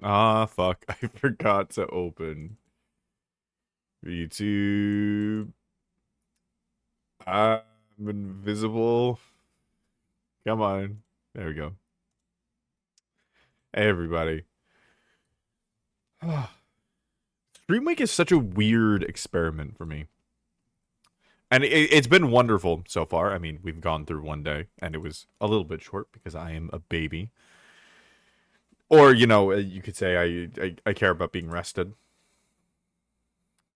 Ah, fuck. I forgot to open YouTube. I'm invisible. Come on. There we go. Hey, everybody. Stream Week is such a weird experiment for me. And it's been wonderful so far. I mean, we've gone through one day, and it was a little bit short because I am a baby. Or, you know, you could say I care about being rested.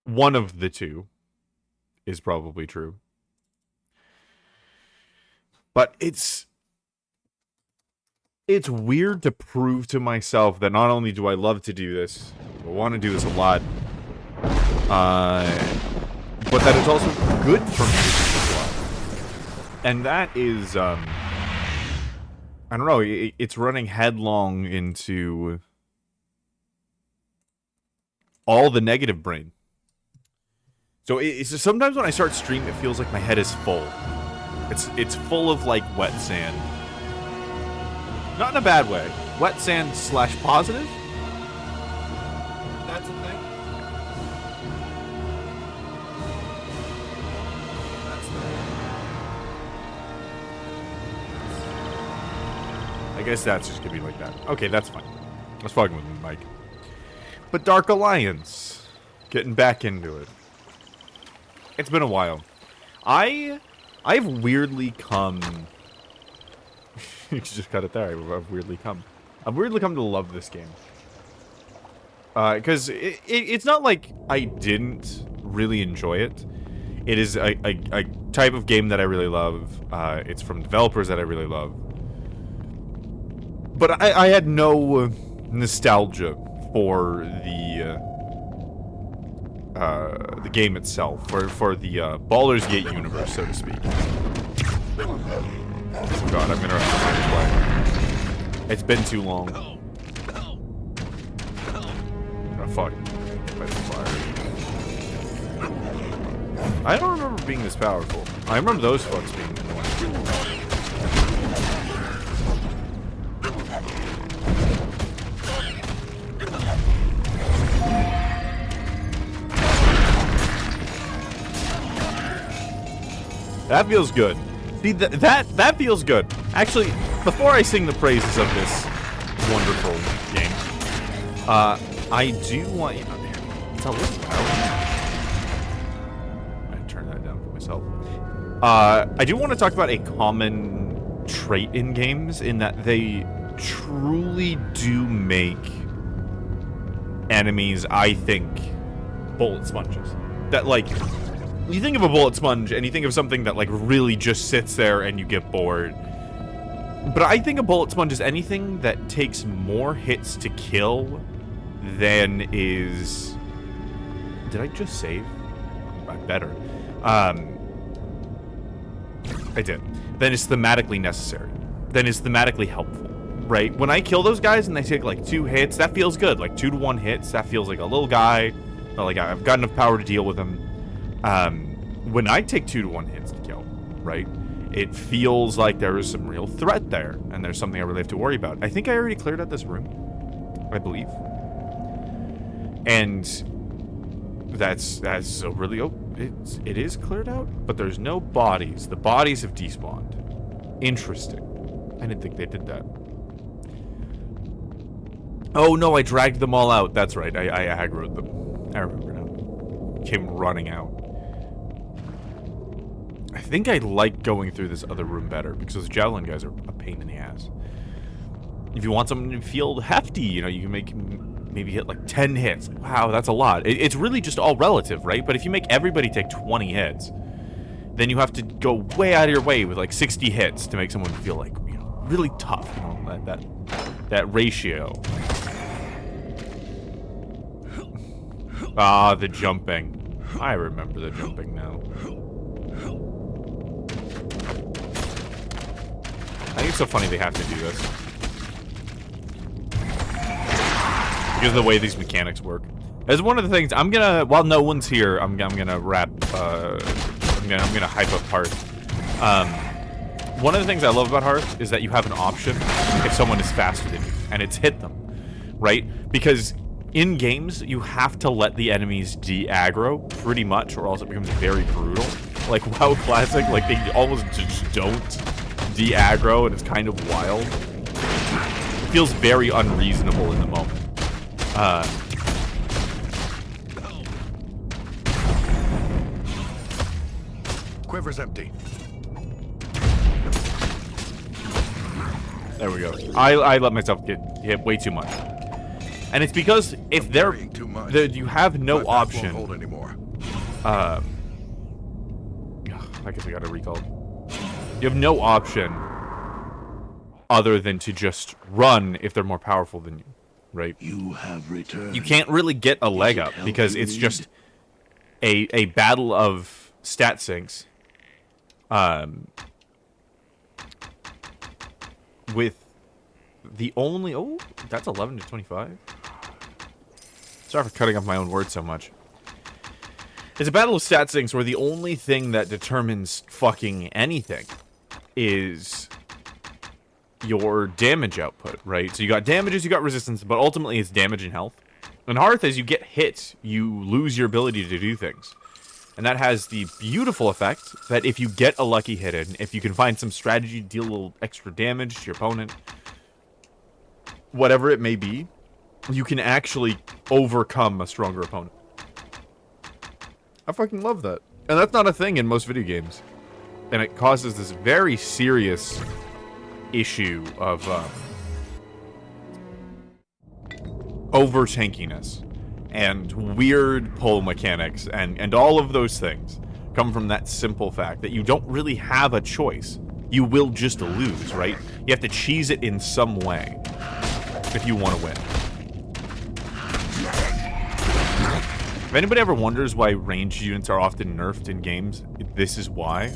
One of the two is probably true. But it's weird to prove to myself that not only do I love to do this, I want to do this a lot, but that it's also good for me to do this a lot. And that is, I don't know, it's running headlong into all the negative brain. So it's just, sometimes when I start streaming, it feels like my head is full. It's full of, like, wet sand. Not in a bad way. Wet sand / positive? That's a thing. That's the thing. I guess that's just gonna be like that. Okay, that's fine. I was fucking with me, Mike. But Dark Alliance. Getting back into it. It's been a while. I've weirdly come... you just got it there. I've weirdly come to love this game. Because it's not like I didn't really enjoy it. It is a type of game that I really love. It's from developers that I really love. But I had no nostalgia for the game itself, for the Baldur's Gate universe, so to speak. Oh god, I'm gonna have to play. It's been too long. Oh fuck. I don't remember being this powerful. I remember those fucks being annoying. That feels good. See, that feels good. Actually, before I sing the praises of this wonderful game, I do want... it's a little loud. I turn that down for myself. I do want to talk about a common trait in games, in that they truly do make enemies, I think, bullet sponges. That, like... you think of a bullet sponge, and you think of something that, like, really just sits there and you get bored. But I think a bullet sponge is anything that takes more hits to kill than is... did I just save? I better. I did. Then is thematically necessary. Then is thematically helpful, right? When I kill those guys and they take, like, 2 hits, that feels good. Like, 2 to 1 hits, that feels like a little guy. Like, I've got enough power to deal with him. When I take 2 to 1 hits to kill, right, it feels like there is some real threat there, and there's something I really have to worry about. I think I already cleared out this room, I believe. And that's a really... oh, it is cleared out, but there's no bodies. The bodies have despawned. Interesting. I didn't think they did that. Oh, no, I dragged them all out. That's right, I aggroed them. I remember now. Came running out. I think I like going through this other room better, because those javelin guys are a pain in the ass. If you want something to feel hefty, you know, you can maybe hit like 10 hits. Wow, that's a lot. It's really just all relative, right? But if you make everybody take 20 hits, then you have to go way out of your way with like 60 hits to make someone feel like, you know, really tough. You know, that ratio. Ah, the jumping. I remember the jumping now. I think it's so funny they have to do this. Because of the way these mechanics work. As one of the things, I'm gonna, while no one's here, I'm gonna wrap, I'm gonna hype up parts. one of the things I love about Hearth is that you have an option if someone is faster than you, and it's hit them, right? Because in games, you have to let the enemies de-aggro, pretty much, or else it becomes very brutal. Like WoW Classic, like, they almost just don't de-aggro, and it's kind of wild. It feels very unreasonable in the moment. Quiver's empty. There we go. I let myself get hit way too much. And it's because if you have no option. Won't hold anymore. I guess we gotta recall. You have no option other than to just run if they're more powerful than you, right? You have returned. You can't really get a leg up because it's just a battle of stat sinks. With the only... Oh, that's 11 to 25. Sorry for cutting off my own words so much. It's a battle of stat sinks where the only thing that determines fucking anything is your damage output, right? So you got damages, you got resistance, but ultimately it's damage and health. In Hearth, as you get hit, you lose your ability to do things. And that has the beautiful effect that if you get a lucky hit in, if you can find some strategy to deal a little extra damage to your opponent, whatever it may be, you can actually overcome a stronger opponent. I fucking love that. And that's not a thing in most video games. And it causes this very serious issue of over-tankiness. And weird pull mechanics, and all of those things come from that simple fact that you don't really have a choice. You will just lose, right? You have to cheese it in some way if you want to win. If anybody ever wonders why ranged units are often nerfed in games, this is why.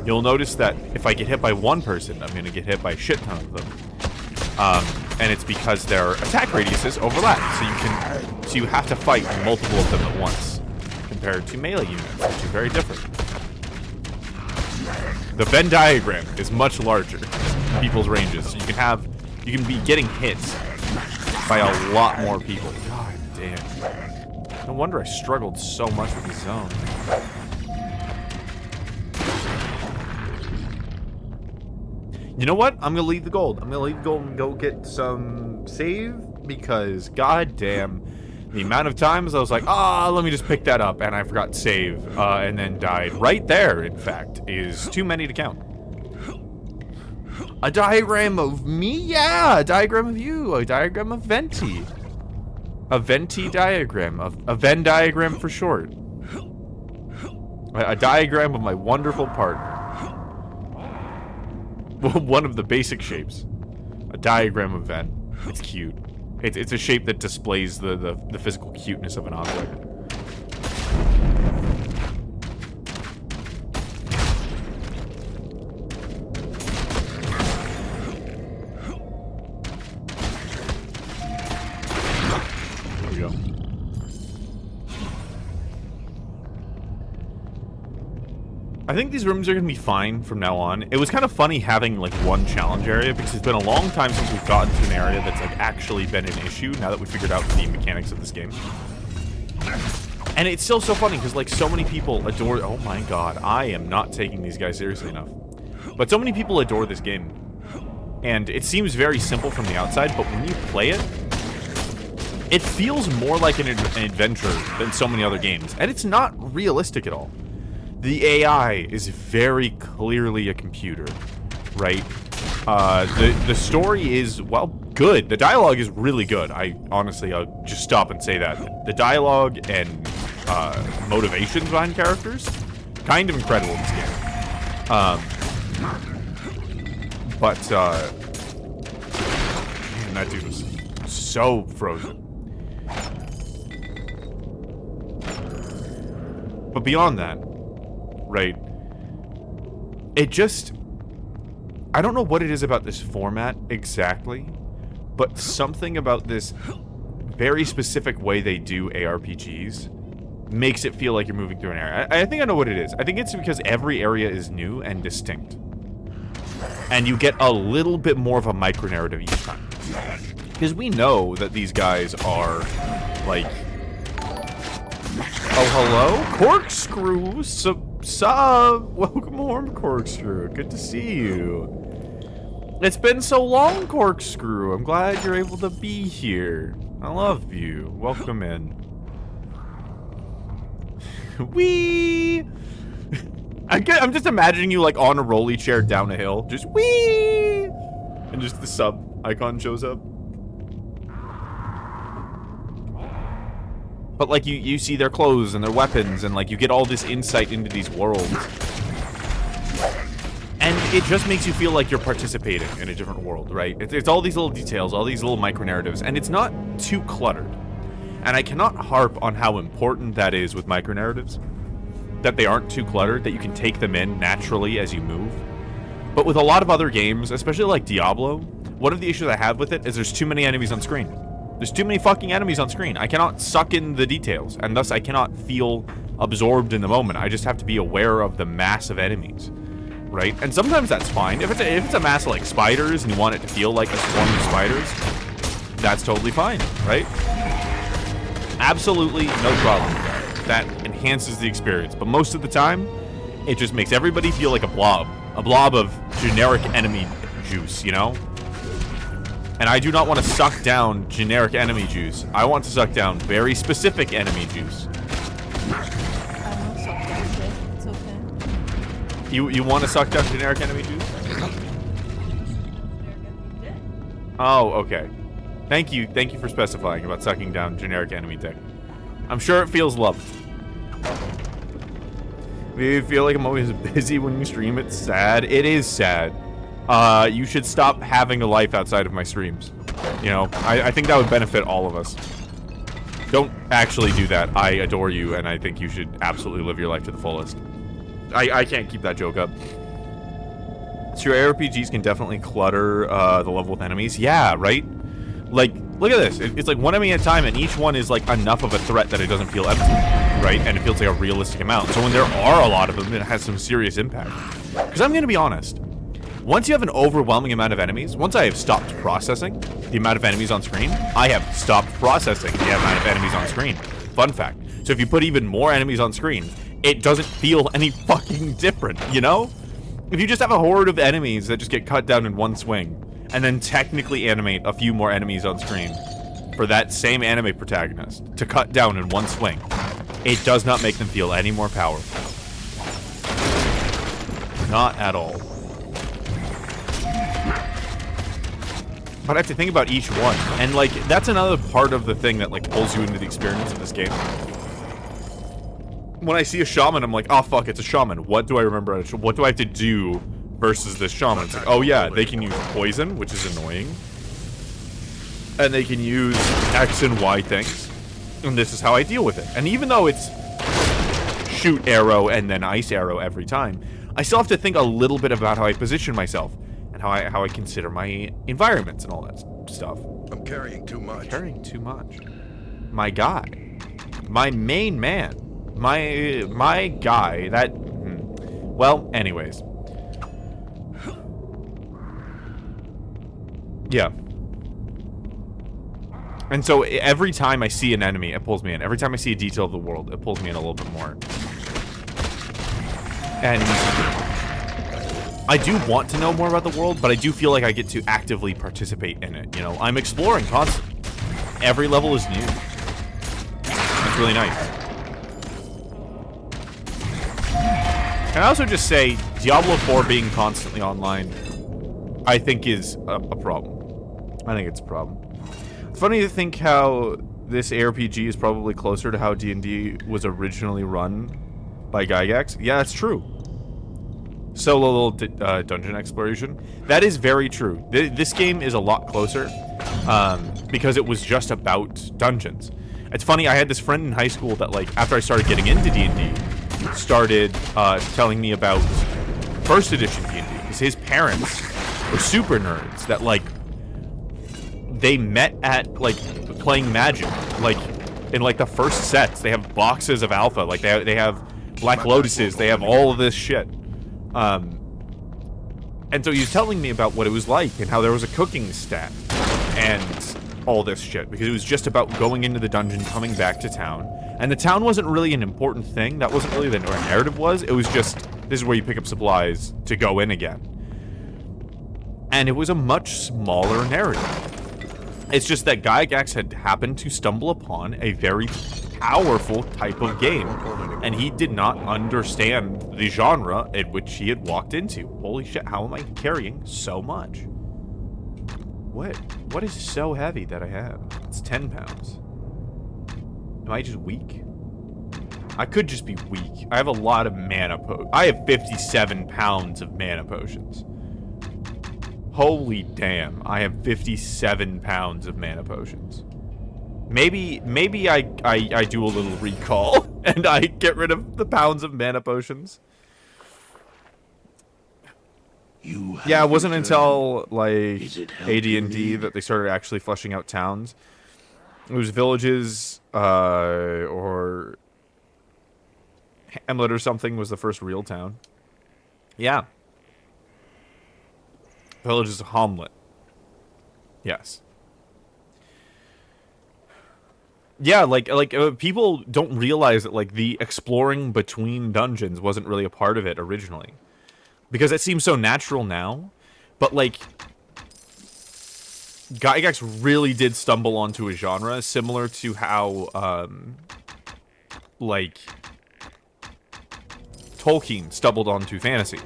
You'll notice that if I get hit by one person, I'm going to get hit by a shit ton of them. And it's because their attack radiuses overlap, so you have to fight multiple of them at once, compared to melee units, which is very different. The Venn diagram is much larger in people's ranges, so you can be getting hit by a lot more people. God damn. No wonder I struggled so much with the zone. You know what? I'm gonna leave the gold. I'm gonna leave the gold and go get some save, because goddamn, the amount of times I was like, let me just pick that up, and I forgot to save, and then died right there, in fact, is too many to count. A diagram of me? Yeah, a diagram of you, a diagram of Venti. A Venti diagram, a Venn diagram for short. A diagram of my wonderful partner. One of the basic shapes. A diagram of Venn. It's cute. It's a shape that displays the physical cuteness of an object. There we go. I think these rooms are going to be fine from now on. It was kind of funny having, like, one challenge area, because it's been a long time since we've gotten to an area that's, like, actually been an issue, now that we figured out the mechanics of this game. And it's still so funny, because, like, so many people adore... Oh my god, I am not taking these guys seriously enough. But so many people adore this game. And it seems very simple from the outside, but when you play it, it feels more like an adventure than so many other games. And it's not realistic at all. The AI is very clearly a computer, right? The story is, well, good. The dialogue is really good. I'll just stop and say that. The dialogue and motivations behind characters, kind of incredible in this game. Man, that dude was so frozen. But beyond that, right, it just, I don't know what it is about this format exactly, but something about this very specific way they do ARPGs makes it feel like you're moving through an area. I think I know what it is. I think it's because every area is new and distinct. And you get a little bit more of a micro-narrative each time. Because we know that these guys are, like... Oh, hello? Corkscrew? Sub? Welcome home, Corkscrew. Good to see you. It's been so long, Corkscrew. I'm glad you're able to be here. I love you. Welcome in. Whee! I'm just imagining you like on a rolly chair down a hill. Just whee! And just the sub icon shows up. But like you see their clothes and their weapons and like you get all this insight into these worlds. And it just makes you feel like you're participating in a different world, right? It's all these little details, all these little micro-narratives, and it's not too cluttered. And I cannot harp on how important that is with micro-narratives. That they aren't too cluttered, that you can take them in naturally as you move. But with a lot of other games, especially like Diablo, one of the issues I have with it is there's too many enemies on screen. There's too many fucking enemies on screen. I cannot suck in the details, and thus I cannot feel absorbed in the moment. I just have to be aware of the mass of enemies. Right? And sometimes that's fine. If it's a mass of like spiders and you want it to feel like a swarm of spiders, that's totally fine, right? Absolutely no problem. That enhances the experience. But most of the time, it just makes everybody feel like a blob of generic enemy juice, you know? And I do not want to suck down generic enemy juice. I want to suck down very specific enemy juice. You want to suck down generic enemy juice? Oh, okay. Thank you for specifying about sucking down generic enemy dick. I'm sure it feels loved. Do you feel like I'm always busy when you stream? It's sad. It is sad. You should stop having a life outside of my streams. You know, I think that would benefit all of us. Don't actually do that. I adore you, and I think you should absolutely live your life to the fullest. I can't keep that joke up. So your ARPGs can definitely clutter the level with enemies. Yeah, right? Like, look at this. It's like one enemy at a time, and each one is like enough of a threat that it doesn't feel empty, right? And it feels like a realistic amount. So when there are a lot of them, it has some serious impact. Because I'm going to be honest. Once you have an overwhelming amount of enemies, once I have stopped processing the amount of enemies on screen, I have stopped processing the amount of enemies on screen. Fun fact. So if you put even more enemies on screen, it doesn't feel any fucking different, you know? If you just have a horde of enemies that just get cut down in one swing, and then technically animate a few more enemies on screen for that same anime protagonist to cut down in one swing, it does not make them feel any more powerful. Not at all. But I have to think about each one, and like, that's another part of the thing that like pulls you into the experience of this game. When I see a shaman, I'm like, oh fuck, it's a shaman. What do I remember? What do I have to do versus this shaman? It's like, oh yeah, they can use poison, which is annoying. And they can use X and Y things. And this is how I deal with it. And even though it's shoot arrow and then ice arrow every time, I still have to think a little bit about how I position myself. And how I consider my environments and all that stuff. I'm carrying too much. Carrying too much. My guy. My main man. My guy, that... Well, anyways. Yeah. And so every time I see an enemy, it pulls me in. Every time I see a detail of the world, it pulls me in a little bit more. And I do want to know more about the world, but I do feel like I get to actively participate in it, you know? I'm exploring constantly. Every level is new. It's really nice. Can I also just say, Diablo 4 being constantly online, I think is a problem. I think it's a problem. It's funny to think how this ARPG is probably closer to how D&D was originally run by Gygax. Yeah, that's true. Solo little dungeon exploration. That is very true. This game is a lot closer because it was just about dungeons. It's funny, I had this friend in high school that, like, after I started getting into D&D, started telling me about first edition D&D, because his parents were super nerds that, like, they met at, like, playing Magic, like, in, like, the first sets. They have boxes of alpha, like, they have Black Lotuses, they have all of this shit. And And so he was telling me about what it was like and how there was a cooking stat and all this shit, because it was just about going into the dungeon, coming back to town. And the town wasn't really an important thing. That wasn't really the narrative was. It was just, this is where you pick up supplies to go in again. And it was a much smaller narrative. It's just that Gygax had happened to stumble upon a very powerful type of game, and he did not understand the genre in which he had walked into. Holy shit, how am I carrying so much? What is so heavy that I have? It's 10 pounds. Am I just weak? I could just be weak. I have a lot of mana I have 57 pounds of mana potions. Holy damn, I have 57 pounds of mana potions. Maybe I do a little recall and I get rid of the pounds of mana potions. Yeah, it wasn't until like AD&D that they started actually fleshing out towns. It was villages, or Hamlet or something was the first real town. Yeah. Village is a hamlet. Yes. Yeah, like people don't realize that like the exploring between dungeons wasn't really a part of it originally, because it seems so natural now. But like, Gygax really did stumble onto a genre similar to how like Tolkien stumbled onto fantasy.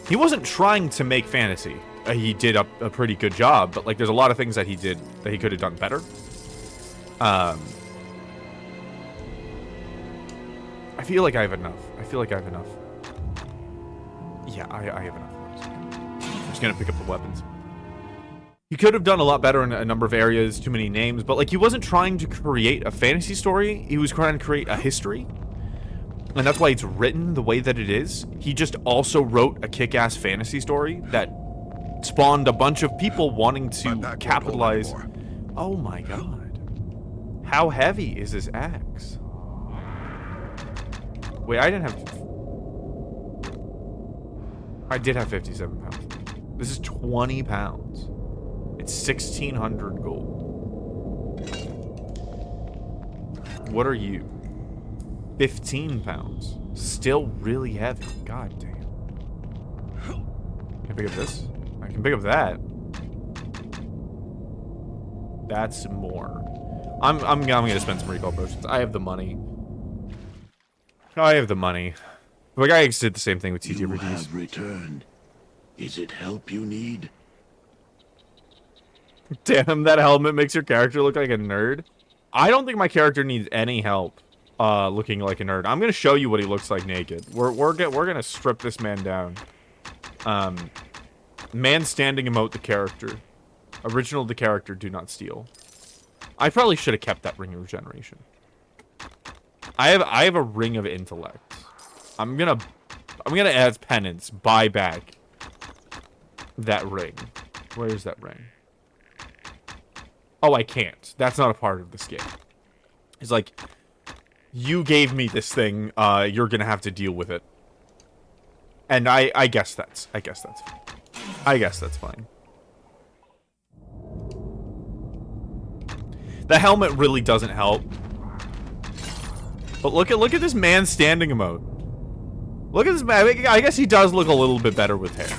He wasn't trying to make fantasy. He did a pretty good job, but like there's a lot of things that he did that he could have done better. I feel like I have enough. Yeah, I have enough. I'm just gonna pick up the weapons. He could have done a lot better in a number of areas, too many names, but like he wasn't trying to create a fantasy story, he was trying to create a history. And that's why it's written the way that it is. He just also wrote a kick-ass fantasy story that spawned a bunch of people wanting to capitalize. Oh my god. How heavy is this axe? Wait, I did have 57 pounds. This is 20 pounds. It's 1,600 gold. What are you? 15 pounds. Still really heavy. God damn. Can I pick up this? I can pick up that. That's more. I'm gonna spend some recall potions. I have the money. But I did the same thing with TT You Reduce. have returned. Is it help you need? Damn, that helmet makes your character look like a nerd. I don't think my character needs any help looking like a nerd. I'm gonna show you what he looks like naked. We're gonna strip this man down. Man standing emote the character. Original the character, do not steal. I probably should have kept that ring of regeneration. I have a ring of intellect. I'm gonna as penance buy back that ring. Where is that ring? Oh, I can't. That's not a part of this game. It's like, you gave me this thing, you're gonna have to deal with it. And I guess that's fine. The helmet really doesn't help. But look at this man standing emote. Look at this man. I guess he does look a little bit better with hair.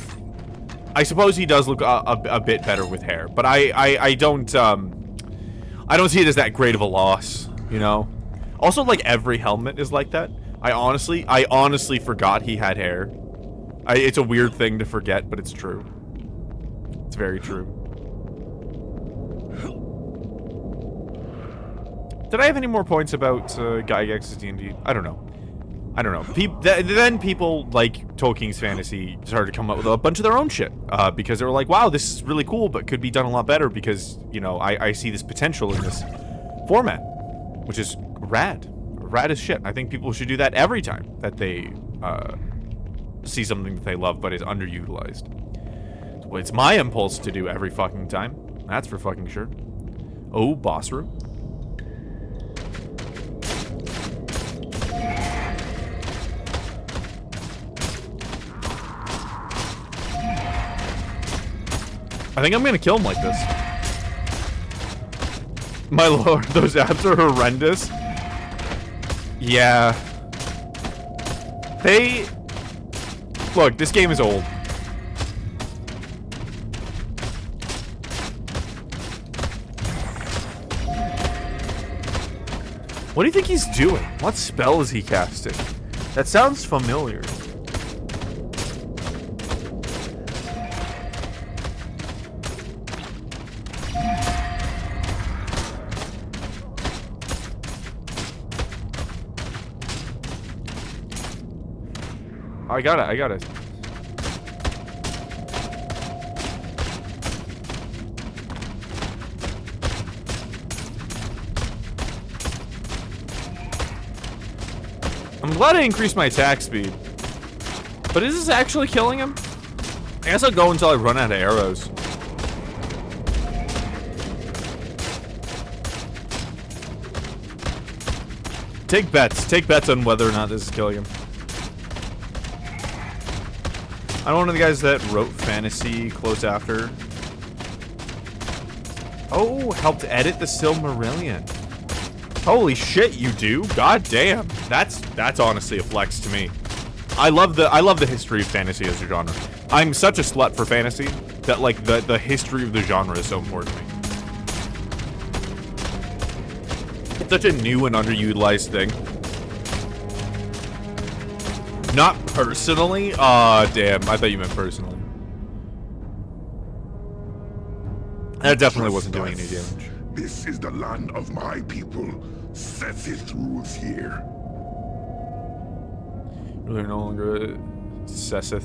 I suppose he does look a bit better with hair, but I don't see it as that great of a loss, you know? Also, like, every helmet is like that. I honestly forgot he had hair. It's a weird thing to forget, but it's true. It's very true. Did I have any more points about Gygax's D&D? I don't know. Then people like Tolkien's fantasy started to come up with a bunch of their own shit because they were like, wow, this is really cool, but could be done a lot better because, you know, I see this potential in this format, which is rad. Rad as shit. I think people should do that every time that they see something that they love but is underutilized. It's my impulse to do every fucking time. That's for fucking sure. Oh, boss room. I think I'm gonna kill him like this. My lord, those abs are horrendous. Yeah. They... Look, this game is old. What do you think he's doing? What spell is he casting? That sounds familiar. I got it. I'm glad I increased my attack speed. But is this actually killing him? I guess I'll go until I run out of arrows. Take bets on whether or not this is killing him. I'm one of the guys that wrote Fantasy close after. Oh, helped edit the Silmarillion. Holy shit, you do? God damn. That's honestly a flex to me. I love the history of fantasy as a genre. I'm such a slut for fantasy that like the history of the genre is so important to me. It's such a new and underutilized thing. Not personally? Aw, damn. I thought you meant personally. That definitely wasn't doing any damage. This is the land of my people. Sethith rules here. They're no longer Sethith.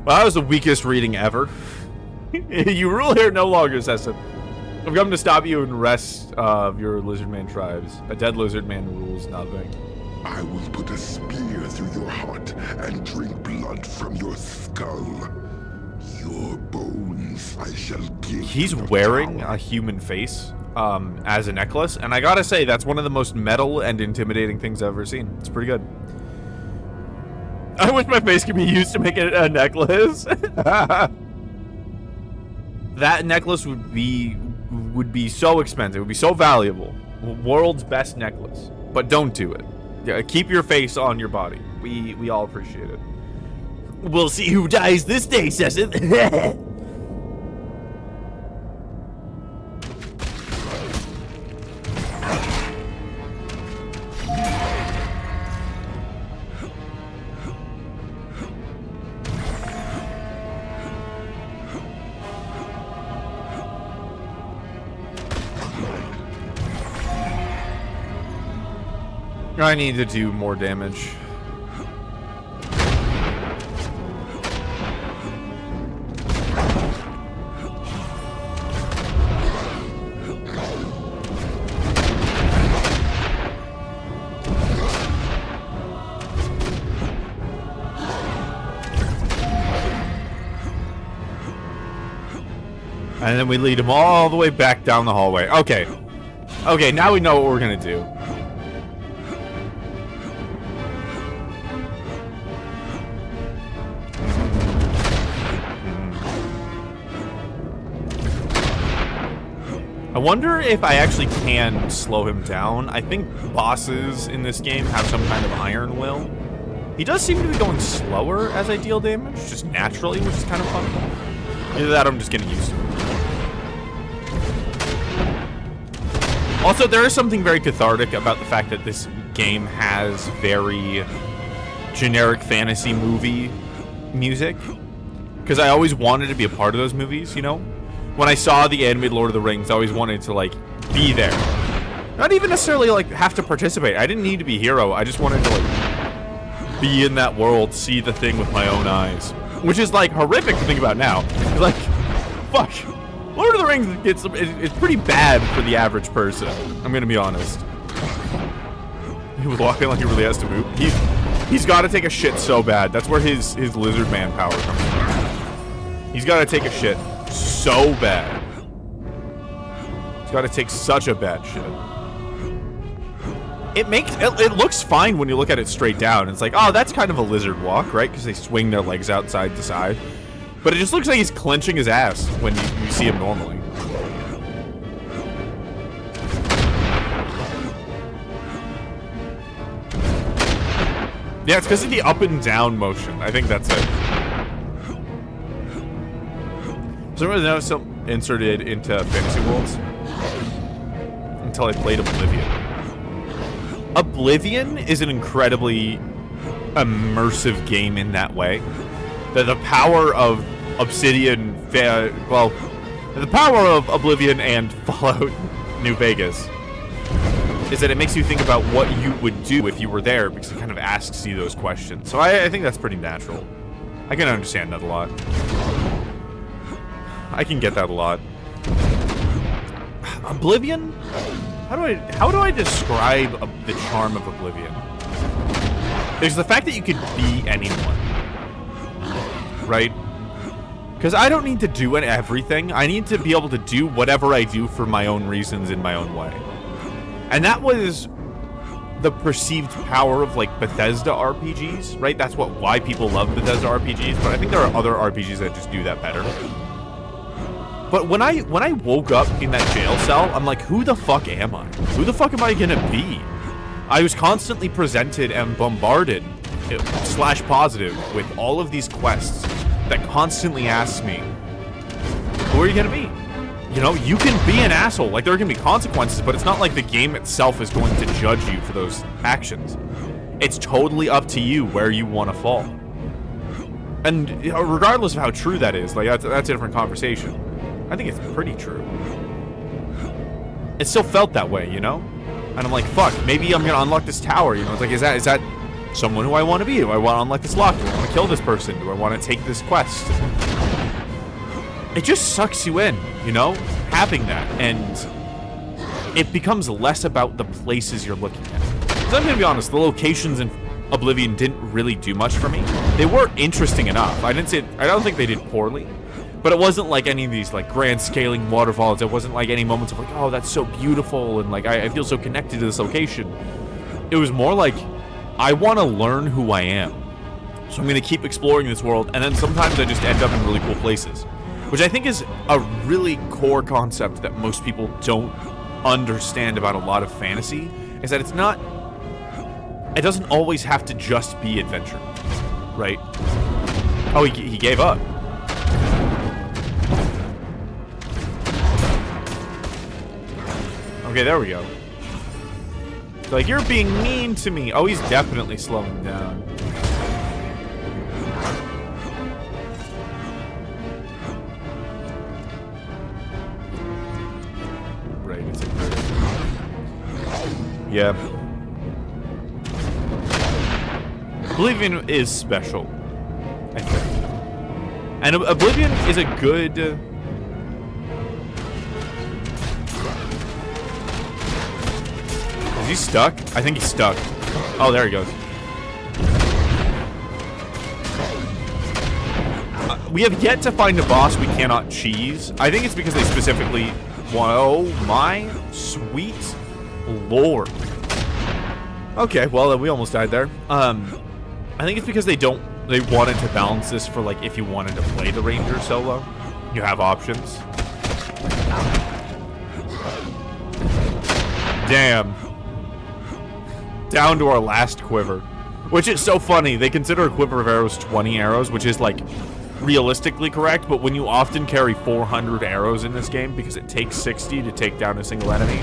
Well, that was the weakest reading ever. You rule here no longer, Sethith. I've come to stop you and the rest of your lizardman tribes. A dead lizardman rules nothing. I will put a spear through your heart and drink blood from your skull. Your bones I shall give. He's wearing a human face as a necklace, and I gotta say, that's one of the most metal and intimidating things I've ever seen. It's pretty good. I wish my face could be used to make it a necklace. That necklace would be so expensive. It would be so valuable. World's best necklace. But don't do it. Yeah, keep your face on your body. We all appreciate it. We'll see who dies this day, Sethith. I need to do more damage. And then we lead him all the way back down the hallway. Okay. Okay, now we know what we're gonna do. I wonder if I actually can slow him down. I think bosses in this game have some kind of iron will. He does seem to be going slower as I deal damage, just naturally, which is kind of fun. Either that or I'm just getting used to it. Also, there is something very cathartic about the fact that this game has very generic fantasy movie music. Because I always wanted to be a part of those movies, you know? When I saw the animated Lord of the Rings, I always wanted to, like, be there. Not even necessarily, like, have to participate. I didn't need to be a hero. I just wanted to, like, be in that world, see the thing with my own eyes. Which is, like, horrific to think about now. Like, fuck. Lord of the Rings is pretty bad for the average person. I'm gonna be honest. He was walking like he really has to move. He's got to take a shit so bad. That's where his lizard man power comes from. He's got to take a shit so bad. He's got to take such a bad shit. It looks fine when you look at it straight down. It's like, oh, that's kind of a lizard walk, right? Because they swing their legs outside to side. But it just looks like he's clenching his ass when you see him normally. Yeah, it's because of the up and down motion. I think that's it. So I know some inserted into Fantasy Worlds until I played Oblivion. Oblivion is an incredibly immersive game in that way. That the power of Obsidian, well, the power of Oblivion and Fallout New Vegas is that it makes you think about what you would do if you were there, because it kind of asks you those questions. So I think that's pretty natural. I can understand that a lot. I can get that a lot. Oblivion? How do I describe the charm of Oblivion? There's the fact that you could be anyone, right? Because I don't need to do everything. I need to be able to do whatever I do for my own reasons in my own way. And that was the perceived power of, like, Bethesda RPGs, right? That's why people love Bethesda RPGs, but I think there are other RPGs that just do that better. But when I woke up in that jail cell, I'm like, who the fuck am I? Who the fuck am I gonna be? I was constantly presented and bombarded, / positive, with all of these quests that constantly ask me, who are you gonna be? You know, you can be an asshole. Like, there are gonna be consequences, but it's not like the game itself is going to judge you for those actions. It's totally up to you where you want to fall. And regardless of how true that is, like, that's a different conversation. I think it's pretty true. It still felt that way, you know? And I'm like, fuck, maybe I'm gonna unlock this tower, you know? It's like, is that someone who I want to be? Do I want to unlock this lock? Do I want to kill this person? Do I want to take this quest? It just sucks you in, you know? Having that. And it becomes less about the places you're looking at. Because I'm gonna be honest, the locations in Oblivion didn't really do much for me. They were interesting enough. I don't think they did poorly. But it wasn't like any of these, like, grand scaling waterfalls. It wasn't like any moments of, like, oh, that's so beautiful, and, like, I feel so connected to this location. It was more like, I want to learn who I am. So I'm going to keep exploring this world, and then sometimes I just end up in really cool places. Which I think is a really core concept that most people don't understand about a lot of fantasy, is that it doesn't always have to just be adventure, right? Oh, he gave up. Okay, there we go. Like, you're being mean to me. Oh, he's definitely slowing down. Right, it's a bird. Yeah. Oblivion is special, I think. And Oblivion is a good... Is he stuck? I think he's stuck. Oh, there he goes. We have yet to find a boss we cannot cheese. I think it's because they specifically want... Oh, my sweet lord. Okay, well, we almost died there. I think it's because they wanted to balance this for, like, if you wanted to play the Ranger solo, you have options. Damn. Down to our last quiver. Which is so funny. They consider a quiver of arrows 20 arrows, which is, like, realistically correct, but when you often carry 400 arrows in this game, because it takes 60 to take down a single enemy,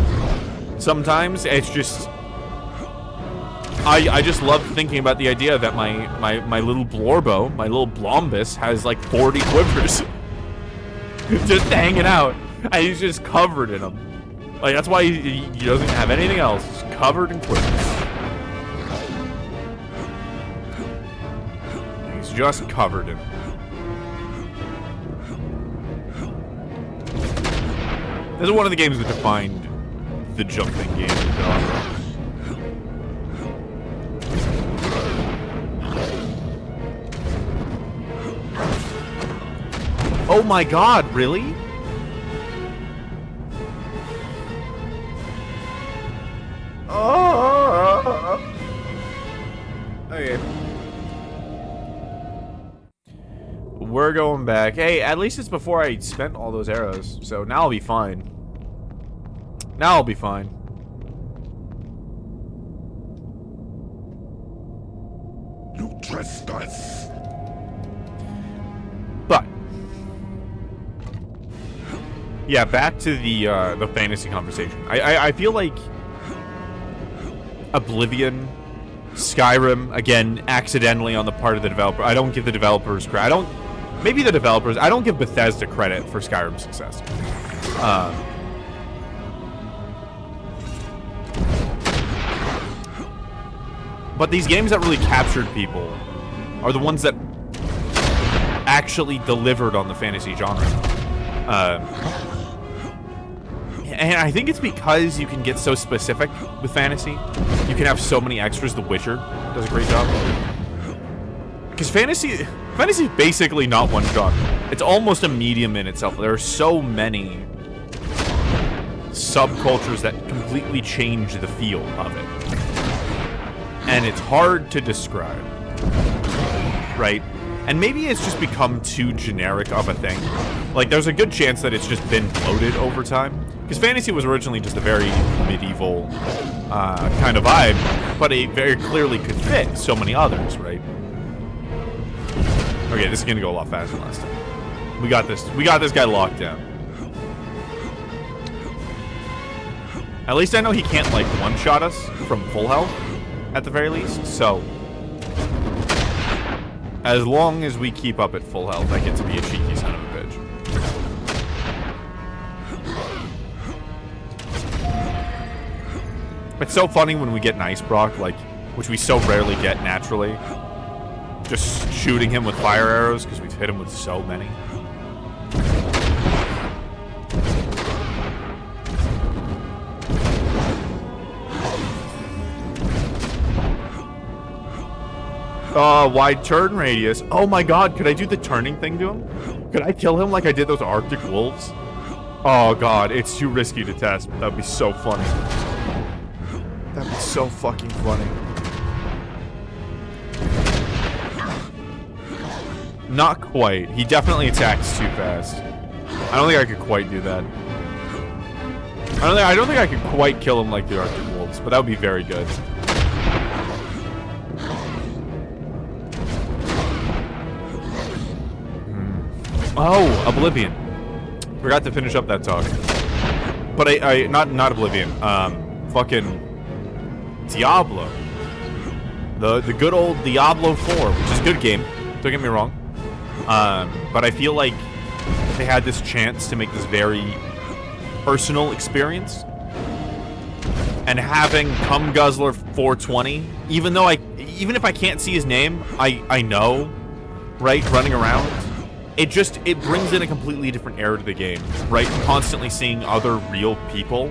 sometimes it's just... I just love thinking about the idea that my little Blorbo, my little Blombus, has, like, 40 quivers. Just hanging out. And he's just covered in them. Like, that's why he doesn't have anything else. He's covered in quivers. Just covered in. This is one of the games that defined the jumping game genre. Oh my god, really? Oh. Okay. we're going back. Hey, at least it's before I spent all those arrows. So now I'll be fine. Now I'll be fine. You trespass. But yeah, back to the fantasy conversation. I feel like Oblivion, Skyrim, again, accidentally on the part of the developer. I don't give the developers credit. I don't give Bethesda credit for Skyrim's success. But these games that really captured people are the ones that actually delivered on the fantasy genre. And I think it's because you can get so specific with fantasy. You can have so many extras. The Witcher does a great job. Because fantasy is basically not one genre. It's almost a medium in itself. There are so many subcultures that completely change the feel of it. And it's hard to describe, right? And maybe it's just become too generic of a thing. Like, there's a good chance that it's just been bloated over time. Because fantasy was originally just a very medieval kind of vibe, but it very clearly could fit so many others, right? Okay, this is gonna go a lot faster than last time. We got this. We got this guy locked down. At least I know he can't, like, one-shot us from full health, at the very least. So, as long as we keep up at full health, I get to be a cheeky son of a bitch. It's so funny when we get an ice proc, like, which we so rarely get naturally. Just shooting him with fire arrows, because we've hit him with so many. Wide turn radius. Oh my god, could I do the turning thing to him? Could I kill him like I did those Arctic wolves? Oh god, it's too risky to test. That'd be so funny. That'd be so fucking funny. Not quite. He definitely attacks too fast. I don't think I could quite do that. I don't think I could quite kill him like the Arctic wolves, but that would be very good. Oh, Oblivion. Forgot to finish up that talk. But not Oblivion. Fucking Diablo. The good old Diablo 4, which is a good game. Don't get me wrong. But I feel like they had this chance to make this very personal experience. And having Cum Guzzler 420, even if I can't see his name, I know, right, running around. It brings in a completely different era to the game, right? Constantly seeing other real people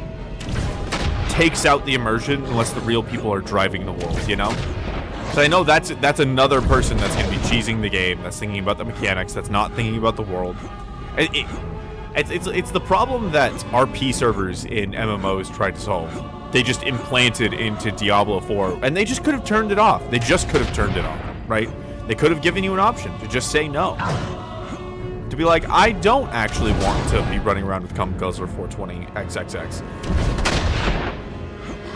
takes out the immersion unless the real people are driving the world, you know? So I know that's another person that's going to be cheesing the game, that's thinking about the mechanics, that's not thinking about the world. It's the problem that RP servers in MMOs tried to solve. They just implanted into Diablo 4, and they just could have turned it off. They just could have turned it off, right? They could have given you an option to just say no. To be like, I don't actually want to be running around with Cum Guzzler 420 XXX.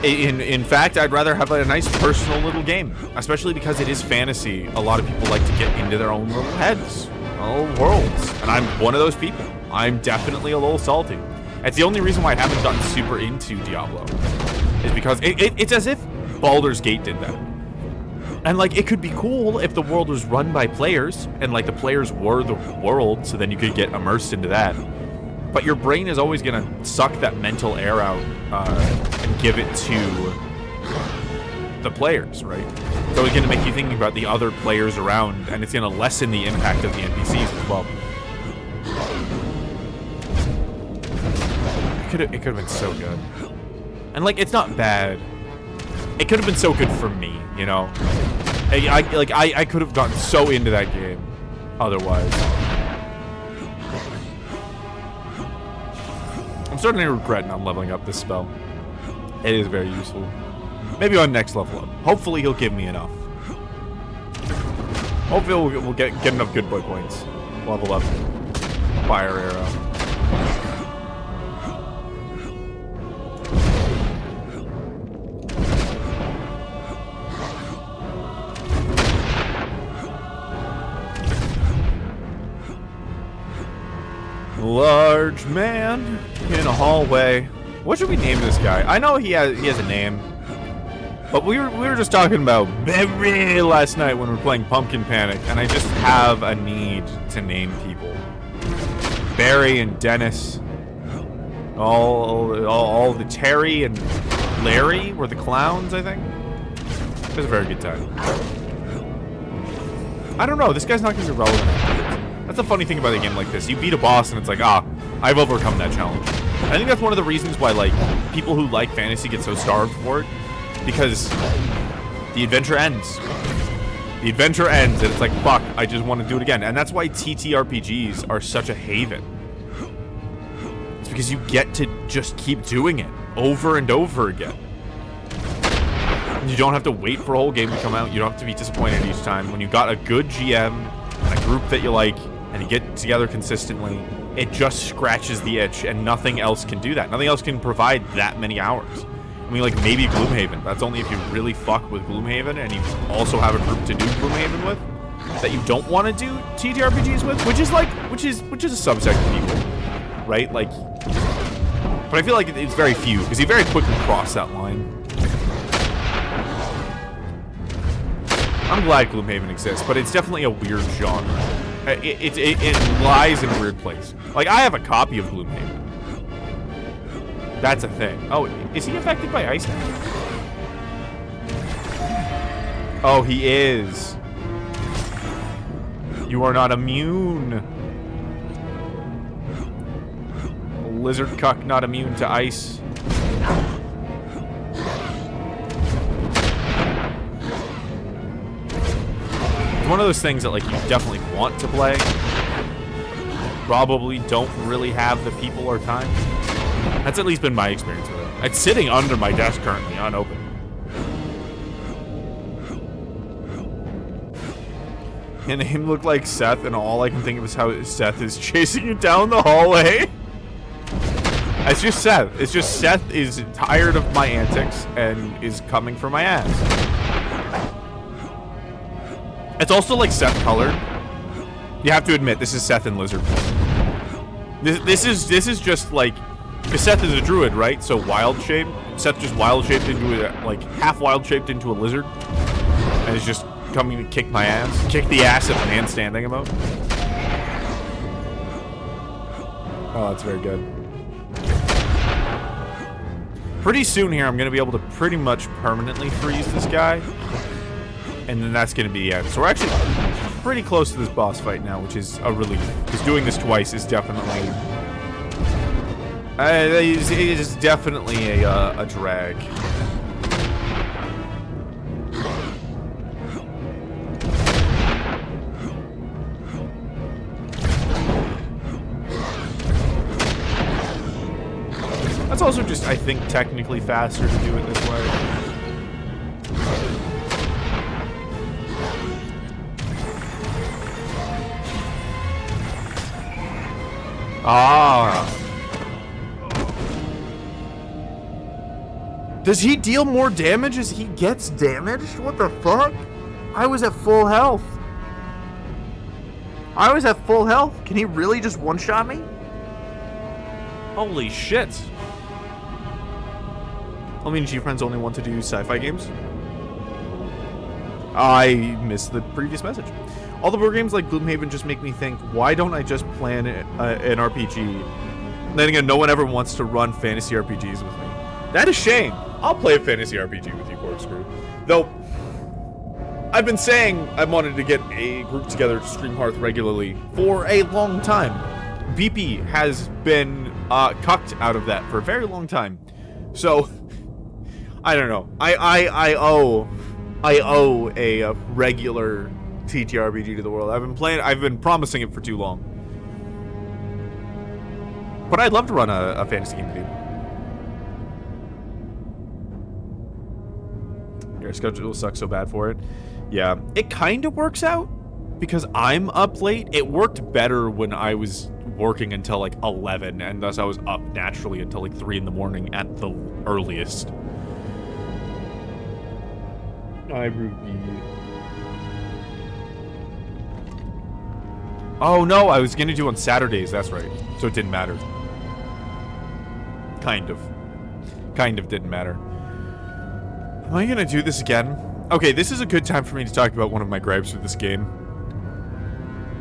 In fact, I'd rather have a nice personal little game, especially because it is fantasy. A lot of people like to get into their own little heads, little worlds, and I'm one of those people. I'm definitely a little salty. It's the only reason why I haven't gotten super into Diablo, is because it's as if Baldur's Gate did that. And, like, it could be cool if the world was run by players, and, like, the players were the world, so then you could get immersed into that. But your brain is always going to suck that mental air out and give it to the players, right? It's always going to make you think about the other players around, and it's going to lessen the impact of the NPCs as well. It could have been so good. And, like, it's not bad. It could have been so good for me, you know? I could have gotten so into that game otherwise. I'm starting to regret not leveling up this spell. It is very useful. Maybe on next level up. Hopefully he'll give me enough. Hopefully we'll get enough good boy points. level up fire arrow. Large man in a hallway. What should we name this guy? I know he has a name, but we were just talking about Barry last night when we were playing Pumpkin Panic, and I just have a need to name people. Barry and Dennis. All the Terry and Larry were the clowns, I think. It was a very good time. I don't know. This guy's not going to be relevant. That's the funny thing about a game like this. You beat a boss and it's like, I've overcome that challenge. I think that's one of the reasons why, like, people who like fantasy get so starved for it. Because the adventure ends. The adventure ends and it's like, fuck, I just want to do it again. And that's why TTRPGs are such a haven. It's because you get to just keep doing it over and over again. You don't have to wait for a whole game to come out. You don't have to be disappointed each time. When you got a good GM and a group that you like, and you get together consistently, it just scratches the itch, and nothing else can do that. Nothing else can provide that many hours. I mean, like, maybe Gloomhaven. That's only if you really fuck with Gloomhaven, and you also have a group to do Gloomhaven with, that you don't want to do TTRPGs with, which is a subset of people, right? Like, but I feel like it's very few, because you very quickly cross that line. I'm glad Gloomhaven exists, but it's definitely a weird genre. It lies in a weird place. Like, I have a copy of Gloomhaven. That's a thing. Oh, is he affected by ice now? Oh, he is. You are not immune. Lizard cuck not immune to ice. One of those things that, like, you definitely want to play, probably don't really have the people or time. That's at least been my experience with it. It's sitting under my desk currently, unopened. And him looked like Seth, and all I can think of is how Seth is chasing you down the hallway. It's just Seth. It's just Seth is tired of my antics and is coming for my ass. It's also like Seth colored. You have to admit, this is Seth in lizard form. This is just like, because Seth is a druid, right? So wild shape. Seth just wild shaped into a, like, half wild shaped into a lizard, and is just coming to kick my ass, kick the ass of the man standing about. Oh, that's very good. Pretty soon here, I'm gonna be able to pretty much permanently freeze this guy. And then that's going to be the end. So we're actually pretty close to this boss fight now, which is a relief. Because doing this twice is definitely... it is definitely a drag. That's also just, I think, technically faster to do it this way. Ah. Does he deal more damage as he gets damaged? What the fuck? I was at full health. I was at full health. Can he really just one-shot me? Holy shit. I mean, G-Friends only want to do sci-fi games. I missed the previous message. All the board games like Gloomhaven just make me think, why don't I just plan an RPG? Then again, no one ever wants to run fantasy RPGs with me. That is a shame. I'll play a fantasy RPG with you, Corkscrew. Though, I've been saying I wanted to get a group together to stream Hearth regularly for a long time. BP has been cucked out of that for a very long time. So, I don't know. I owe a regular TTRPG to the world. I've been promising it for too long. But I'd love to run a fantasy game with you. Your schedule sucks so bad for it. Yeah, it kind of works out. because I'm up late, it worked better when I was working until like 11, and thus I was up naturally until like 3 in the morning at the earliest. Hi, Ruby. Oh no, I was gonna do on Saturdays, that's right. So it didn't matter. Kind of. Kind of didn't matter. Am I gonna do this again? Okay, this is a good time for me to talk about one of my gripes with this game.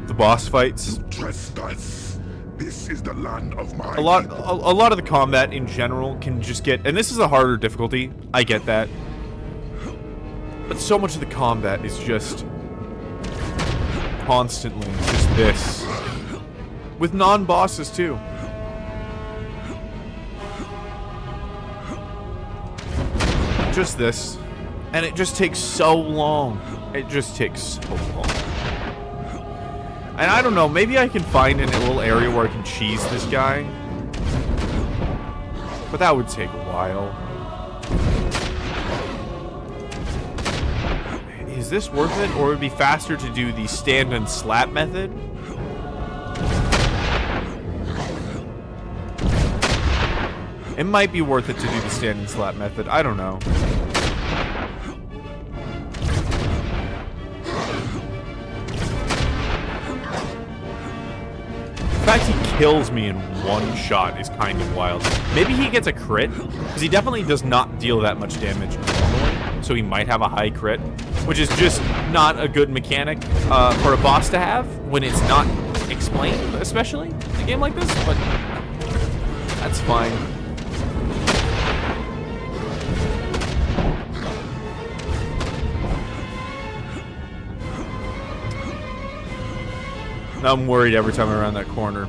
The boss fights. You trespass. This is the land of my A lot of the combat in general can just get, and this is a harder difficulty, I get that. But so much of the combat is just constantly just this. With non-bosses too. Just this. And it just takes so long. It just takes so long. And I don't know, maybe I can find a little area where I can cheese this guy. But that would take a while. Is this worth it, or would it be faster to do the stand and slap method? It might be worth it to do the stand and slap method, I don't know. The fact he kills me in one shot is kind of wild. Maybe he gets a crit, because he definitely does not deal that much damage normally, so he might have a high crit, which is just not a good mechanic for a boss to have when it's not explained, especially in a game like this, but that's fine. I'm worried every time I'm around that corner.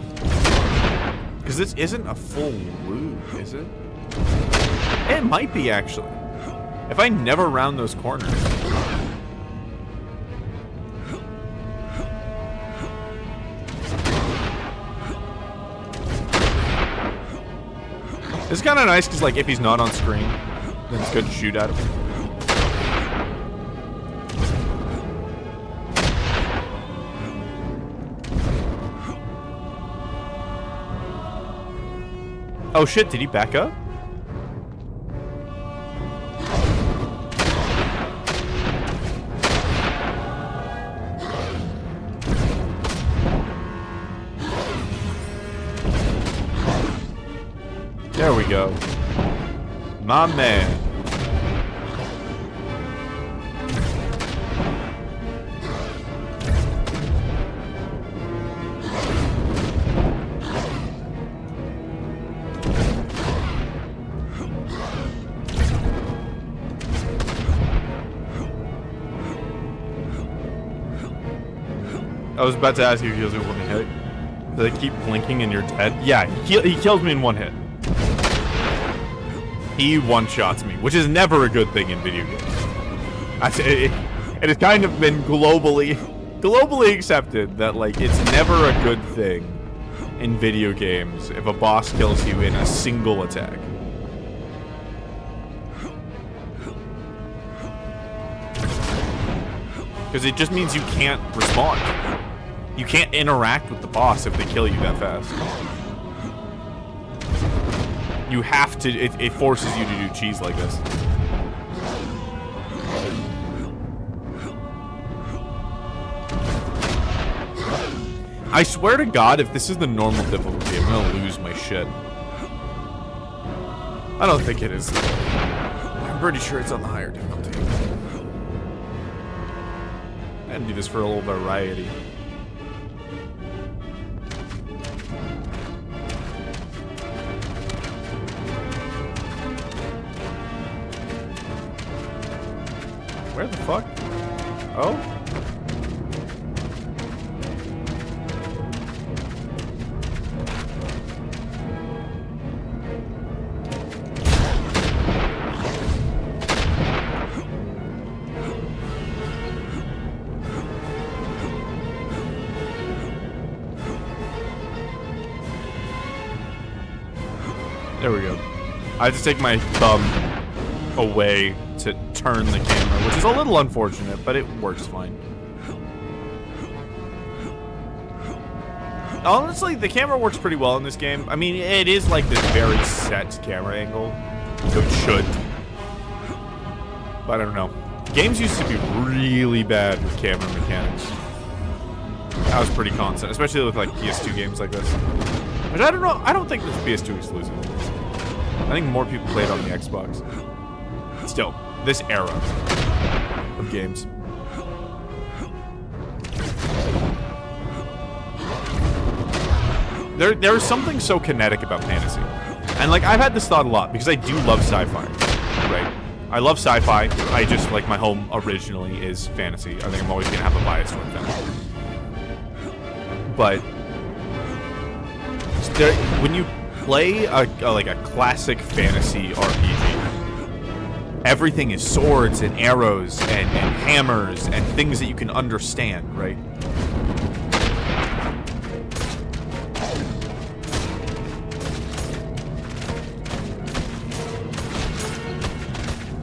Because this isn't a full loop, is it? It might be, actually. If I never round those corners. It's kind of nice because, like, if he's not on screen, then it's good to shoot at him. Oh shit, did he back up? There we go. My man. I was about to ask you if he kills you in one hit. Do they keep blinking and you're dead? Yeah, he kills me in one hit. He one-shots me, which is never a good thing in video games. It has kind of been globally accepted that, like, it's never a good thing in video games if a boss kills you in a single attack. Because it just means you can't respond. You can't interact with the boss if they kill you that fast. You have to, it forces you to do cheese like this. I swear to God, if this is the normal difficulty, I'm gonna lose my shit. I don't think it is. I'm pretty sure it's on the higher difficulty. I can do this for a little variety. Where the fuck? Oh? There we go. I have to take my thumb away to turn the camera, which is a little unfortunate, but it works fine. honestly, the camera works pretty well in this game. I mean, it is like this very set camera angle, so it should. But I don't know. Games used to be really bad with camera mechanics. That was pretty constant, especially with like PS2 games like this. Which I don't know. I don't think this PS2 exclusive. I think more people played on the Xbox. Still, this era of games. There's something so kinetic about fantasy. And like, I've had this thought a lot because I do love sci-fi, right? I love sci-fi. I just, like, my home originally is fantasy. I think I'm always gonna have a bias toward fantasy. But when you play a classic fantasy RPG, everything is swords and arrows and hammers and things that you can understand, right?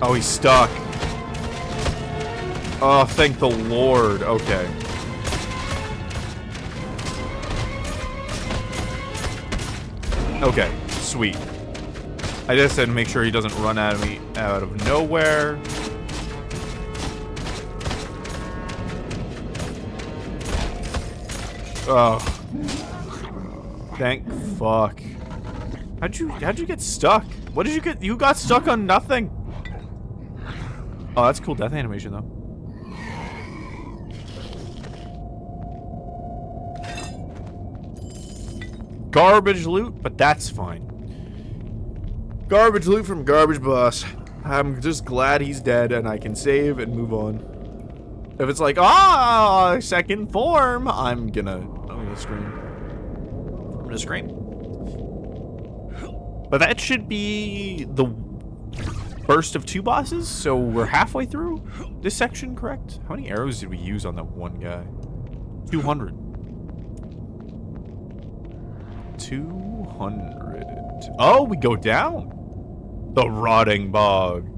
Oh, he's stuck. Oh, thank the Lord. Okay. Okay, sweet. I just had to make sure he doesn't run at me out of nowhere. Oh. Thank fuck. How'd you get stuck? What did you get? You got stuck on nothing. Oh, that's a cool death animation, though. Garbage loot, but that's fine. Garbage loot from Garbage Boss. I'm just glad he's dead and I can save and move on. If it's like, second form, I'm gonna scream. I'm gonna scream. But that should be the burst of 2 bosses, so we're halfway through this section, correct? How many arrows did we use on that one guy? 200. 200. Oh, we go down. The rotting bog.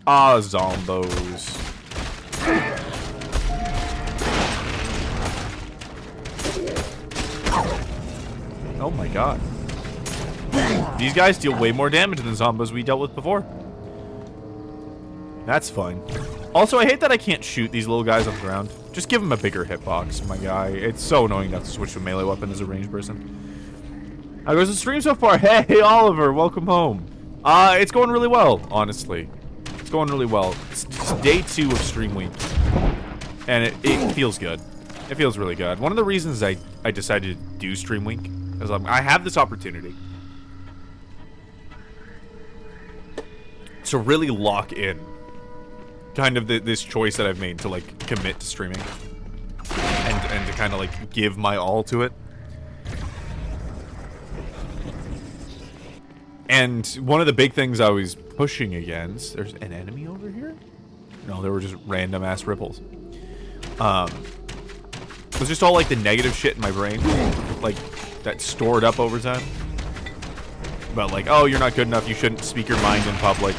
Ah, zombos. Oh my god. These guys deal way more damage than the zombos we dealt with before. That's fine. Also, I hate that I can't shoot these little guys on the ground. Just give them a bigger hitbox, my guy. It's so annoying not to switch to a melee weapon as a ranged person. How goes the stream so far? Hey, Oliver, welcome home. It's going really well, honestly. It's going really well. It's day 2 of Stream Week. And it feels good. It feels really good. One of the reasons I decided to do Stream Week is I have this opportunity to really lock in kind of this choice that I've made to like commit to streaming and to kind of like give my all to it. And one of the big things I was pushing against, there's an enemy over here? No, there were just random ass ripples. It was just all like the negative shit in my brain, like that stored up over time. About like, oh, you're not good enough, you shouldn't speak your mind in public.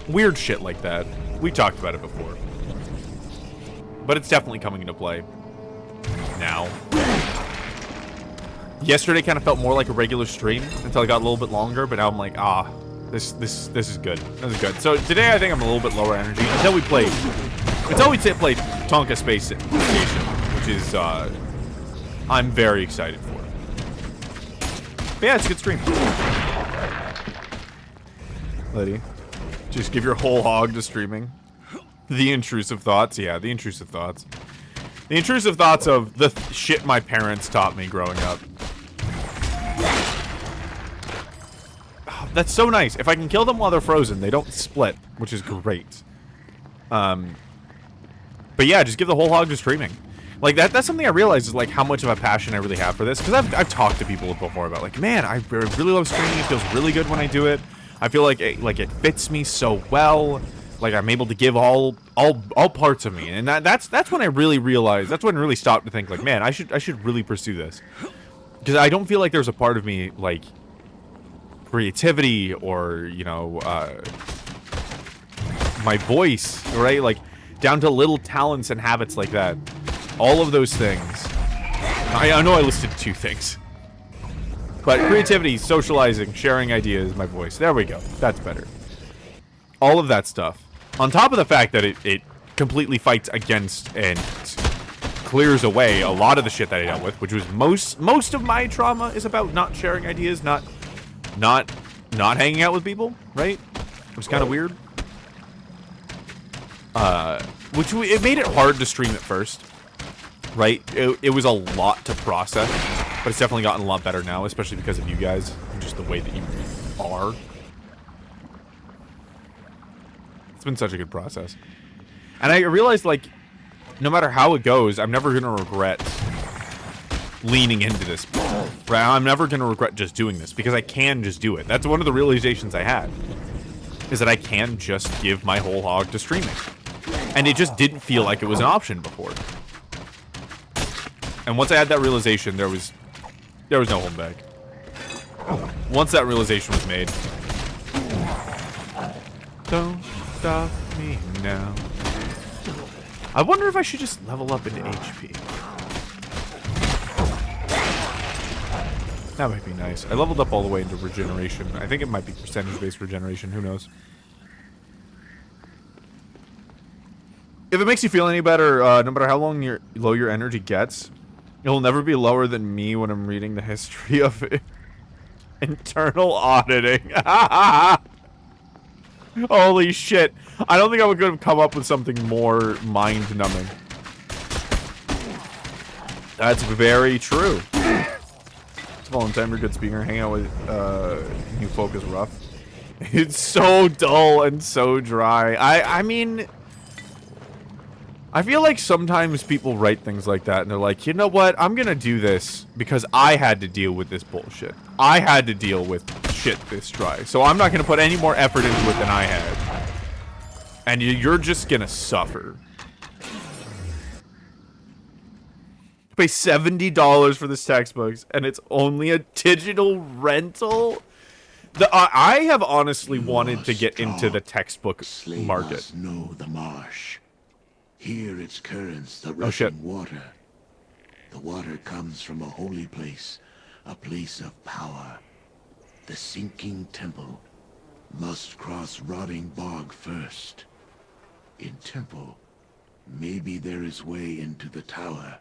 Weird shit like that. We talked about it before. But it's definitely coming into play now. Yesterday kind of felt more like a regular stream until I got a little bit longer, but now I'm like, this is good. This is good. So today I think I'm a little bit lower energy until we played Tonka Space Station, which is I'm very excited for. But yeah, it's a good stream. Letty, just give your whole hog to streaming. The intrusive thoughts, yeah, the intrusive thoughts. The intrusive thoughts of the shit my parents taught me growing up. Oh, that's so nice. If I can kill them while they're frozen, they don't split, which is great. But yeah, just give the whole hog to streaming. Like, that's something I realized is, like, how much of a passion I really have for this. Because I've talked to people before about, like, man, I really love streaming. It feels really good when I do it. I feel like it fits me so well. Like, I'm able to give all parts of me. And that's when I really realized, that's when I really stopped to think, like, man, I should really pursue this. Because I don't feel like there's a part of me, like, creativity or, you know, my voice, right? Like, down to little talents and habits like that. All of those things. I know I listed 2 things. But creativity, socializing, sharing ideas, my voice. There we go. That's better. All of that stuff. On top of the fact that it completely fights against and clears away a lot of the shit that I dealt with, which was most of my trauma is about not sharing ideas, not hanging out with people, right? It was kind of weird. It made it hard to stream at first, right? It was a lot to process, but it's definitely gotten a lot better now, especially because of you guys and just the way that you are. It's been such a good process. And I realized, like, no matter how it goes, I'm never going to regret leaning into this. Right? I'm never going to regret just doing this, because I can just do it. That's one of the realizations I had, is that I can just give my whole hog to streaming. And it just didn't feel like it was an option before. And once I had that realization, there was no holding back. Once that realization was made, don't stop me now. I wonder if I should just level up into HP. That might be nice. I leveled up all the way into regeneration. I think it might be percentage-based regeneration. Who knows? If it makes you feel any better, no matter how low your energy gets, it'll never be lower than me when I'm reading the history of internal auditing. Holy shit. I don't think I would have come up with something more mind-numbing. That's very true. It's Valentine, you're a good speaker. Hang out with new folk is rough. It's so dull and so dry. I mean, I feel like sometimes people write things like that and they're like, you know what? I'm gonna do this because I had to deal with this bullshit. I had to deal with shit this dry. So I'm not gonna put any more effort into it than I had. And you're just gonna suffer. Pay $70 for this textbooks and it's only a digital rental? I have honestly wanted to get into the textbook market. Know the marsh. Hear its currents, the rushing water. The water comes from a holy place, a place of power. The sinking temple must cross rotting bog first. In temple, maybe there is way into the tower.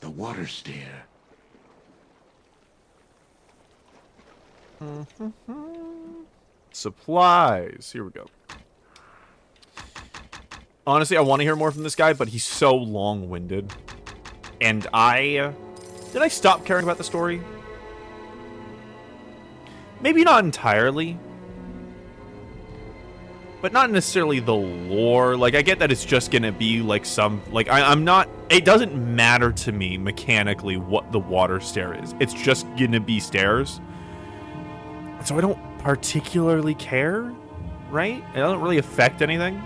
The water stair. Supplies. Here we go. Honestly, I want to hear more from this guy, but he's so long-winded. And did I stop caring about the story? Maybe not entirely. But not necessarily the lore. Like, I get that it's just gonna be, like, some... Like, I'm not... It doesn't matter to me, mechanically, what the water stair is. It's just gonna be stairs. So I don't particularly care, right? It doesn't really affect anything.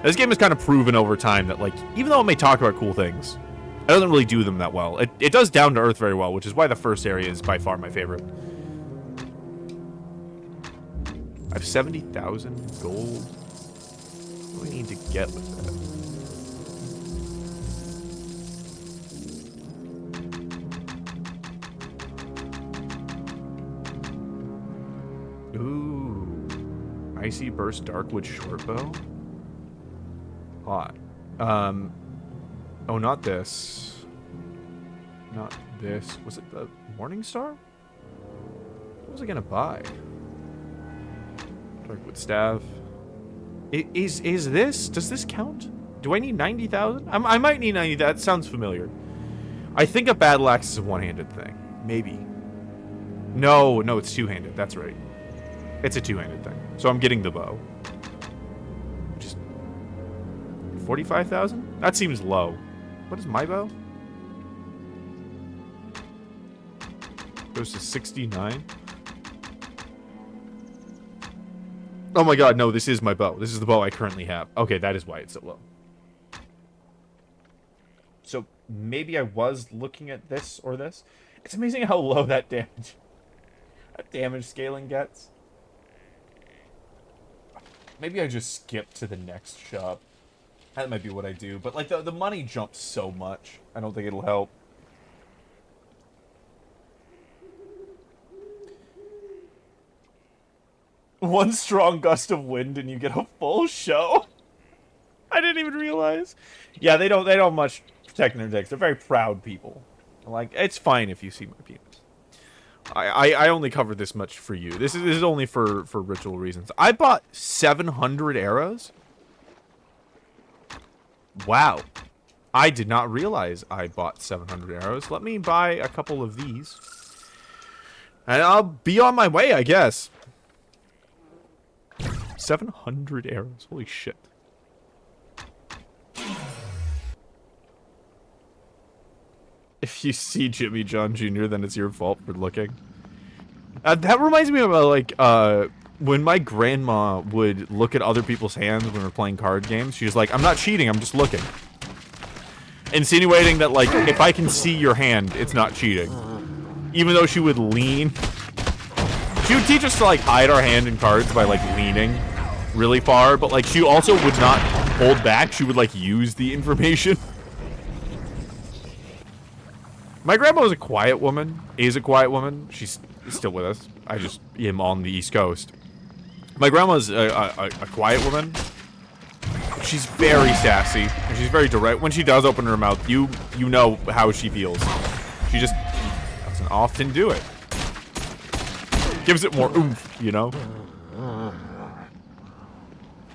This game has kind of proven over time that, like, even though it may talk about cool things, it doesn't really do them that well. It does down to earth very well, which is why the first area is by far my favorite. I have 70,000 gold. What do I need to get with that? Ooh. Icy Burst Darkwood Shortbow? Hot. Oh, not this. Not this. Was it the Morningstar? What was I gonna buy? Darkwood Staff. Is this? Does this count? Do I need 90,000? I might need 90. That sounds familiar. I think a battle axe is a one-handed thing. Maybe. No, it's two-handed. That's right. It's a two-handed thing. So I'm getting the bow. Just 45,000? That seems low. What is my bow? Goes to 69. Oh my god, no, this is my bow. This is the bow I currently have. Okay, that is why it's so low. So maybe I was looking at this or this. It's amazing how low that damage scaling gets. Maybe I just skip to the next shop. That might be what I do. But, like, the money jumps so much. I don't think it'll help. One strong gust of wind and you get a full show. I didn't even realize. Yeah, they don't much protect their dicks. They're very proud people. Like, it's fine if you see my penis. I only covered this much for you. This is only for ritual reasons. I bought 700 arrows. Wow. I did not realize I bought 700 arrows. Let me buy a couple of these. And I'll be on my way, I guess. 700 arrows. Holy shit. If you see Jimmy John Jr., then it's your fault for looking. That reminds me of, like, when my grandma would look at other people's hands when we were playing card games. She was like, I'm not cheating, I'm just looking. Insinuating that, like, if I can see your hand, it's not cheating. Even though she would lean. She would teach us to, like, hide our hand in cards by, like, leaning really far. But, like, she also would not hold back. She would, like, use the information. My grandma was a quiet woman. Is a quiet woman. She's still with us. I just am on the East Coast. My grandma's a quiet woman. She's very sassy. And she's very direct. When she does open her mouth, you know how she feels. She just doesn't often do it. Gives it more oomph, you know?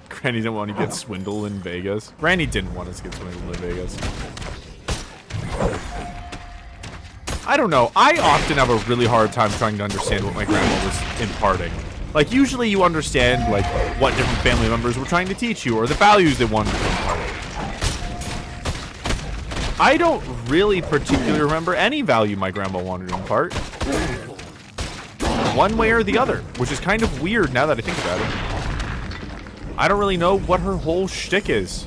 Granny didn't want to get swindled in Vegas. Granny didn't want us to get swindled in Vegas. I don't know. I often have a really hard time trying to understand what my grandma was imparting. Like, usually you understand, like, what different family members were trying to teach you, or the values they wanted to impart. I don't really particularly remember any value my grandma wanted to impart. One way or the other, which is kind of weird now that I think about it. I don't really know what her whole shtick is.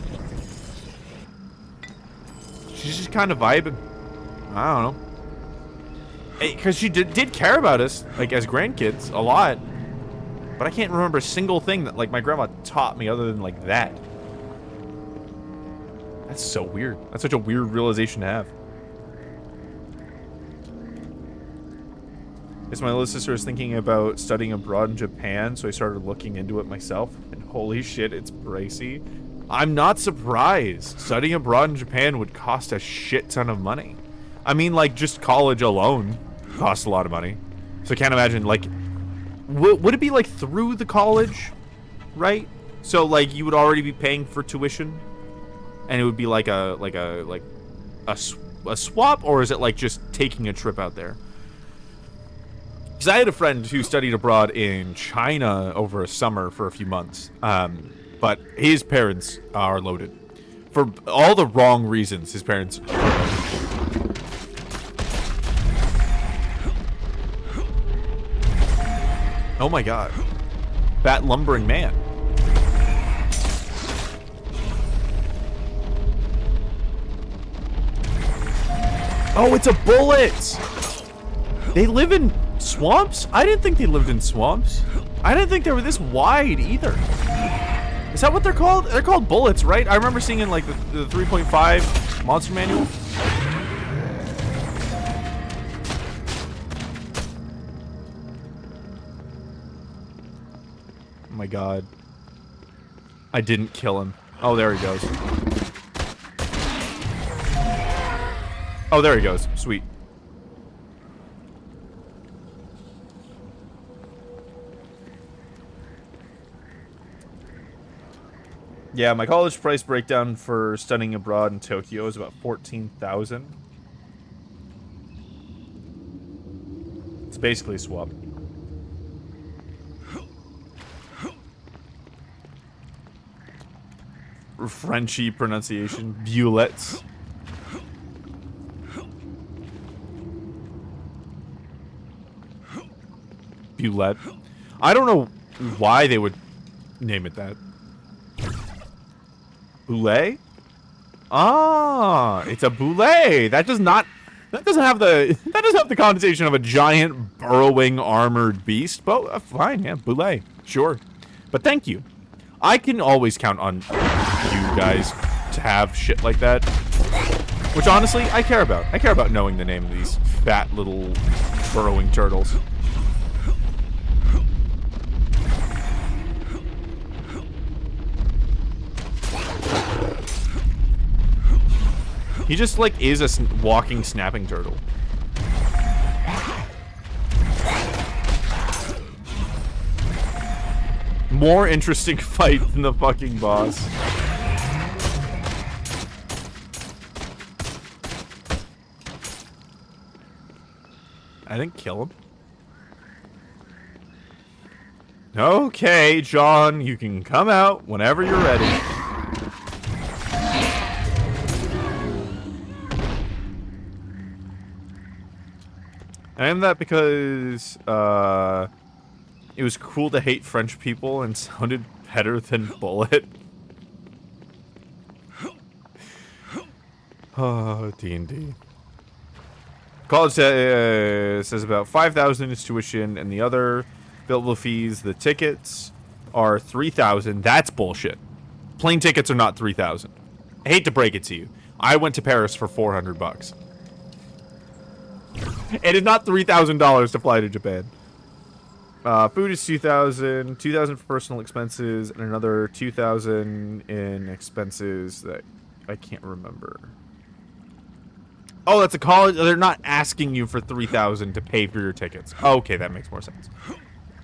She's just kind of vibing. I don't know. Because she did care about us, like, as grandkids, a lot. But I can't remember a single thing that, like, my grandma taught me other than, like, that. That's so weird. That's such a weird realization to have. Yes, my little sister was thinking about studying abroad in Japan, so I started looking into it myself. And holy shit, it's pricey. I'm not surprised. Studying abroad in Japan would cost a shit ton of money. I mean, like, just college alone costs a lot of money. So I can't imagine, like, would it be, like, through the college, right? So, like, you would already be paying for tuition, and it would be like a swap, or is it, like, just taking a trip out there? Because I had a friend who studied abroad in China over a summer for a few months, but his parents are loaded. For all the wrong reasons, his parents are loaded. Oh my god. Fat lumbering man. Oh, it's a bullet! They live in swamps? I didn't think they lived in swamps. I didn't think they were this wide either. Is that what they're called? They're called bullets, right? I remember seeing in, like, the 3.5 monster manual. Oh my god. I didn't kill him. Oh, there he goes. Oh, there he goes. Sweet. Yeah, my college price breakdown for studying abroad in Tokyo is about 14,000. It's basically a swap. Frenchy pronunciation. Bullets. Bullet. I don't know why they would name it that. Boulet? Ah, it's a boulet. That doesn't have the connotation of a giant burrowing armored beast. But fine, yeah, boulet. Sure. But thank you. I can always count on you guys to have shit like that. Which, honestly, I care about. I care about knowing the name of these fat little burrowing turtles. He just, like, is a walking snapping turtle. More interesting fight than the fucking boss. I didn't kill him. Okay, John, you can come out whenever you're ready. I am that because, it was cool to hate French people and sounded better than Bullet. Oh, D&D. College says about 5,000 is tuition, and the other billable fees, the tickets, are 3,000. That's bullshit. Plane tickets are not 3,000. I hate to break it to you. I went to Paris for 400 bucks. It is not $3,000 to fly to Japan. Food is 2,000, 2,000 for personal expenses, and another 2,000 in expenses that I can't remember. Oh, that's a college. They're not asking you for 3,000 to pay for your tickets. Okay, that makes more sense.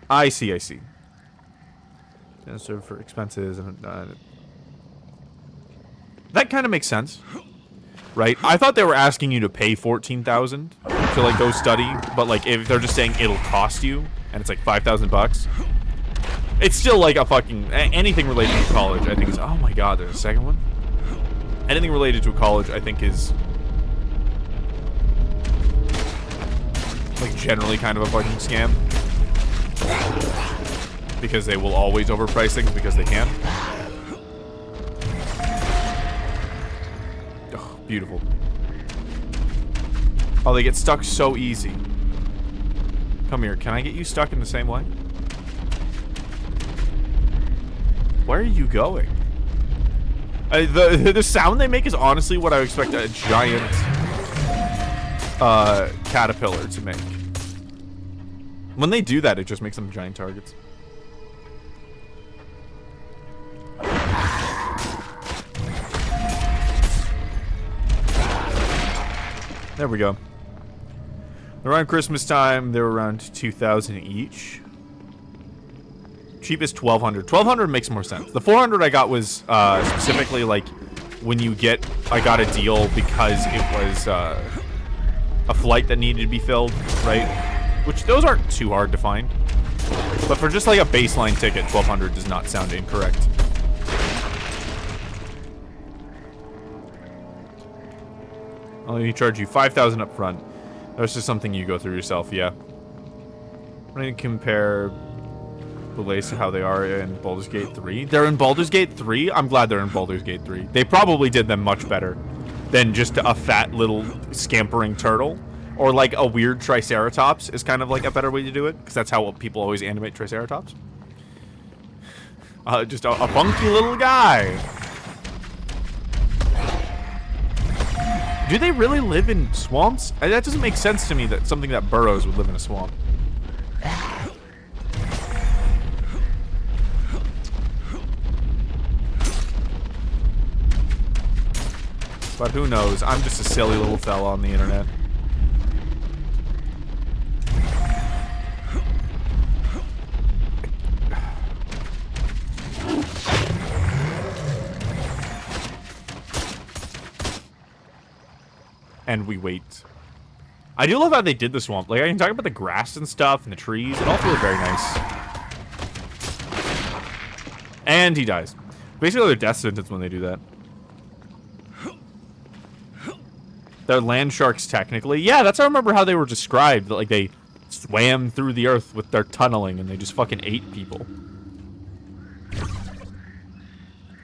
I see. I see. And so for expenses and that kind of makes sense, right? I thought they were asking you to pay 14,000 to like go study, but like if they're just saying it'll cost you and it's like 5,000 bucks, it's still like a fucking anything related to college. I think is oh my god, there's a second one. Anything related to a college, I think is like generally kind of a fucking scam because they will always overprice things because they can. Oh, beautiful. Oh, they get stuck so easy. Come here. Can I get you stuck in the same way? Where are you going? The sound they make is honestly what I would expect a giant caterpillar to make. When they do that, it just makes them giant targets. There we go. Around Christmas time, they were around 2,000 each. Cheapest 1,200. 1,200 makes more sense. The 400 I got was specifically like when you get. I got a deal because it was a flight that needed to be filled, right? Which those aren't too hard to find. But for just like a baseline ticket, 1,200 does not sound incorrect. I'll only charge you 5,000 up front. That's just something you go through yourself, yeah. I'm gonna compare the lace to how they are in Baldur's Gate 3. They're in Baldur's Gate 3? I'm glad they're in Baldur's Gate 3. They probably did them much better than just a fat little scampering turtle. Or like a weird Triceratops is kind of like a better way to do it. Because that's how people always animate Triceratops. Just a funky little guy. Do they really live in swamps? That doesn't make sense to me that something that burrows would live in a swamp. But who knows? I'm just a silly little fella on the internet. And we wait. I do love how they did the swamp. Like, I can talk about the grass and stuff and the trees. It all feels very nice. And he dies. Basically, they're death sentence when they do that. They're land sharks, technically. Yeah, that's how I remember how they were described. Like, they swam through the earth with their tunneling, and they just fucking ate people.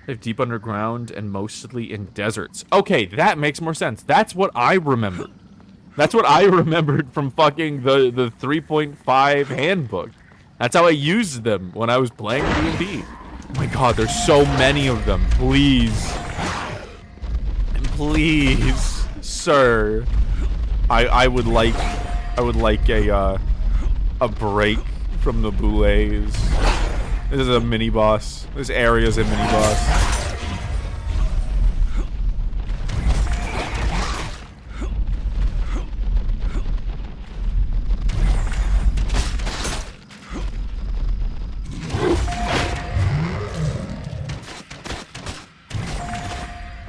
They have deep underground and mostly in deserts. Okay, that makes more sense. That's what I remembered. That's what I remembered from fucking the 3.5 handbook. That's how I used them when I was playing D&D. Oh my god, there's so many of them. Please. please, sir. I would like a break from the boulets. This is a mini boss. This area's a mini boss.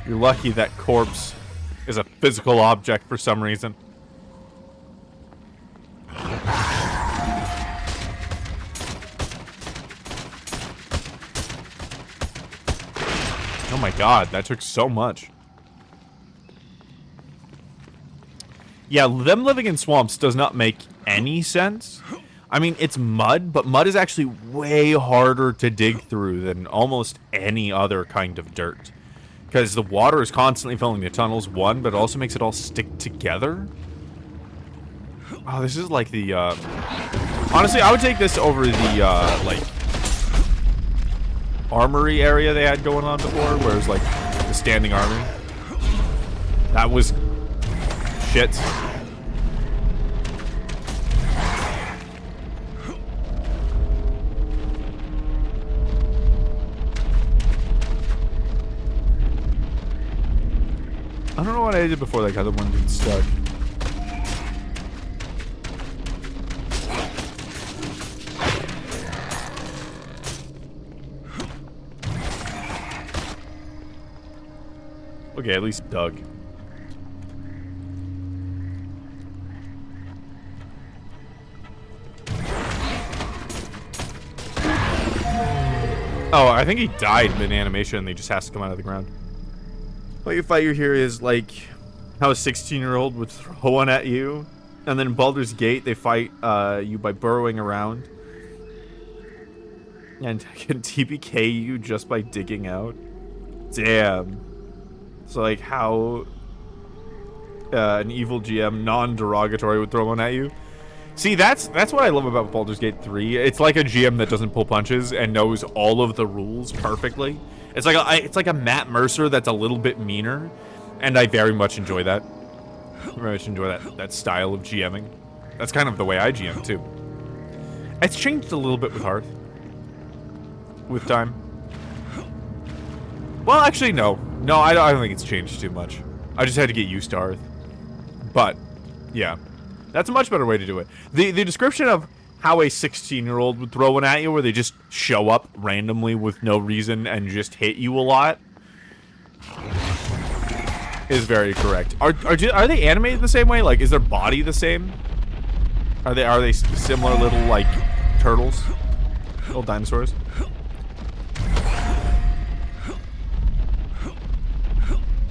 You're lucky that corpse is a physical object for some reason. Oh my god, that took so much. Yeah, them living in swamps does not make any sense. I mean, it's mud, but mud is actually way harder to dig through than almost any other kind of dirt. Because the water is constantly filling the tunnels, one, but it also makes it all stick together. Oh, this is like the, honestly, I would take this over the, like, armory area they had going on before, where it was, like, the standing army. That was shit. I don't know what I did before that other one got stuck. Okay, at least Doug. Oh, I think he died mid-animation and he just has to come out of the ground. What you fight here is like how a 16-year-old would throw one at you, and then in Baldur's Gate they fight you by burrowing around and can TPK you just by digging out. Damn. So like how an evil GM, non-derogatory, would throw one at you. See, that's what I love about Baldur's Gate 3. It's like a GM that doesn't pull punches and knows all of the rules perfectly. It's like a Matt Mercer that's a little bit meaner, and I very much enjoy that. Very much enjoy that style of GMing. That's kind of the way I GM too. It's changed a little bit with Hearth. With time. Well, actually, no. No, I don't think it's changed too much. I just had to get used to Hearth. But, yeah. That's a much better way to do it. The description of how a 16-year-old would throw one at you, where they just show up randomly with no reason and just hit you a lot, is very correct. Are they animated the same way? Like, is their body the same? Are they similar little, like, turtles? Little dinosaurs?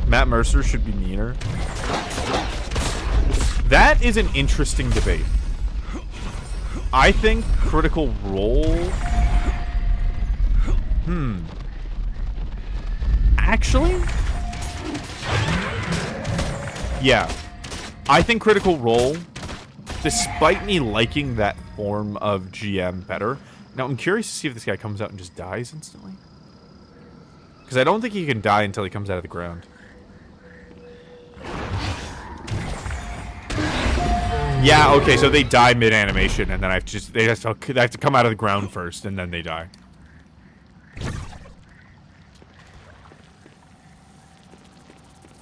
Matt Mercer should be meaner. That is an interesting debate. I think Critical Role... Actually? Yeah. I think Critical Role, despite me liking that form of GM better... Now, I'm curious to see if this guy comes out and just dies instantly. Because I don't think he can die until he comes out of the ground. Yeah, okay, so they die mid-animation, and then they have to come out of the ground first, and then they die.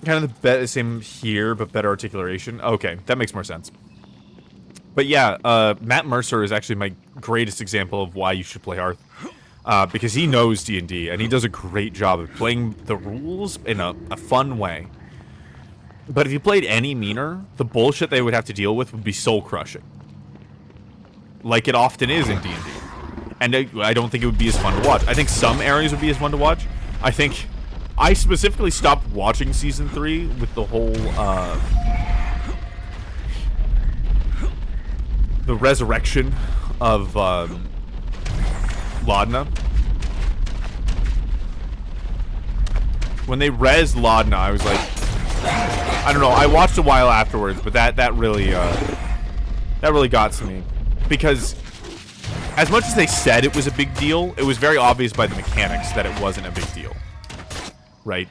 Kind of the same here, but better articulation. Okay, that makes more sense. But yeah, Matt Mercer is actually my greatest example of why you should play Hearth. Because he knows D&D, and he does a great job of playing the rules in a fun way. But if you played any meaner, the bullshit they would have to deal with would be soul-crushing. Like it often is in D&D. And I don't think it would be as fun to watch. I think some areas would be as fun to watch. I specifically stopped watching Season 3 with the whole, the resurrection of, Laudna. When they rezzed Laudna, I was like... I don't know, I watched a while afterwards, but that really got to me. Because, as much as they said it was a big deal, it was very obvious by the mechanics that it wasn't a big deal. Right?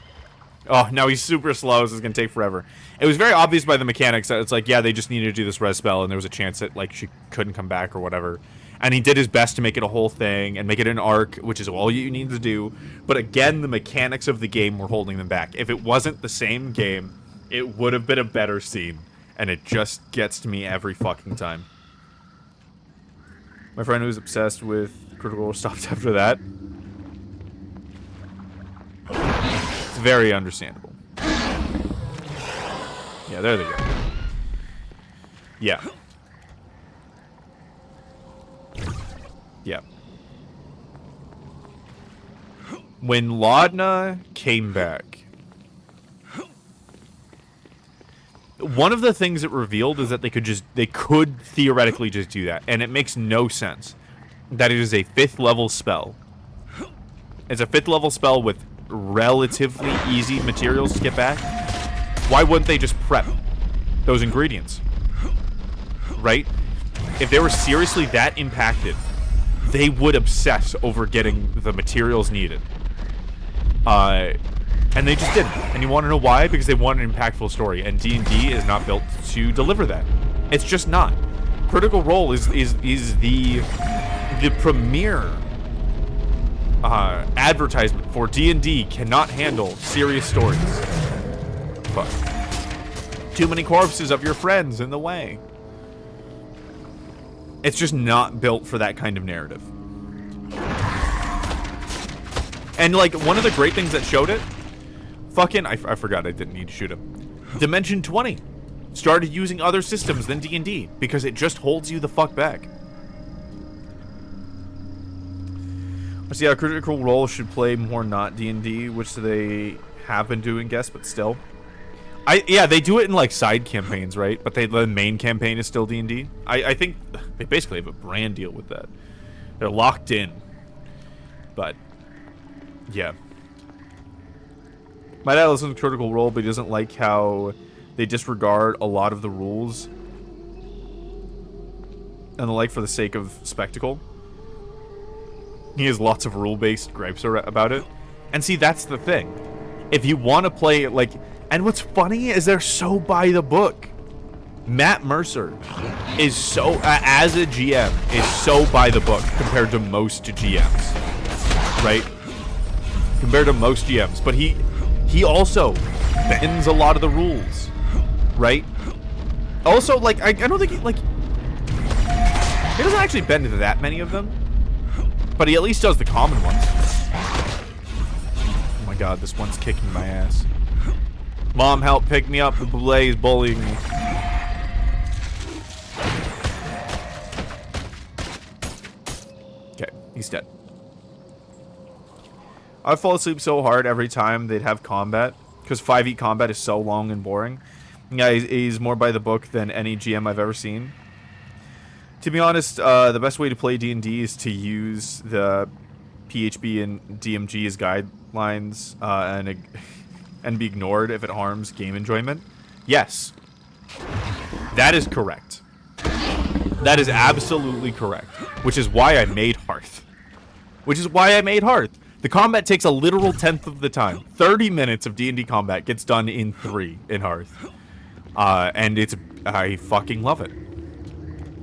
Oh, no, he's super slow. This is going to take forever. It was very obvious by the mechanics that it's like, yeah, they just needed to do this res spell, and there was a chance that, like, she couldn't come back or whatever. And he did his best to make it a whole thing and make it an arc, which is all you need to do. But again, the mechanics of the game were holding them back. If it wasn't the same game, it would have been a better scene. And it just gets to me every fucking time. My friend who was obsessed with Critical Role stopped after that. It's very understandable. Yeah, there they go. Yeah. Yeah. When Laudna came back, one of the things it revealed is that they could theoretically just do that, and it makes no sense that it is a 5th level spell. It's a 5th level spell with relatively easy materials to get back. Why wouldn't they just prep those ingredients? Right? If they were seriously that impacted, they would obsess over getting the materials needed. And they just didn't. And you want to know why? Because they want an impactful story, and D&D is not built to deliver that. It's just not. Critical Role is the premier advertisement for D&D cannot handle serious stories. Fuck. Too many corpses of your friends in the way. It's just not built for that kind of narrative. And, like, one of the great things that showed it, fucking, I forgot I didn't need to shoot him. Dimension 20 started using other systems than D&D because it just holds you the fuck back. Let's see how Critical Role should play more not D&D, which they have been doing, guess, but still. Yeah, they do it in, like, side campaigns, right? But the main campaign is still D&D. I think they basically have a brand deal with that. They're locked in. But, yeah. My dad listens to Critical Role, but he doesn't like how they disregard a lot of the rules and the like for the sake of spectacle. He has lots of rule-based gripes about it. And see, that's the thing. If you want to play, like... And what's funny is they're so by the book. Matt Mercer is so, as a GM, is so by the book compared to most GMs. Right? Compared to most GMs. But he also bends a lot of the rules. Right? Also, like, I don't think he, like... He doesn't actually bend into that many of them. But he at least does the common ones. Oh my god, this one's kicking my ass. Mom, help pick me up. The Blaze bullying me. Okay, he's dead. I'd fall asleep so hard every time they'd have combat. Because 5e combat is so long and boring. Yeah, he's more by the book than any GM I've ever seen. To be honest, the best way to play D&D is to use the PHB and DMG as guidelines and be ignored if it harms game enjoyment. Yes. That is correct. That is absolutely correct. Which is why I made Hearth. The combat takes a literal 1/10 of the time. 30 minutes of D&D combat gets done in 3 in Hearth. And I fucking love it.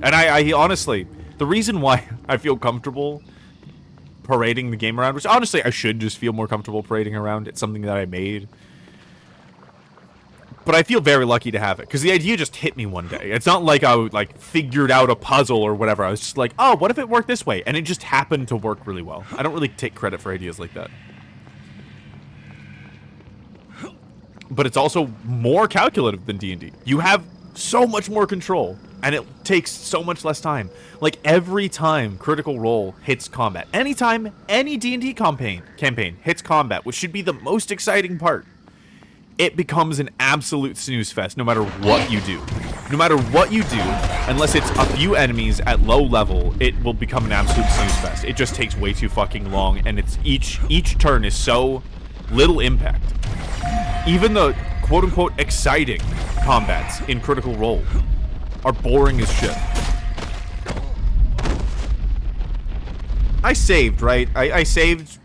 And I honestly, the reason why I feel comfortable parading the game around, which honestly I should just feel more comfortable parading around, it's something that I made. But I feel very lucky to have it, because the idea just hit me one day. It's not like I figured out a puzzle or whatever. I was just like, oh, what if it worked this way? And it just happened to work really well. I don't really take credit for ideas like that. But it's also more calculative than D&D. You have so much more control, and it takes so much less time. Like, every time Critical Role hits combat, anytime any D&D campaign hits combat, which should be the most exciting part, it becomes an absolute snooze fest no matter what you do. No matter what you do, unless it's a few enemies at low level, it will become an absolute snooze fest. It just takes way too fucking long, and it's each turn is so little impact. Even the quote-unquote exciting combats in Critical Role are boring as shit. I saved, right? I saved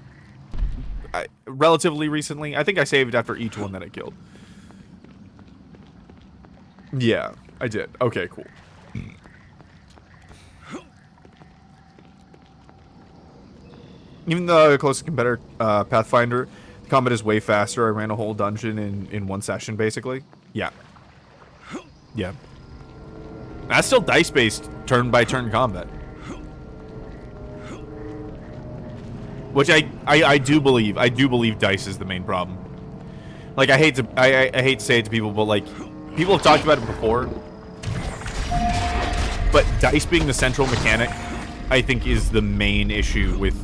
relatively recently. I think I saved after each one that I killed. Yeah, I did. Okay, cool. Even the closest competitor, Pathfinder, the combat is way faster. I ran a whole dungeon in one session, basically. Yeah. Yeah. That's still dice-based, turn-by-turn combat. Which I do believe. I do believe dice is the main problem. Like, I hate to say it to people, but, like, people have talked about it before. But dice being the central mechanic, I think, is the main issue with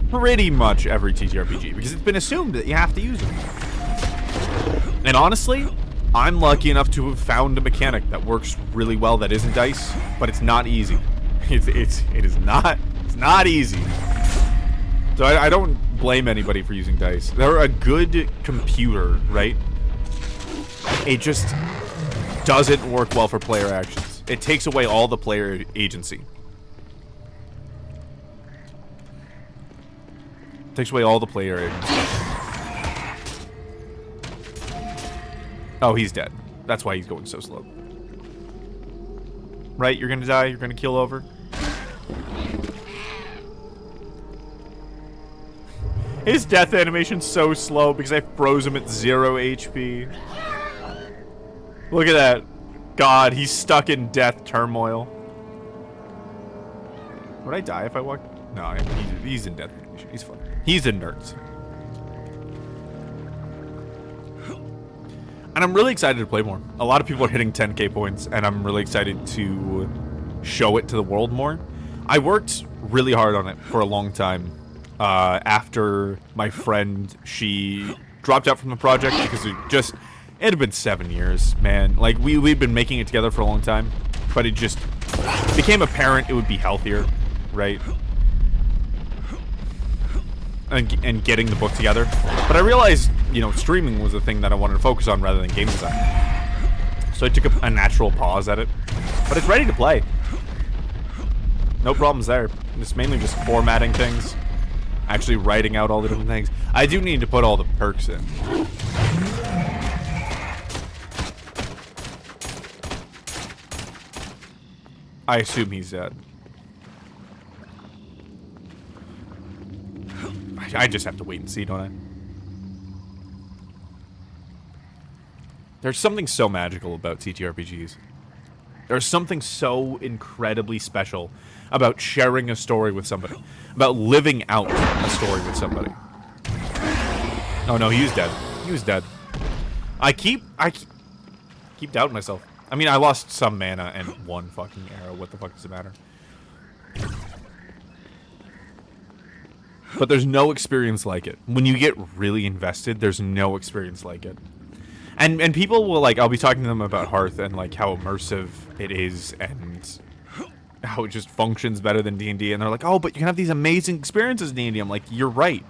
pretty much every TTRPG, because it's been assumed that you have to use them. And honestly, I'm lucky enough to have found a mechanic that works really well that isn't dice, but it's not easy. It's not easy. So I don't blame anybody for using dice. They're a good computer, right? It just doesn't work well for player actions. It takes away all the player agency. Takes away all the player agency. Oh, he's dead. That's why he's going so slow. Right? You're gonna die? You're gonna keel over? His death animation's so slow because I froze him at 0 HP. Look at that. God, he's stuck in death turmoil. Would I die if I walked? No, he's in death animation. He's fine. He's a nerd. And I'm really excited to play more. A lot of people are hitting 10k points, and I'm really excited to show it to the world more. I worked really hard on it for a long time. After my friend, she dropped out from the project because it had been 7 years, man. Like, we'd been making it together for a long time, but it just became apparent it would be healthier, right? And getting the book together. But I realized, you know, streaming was the thing that I wanted to focus on rather than game design. So I took a natural pause at it. But it's ready to play. No problems there. It's mainly just formatting things. Actually writing out all the different things. I do need to put all the perks in. I assume he's dead. I just have to wait and see, don't I? There's something so magical about TTRPGs. There's something so incredibly special about sharing a story with somebody. About living out a story with somebody. Oh no, he was dead. He was dead. I keep doubting myself. I mean, I lost some mana and one fucking arrow. What the fuck does it matter? But there's no experience like it. When you get really invested, there's no experience like it. And people will, like, I'll be talking to them about Hearth and, like, how immersive it is and how it just functions better than D&D. And they're like, oh, but you can have these amazing experiences in D&D. I'm like, you're right.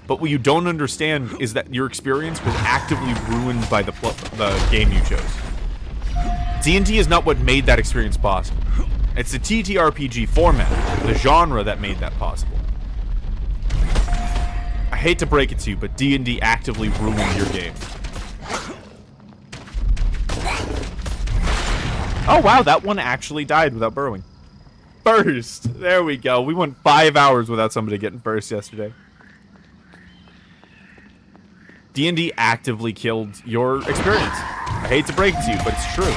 But what you don't understand is that your experience was actively ruined by the game you chose. D&D is not what made that experience possible. It's the TTRPG format, the genre, that made that possible. I hate to break it to you, but D&D actively ruined your game. Oh, wow, that one actually died without burrowing. First! There we go. We went 5 hours without somebody getting first yesterday. D&D actively killed your experience. I hate to break it to you, but it's true.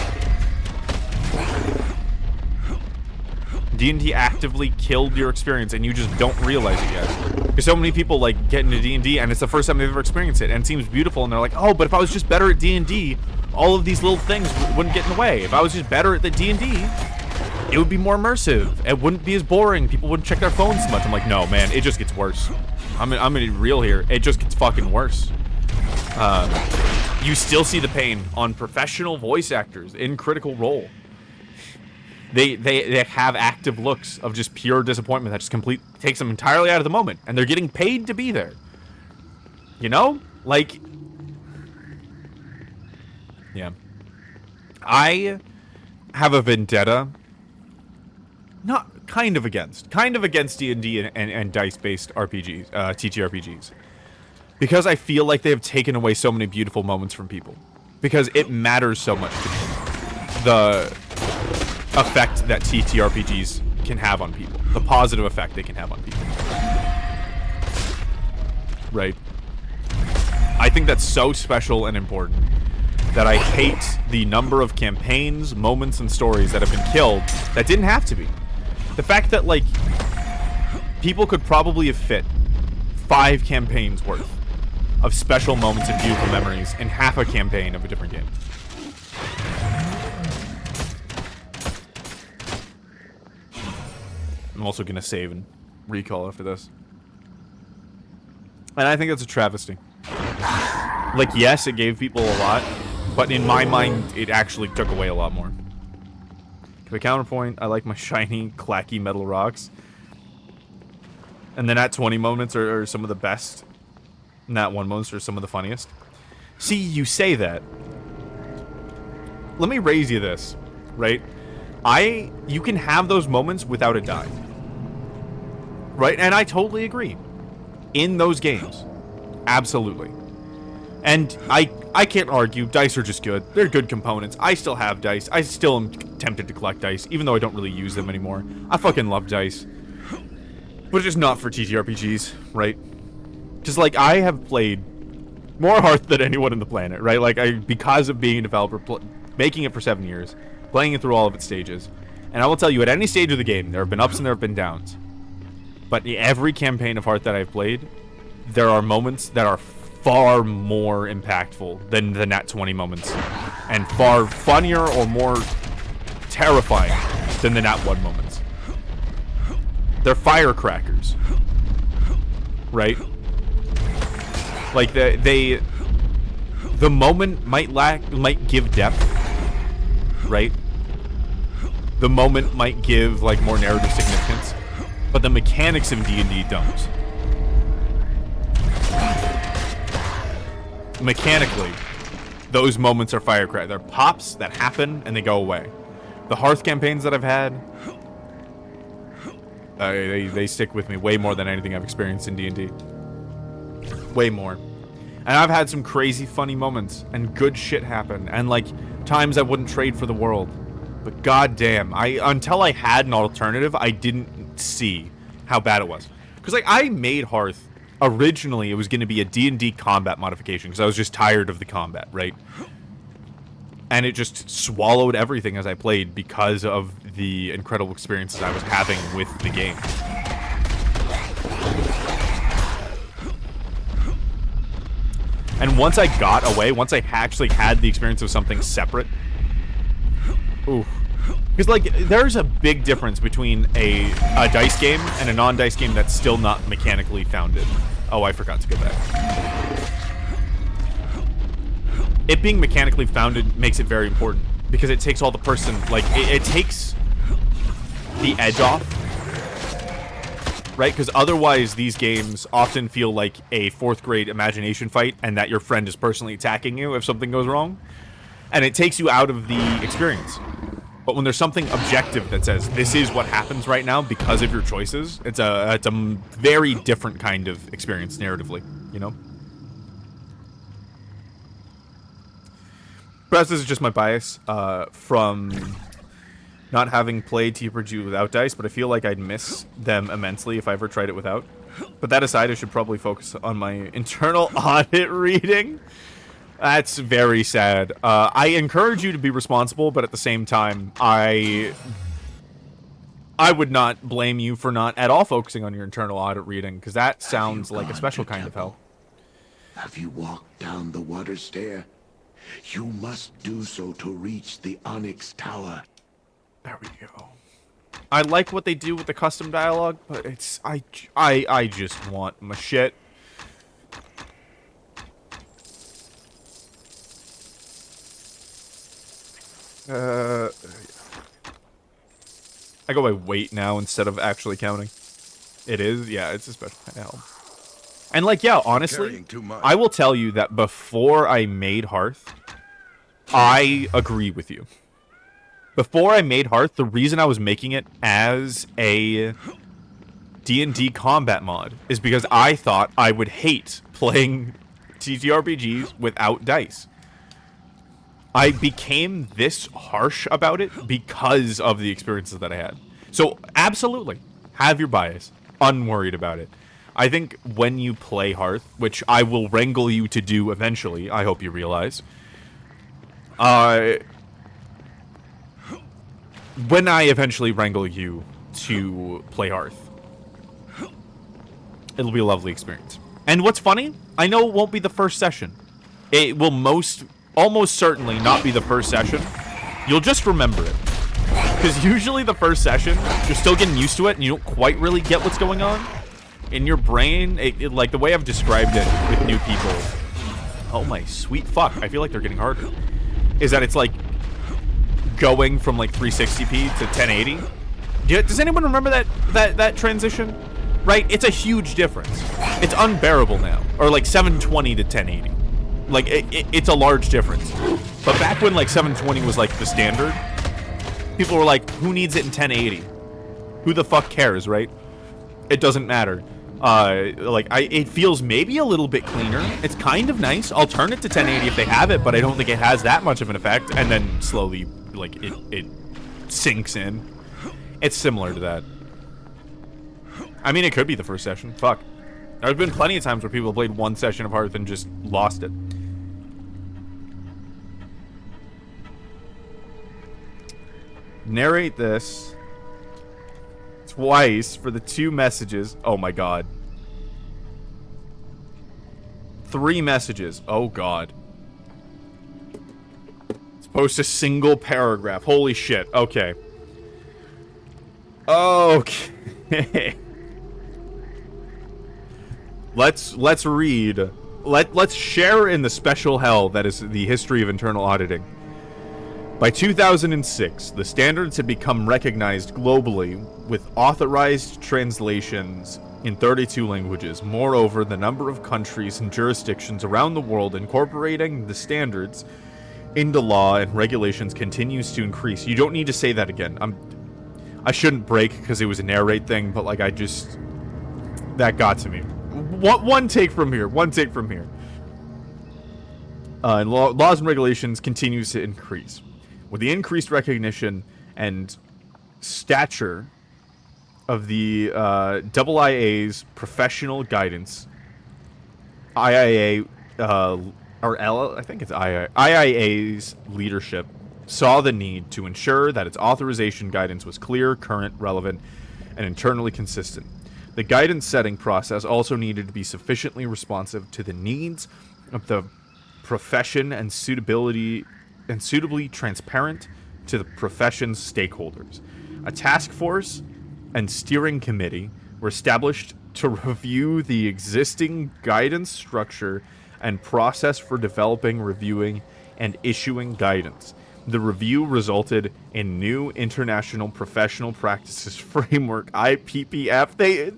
D&D actively killed your experience, and you just don't realize it yet. Because so many people, like, get into D&D, and it's the first time they've ever experienced it, and it seems beautiful, and they're like, oh, but if I was just better at D&D, all of these little things wouldn't get in the way. If I was just better at the D&D, it would be more immersive. It wouldn't be as boring. People wouldn't check their phones so much. I'm like, no, man, it just gets worse. I'm gonna be real here. It just gets fucking worse. You still see the pain on professional voice actors in Critical Role. They have active looks of just pure disappointment that just takes them entirely out of the moment, and they're getting paid to be there. You know? Like, yeah. I have a vendetta. kind of against D&D and dice-based RPGs, TTRPGs, because I feel like they have taken away so many beautiful moments from people, because it matters so much to me, the effect that TTRPGs can have on people, the positive effect they can have on people, right? I think that's so special and important that I hate the number of campaigns, moments, and stories that have been killed that didn't have to be. The fact that, like, people could probably have fit 5 campaigns worth of special moments and beautiful memories in half a campaign of a different game. I'm also gonna save and recall after this. And I think that's a travesty. Like, yes, it gave people a lot, but in my mind, it actually took away a lot more. The counterpoint, I like my shiny, clacky metal rocks. And the Nat 20 moments are some of the best. Nat 1 moments are some of the funniest. See, you say that. Let me raise you this, right? You can have those moments without a die. Right? And I totally agree. In those games. Absolutely. And I can't argue. Dice are just good. They're good components. I still have dice. I still am tempted to collect dice, even though I don't really use them anymore. I fucking love dice. But just not for TTRPGs, right? Just like, I have played more Hearth than anyone on the planet, right? Like, because of being a developer, making it for 7 years, playing it through all of its stages. And I will tell you, at any stage of the game, there have been ups and there have been downs. But every campaign of Hearth that I've played, there are moments that are far more impactful than the Nat 20 moments, and far funnier or more terrifying than the Nat 1 moments. They're firecrackers, right? Like, the moment might give depth, right? The moment might give, like, more narrative significance, but the mechanics in D&D don't. Mechanically, those moments are firecrackers. They're pops that happen and they go away. The Hearth campaigns that I've had, they stick with me way more than anything I've experienced in D&D. Way more. And I've had some crazy funny moments and good shit happen, and like times I wouldn't trade for the world. But goddamn, until I had an alternative, I didn't see how bad it was. Because like, I made Hearth. Originally, it was going to be a D&D combat modification, because I was just tired of the combat, right? And it just swallowed everything as I played because of the incredible experiences I was having with the game. And once I got away, once I actually had the experience of something separate, ooh. Because, like, there's a big difference between a dice game and a non-dice game that's still not mechanically founded. Oh, I forgot to go back. It being mechanically founded makes it very important, because it takes all the person, like, it takes the edge off, right? Because otherwise, these games often feel like a 4th grade imagination fight, and that your friend is personally attacking you if something goes wrong. And it takes you out of the experience. But when there's something objective that says, this is what happens right now because of your choices, it's a very different kind of experience narratively, you know? Perhaps this is just my bias from not having played TRPG without dice, but I feel like I'd miss them immensely if I ever tried it without. But that aside, I should probably focus on my internal audit reading. That's very sad. I encourage you to be responsible, but at the same time, I would not blame you for not at all focusing on your internal audit reading, because that sounds like a special kind of hell. Have you walked down the water stair? You must do so to reach the Onyx Tower. There we go. I like what they do with the custom dialogue, but it's I just want my shit. I go by weight now instead of actually counting. It is, yeah, it's a special kind of help. And like, yeah, honestly, I will tell you that before I made Hearth, I agree with you. Before I made Hearth, the reason I was making it as a D&D combat mod is because I thought I would hate playing TTRPGs without dice. I became this harsh about it because of the experiences that I had. So, absolutely, have your bias. Unworried about it. I think when you play Hearth, which I will wrangle you to do eventually, I hope you realize, when I eventually wrangle you to play Hearth, it'll be a lovely experience. And what's funny, I know it won't be the first session. It will almost certainly not be the first session. You'll just remember it. Because usually the first session, you're still getting used to it, and you don't quite really get what's going on. In your brain, like the way I've described it with new people, oh my sweet fuck, I feel like they're getting harder, is that it's like going from like 360p to 1080. Does anyone remember that transition? Right? It's a huge difference. It's unbearable now. Or like 720 to 1080. Like, it's a large difference. But back when like 720 was like the standard, people were like, who needs it in 1080? Who the fuck cares, right? It doesn't matter. It feels maybe a little bit cleaner. It's kind of nice. I'll turn it to 1080 if they have it, but I don't think it has that much of an effect. And then slowly, like, it sinks in. It's similar to that. I mean, it could be the first session. Fuck. There's been plenty of times where people played one session of Hearth and just lost it. Narrate this twice for the 2 messages. Oh my god. 3 messages. Oh god. It's post a single paragraph. Holy shit. Okay. Okay. Let's read. Let's share in the special hell that is the history of internal auditing. By 2006, the standards had become recognized globally with authorized translations in 32 languages. Moreover, the number of countries and jurisdictions around the world incorporating the standards into law and regulations continues to increase. You don't need to say that again. I shouldn't break because it was a narrate thing, but like that got to me. One take from here. One take from here. And laws and regulations continues to increase. With the increased recognition and stature of the IIA's professional guidance, IIA, or L, I think it's IIA's leadership saw the need to ensure that its authorization guidance was clear, current, relevant, and internally consistent. The guidance setting process also needed to be sufficiently responsive to the needs of the profession and suitably transparent to the profession's stakeholders. A task force and steering committee were established to review the existing guidance structure and process for developing, reviewing, and issuing guidance. The review resulted in new International Professional Practices Framework, IPPF.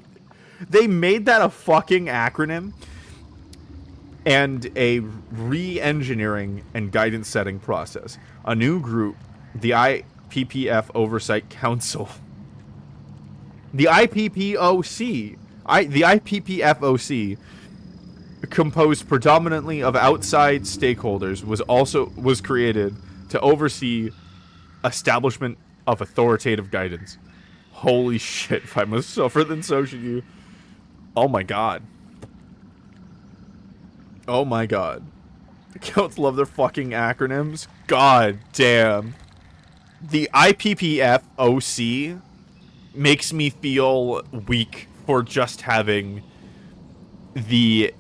They made that a fucking acronym. And a re-engineering and guidance setting process. A new group, the IPPF Oversight Council. The IPPOC, the IPPFOC, composed predominantly of outside stakeholders, was created to oversee establishment of authoritative guidance. Holy shit, if I must suffer, then so should you. Oh my god. Oh my god. The Celts love their fucking acronyms. God damn. The IPPFOC makes me feel weak for just having the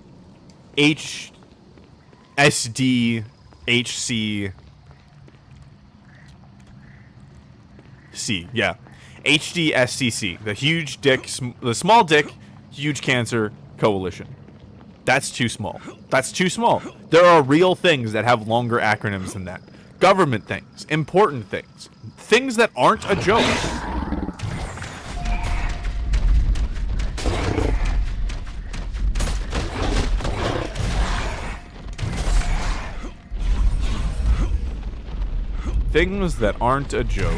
HSDHC. Yeah. HDSCC. The Small Dick, Huge Cancer Coalition. That's too small. That's too small. There are real things that have longer acronyms than that. Government things. Important things. Things that aren't a joke. things that aren't a joke.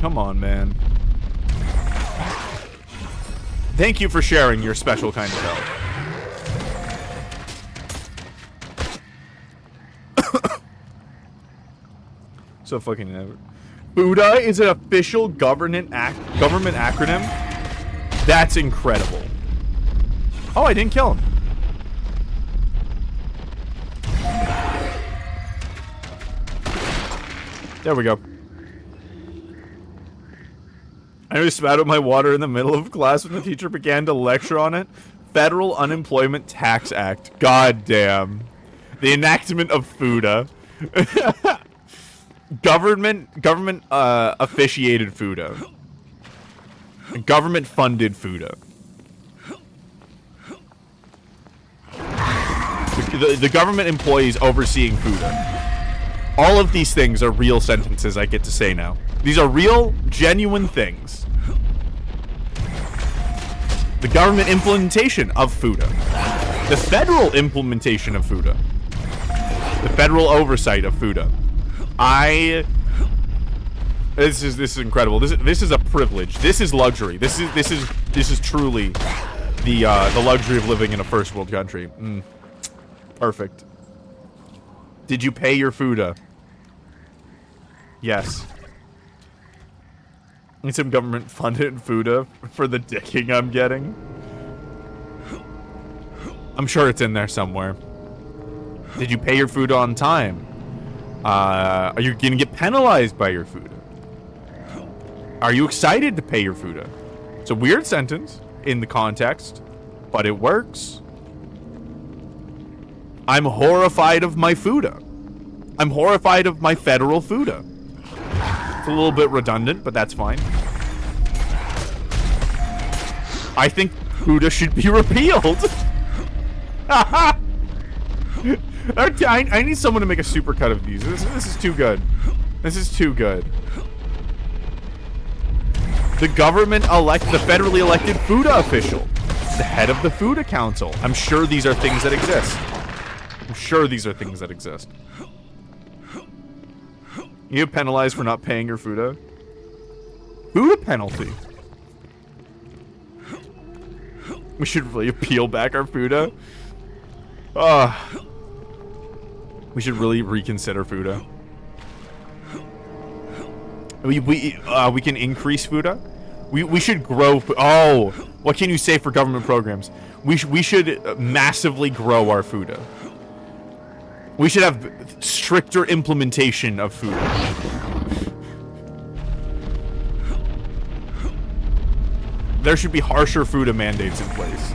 Come on, man. Thank you for sharing your special kind of help. So fucking never. Buddha is an official government acronym? That's incredible. Oh, I didn't kill him. There we go. I just spat out my water in the middle of class when the teacher began to lecture on it. Federal Unemployment Tax Act. God damn. The enactment of FUTA. government officiated FUTA. Government funded FUTA. The government employees overseeing FUTA. All of these things are real sentences I get to say now. These are real, genuine things. The government implementation of FUTA. The federal implementation of FUTA. The federal oversight of FUTA. This is incredible. This is a privilege. This is luxury. This is truly the luxury of living in a first world country. Perfect. Did you pay your FUTA? Yes. Need some government funded FUTA for the dicking I'm getting. I'm sure it's in there somewhere. Did you pay your FUTA on time? Are you gonna get penalized by your FUTA? Are you excited to pay your FUTA? It's a weird sentence in the context, but it works. I'm horrified of my FUTA. I'm horrified of my federal FUTA. It's a little bit redundant, but that's fine. I think FUTA should be repealed. I need someone to make a supercut of these. This is too good. This is too good. The federally elected FUTA official. The head of the FUTA council. I'm sure these are things that exist. I'm sure these are things that exist. You get penalized for not paying your FUTA. FUTA penalty. We should really peel back our FUTA. We should really reconsider FUTA. We can increase FUTA. We should grow. Oh, what can you say for government programs? We should massively grow our FUTA. We should have stricter implementation of FUTA. There should be harsher FUTA mandates in place.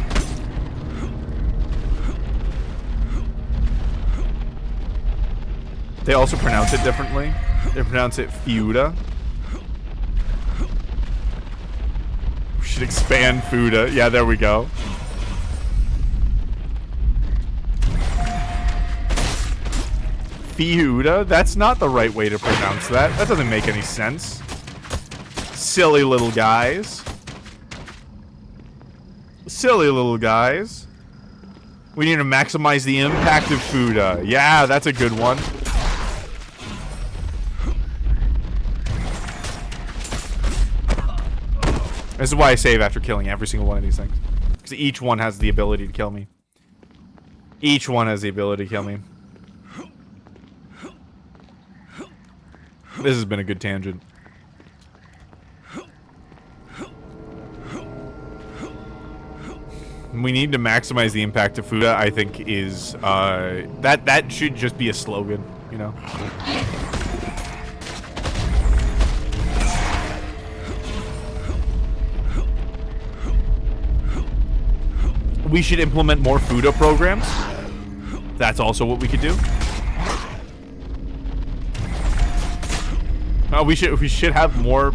They also pronounce it differently. They pronounce it FUTA. We should expand FUTA. Yeah, there we go. FUTA? That's not the right way to pronounce that. That doesn't make any sense. Silly little guys. Silly little guys. We need to maximize the impact of FUTA. Yeah, that's a good one. This is why I save after killing every single one of these things. Because each one has the ability to kill me. Each one has the ability to kill me. This has been a good tangent. We need to maximize the impact of FUTA, I think, is, that should just be a slogan, you know? We should implement more FUTA programs. That's also what we could do. We should have more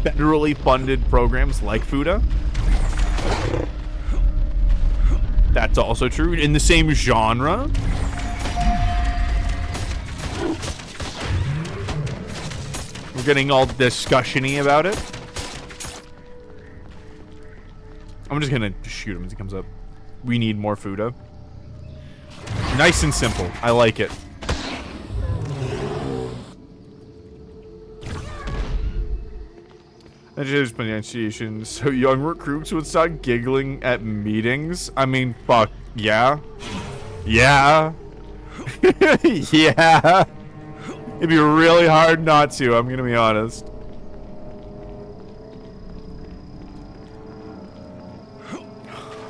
federally funded programs like FUTA. That's also true. In the same genre. We're getting all discussion-y about it. I'm just gonna shoot him as he comes up. We need more Fuda. Nice and simple. I like it. There's pronunciation, so young recruits would start giggling at meetings. I mean, fuck, yeah. Yeah. Yeah. It'd be really hard not to, I'm gonna be honest.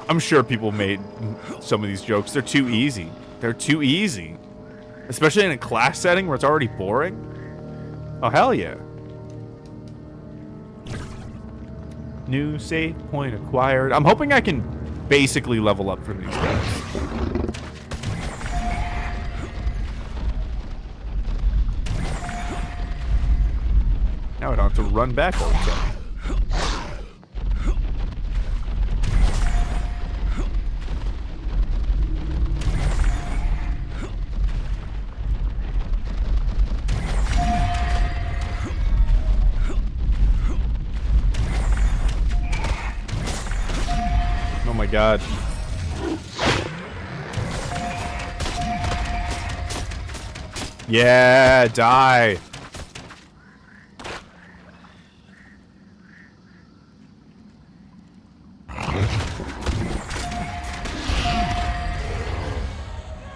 I'm sure people made some of these jokes. They're too easy. They're too easy. Especially in a class setting where it's already boring. Oh, hell yeah. New save point acquired. I'm hoping I can basically level up from these guys. Now I don't have to run back all the time. Oh my god. Yeah, die.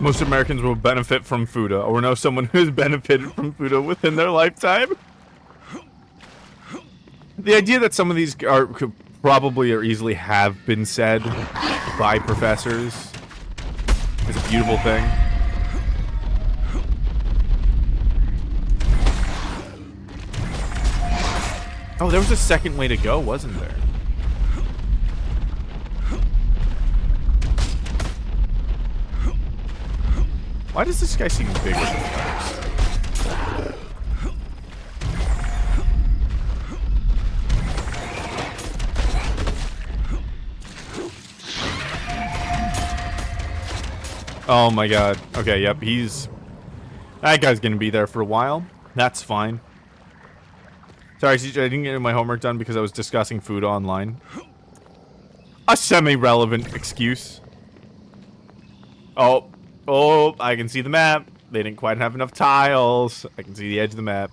Most Americans will benefit from Fuda, or know someone who has benefited from Fuda within their lifetime. The idea that some of these are could probably or easily have been said by professors is a beautiful thing. Oh, there was a second way to go, wasn't there? Why does this guy seem bigger than the others? Oh my god. Okay, yep, that guy's gonna be there for a while. That's fine. Sorry, CJ, I didn't get my homework done because I was discussing food online. A semi-relevant excuse. Oh, I can see the map. They didn't quite have enough tiles. I can see the edge of the map.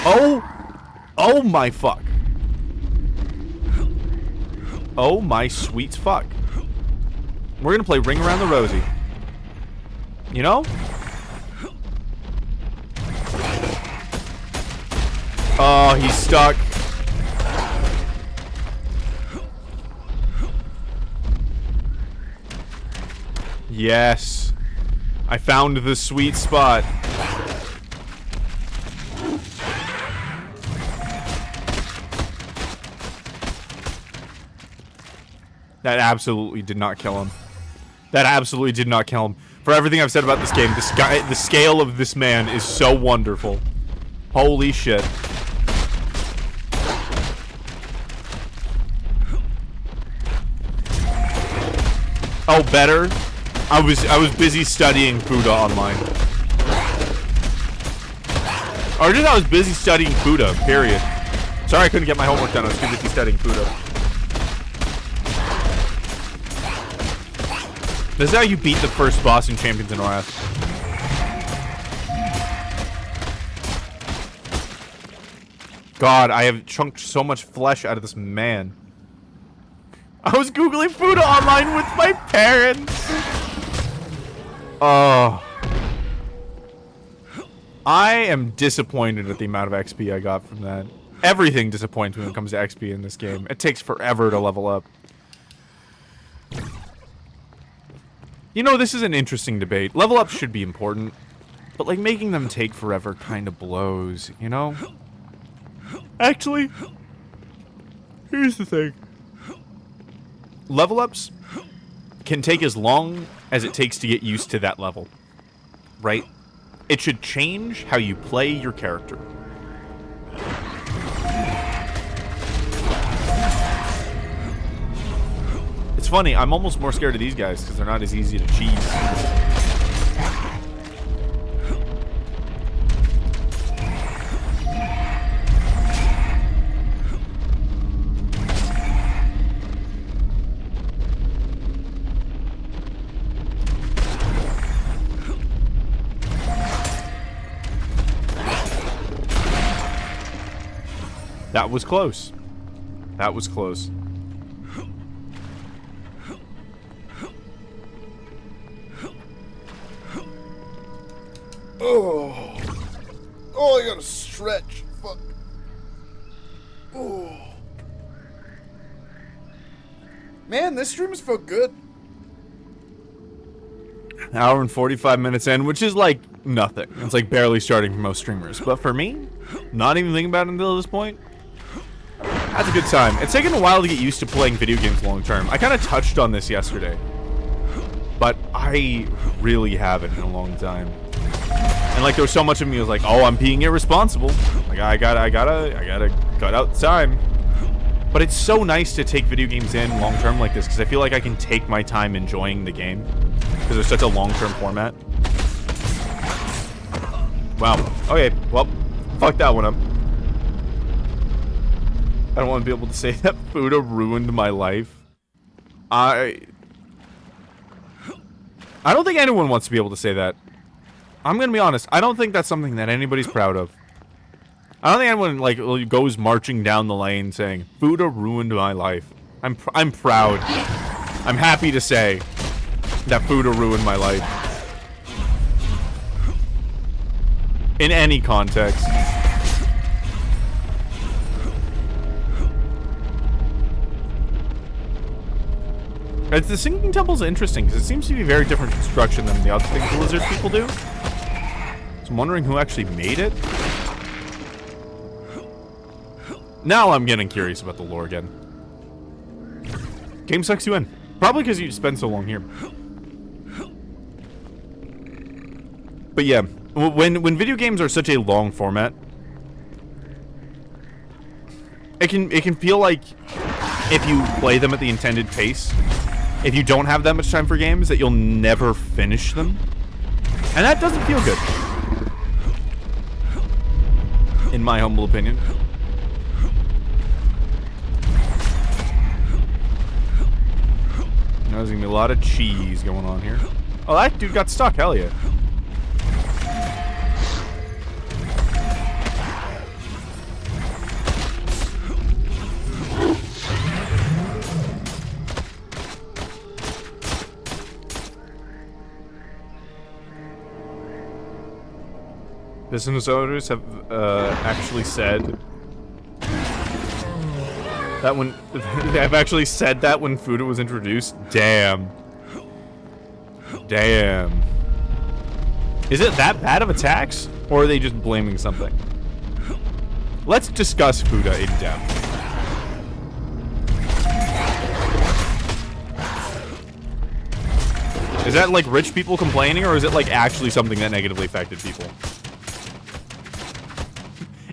Oh my fuck. Oh my sweet fuck. We're gonna play Ring Around the Rosie. You know? Oh, he's stuck. Yes. I found the sweet spot. That absolutely did not kill him. That absolutely did not kill him. For everything I've said about this game, the scale of this man is so wonderful. Holy shit. Oh, better? I was busy studying Fuda online. Or just I was busy studying Fuda, period. Sorry I couldn't get my homework done, I was too busy studying Fuda. This is how you beat the first boss in Champions in Wrath. God, I have chunked so much flesh out of this man. I was Googling Fuda online with my parents. Oh. I am disappointed at the amount of XP I got from that. Everything disappoints me when it comes to XP in this game. It takes forever to level up. You know, this is an interesting debate. Level up should be important, but like making them take forever kind of blows, you know? Actually, here's the thing. Level ups can take as long as it takes to get used to that level, right? It should change how you play your character. It's funny, I'm almost more scared of these guys because they're not as easy to cheese. That was close. That was close. Oh. Oh, I gotta stretch. Fuck. Oh. Man, this stream has felt good. Hour and 45 minutes in, which is like nothing. It's like barely starting for most streamers. But for me, not even thinking about it until this point, that's a good time. It's taken a while to get used to playing video games long term. I kind of touched on this yesterday, but I really haven't in a long time. And like there was so much of me was like, oh, I'm being irresponsible. Like I gotta cut out time. But it's so nice to take video games in long term like this because I feel like I can take my time enjoying the game because it's such a long term format. Wow. Okay. Well, fuck that one up. I don't want to be able to say that Fuda ruined my life. I don't think anyone wants to be able to say that. I'm gonna be honest. I don't think that's something that anybody's proud of. I don't think anyone like goes marching down the lane saying Fuda ruined my life. I'm proud. I'm happy to say that Fuda ruined my life. In any context. The Sinking Temple's interesting because it seems to be very different construction than the other things Blizzard people do. So I'm wondering who actually made it. Now I'm getting curious about the lore again. Game sucks you in. Probably because you spend so long here. But yeah, when video games are such a long format, it can feel like if you play them at the intended pace, if you don't have that much time for games, that you'll never finish them. And that doesn't feel good. In my humble opinion. There's gonna be a lot of cheese going on here. Oh, that dude got stuck. Hell yeah. Business owners have actually said that when they've actually said that when Fuda was introduced. Damn. Damn. Is it that bad of a tax, or are they just blaming something? Let's discuss Fuda in depth. Is that like rich people complaining, or is it like actually something that negatively affected people?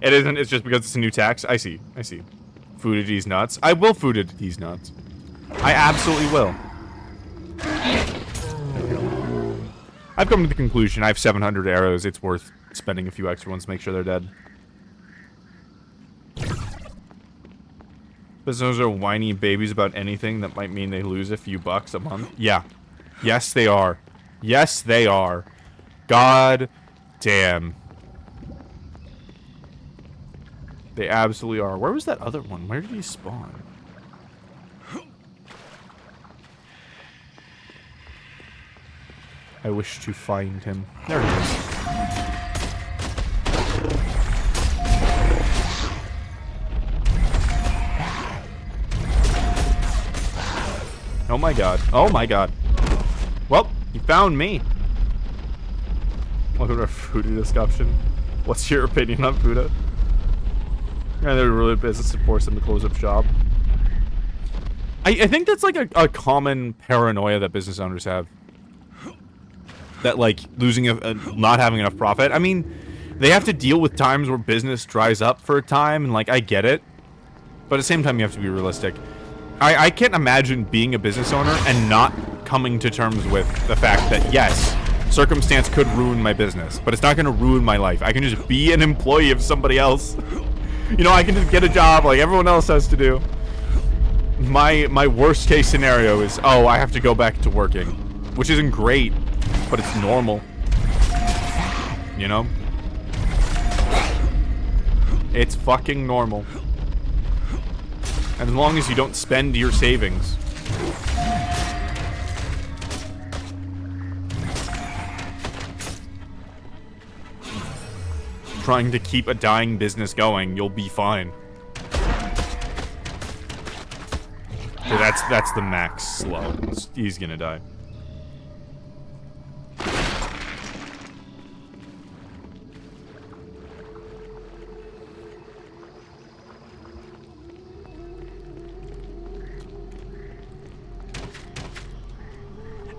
It isn't. It's just because it's a new tax. I see. I see. Fuda these nuts. I will Fuda these nuts. I absolutely will. I've come to the conclusion I have 700 arrows. It's worth spending a few extra ones to make sure they're dead. Businesses are whiny babies about anything that might mean they lose a few bucks a month. Yeah. Yes, they are. Yes, they are. God damn. They absolutely are. Where was that other one? Where did he spawn? I wish to find him. There he is. Oh my god. Oh my god. Well, you found me. Welcome to our Fuda discussion. What's your opinion on Fuda? And they're really business to force them to close up shop. I think that's like a common paranoia that business owners have. That like losing not having enough profit. I mean, they have to deal with times where business dries up for a time, and like I get it. But at the same time, you have to be realistic. I can't imagine being a business owner and not coming to terms with the fact that yes, circumstance could ruin my business, but it's not going to ruin my life. I can just be an employee of somebody else. You know, I can just get a job like everyone else has to do. My worst case scenario is, oh, I have to go back to working. Which isn't great, but it's normal. You know? It's fucking normal. And as long as you don't spend your savings. Trying to keep a dying business going, you'll be fine. Okay, that's the max slow. He's gonna die.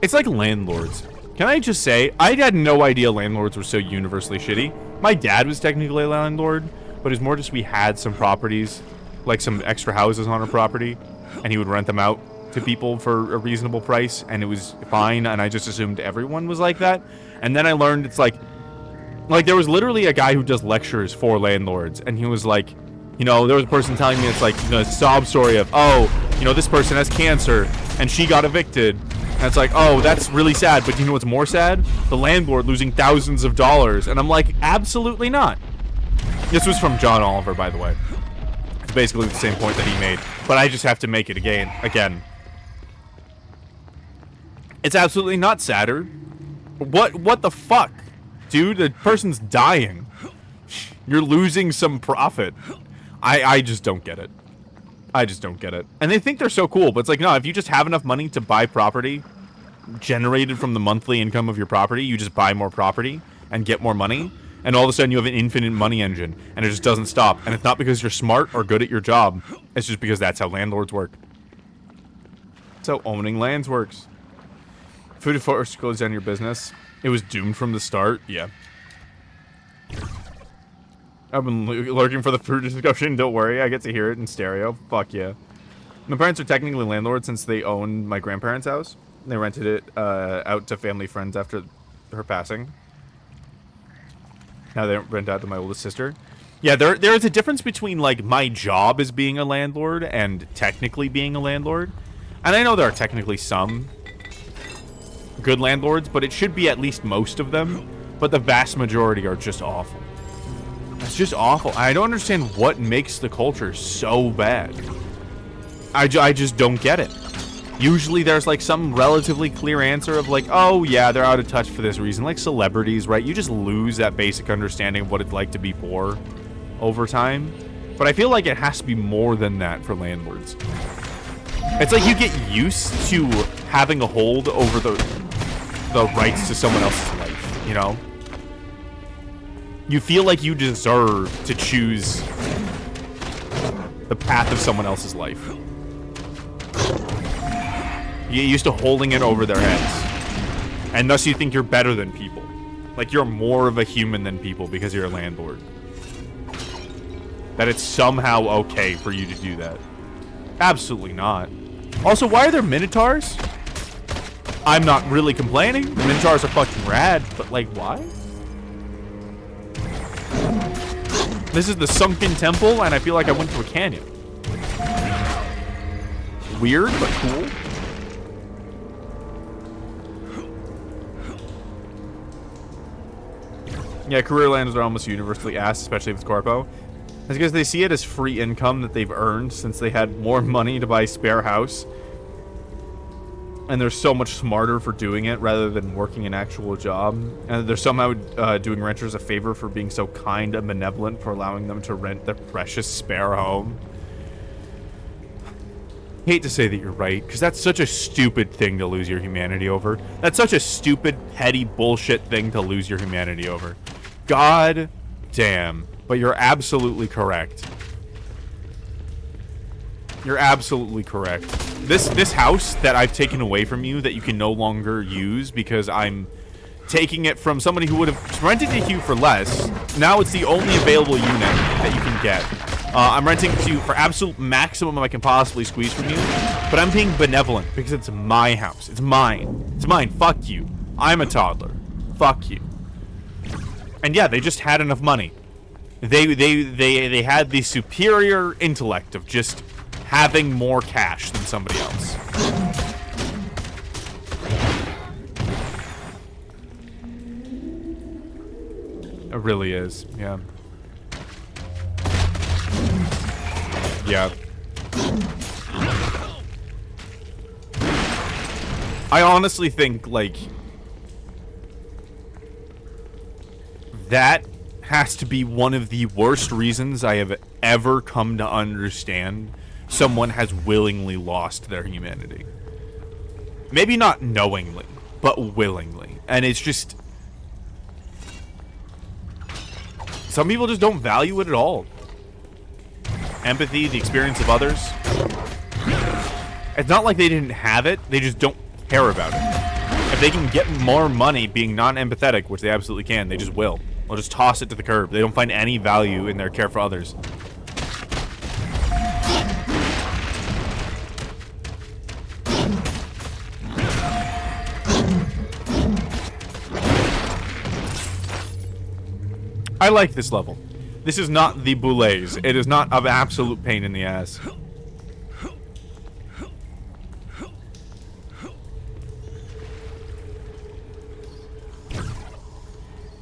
It's like landlords. Can I just say, I had no idea landlords were so universally shitty. My dad was technically a landlord, but it's more just we had some properties, like some extra houses on our property, and he would rent them out to people for a reasonable price, and it was fine, and I just assumed everyone was like that. And then I learned it's like there was literally a guy who does lectures for landlords, and he was like, you know, there was a person telling me it's like, you know, a sob story of, oh, you know, this person has cancer, and she got evicted. And it's like, oh, that's really sad, but you know what's more sad? The landlord losing thousands of dollars. And I'm like, absolutely not. This was from John Oliver, by the way. It's basically the same point that he made, but I just have to make it again. It's absolutely not sadder. What the fuck? Dude, the person's dying. You're losing some profit. I just don't get it. I just don't get it. And they think they're so cool, but it's like, no, if you just have enough money to buy property generated from the monthly income of your property, you just buy more property and get more money, and all of a sudden you have an infinite money engine, and it just doesn't stop. And it's not because you're smart or good at your job. It's just because that's how landlords work. That's how owning lands works. Food and forest goes down your business. It was doomed from the start. Yeah. I've been lurking for the food discussion. Don't worry, I get to hear it in stereo. Fuck yeah. My parents are technically landlords since they owned my grandparents' house. They rented it out to family friends after her passing. Now they rent out to my oldest sister. Yeah, there is a difference between, like, my job as being a landlord and technically being a landlord. And I know there are technically some good landlords, but it should be at least most of them. But the vast majority are just awful. It's just awful. I don't understand what makes the culture so bad. I just don't get it. Usually there's like some relatively clear answer of like, oh yeah, they're out of touch for this reason. Like celebrities, right? You just lose that basic understanding of what it's like to be poor over time. But I feel like it has to be more than that for landlords. It's like you get used to having a hold over the rights to someone else's life, you know? You feel like you deserve to choose the path of someone else's life. You get used to holding it over their heads. And thus you think you're better than people. Like you're more of a human than people because you're a landlord. That it's somehow okay for you to do that. Absolutely not. Also, why are there minotaurs? I'm not really complaining. The minotaurs are fucking rad, but like, why? This is the sunken temple, and I feel like I went to a canyon. Weird, but cool. Yeah, career landers are almost universally asked, especially if it's corpo. That's because they see it as free income that they've earned since they had more money to buy a spare house. And they're so much smarter for doing it rather than working an actual job. And they're somehow doing renters a favor for being so kind and benevolent for allowing them to rent their precious spare home. Hate to say that you're right, because that's such a stupid thing to lose your humanity over. That's such a stupid, petty bullshit thing to lose your humanity over. God damn. But you're absolutely correct. You're absolutely correct. This house that I've taken away from you that you can no longer use because I'm taking it from somebody who would have rented it to you for less. Now it's the only available unit that you can get. I'm renting to you for absolute maximum I can possibly squeeze from you, but I'm being benevolent because it's my house. It's mine. It's mine. Fuck you. I'm a toddler. Fuck you. And yeah, they just had enough money. They had the superior intellect of just having more cash than somebody else. It really is, yeah. Yeah. I honestly think, like, that has to be one of the worst reasons I have ever come to understand someone has willingly lost their humanity. Maybe not knowingly, but willingly. And it's just... some people just don't value it at all. Empathy, the experience of others. It's not like they didn't have it, they just don't care about it. If they can get more money being non-empathetic, which they absolutely can, they just will. They'll just toss it to the curb. They don't find any value in their care for others. I like this level. This is not the Boulets. It is not of absolute pain in the ass.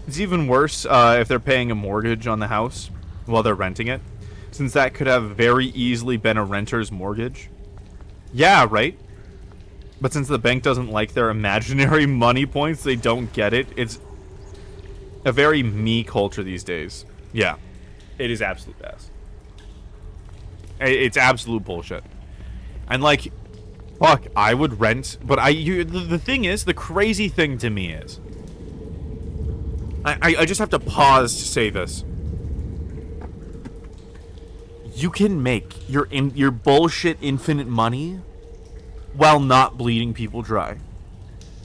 It's even worse if they're paying a mortgage on the house while they're renting it, since that could have very easily been a renter's mortgage. Yeah, right? But since the bank doesn't like their imaginary money points, they don't get it. It's a very me culture these days. Yeah. It is absolute ass. It's absolute bullshit. And like, fuck, I would rent, but the thing is, the crazy thing to me is, I just have to pause to say this. You can make your bullshit infinite money while not bleeding people dry.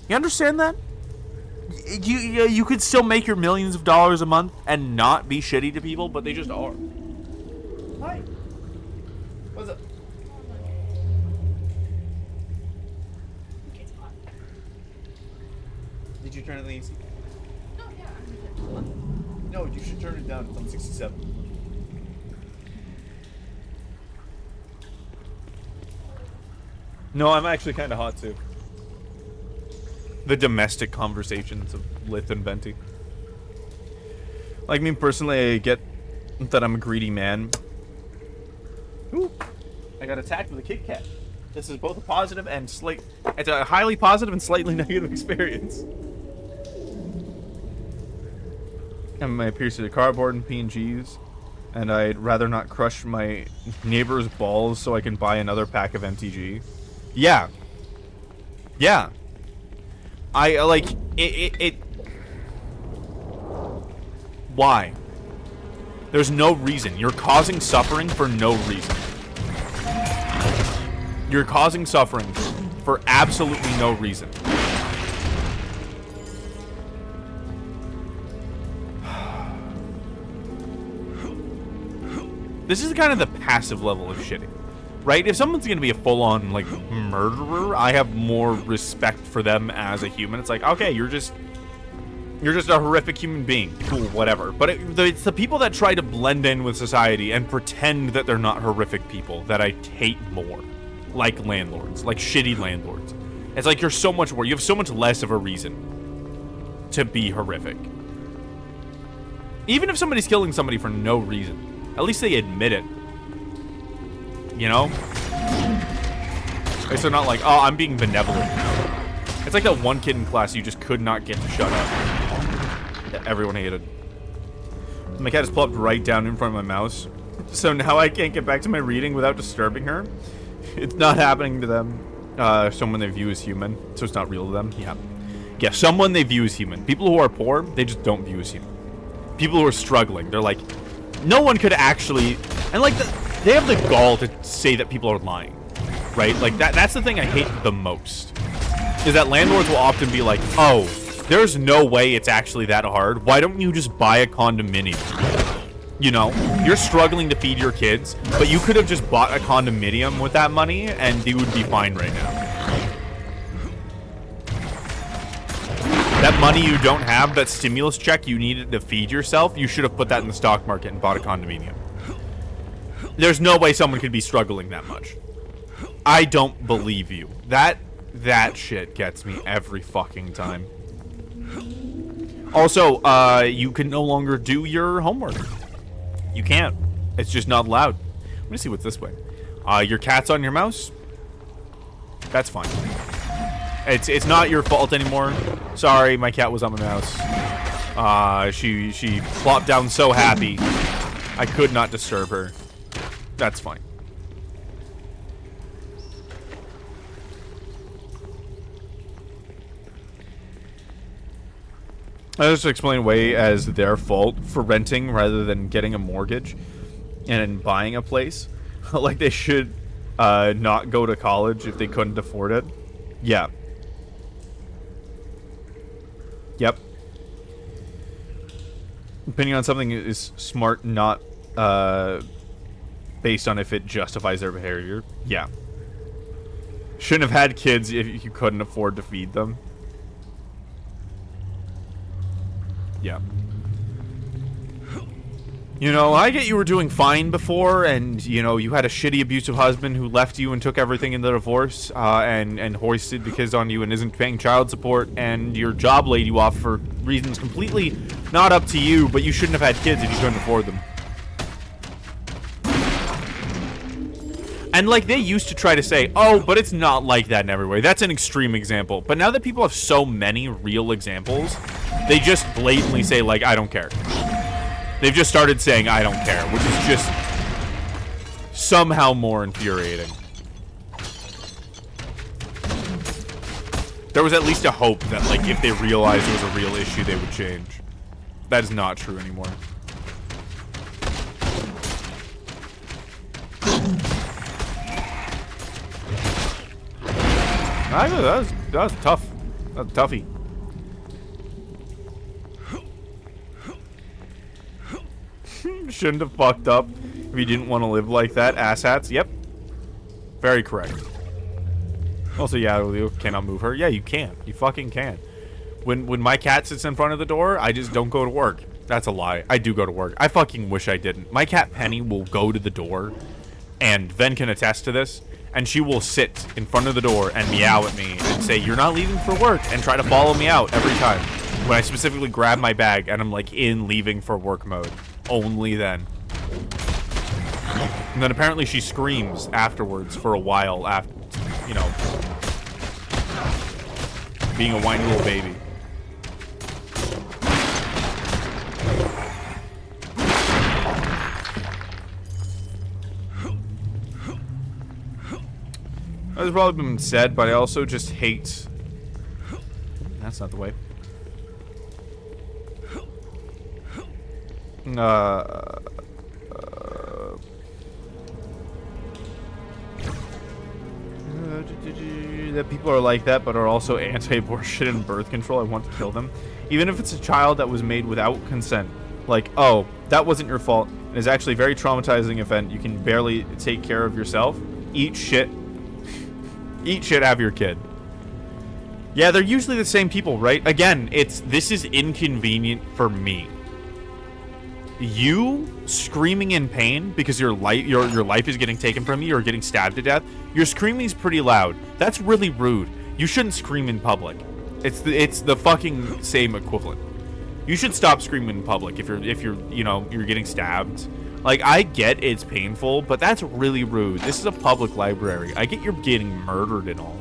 You understand that? You could still make your millions of dollars a month and not be shitty to people, but they just are. Hi. What's up? Did you turn it the AC? No, yeah. No, you should turn it down. It's on 67. No, I'm actually kind of hot too. The domestic conversations of Lith and Venti. Like me personally, I get that I'm a greedy man. Ooh, I got attacked with a Kit Kat. This is both a positive and it's a highly positive and slightly negative experience. And my piece of cardboard and PNGs, and I'd rather not crush my neighbor's balls so I can buy another pack of MTG. Yeah. Yeah. I like it. Why? There's no reason. You're causing suffering for no reason. You're causing suffering for absolutely no reason. This is kind of the passive level of shitting. Right? If someone's gonna be a full-on, like, murderer, I have more respect for them as a human. It's like, okay, you're just a horrific human being. Cool, whatever. But it's the people that try to blend in with society and pretend that they're not horrific people that I hate more. Like landlords. Like shitty landlords. It's like you're so much more. You have so much less of a reason to be horrific. Even if somebody's killing somebody for no reason, at least they admit it. You know? It's not like, oh, I'm being benevolent. It's like that one kid in class you just could not get to shut up. That everyone hated. My cat has plopped right down in front of my mouse. So now I can't get back to my reading without disturbing her. It's not happening to them. Someone they view as human. So it's not real to them. Yeah. Yeah, someone they view as human. People who are poor, they just don't view as human. People who are struggling, they're like, no one could actually... And like, they have the gall to say that people are lying. Right? Like, that's the thing I hate the most. Is that landlords will often be like, oh, there's no way it's actually that hard. Why don't you just buy a condominium? You know? You're struggling to feed your kids, but you could have just bought a condominium with that money, and you would be fine right now. That money you don't have, that stimulus check you needed to feed yourself, you should have put that in the stock market and bought a condominium. There's no way someone could be struggling that much. I don't believe you. That shit gets me every fucking time. Also, you can no longer do your homework. You can't. It's just not allowed. Let me see what's this way. Your cat's on your mouse? That's fine. It's not your fault anymore. Sorry, my cat was on my mouse. She plopped down so happy. I could not disturb her. That's fine. I just explain away as their fault for renting rather than getting a mortgage and buying a place. Like they should not go to college if they couldn't afford it. Yeah. Yep. Opinion on something is smart, not based on if it justifies their behavior. Yeah. Shouldn't have had kids if you couldn't afford to feed them. Yeah. You know, I get you were doing fine before, and, you know, you had a shitty abusive husband who left you and took everything in the divorce, and hoisted the kids on you and isn't paying child support, and your job laid you off for reasons completely not up to you, but you shouldn't have had kids if you couldn't afford them. And, like, they used to try to say, oh, but it's not like that in every way. That's an extreme example. But now that people have so many real examples, they just blatantly say, like, I don't care. They've just started saying, I don't care, which is just somehow more infuriating. There was at least a hope that, like, if they realized it was a real issue, they would change. That is not true anymore. That was tough. That was a toughie. Shouldn't have fucked up if you didn't want to live like that. Asshats. Yep. Very correct. Also, yeah, you cannot move her. Yeah, you can. You fucking can. When my cat sits in front of the door, I just don't go to work. That's a lie. I do go to work. I fucking wish I didn't. My cat Penny will go to the door, and Ven can attest to this, and she will sit in front of the door and meow at me and say, you're not leaving for work, and try to follow me out every time. When I specifically grab my bag and I'm like in leaving for work mode. Only then. And then apparently she screams afterwards for a while after, you know, being a whiny little baby. That's probably been said, but I also just hate... That's not the way. That people are like that, but are also anti-abortion and birth control. I want to kill them. Even if it's a child that was made without consent. Like, oh, that wasn't your fault. It is actually a very traumatizing event. You can barely take care of yourself. Eat shit. Eat shit, have your kid. Yeah, they're usually the same people, right? Again, this is inconvenient for me. You screaming in pain because your life is getting taken from you or getting stabbed to death. Your screaming is pretty loud. That's really rude. You shouldn't scream in public. It's the fucking same equivalent. You should stop screaming in public if you're you're getting stabbed. Like, I get it's painful, but that's really rude. This is a public library. I get you're getting murdered and all.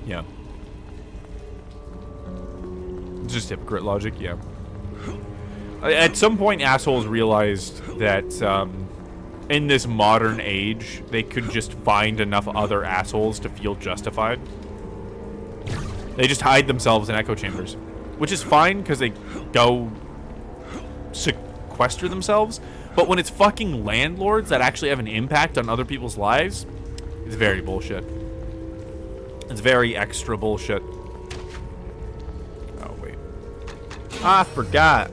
Yeah. It's just hypocrite logic, yeah. At some point, assholes realized that in this modern age, they could just find enough other assholes to feel justified. They just hide themselves in echo chambers, which is fine because they go sequester themselves. But when it's fucking landlords that actually have an impact on other people's lives, it's very bullshit. It's very extra bullshit. Oh, wait. I forgot.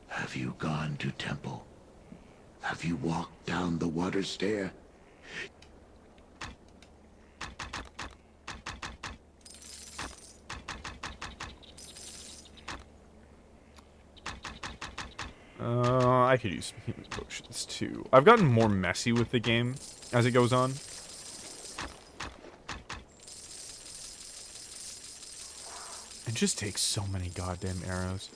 Have you gone to temple? Have you walked down the water stair? I could use some healing potions too. I've gotten more messy with the game as it goes on. It just takes so many goddamn arrows.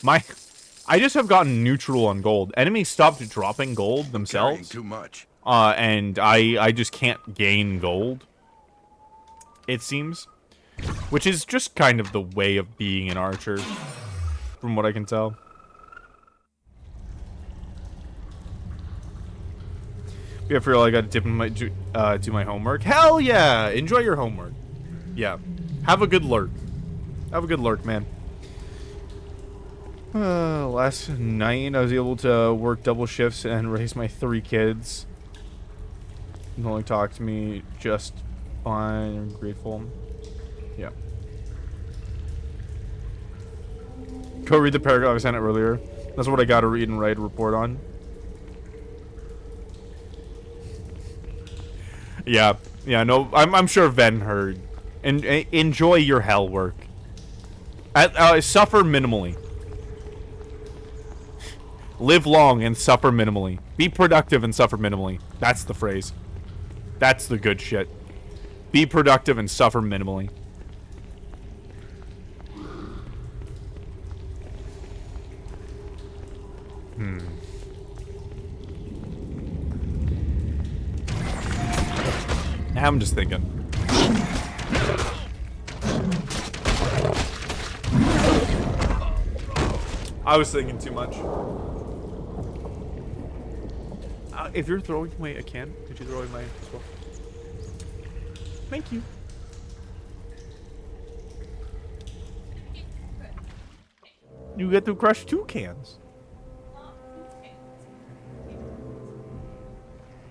I just have gotten neutral on gold. Enemies stopped dropping gold themselves. Too much. And I just can't gain gold. It seems. Which is just kind of the way of being an archer. From what I can tell. Yeah, I feel like I gotta dip in my, do my homework. Hell yeah! Enjoy your homework. Yeah. Have a good lurk. Have a good lurk, man. Last night, I was able to work double shifts and raise my 3 kids. You only talk to me just fine. I'm grateful. Yeah. Go read the paragraph I sent earlier. That's what I gotta read and write a report on. Yeah. Yeah, no, I'm sure Ven heard. And enjoy your hell work. Suffer minimally. Live long and suffer minimally. Be productive and suffer minimally. That's the phrase. That's the good shit. Be productive and suffer minimally. I'm just thinking. I was thinking too much. If you're throwing away a can, could you throw away mine as well? Thank you. You get to crush 2 cans.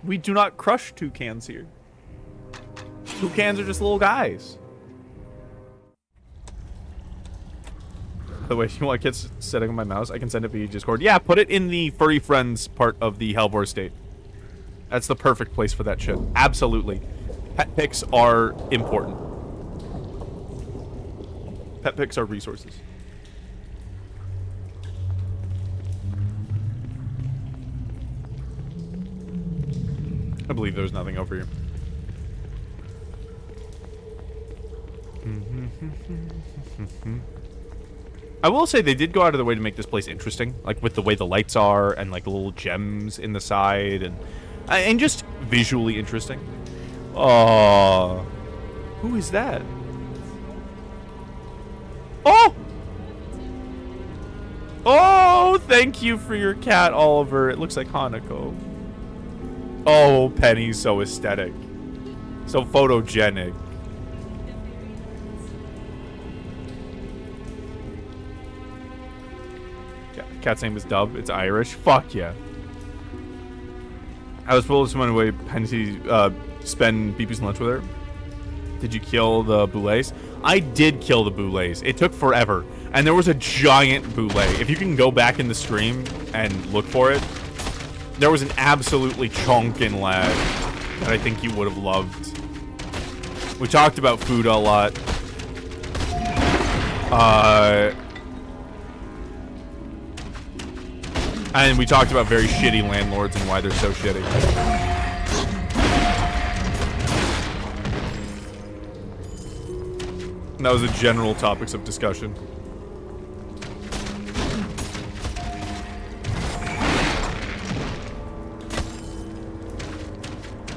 We do not crush 2 cans here. 2 cans are just little guys. By the way, if you want kids setting up my mouse, I can send it via Discord. Yeah, put it in the furry friends part of the Hellbore state. That's the perfect place for that shit. Absolutely. Pet pics are important. Pet pics are resources. I believe there's nothing over here. I will say they did go out of their way to make this place interesting, like with the way the lights are and like little gems in the side and just visually interesting. Oh, who is that? Oh, oh! Thank you for your cat, Oliver. It looks like Hanako. Oh, Penny's so aesthetic, so photogenic. Cat's name is Dub. It's Irish. Fuck yeah. I was supposed to run away. Penny spend BB's lunch with her. Did you kill the boulets? I did kill the boulets. It took forever. And there was a giant boulet. If you can go back in the stream and look for it, there was an absolutely chonkin lad that I think you would have loved. We talked about food a lot. And we talked about very shitty landlords and why they're so shitty. And that was the general topics of discussion.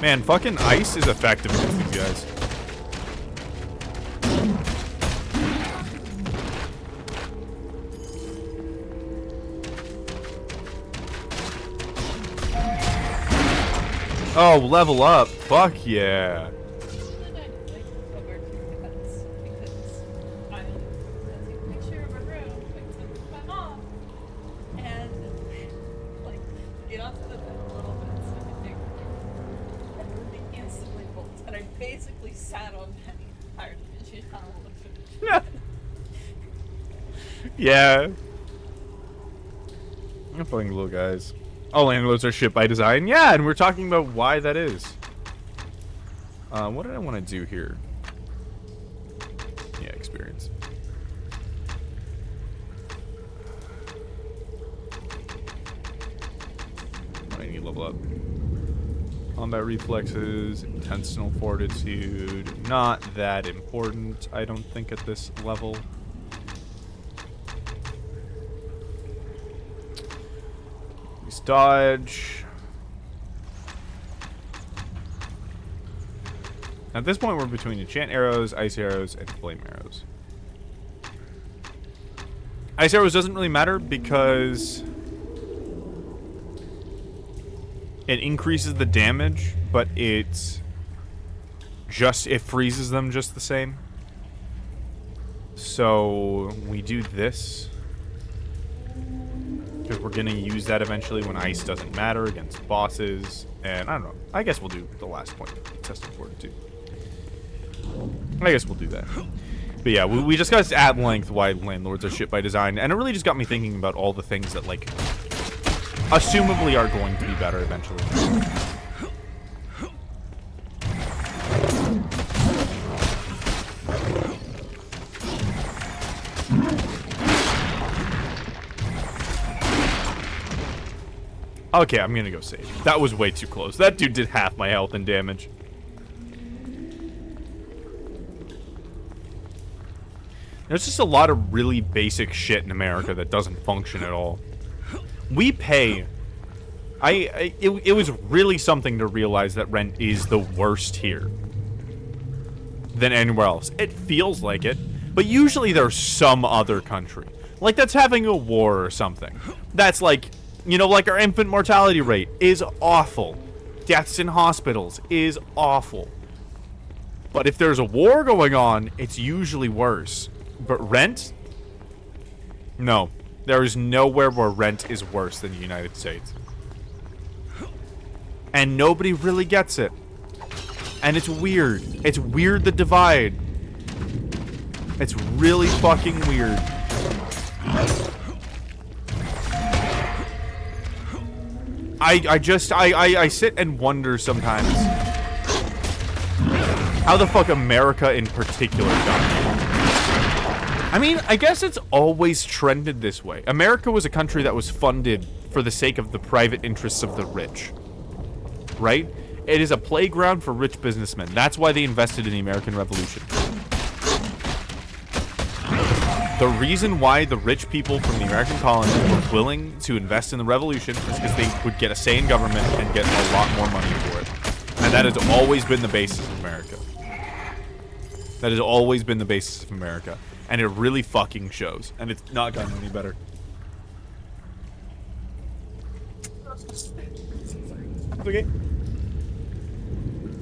Man, fucking ice is effective against these guys. Oh, level up. Fuck yeah. Yeah. I'm fucking little guys. All landlords are shit by design. Yeah, and we're talking about why that is. What did I want to do here? Yeah, experience. I need to level up. Combat reflexes, intestinal fortitude. Not that important, I don't think, at this level. Increase dodge. At this point, we're between enchant arrows, ice arrows, and flame arrows. Ice arrows doesn't really matter because it increases the damage, but it freezes them just the same. So we do this because we're gonna use that eventually when ice doesn't matter against bosses. And I don't know. I guess we'll do the last point, testing fortitude. I guess we'll do that. But yeah, we discussed at length why landlords are shit by design, and it really just got me thinking about all the things that, like, assumably are going to be better eventually. Okay, I'm gonna go save. That was way too close. That dude did half my health and damage. There's just a lot of really basic shit in America that doesn't function at all. We pay... It was really something to realize that rent is the worst here than anywhere else. It feels like it, but usually there's some other country. Like, that's having a war or something. That's like, you know, like our infant mortality rate is awful. Deaths in hospitals is awful. But if there's a war going on, it's usually worse. But rent? No. There is nowhere where rent is worse than the United States. And nobody really gets it. And it's weird. It's weird, the divide. It's really fucking weird. I sit and wonder sometimes how the fuck America in particular got it. I mean, I guess it's always trended this way. America was a country that was funded for the sake of the private interests of the rich. Right? It is a playground for rich businessmen. That's why they invested in the American Revolution. The reason why the rich people from the American colonies were willing to invest in the revolution is because they would get a say in government and get a lot more money for it. And that has always been the basis of America. That has always been the basis of America. And it really fucking shows. And it's not gotten any better. It's okay.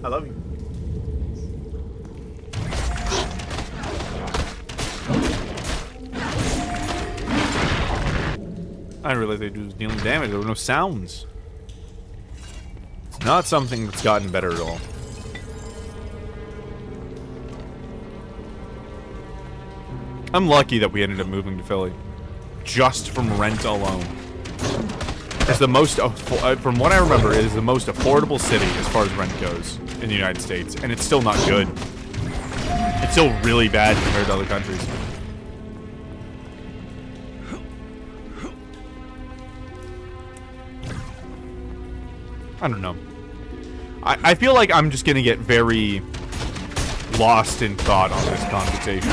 I love you. I didn't realize they were dealing damage. There were no sounds. It's not something that's gotten better at all. I'm lucky that we ended up moving to Philly. Just from rent alone. It's the most, from what I remember, it is the most affordable city as far as rent goes in the United States. And it's still not good. It's still really bad compared to other countries. I don't know. I feel like I'm just gonna get very lost in thought on this conversation.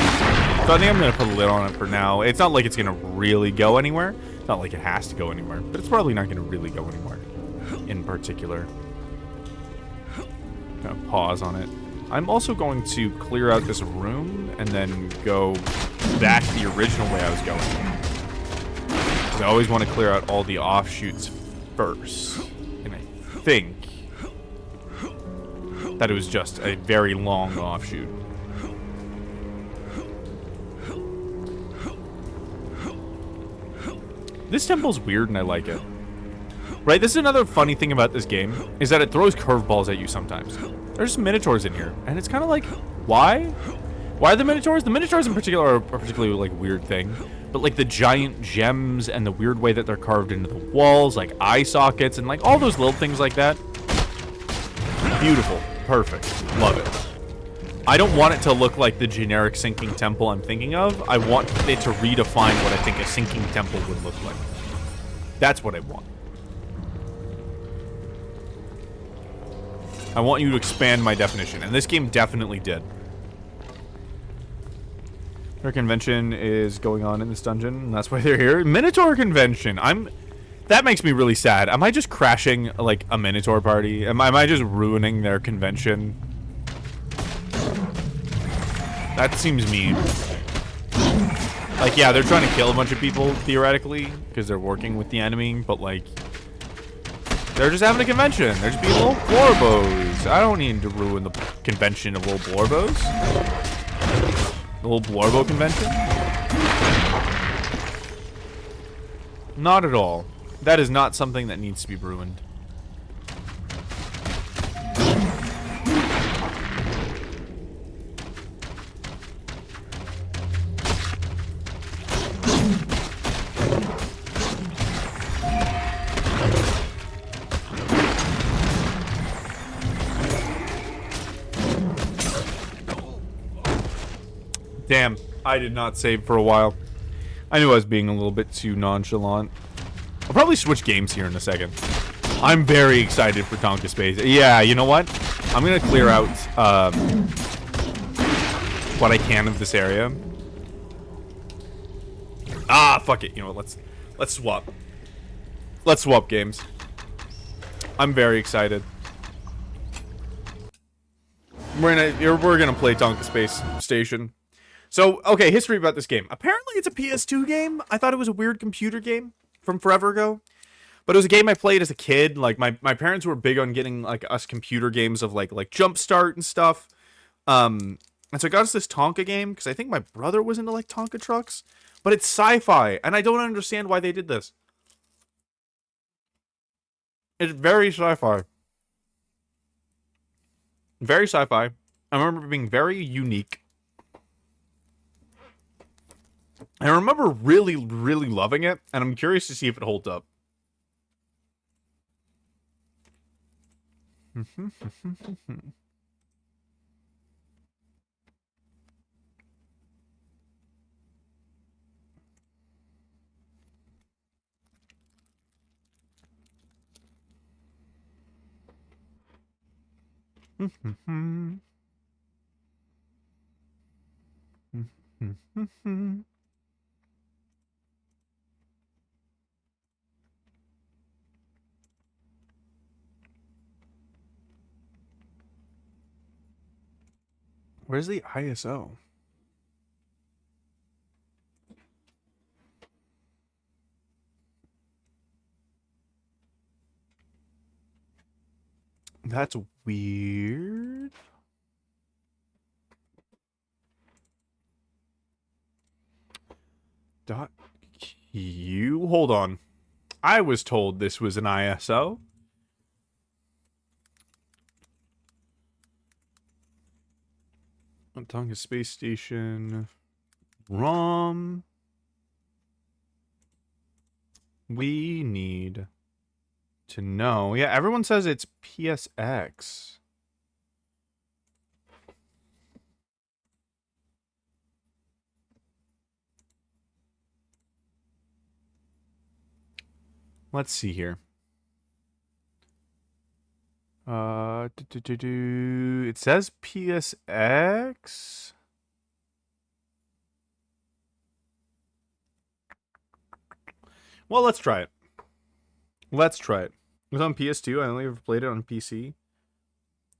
So I think I'm gonna put a lid on it for now. It's not like it's gonna really go anywhere. It's not like it has to go anywhere, but it's probably not gonna really go anywhere in particular. Gonna pause on it. I'm also going to clear out this room and then go back the original way I was going. I always want to clear out all the offshoots first. And I think that it was just a very long offshoot. This temple's weird and I like it. Right, this is another funny thing about this game, is that it throws curveballs at you sometimes. There's Minotaurs in here, and it's kind of like, why? Why are the Minotaurs? The Minotaurs in particular are a particularly, like, weird thing. But, like, the giant gems and the weird way that they're carved into the walls, like eye sockets, and, like, all those little things like that. Beautiful. Perfect. Love it. I don't want it to look like the generic sinking temple I'm thinking of. I want it to redefine what I think a sinking temple would look like. That's what I want. I want you to expand my definition, and this game definitely did. Their convention is going on in this dungeon, and that's why they're here. Minotaur convention. That makes me really sad. Am I just crashing, like, a Minotaur party? Am I just ruining their convention? That seems mean. Like, yeah, they're trying to kill a bunch of people, theoretically, because they're working with the enemy, but, like, they're just having a convention. They're just being little blorbos. I don't need to ruin the convention of little blorbos. The little blorbo convention? Not at all. That is not something that needs to be ruined. Damn, I did not save for a while. I knew I was being a little bit too nonchalant. I'll probably switch games here in a second. I'm very excited for Tonka Space. Yeah, you know what? I'm gonna clear out what I can of this area. Ah, fuck it. You know what? Let's swap. Let's swap games. I'm very excited. We're gonna play Tonka Space Station. So, okay, history about this game. Apparently it's a PS2 game. I thought it was a weird computer game from forever ago. But it was a game I played as a kid. Like, my parents were big on getting, like, us computer games of, like Jumpstart and stuff. And so I got us this Tonka game, because I think my brother was into, like, Tonka trucks. But it's sci-fi, and I don't understand why they did this. It's very sci-fi. Very sci-fi. I remember it being very unique. I remember really, really loving it, and I'm curious to see if it holds up. Where's the ISO? That's weird. .q. Hold on. I was told this was an ISO. Tonka Space Station. ROM. We need to know. Yeah, everyone says it's PSX. Let's see here. It says PSX. Well, let's try it. Let's try it. It was on PS2. I only ever played it on PC.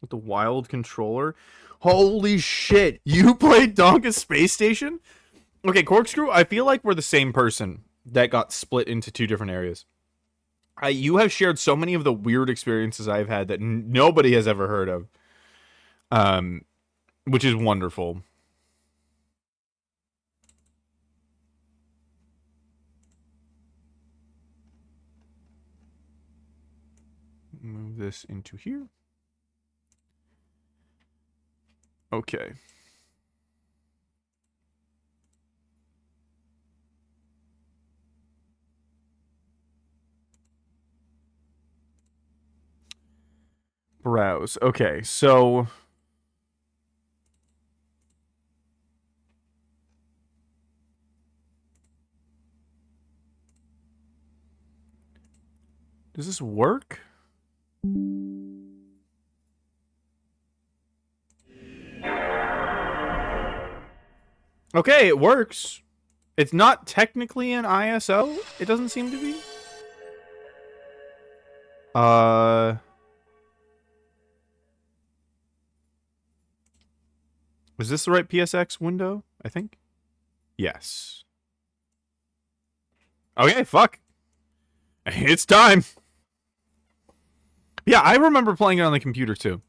With the wild controller. Holy shit! You played Tonka Space Station? Okay, Corkscrew, I feel like we're the same person that got split into two different areas. You have shared so many of the weird experiences I've had that nobody has ever heard of. Which is wonderful. Move this into here. Okay. Browse. Okay, so does this work? Okay, it works. It's not technically an ISO. It doesn't seem to be. Uh... Is this the right PSX window? I think. Yes. Okay, fuck. It's time. Yeah, I remember playing it on the computer too.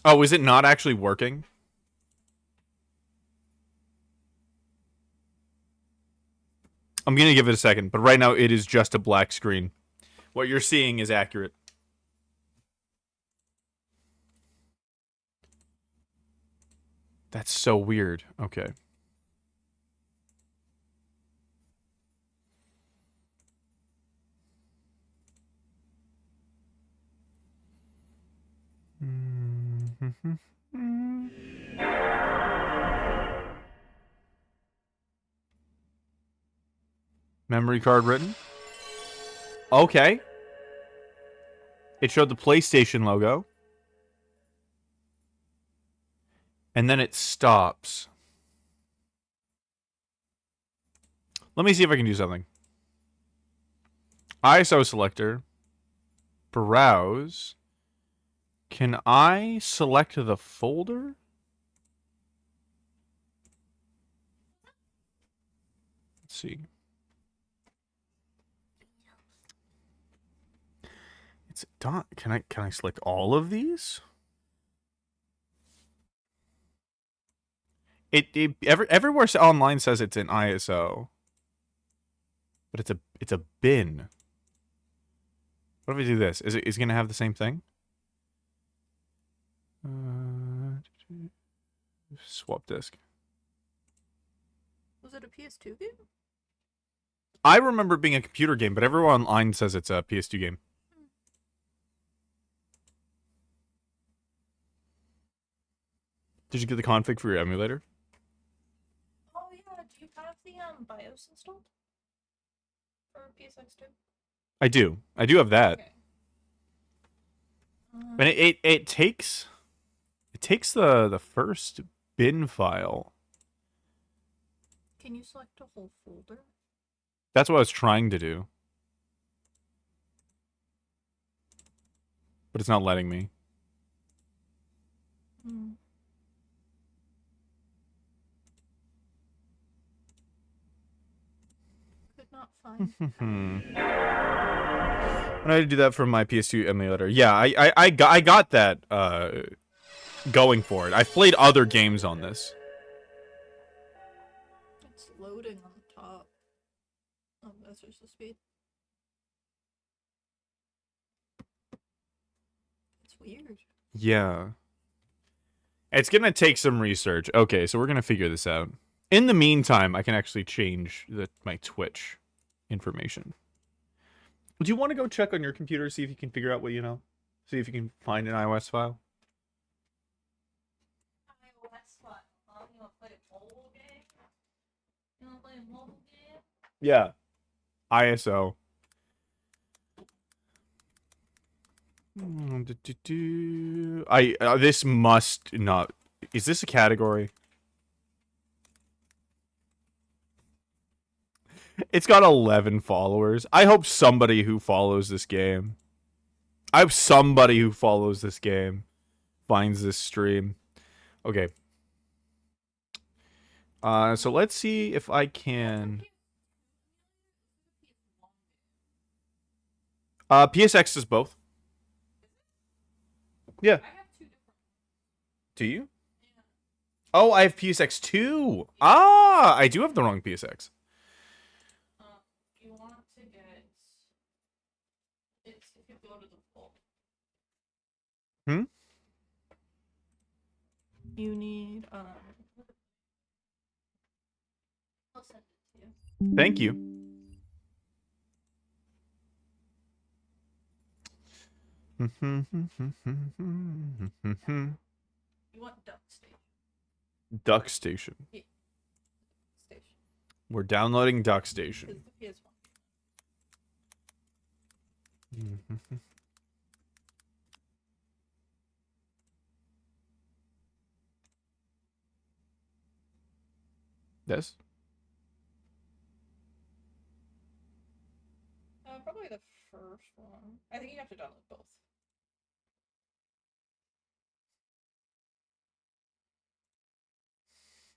Oh, is it not actually working? I'm gonna give it a second, but right now it is just a black screen. What you're seeing is accurate. That's so weird. Okay. Memory card written. Okay. It showed the PlayStation logo. And then it stops. Let me see if I can do something. ISO selector. Browse. Can I select the folder? Let's see. It's done. Can I select all of these? Everywhere online says it's an ISO, but it's a bin. What if I do this? Is it gonna have the same thing? Swap disk. Was it a PS2 game? I remember it being a computer game, but everyone online says it's a PS2 game. Did you get the config for your emulator? Oh yeah, do you have the BIOS installed for PSX2? I do. I do have that. Okay. And it takes the first bin file. Can you select a whole folder? That's what I was trying to do. But it's not letting me. Could not find. And I had to do that from my PS2 emulator. Yeah, I got that going for it. I've played other games on this. It's loading on the top. Oh, that's just the speed. It's weird. Yeah. It's gonna take some research. Okay, so we're gonna figure this out. In the meantime, I can actually change my Twitch information. Do you want to go check on your computer, see if you can figure out what you know? See if you can find an iOS file? iOS file? You want to play a mobile game? You want to play a mobile game? Yeah. ISO. This must not. Is this a category? It's got 11 followers. I hope somebody who follows this game. I hope somebody who follows this game finds this stream. Okay. So let's see if I can. PSX does both. Yeah. I have two different. Do you? Yeah. Oh, I have PSX 2. Ah, I do have the wrong PSX. You want to get it's if you go to the vault. You need I'll send it to you. Thank you. You want Duck Station. Duck Station. Yeah. Station. We're downloading Duck Station. Because the PS1. Yes. first one. I think you have to download both.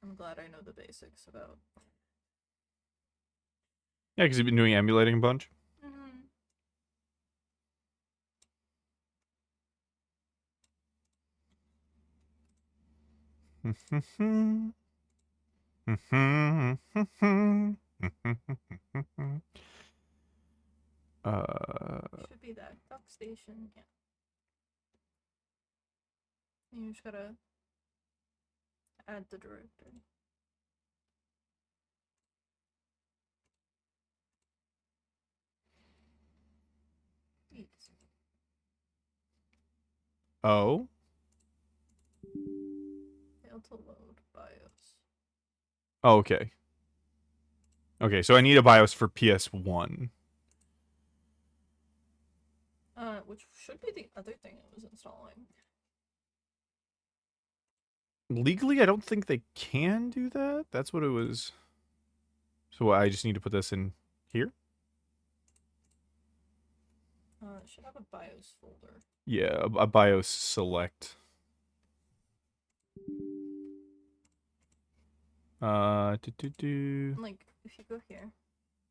I'm glad I know the basics about. Yeah, because you've been doing emulating a bunch. Should be that dock station, yeah. You just gotta add the directory. Oh? Failed to load BIOS. Oh, okay. Okay, so I need a BIOS for PS1. Which should be the other thing it was installing. Legally, I don't think they can do that. That's what it was. So I just need to put this in here? It should have a BIOS folder. Yeah, a BIOS select. Like, if you go here.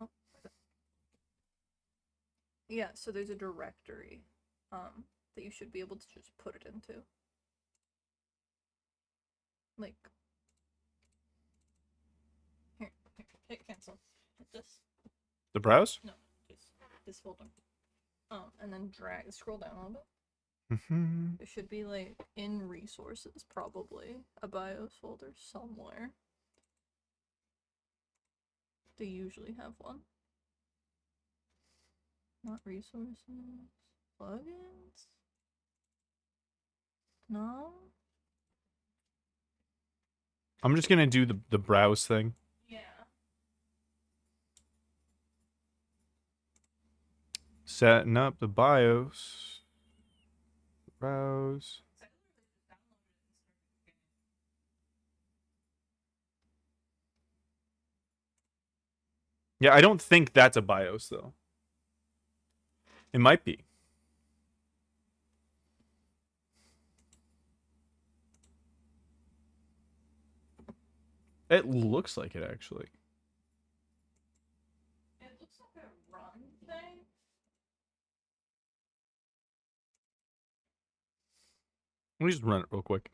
Oh, yeah, so there's a directory, that you should be able to just put it into. Like, here, hit cancel. Hit this. The browse? No, just this folder. And then scroll down a little bit. There should be, like, in resources, probably, a BIOS folder somewhere. They usually have one. Not resources. Plugins? No? I'm just gonna do the browse thing. Yeah. Setting up the BIOS. Browse. Yeah, I don't think that's a BIOS, though. It might be. It looks like it, actually. It looks like a run thing. Let me just run it real quick.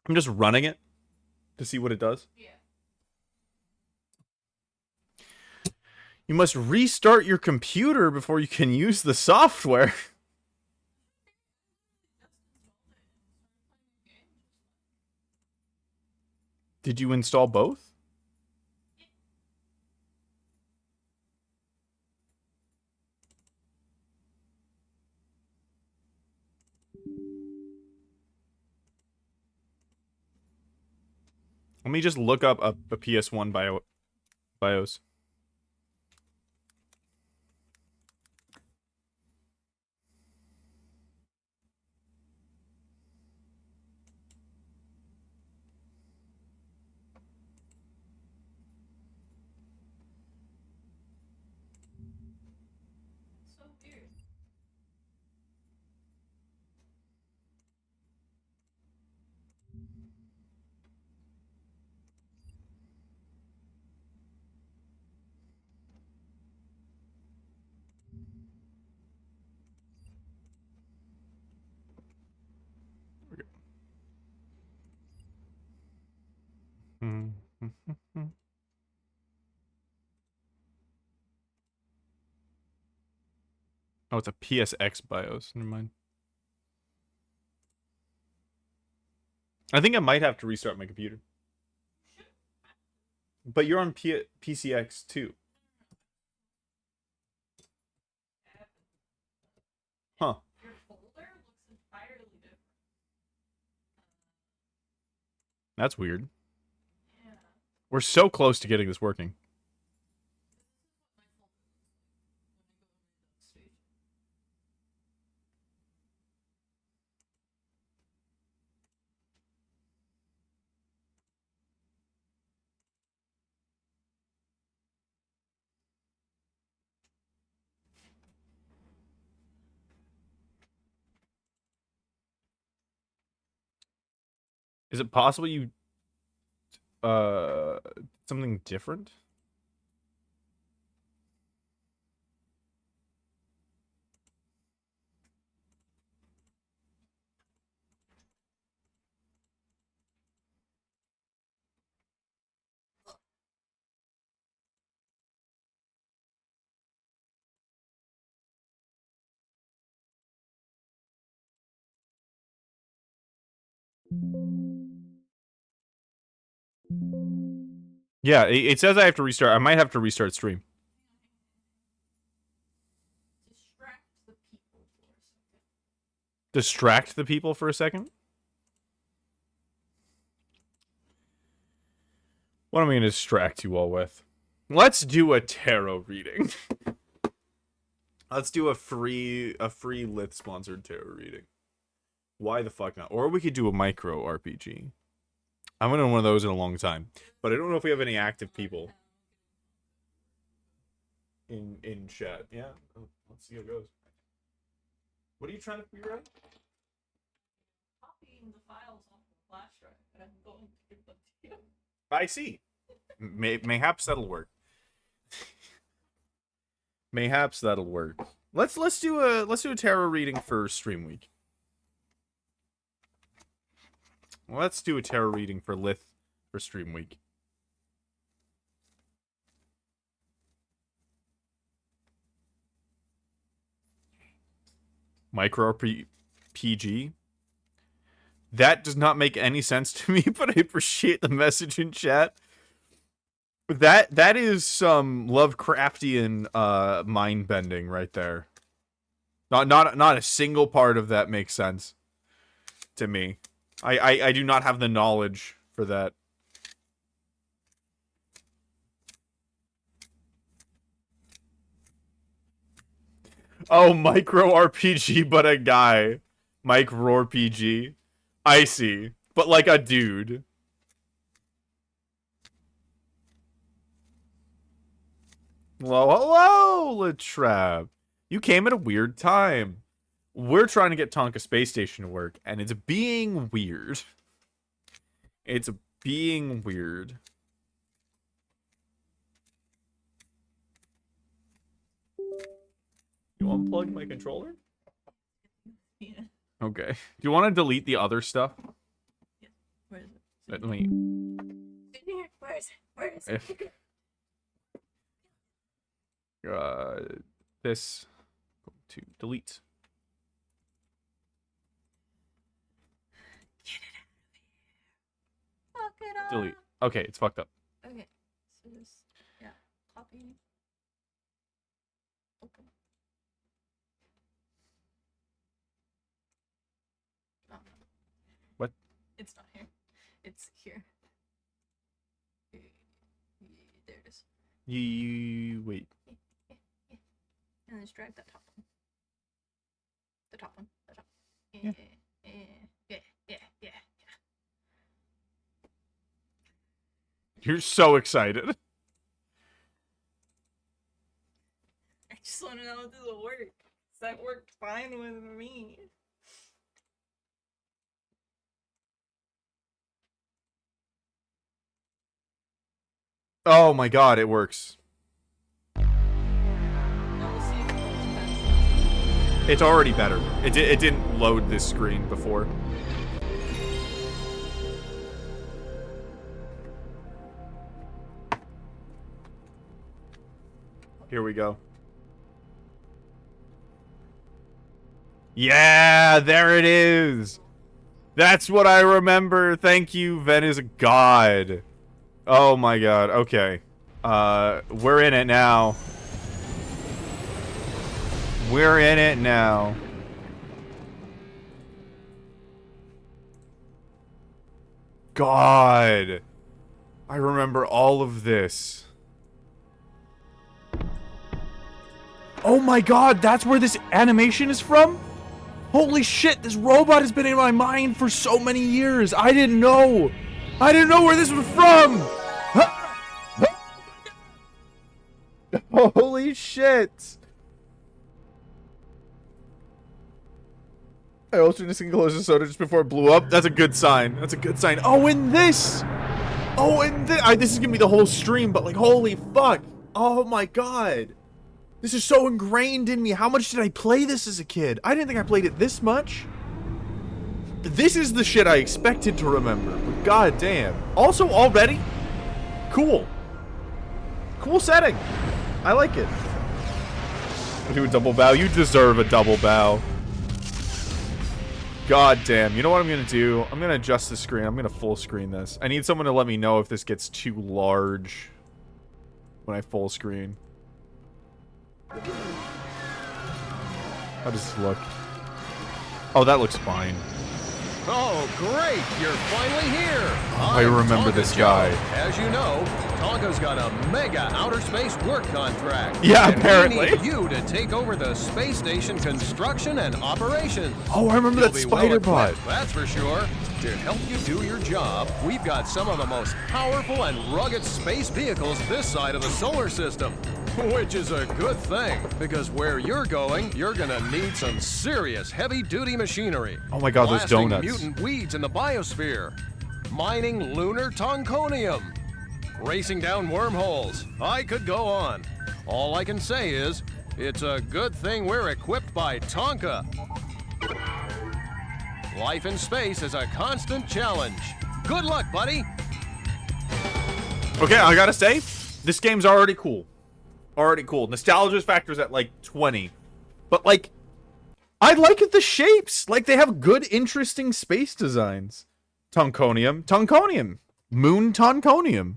I'm just running it to see what it does. Yeah. You must restart your computer before you can use the software. Did you install both? Let me just look up a PS1 BIOS. So weird. Oh, it's a PSX BIOS. Never mind. I think I might have to restart my computer. But you're on PCX too. Huh. Your folder looks entirely different. That's weird. Yeah. We're so close to getting this working. Is it possible you something different? Yeah, it says I have to restart. I might have to restart stream. Distract the people for a second? What am I going to distract you all with? Let's do a tarot reading. Let's do a free Lith sponsored tarot reading. Why the fuck not? Or we could do a micro RPG. I haven't done one of those in a long time, but I don't know if we have any active people in chat. Yeah, let's see how it goes. What are you trying to figure out? Copying the files off the flash drive and I'm going to give them to you. I see. Mayhaps that'll work. Mayhaps that'll work. Let's do a tarot reading for Stream Week. Let's do a tarot reading for Lith for Stream Week. Micro PG. That does not make any sense to me, but I appreciate the message in chat. That is some Lovecraftian mind bending right there. Not a single part of that makes sense to me. I do not have the knowledge for that. Oh, micro RPG, but a guy. Micro RPG. I see. But like a dude. Hello, Latrap. You came at a weird time. We're trying to get Tonka Space Station to work, and it's being weird. It's being weird. You unplug my controller? Yeah. Okay. Do you want to delete the other stuff? Yeah. Where is it? Let me... Where is it? Where is it? This... to delete. Get it out of here. Fuck it up. Delete. Okay, it's fucked up. Okay. So just, yeah. Copy. Open. Oh, no. What? It's not here. It's here. There it is. You... wait. And then just drag that top one. The top one. The top. Yeah. Yeah. You're so excited. I just want to know if this will work. 'Cause that worked fine with me. Oh my god, it works. It's already better. It didn't load this screen before. Here we go. Yeah, there it is. That's what I remember. Thank you, Ven is a god. Oh my god. Okay. We're in it now. We're in it now. God. I remember all of this. Oh my god, that's where this animation is from? Holy shit, this robot has been in my mind for so many years. I didn't know. I didn't know where this was from. Holy shit. I alternately closed the soda just before it blew up. That's a good sign. That's a good sign. Oh, and this! Oh, and this is gonna be the whole stream, but like, holy fuck. Oh my god. This is so ingrained in me. How much did I play this as a kid? I didn't think I played it this much. This is the shit I expected to remember, but god damn. Also, already, cool. Cool setting. I like it. I'll do a double bow. You deserve a double bow. God damn. You know what I'm gonna do? I'm gonna adjust the screen. I'm gonna full screen this. I need someone to let me know if this gets too large when I full screen. How does this look? Oh, that looks fine. Oh, great! You're finally here! I remember this guy. As you know, Tonka's got a mega outer space work contract. Yeah, and apparently. we need you to take over the space station construction and operations. Oh, I remember that spider bot. That's for sure. To help you do your job, we've got some of the most powerful and rugged space vehicles this side of the solar system. Which is a good thing, because where you're going, you're gonna need some serious heavy-duty machinery. Oh my god, those Blasting donuts. mutant weeds in the biosphere. Mining lunar tonkonium. Racing down wormholes. I could go on. All I can say is, it's a good thing we're equipped by Tonka. Life in space is a constant challenge. Good luck, buddy. Okay, I gotta say, this game's already cool. Already cool. Nostalgia factor's at like 20. But like, I like the shapes. Like, they have good, interesting space designs. Tonkonium. Tonkonium. Moon Tonkonium.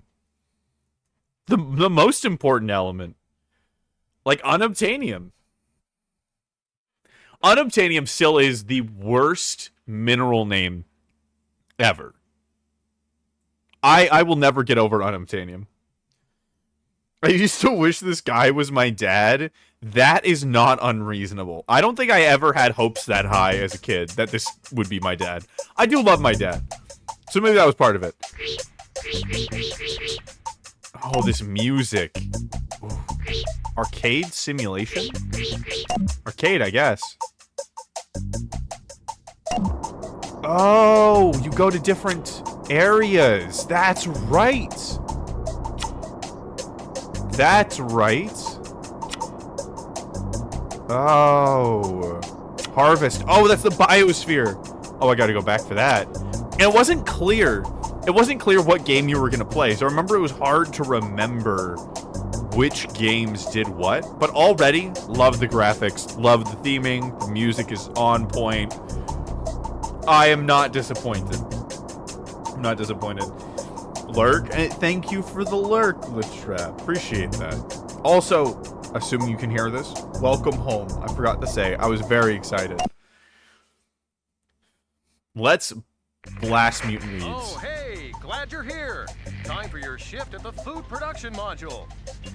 The most important element. Like, unobtainium. Unobtainium still is the worst mineral name ever. I will never get over unobtainium. I used to wish this guy was my dad. That is not unreasonable. I don't think I ever had hopes that high as a kid that this would be my dad. I do love my dad. So maybe that was part of it. Oh, this music. Ooh. Arcade simulation? Arcade, I guess. Oh, you go to different areas. That's right. That's right. Oh. Harvest. Oh, that's the biosphere. Oh, I gotta go back for that. And it wasn't clear. It wasn't clear what game you were gonna play. So I remember it was hard to remember which games did what. But already, love the graphics. Love the theming. The music is on point. I am not disappointed. I'm not disappointed. Lurk, thank you for the lurk, Litrap. Appreciate that. Also, assuming you can hear this, welcome home. I forgot to say, I was very excited. Let's blast mutant weeds. Oh, hey, glad you're here. Time for your shift at the food production module.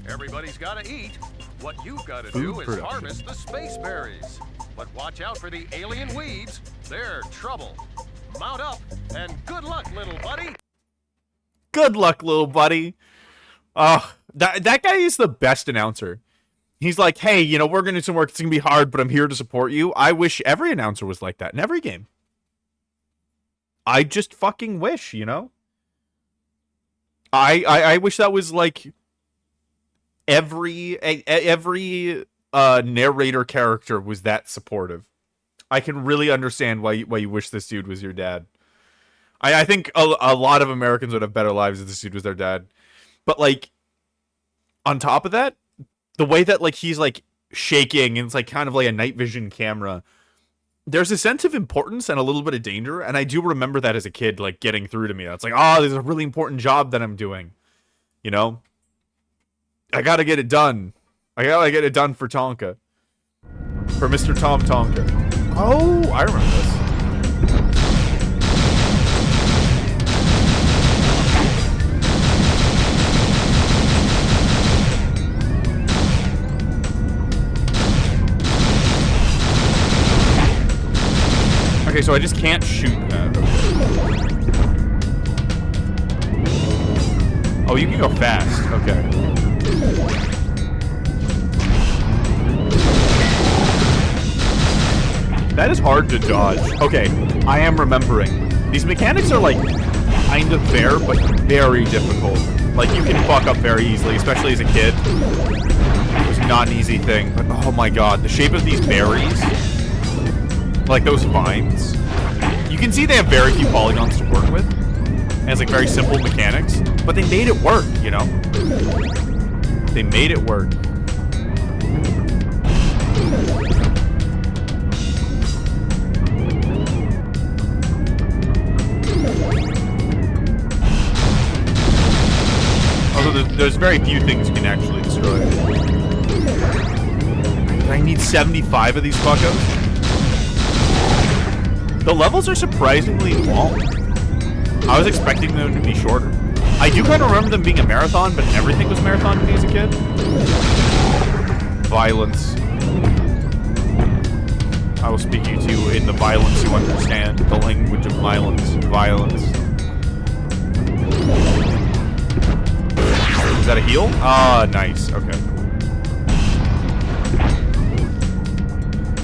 Everybody's gotta eat. What you've gotta do is harvest the space berries. But watch out for the alien weeds. They're trouble. Mount up, and good luck, little buddy. Good luck, little buddy. That guy is the best announcer. He's like, hey, you know, we're gonna do some work. It's gonna be hard, but I'm here to support you. I wish every announcer was like that in every game. I just fucking wish, you know? I wish that was like every narrator character was that supportive. I can really understand why you wish this dude was your dad. I think a lot of Americans would have better lives if this dude was their dad. But, like, on top of that, the way that, like, he's, like, shaking and it's, like, kind of like a night vision camera, there's a sense of importance and a little bit of danger, and I do remember that as a kid, like, getting through to me. It's like, oh, there's a really important job that I'm doing. You know? I gotta get it done. I gotta get it done for Tonka. For Mr. Tom Tonka. Oh, I remember this. Okay, so I just can't shoot that. Oh, you can go fast. Okay. That is hard to dodge. Okay, I am remembering. These mechanics are like kind of fair, but very difficult. Like you can fuck up very easily, especially as a kid. It's not an easy thing, but oh my god, the shape of these berries, like those vines. You can see they have very few polygons to work with, and it's like very simple mechanics, but they made it work, you know? They made it work. Although there's very few things you can actually destroy. I need 75 of these fuckos. The levels are surprisingly long. I was expecting them to be shorter. I do kind of remember them being a marathon, but everything was marathon to me as a kid. Violence. I will speak you to in the violence you understand. The language of violence. Violence. Is that a heal? Ah, nice. Okay, cool.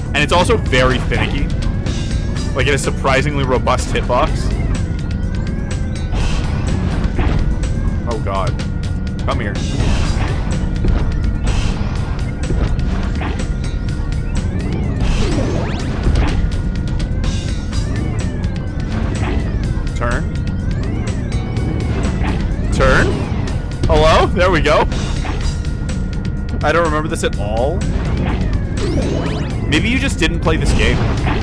And it's also very finicky. Like, it has surprisingly robust hitbox. Oh god. Come here. Turn. Turn? Hello? There we go. I don't remember this at all. Maybe you just didn't play this game.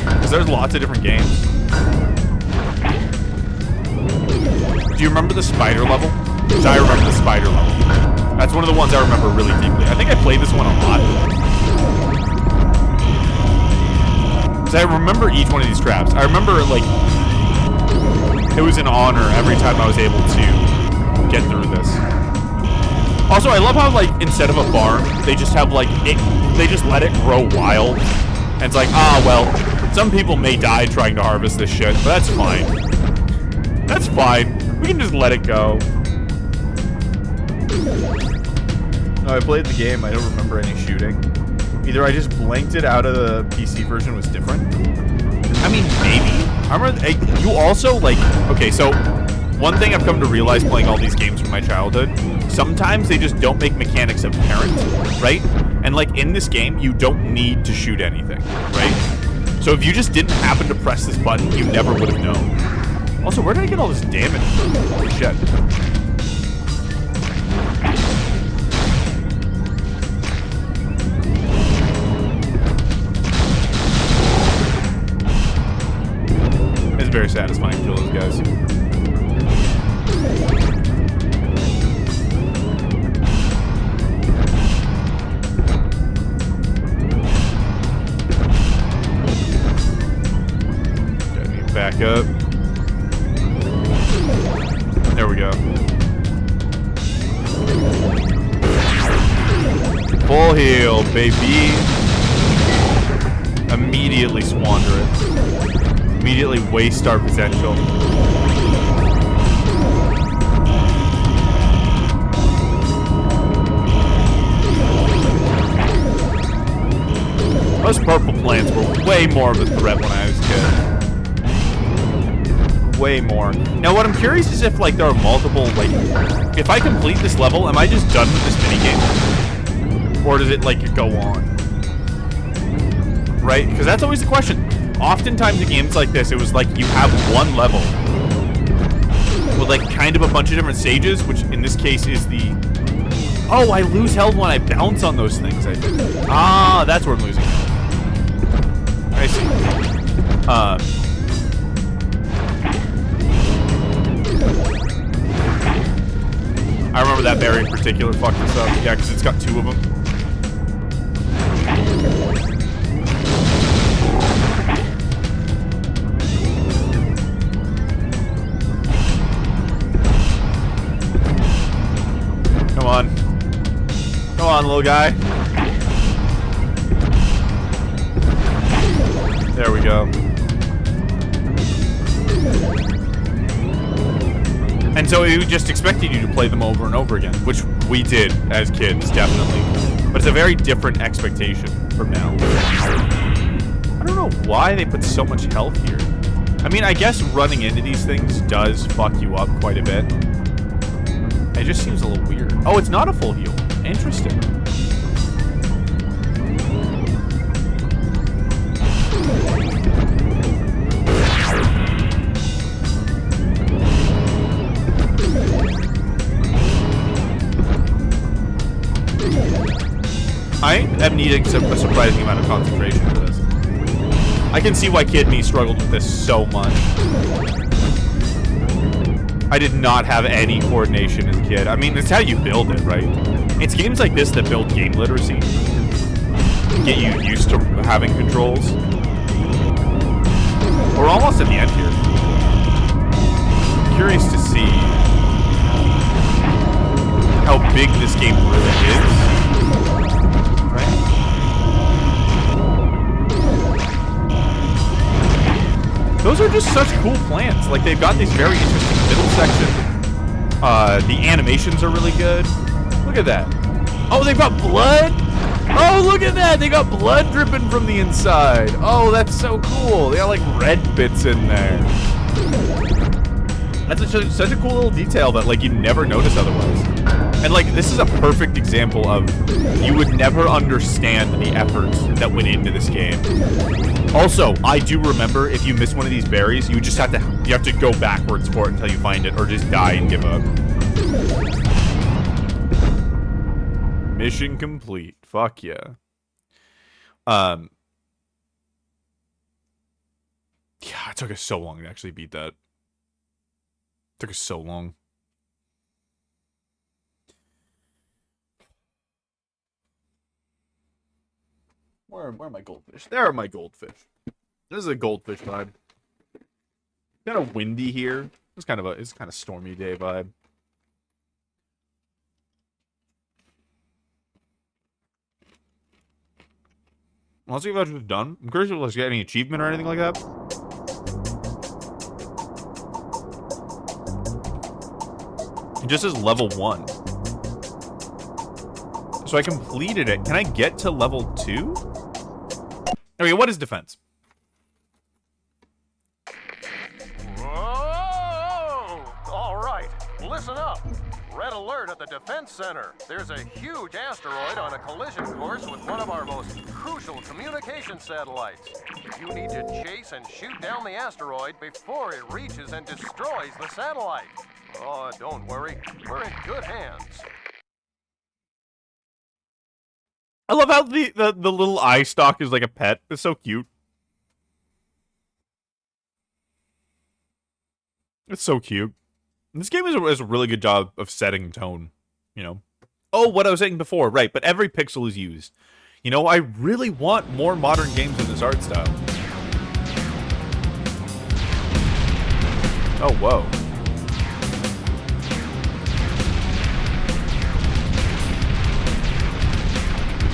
Because there's lots of different games. Do you remember the spider level? Because I remember the spider level. That's one of the ones I remember really deeply. I think I played this one a lot. Because I remember each one of these traps. I remember, like, it was an honor every time I was able to get through this. Also, I love how, like, instead of a farm, they just have, like, they just let it grow wild. And it's like, ah, well, some people may die trying to harvest this shit, but that's fine. That's fine. We can just let it go. No, I played the game. I don't remember any shooting. Either I just blanked it out of the PC version was different. I mean, maybe. I remember, you also, like, okay, so one thing I've come to realize playing all these games from my childhood, sometimes they just don't make mechanics apparent, right? And like in this game, you don't need to shoot anything, right? So if you just didn't happen to press this button, you never would have known. Also, where did I get all this damage from? Holy shit. It's very satisfying to kill those guys. Back up. There we go. Full heal, baby. Immediately squander it. Immediately waste our potential. Those purple plants were way more of a threat when I was a kid. Way more. Now, what I'm curious is if, like, there are multiple, like, if I complete this level, am I just done with this minigame? Or does it, like, go on? Right? Because that's always the question. Oftentimes in games like this, it was like you have one level with, like, kind of a bunch of different stages, which in this case is the... Oh, I lose health when I bounce on those things, I think. Ah, that's where I'm losing health. I see. I remember that berry in particular fucked us up. Yeah, because it's got two of them. Come on. Come on, little guy. There we go. And so it just expected you to play them over and over again, which we did as kids, definitely. But it's a very different expectation from now. I don't know why they put so much health here. I mean, I guess running into these things does fuck you up quite a bit. It just seems a little weird. Oh, it's not a full heal. Interesting. I am needing a surprising amount of concentration for this. I can see why Kid Me struggled with this so much. I did not have any coordination as a kid. I mean, it's how you build it, right? It's games like this that build game literacy. Get you used to having controls. We're almost at the end here. Curious to see how big this game really is. Right? Those are just such cool plants. Like, they've got these very interesting middle section. The animations are really good. Look at that. Oh, they've got blood? Oh, look at that. They got blood dripping from the inside. Oh, that's so cool. They got, like, red bits in there. That's such a cool little detail that, like, you never notice otherwise. And, like, this is a perfect example of you would never understand the effort that went into this game. Also, I do remember if you miss one of these berries, you just have to go backwards for it until you find it, or just die and give up. Mission complete. Fuck yeah. Yeah, it took us so long to actually beat that. It took us so long. Where are my goldfish? There are my goldfish. This is a goldfish vibe. Kind of windy here. It's kind of stormy day vibe. Let's see if that's just done. I'm curious if let's get any achievement or anything like that. It just says level 1. So I completed it. Can I get to level 2? Okay, what is defense? Whoa! All right, listen up. Red alert at the Defense Center. There's a huge asteroid on a collision course with one of our most crucial communication satellites. You need to chase and shoot down the asteroid before it reaches and destroys the satellite. Oh, don't worry. We're in good hands. I love how the little eye stalk is like a pet. It's so cute. It's so cute. This game is a really good job of setting tone, you know. Oh, what I was saying before, right, but every pixel is used. You know, I really want more modern games in this art style. Oh, whoa.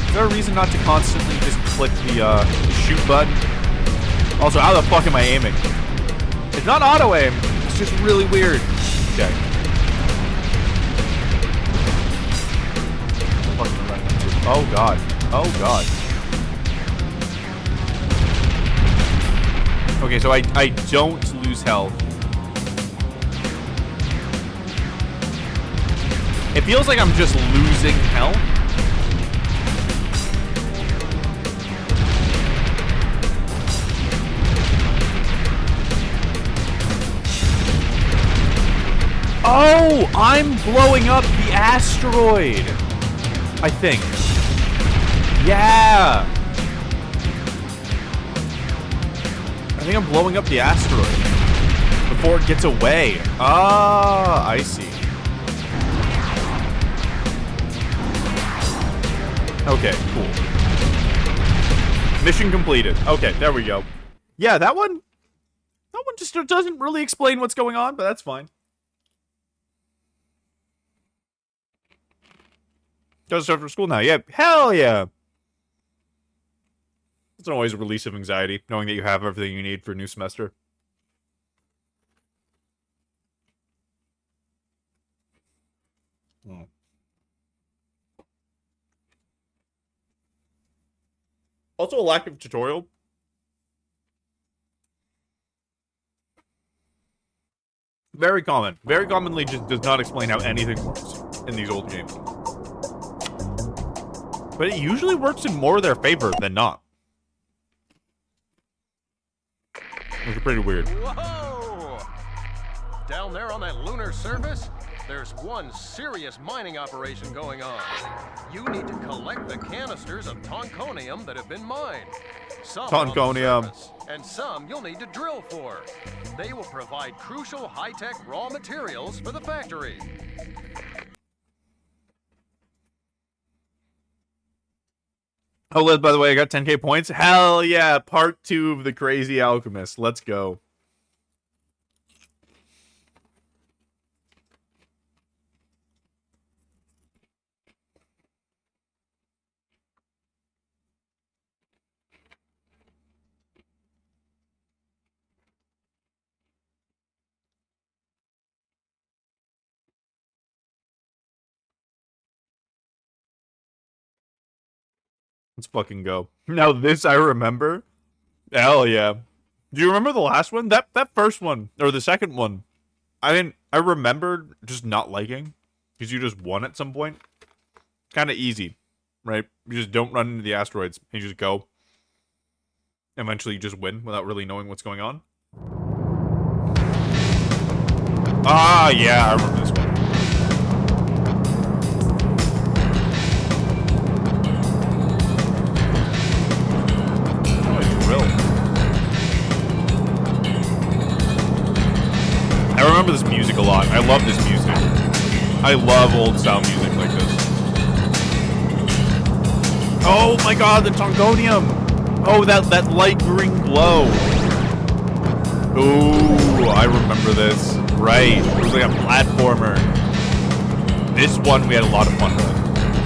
Is there a reason not to constantly just click the shoot button? Also, how the fuck am I aiming? It's not auto-aim. It's just really weird. Okay. Oh god. Oh god. Okay, so I don't lose health. It feels like I'm just losing health. Oh, I'm blowing up the asteroid. I think. Yeah. I think I'm blowing up the asteroid before it gets away. Ah, I see. Okay, cool. Mission completed. Okay, there we go. Yeah, that one just doesn't really explain what's going on, but that's fine. Gotta start for school now. Yeah, hell yeah. It's always a release of anxiety, knowing that you have everything you need for a new semester. Oh. Also, a lack of tutorial. Very common. Very commonly just does not explain how anything works in these old games. But it usually works in more of their favor than not. Which is pretty weird. Whoa! Down there on that lunar surface, there's one serious mining operation going on. You need to collect the canisters of Tonkonium that have been mined. Some are on the Tonkonium. surface, and some you'll need to drill for. They will provide crucial high-tech raw materials for the factory. Oh, Liz, by the way, I got 10k points. Hell yeah, part 2 of the Crazy Alchemist. Let's go. Let's fucking go. Now this I remember. Hell yeah. Do you remember the last one? That first one, or the second one, I remembered just not liking, because you just won at some point. Kind of easy, right? You just don't run into the asteroids, and you just go. Eventually you just win without really knowing what's going on. Ah, yeah, I remember this one. I remember this music a lot. I love this music. I love old style music like this. Oh my god, the Tonkonium! Oh, that light green glow. Ooh, I remember this. Right. It was like a platformer. This one we had a lot of fun with.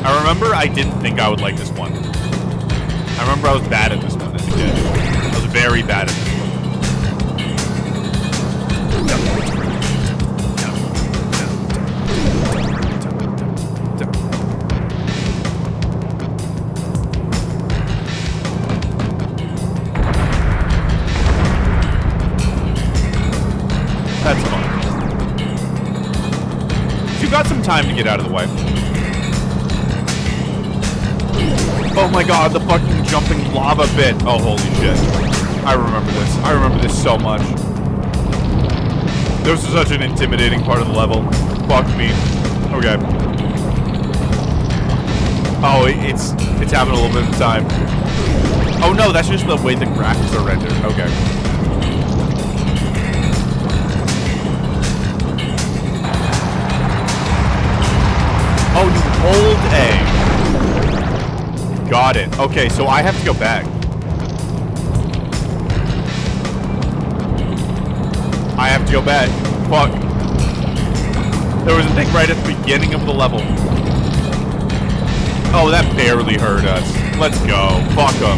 I remember I didn't think I would like this one. I remember I was bad at this one as a kid. I was very bad at this one. That's fun. You got some time to get out of the way. Oh my god, the fucking jumping lava bit. Oh, holy shit. I remember this. I remember this so much. This is such an intimidating part of the level. Fuck me. Okay. Oh, it's having a little bit of time. Oh no, that's just the way the graphics are rendered. Okay. Oh, you hold A. Got it. Okay, so I have to go back. I have to go back. Fuck. There was a thing right at the beginning of the level. Oh, that barely hurt us. Let's go. Fuck them.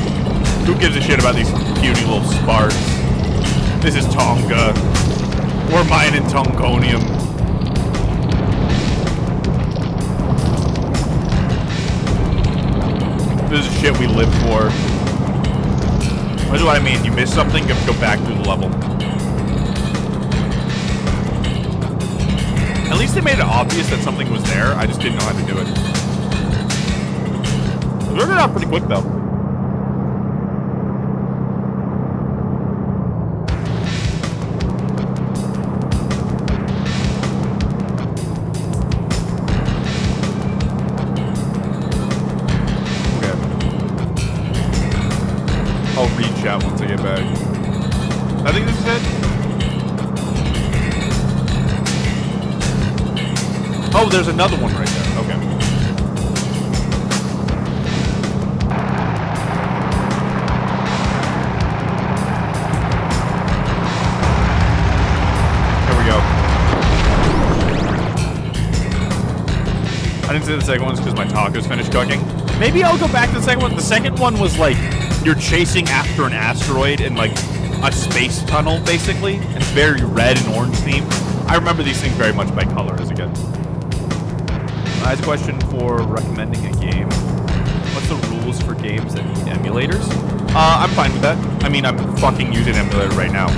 Who gives a shit about these puny little sparks? This is Tonga. We're mining Tonkonium. This is shit we live for. That's what I mean. You miss something, go back through the level. At least they made it obvious that something was there. I just didn't know how to do it. We worked it out pretty quick, though. I'll read chat once I get back. I think this is it. Oh, there's another one right there. Okay. Here we go. I didn't say the second one because my taco's finished cooking. Maybe I'll go back to the second one. The second one was like, you're chasing after an asteroid in like a space tunnel, basically. And it's very red and orange themed. I remember these things very much by color as a kid. I have a question for recommending a game. What's the rules for games that need emulators? I'm fine with that. I mean, I'm fucking using an emulator right now.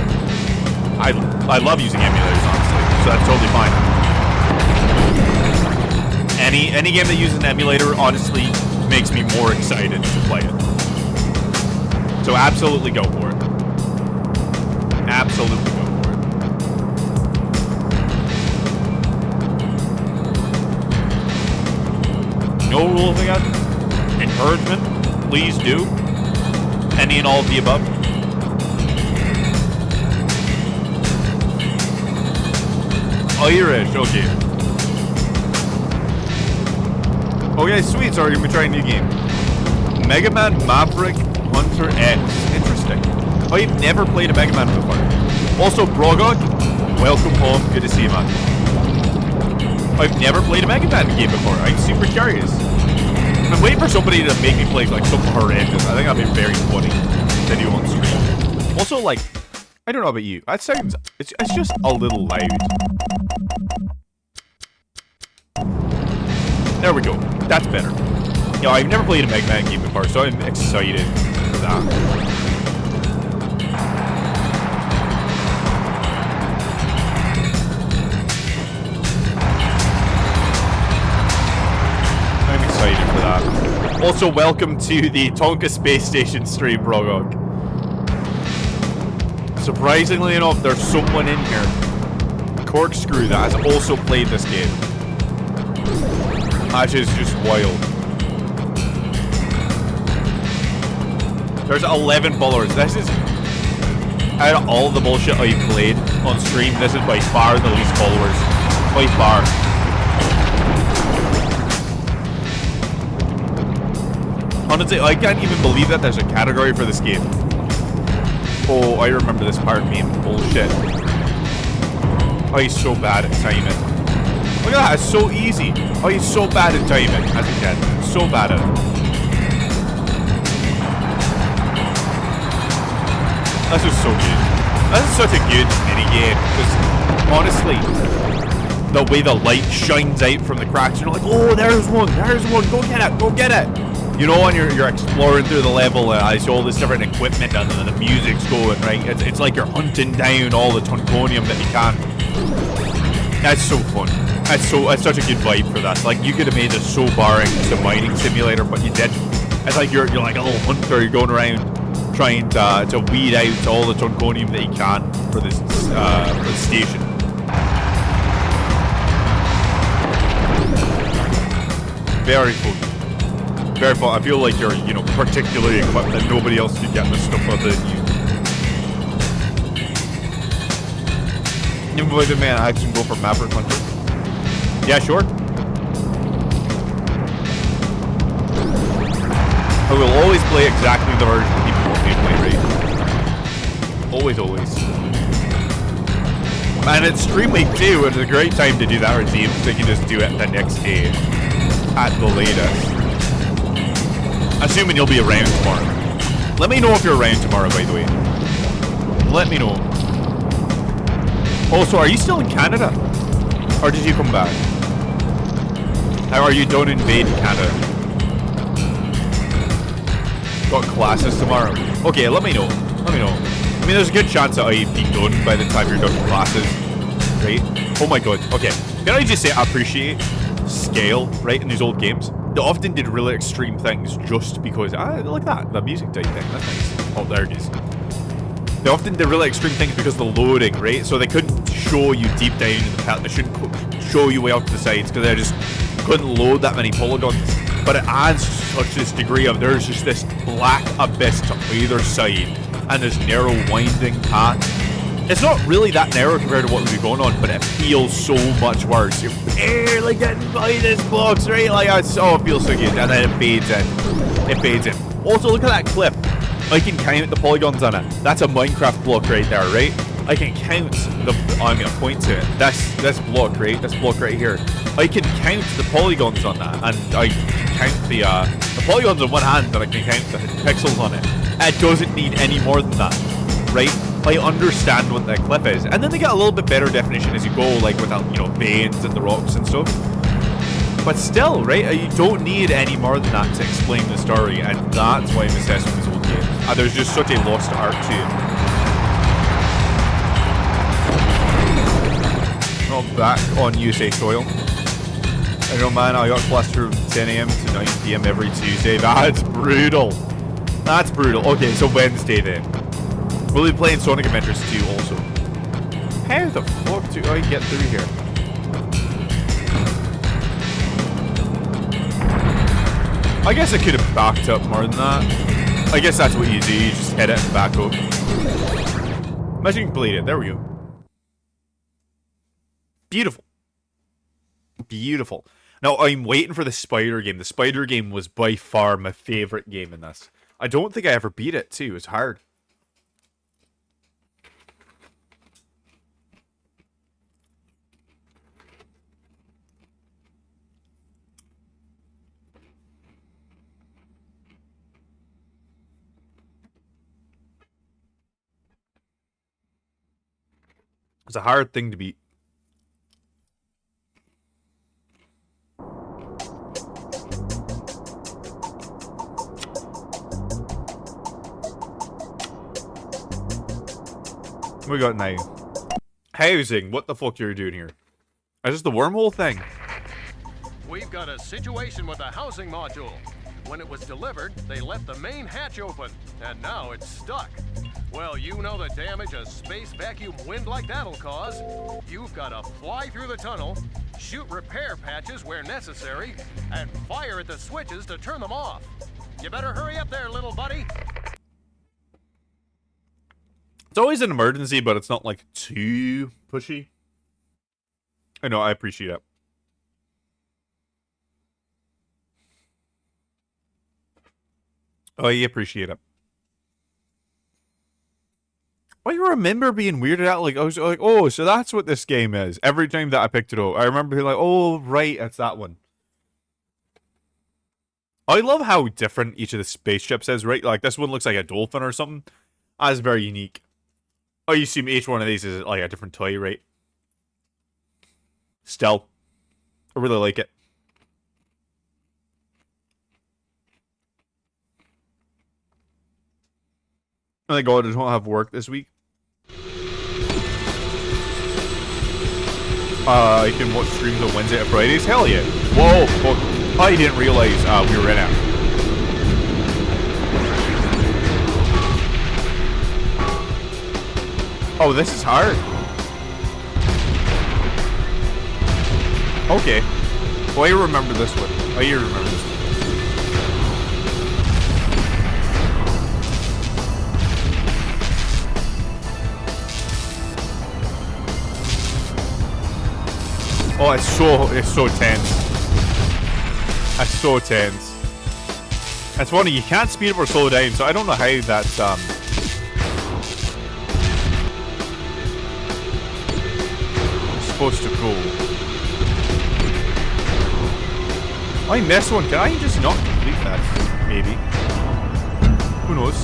I love using emulators, honestly. so that's totally fine. Any game that uses an emulator honestly makes me more excited to play it. So absolutely go for it. Absolutely go for it. No rules again? Encouragement? Please do. Any and all of the above. Irish, okay. Okay, sweet, so we're gonna be trying a new game. Mega Man Maverick Hunter X. Interesting. I've never played a Mega Man before. Also, Brogog, welcome home. Good to see you, man. I've never played a Mega Man game before. I'm super curious. I'm waiting for somebody to make me play like something horrendous. I think that'd be very funny to do on stream. Also, like, I don't know about you. That sounds, it's just a little loud. There we go. That's better. Yeah, I've never played a Mega Man game before, so I'm excited for that. I'm excited for that. Also, welcome to the Tonka Space Station stream, Brogog. Surprisingly enough, there's someone in here, Corkscrew, that has also played this game. That is just wild. There's 11 followers. This is, out of all the bullshit I've played on stream, this is by far the least followers. By far. Honestly, I can't even believe that there's a category for this game. Oh, I remember this part being bullshit. Oh, he's so bad at timing. Look at that, it's so easy. Oh, he's so bad at timing as a kid. So bad at it. This is so good. This is such a good minigame. Because, honestly, the way the light shines out from the cracks, you're like, oh, there's one, go get it, go get it. You know, when you're exploring through the level, I see all this different equipment and the music's going, right? It's like you're hunting down all the Tonkonium that you can. That's so fun. That's such a good vibe for that. Like, you could have made this so boring as a mining simulator, but you didn't. It's like you're like a little hunter. You're going around trying to weed out all the Tonkonium that you can for this station. Very fun. Very fun. I feel like you're, you know, particularly equipped that nobody else could get this stuff other than you. You would have man, I can go for Maverick Hunter. Yeah, sure. I will always play exactly the version people want me to play, right? Always, always. And it's stream week too, it's a great time to do that routine, so you can just do it the next day at the latest. Assuming you'll be around tomorrow. Let me know if you're around tomorrow, by the way. Let me know. Also, are you still in Canada? Or did you come back? How are you done invading Canada? Got classes tomorrow. Okay, let me know. Let me know. I mean, there's a good chance that I'd be done by the time you're done with classes. Right? Oh my god. Okay. Can I just say I appreciate scale, right, in these old games? They often did really extreme things just because, like that, the music type thing, that's nice. Oh, there it is. They often did really extreme things because of the loading, right? So they couldn't show you deep down in the palette, they shouldn't show you way off to the sides because they just couldn't load that many polygons. But it adds such this degree of, there's just this black abyss to either side and this narrow winding path. It's not really that narrow compared to what we've going on, but it feels so much worse. You're barely getting by this box, right? Like, it feels so good. And then it fades in. It fades in. Also, look at that clip. I can count the polygons on it. That's a Minecraft block right there, right? I can count the... I'm going to point to it. This block, right? This block right here. I can count the polygons on that. And I can count the polygons on one hand, and I can count the pixels on it. It doesn't need any more than that, right? I understand what that clip is, and then they get a little bit better definition as you go, like without, you know, veins and the rocks and stuff. But still, right? You don't need any more than that to explain the story, and that's why I'm obsessed with these old games. There's just such a lost art to it. Not back on USA soil. I know, man, I got clustered from 10 a.m. to 9 p.m. every Tuesday. That's brutal. That's brutal. Okay, so Wednesday then. We'll be playing Sonic Adventures 2 also. How the fuck do I get through here? I guess I could have backed up more than that. I guess that's what you do. You just hit it and back up. Imagine you can bleed it. There we go. Beautiful. Beautiful. Now, I'm waiting for the spider game. The spider game was by far my favorite game in this. I don't think I ever beat it, too. It's hard. It's a hard thing to beat. What we got now? Housing. What the fuck are you doing here? Is this the wormhole thing? We've got a situation with the housing module. When it was delivered, they left the main hatch open, and now it's stuck. Well, you know the damage a space vacuum wind like that'll cause. You've got to fly through the tunnel, shoot repair patches where necessary, and fire at the switches to turn them off. You better hurry up there, little buddy. It's always an emergency, but it's not like too pushy. I know, I appreciate it. Oh, you appreciate it. I remember being weirded out. Like, I was like, oh, so that's what this game is. Every time that I picked it up, I remember being like, oh, right, it's that one. I love how different each of the spaceships is, right? Like, this one looks like a dolphin or something. That's very unique. Oh, you see each one of these is like a different toy, right? Still, I really like it. Oh my god, I don't have work this week. I can watch streams on Wednesday and Fridays? Hell yeah. Whoa, fuck. I didn't realize we were in it. Oh, this is hard. Okay. Oh, I remember this one. Oh, you remember this one. Oh, it's so tense. It's so tense. It's funny, you can't speed up or slow down, so I don't know how that's supposed to go. I missed one. Can I just not complete that? Maybe. Who knows?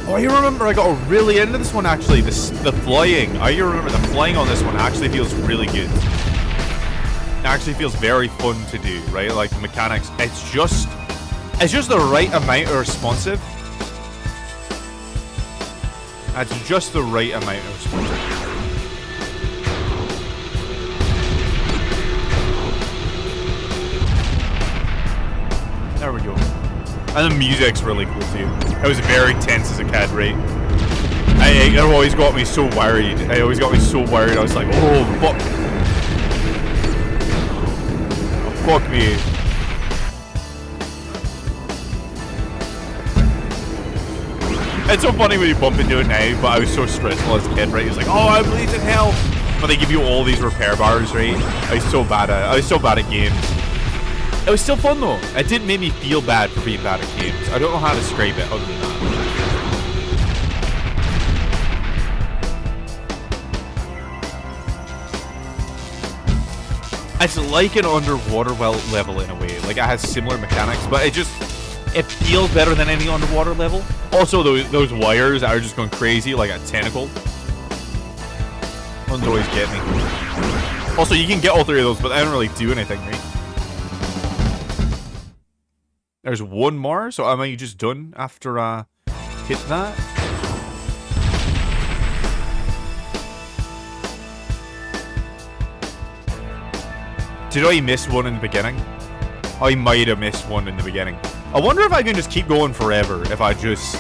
Oh, I remember I got really into this one actually. The flying. I remember the flying on this one actually feels really good. It actually feels very fun to do, right? Like the mechanics. It's just the right amount of responsive. It's just the right amount of responsive. There we go. And the music's really cool too. I was very tense as a kid, right? It always got me so worried. I was like, oh, fuck. Oh, fuck me. It's so funny when you bump into it now, but I was so stressful as a kid, right? It's like, oh, I'm bleeding hell. But they give you all these repair bars, right? I was so bad at games. It was still fun though. It didn't make me feel bad for being bad at games. I don't know how to describe it other than that. It's like an underwater level in a way. Like it has similar mechanics, but it feels better than any underwater level. Also, those wires are just going crazy like a tentacle. Ones always get me. Also, you can get all three of those, but they don't really do anything, right? There's one more, so am I just done after hit that? Did I miss one in the beginning? I might have missed one in the beginning. I wonder if I can just keep going forever if I just...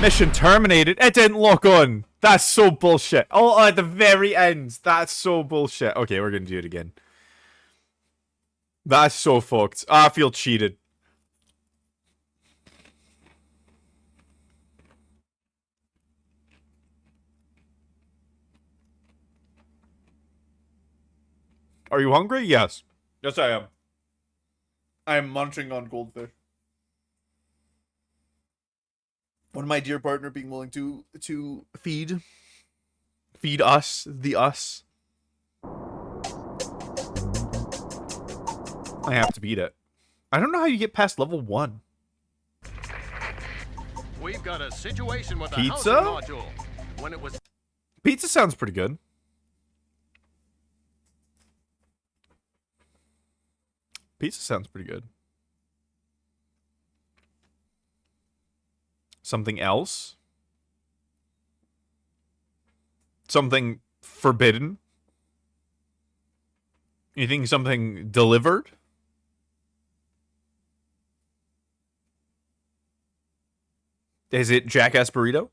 Mission terminated. It didn't lock on. That's so bullshit. Oh, at the very end. That's so bullshit. Okay, we're gonna do it again. That's so fucked. I feel cheated. Are you hungry? Yes. Yes, I am. I am munching on goldfish. One of my dear partner being willing to feed us, the us. I have to beat it. I don't know how you get past level 1. We've got a situation with Pizza? the housing module. When it was Pizza sounds pretty good. Pizza sounds pretty good. Something else? Something forbidden? You think something delivered? Is it Jackass Burrito?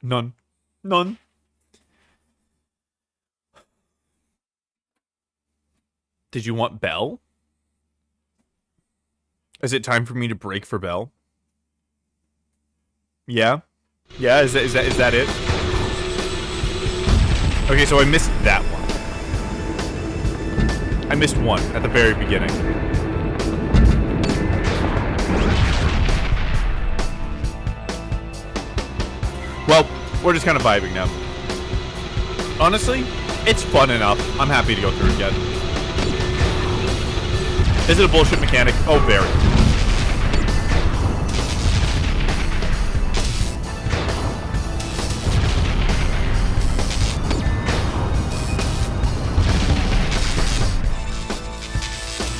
None. None. Did you want Bell? Is it time for me to break for Bell? Yeah? Yeah, is that it? Okay, so I missed that one. I missed one at the very beginning. Well, we're just kind of vibing now. Honestly, it's fun enough. I'm happy to go through it again. Is it a bullshit mechanic? Oh, very.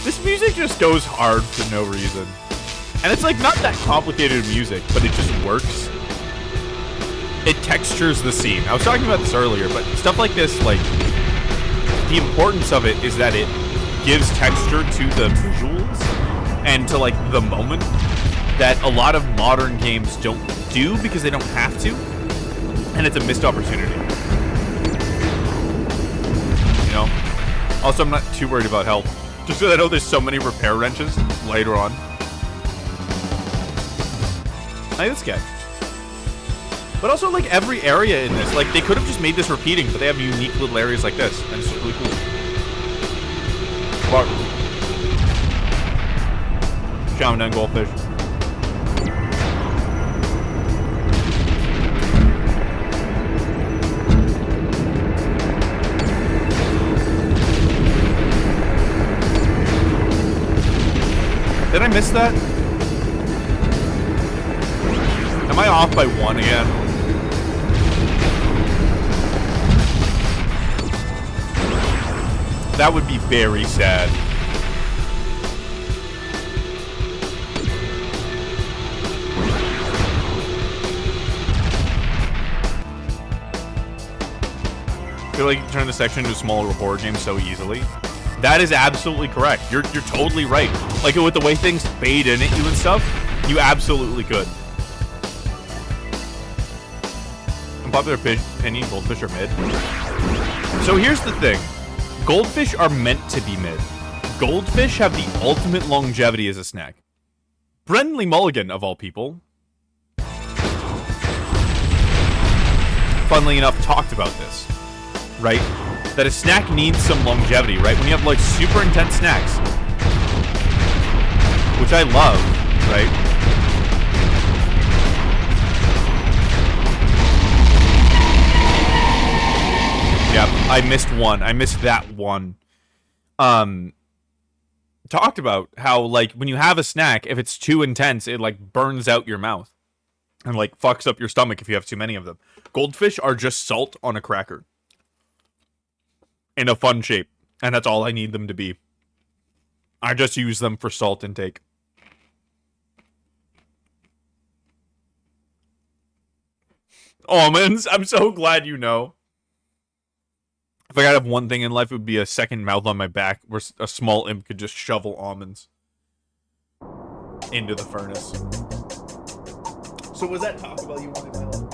This music just goes hard for no reason. And it's like not that complicated music, but it just works. It textures the scene. I was talking about this earlier, but stuff like this, like, the importance of it is that it gives texture to the visuals and to, like, the moment that a lot of modern games don't do because they don't have to, and it's a missed opportunity. You know? Also, I'm not too worried about health. Just because I know there's so many repair wrenches later on. Hey, this guy. But also, like, every area in this, like, they could have just made this repeating, but they have unique little areas like this, and it's really cool. Bark. Shaman down goldfish. Did I miss that? Am I off by 1 again? That would be very sad. I feel like you can turn this section into a smaller horror game so easily. That is absolutely correct. You're totally right. Like, with the way things fade in at you and stuff, you absolutely could. Unpopular opinion, goldfish are mid. So here's the thing. Goldfish are meant to be mid. Goldfish have the ultimate longevity as a snack. Brenly Mulligan, of all people, funnily enough, talked about this, right? That a snack needs some longevity, right? When you have, like, super intense snacks, which I love, right? Yeah, I missed one. I missed that one. Talked about how, like, when you have a snack, if it's too intense, it, like, burns out your mouth. And, like, fucks up your stomach if you have too many of them. Goldfish are just salt on a cracker. In a fun shape. And that's all I need them to be. I just use them for salt intake. Almonds. I'm so glad you know. If I gotta have one thing in life, it would be a second mouth on my back where a small imp could just shovel almonds into the furnace. So was that Taco Bell you wanted, my love?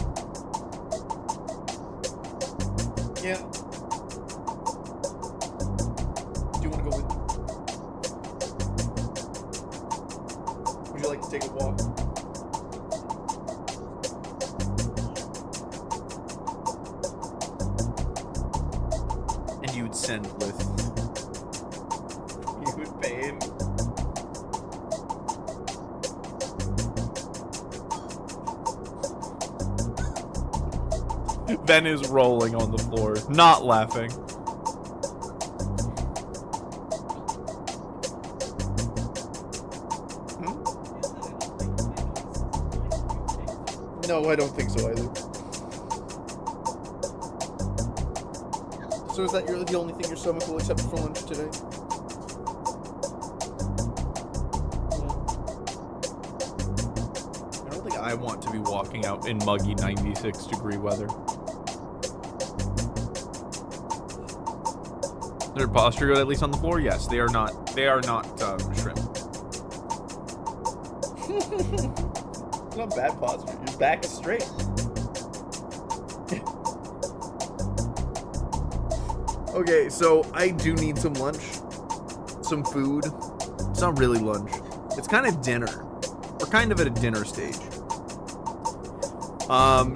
Yeah. Do you want to go with me? Would you like to take a walk? And you would send with. You would pay him. Ben is rolling on the floor, not laughing. No, I don't think so either. So is that the only thing your stomach will accept for lunch today? I don't think I want to be walking out in muggy 96-degree weather. Is their posture good at least on the floor? Yes, they are not. They are not shrimp. It's not bad posture. Your back is straight. Okay, so I do need some lunch. Some food. It's not really lunch. It's kind of dinner. We're kind of at a dinner stage.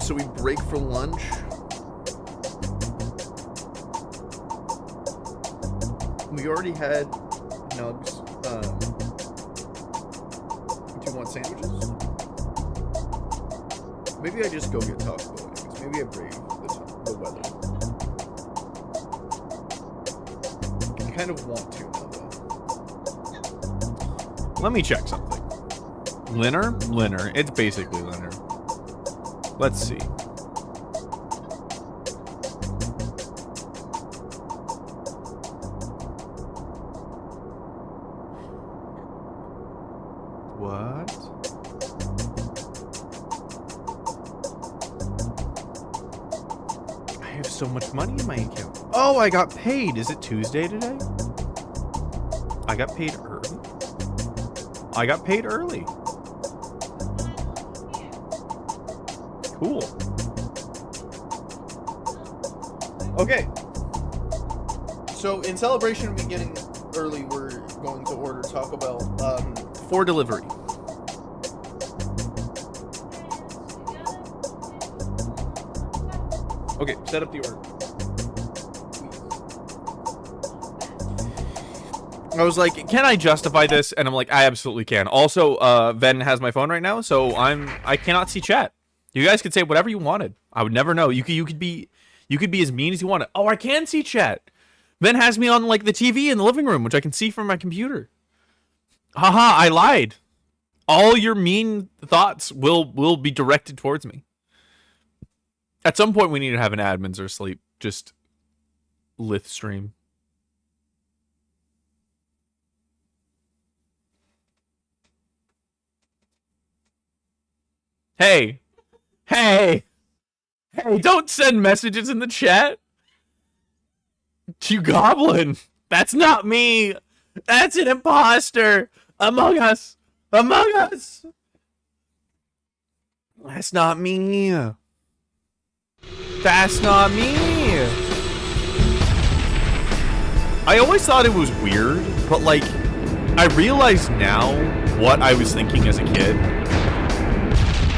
So we break for lunch. We already had nugs. Do you want sandwiches? Maybe I just go get Taco Bell anyways. Maybe I brave the weather. I kind of want to now, though. Let me check something. Linner? Linner. It's basically Linner. Let's see. What? I have so much money in my account. Oh, I got paid. Is it Tuesday today? I got paid early. I got paid early. Cool. Okay. So in celebration of me getting early, we're going to order Taco Bell for delivery. Okay, set up the order. I was like, can I justify this? And I'm like, I absolutely can. Also, Ven has my phone right now, so I cannot see chat. You guys could say whatever you wanted. I would never know. You could be as mean as you wanted. Oh, I can see chat. Ven has me on like the TV in the living room, which I can see from my computer. Haha, I lied. All your mean thoughts will be directed towards me. At some point, we need to have an admins or sleep. Just lith stream. Hey, don't send messages in the chat. You goblin. That's not me. That's an imposter. Among Us. Among Us. That's not me. That's not me. I always thought it was weird, but like, I realize now what I was thinking as a kid.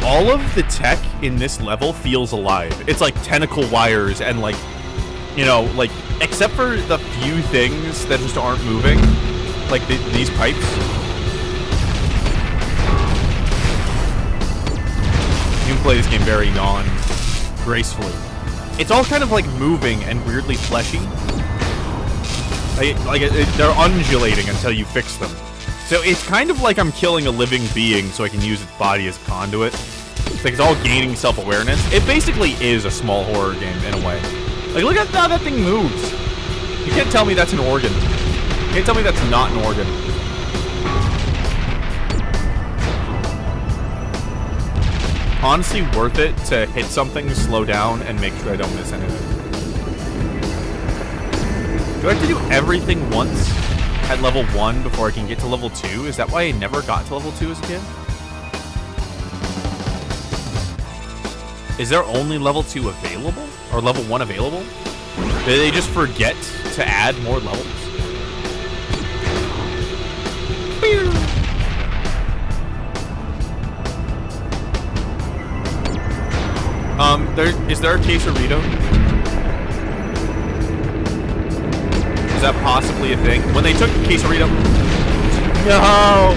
All of the tech in this level feels alive. It's like tentacle wires and like, you know, like, except for the few things that just aren't moving, like these pipes. You can play this game very gracefully. It's all kind of like moving and weirdly fleshy. They're undulating until you fix them. So it's kind of like I'm killing a living being so I can use its body as conduit. It's like it's all gaining self-awareness. It basically is a small horror game in a way. Like, look at how that thing moves. You can't tell me that's an organ. You can't tell me that's not an organ. honestly worth it to hit something, slow down, and make sure I don't miss anything. Do I have to do everything once at level 1 before I can get to level 2? Is that why I never got to level 2 as a kid? Is there only level 2 available? Or level 1 available? Did they just forget to add more levels? Is there a quesarito? Is that possibly a thing? When they took the quesarito... No!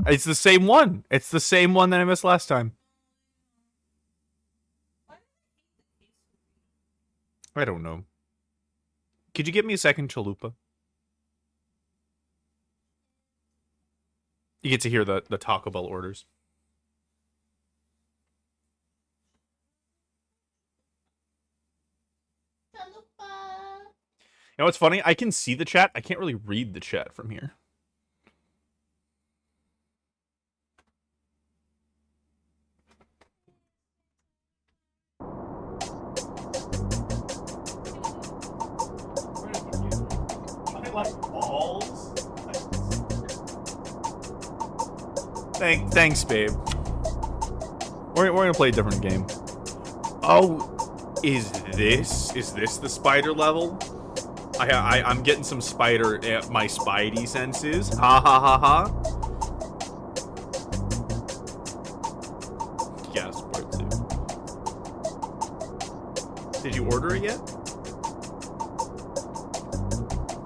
It's the same one. It's the same one that I missed last time. I don't know. Could you get me a second chalupa? You get to hear the Taco Bell orders. You know what's funny? I can see the chat. I can't really read the chat from here. Like balls? Thanks, babe. We're gonna play a different game. Oh, is this the spider level? I'm getting some spider, my spidey senses. Ha ha ha ha. Yes, part 2. Did you order it yet?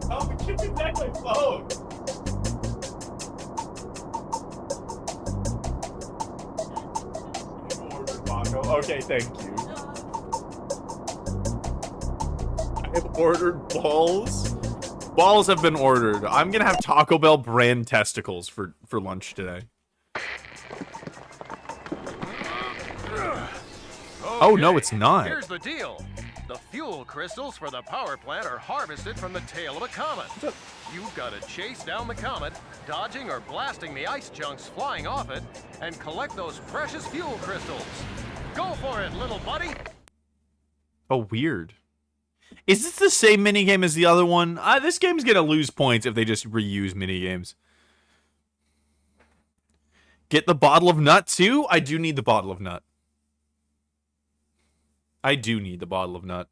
Oh, give me back my phone. You ordered Taco. Okay, thank you. I've ordered balls. Balls have been ordered. I'm gonna have Taco Bell brand testicles for lunch today. Oh no, it's not. Here's the deal. The fuel crystals for the power plant are harvested from the tail of a comet. You've got to chase down the comet, dodging or blasting the ice chunks flying off it, and collect those precious fuel crystals. Go for it, little buddy. Oh, weird. Is this the same minigame as the other one? This game's gonna lose points if they just reuse minigames. Get the bottle of nut too? I do need the bottle of nut. I do need the bottle of nut.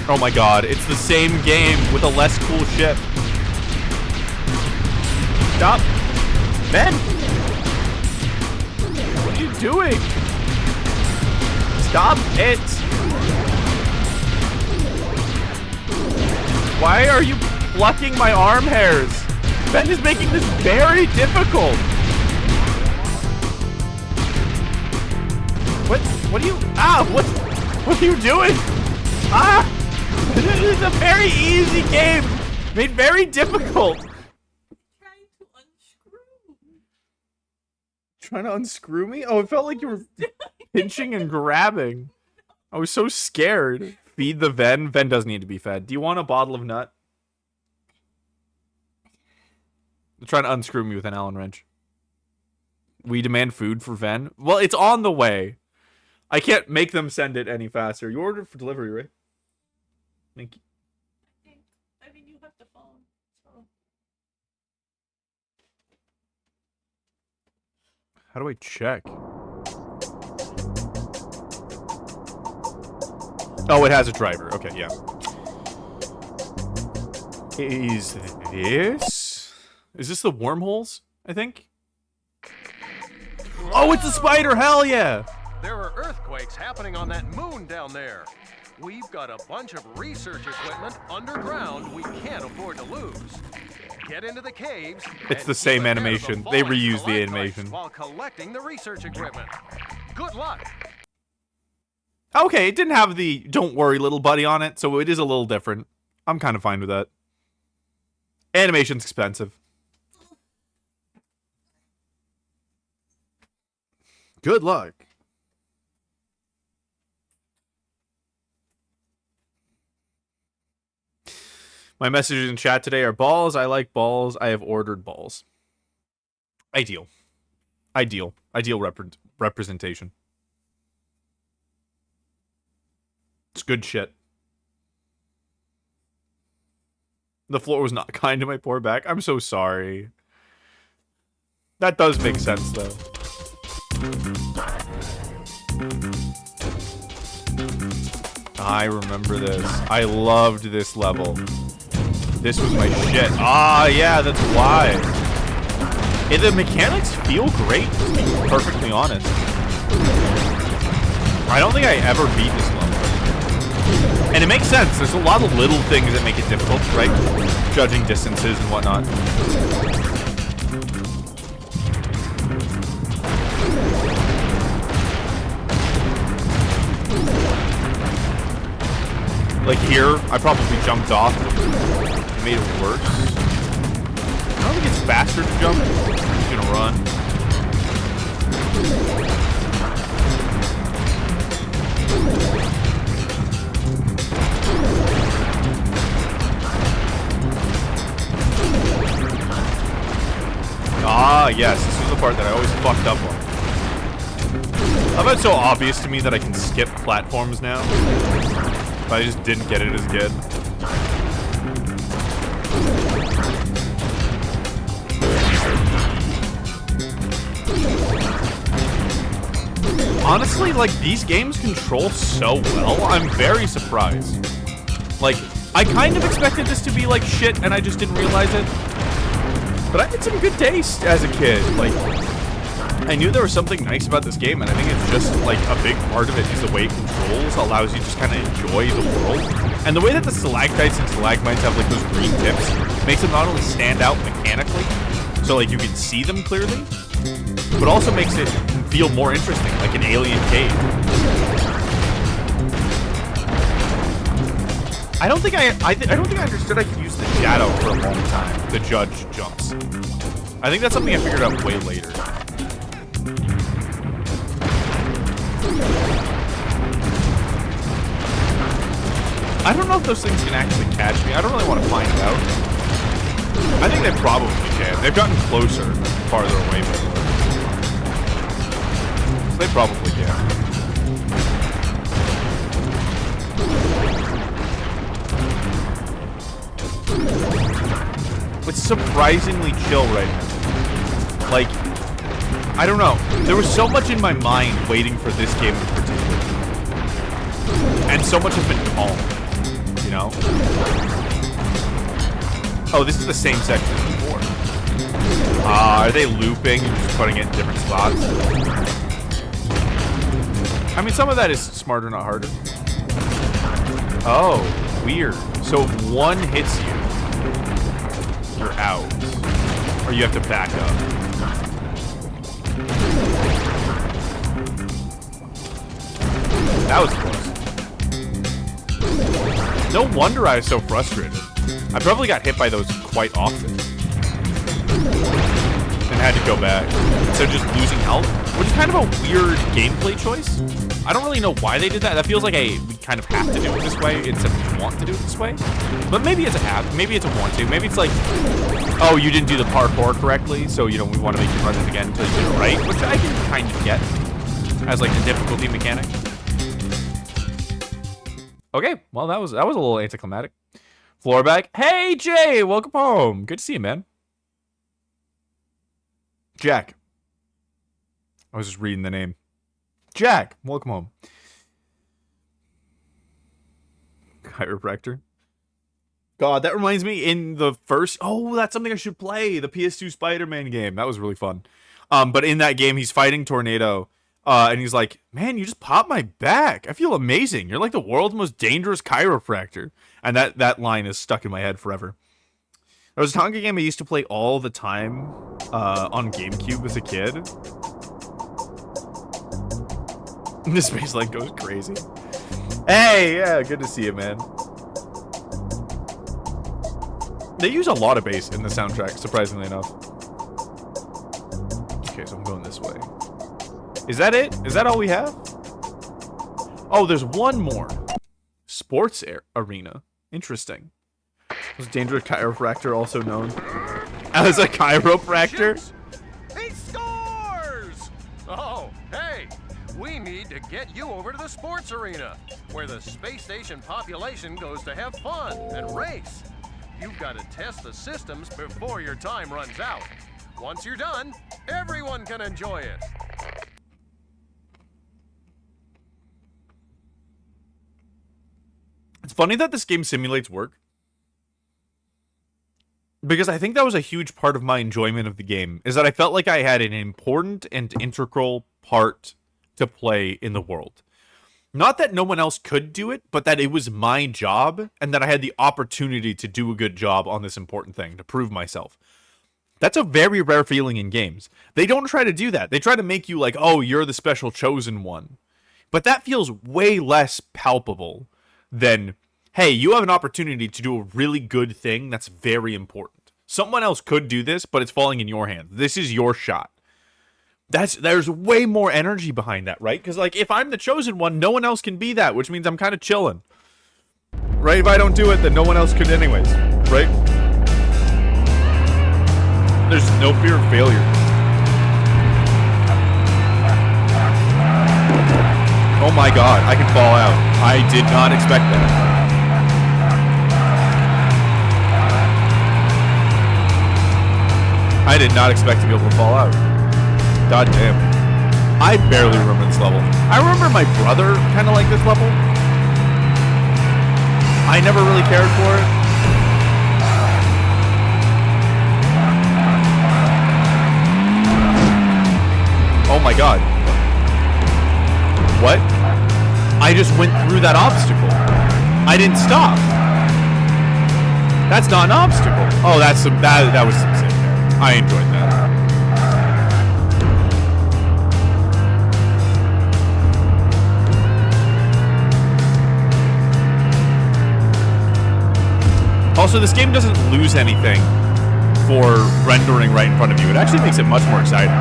Oh my god, it's the same game with a less cool ship. Stop. Ben! What are you doing? Stop it! Why are you plucking my arm hairs? Ben is making this very difficult. What are you? What are you doing? This is a very easy game, made very difficult. Trying to unscrew me? Oh, it felt like you were pinching and grabbing. I was so scared. Feed the Ven. Ven does need to be fed. Do you want a bottle of nut? They're trying to unscrew me with an Allen wrench. We demand food for Ven. Well, it's on the way. I can't make them send it any faster. You ordered for delivery, right? Thank you. I mean, you have the phone, so. How do I check? Oh, it has a driver. Okay, yeah. Is this the wormholes, I think? Oh, it's a spider! Hell yeah! There are earthquakes happening on that moon down there. We've got a bunch of research equipment underground we can't afford to lose. Get into the caves. It's the same animation. They reuse the animation. While collecting the research equipment. Good luck. Okay, it didn't have the "Don't worry, little buddy" on it, so it is a little different. I'm kind of fine with that. Animation's expensive. Good luck. My messages in chat today are balls. I like balls. I have ordered balls. Ideal. Ideal representation. It's good shit. The floor was not kind to my poor back. I'm so sorry. That does make sense, though. I remember this. I loved this level. This was my shit. Ah, yeah, that's why. And the mechanics feel great, to be perfectly honest. I don't think I ever beat this level. And it makes sense. There's a lot of little things that make it difficult, right? Judging distances and whatnot. Like here, I probably jumped off. It made it worse. I don't think it's faster to jump. I'm just gonna run. Ah, yes, this is the part that I always fucked up on. I thought it's so obvious to me that I can skip platforms now. But I just didn't get it as good. Honestly, like, these games control so well, I'm very surprised. Like, I kind of expected this to be, like, shit, and I just didn't realize it. But I had some good taste as a kid. Like, I knew there was something nice about this game, and I think it's just, like, a big part of it is the way it controls allows you to just kind of enjoy the world. And the way that the stalactites and stalagmites have, like, those green tips makes them not only stand out mechanically, so, like, you can see them clearly, but also makes it feel more interesting, like an alien cave. I don't think I understood I could use the shadow for a long time. The judge jumps. I think that's something I figured out way later. I don't know if those things can actually catch me. I don't really want to find out. I think they probably can. They've gotten closer, farther away from it. So they probably can. It's surprisingly chill right now. Like, I don't know. There was so much in my mind waiting for this game in particular. And so much has been calm. You know? Oh, this is the same section as before. Are they looping and just putting it in different spots? I mean, some of that is smarter, not harder. Oh, weird. So if one hits you, you're out. Or you have to back up. That was close. No wonder I was so frustrated. I probably got hit by those quite often. And had to go back. So just losing health, which is kind of a weird gameplay choice. I don't really know why they did that. That feels like we kind of have to do it this way instead of just want to do it this way. But maybe it's a have, maybe it's a want to. Maybe it's like, oh, you didn't do the parkour correctly, so, you know, we want to make you run it again until you get it right, which I can kind of get as, like, the difficulty mechanic. Okay, well, that was a little anticlimactic. Floor back. Hey, Jay, welcome home. Good to see you, man. Jack. I was just reading the name. Jack, welcome home. Chiropractor. God, that reminds me in the first... Oh, that's something I should play. The PS2 Spider-Man game. That was really fun. But in that game, he's fighting Tornado. And he's like, man, you just popped my back. I feel amazing. You're like the world's most dangerous chiropractor. And that line is stuck in my head forever. There was a Tonka game I used to play all the time on GameCube as a kid. The space light goes crazy. Hey, yeah, good to see you, man. They use a lot of bass in the soundtrack, surprisingly enough. Okay, so I'm going this way. Is that it? Is that all we have? Oh, there's one more. Sports arena. Interesting. Was dangerous chiropractor also known as a chiropractor? He scores! Oh, hey, we need to get you over to the sports arena, where the space station population goes to have fun and race. You've got to test the systems before your time runs out. Once you're done, everyone can enjoy it. It's funny that this game simulates work, because I think that was a huge part of my enjoyment of the game, is that I felt like I had an important and integral part to play in the world. Not that no one else could do it, but that it was my job, and that I had the opportunity to do a good job on this important thing, to prove myself. That's a very rare feeling in games. They don't try to do that. They try to make you like, oh, you're the special chosen one. But that feels way less palpable than, hey, you have an opportunity to do a really good thing that's very important. Someone else could do this, but it's falling in your hands. This is your shot. There's way more energy behind that, right? Because, like, if I'm the chosen one, no one else can be that, which means I'm kind of chilling. Right? If I don't do it, then no one else could anyways. Right? There's no fear of failure. Oh my god, I can fall out. I did not expect that. I did not expect to be able to fall out. God damn. I barely remember this level. I remember my brother kind of like this level. I never really cared for it. Oh my god. What? I just went through that obstacle. I didn't stop. That's not an obstacle. Oh, that was some sick. I enjoyed that. Also, this game doesn't lose anything for rendering right in front of you. It actually makes it much more exciting.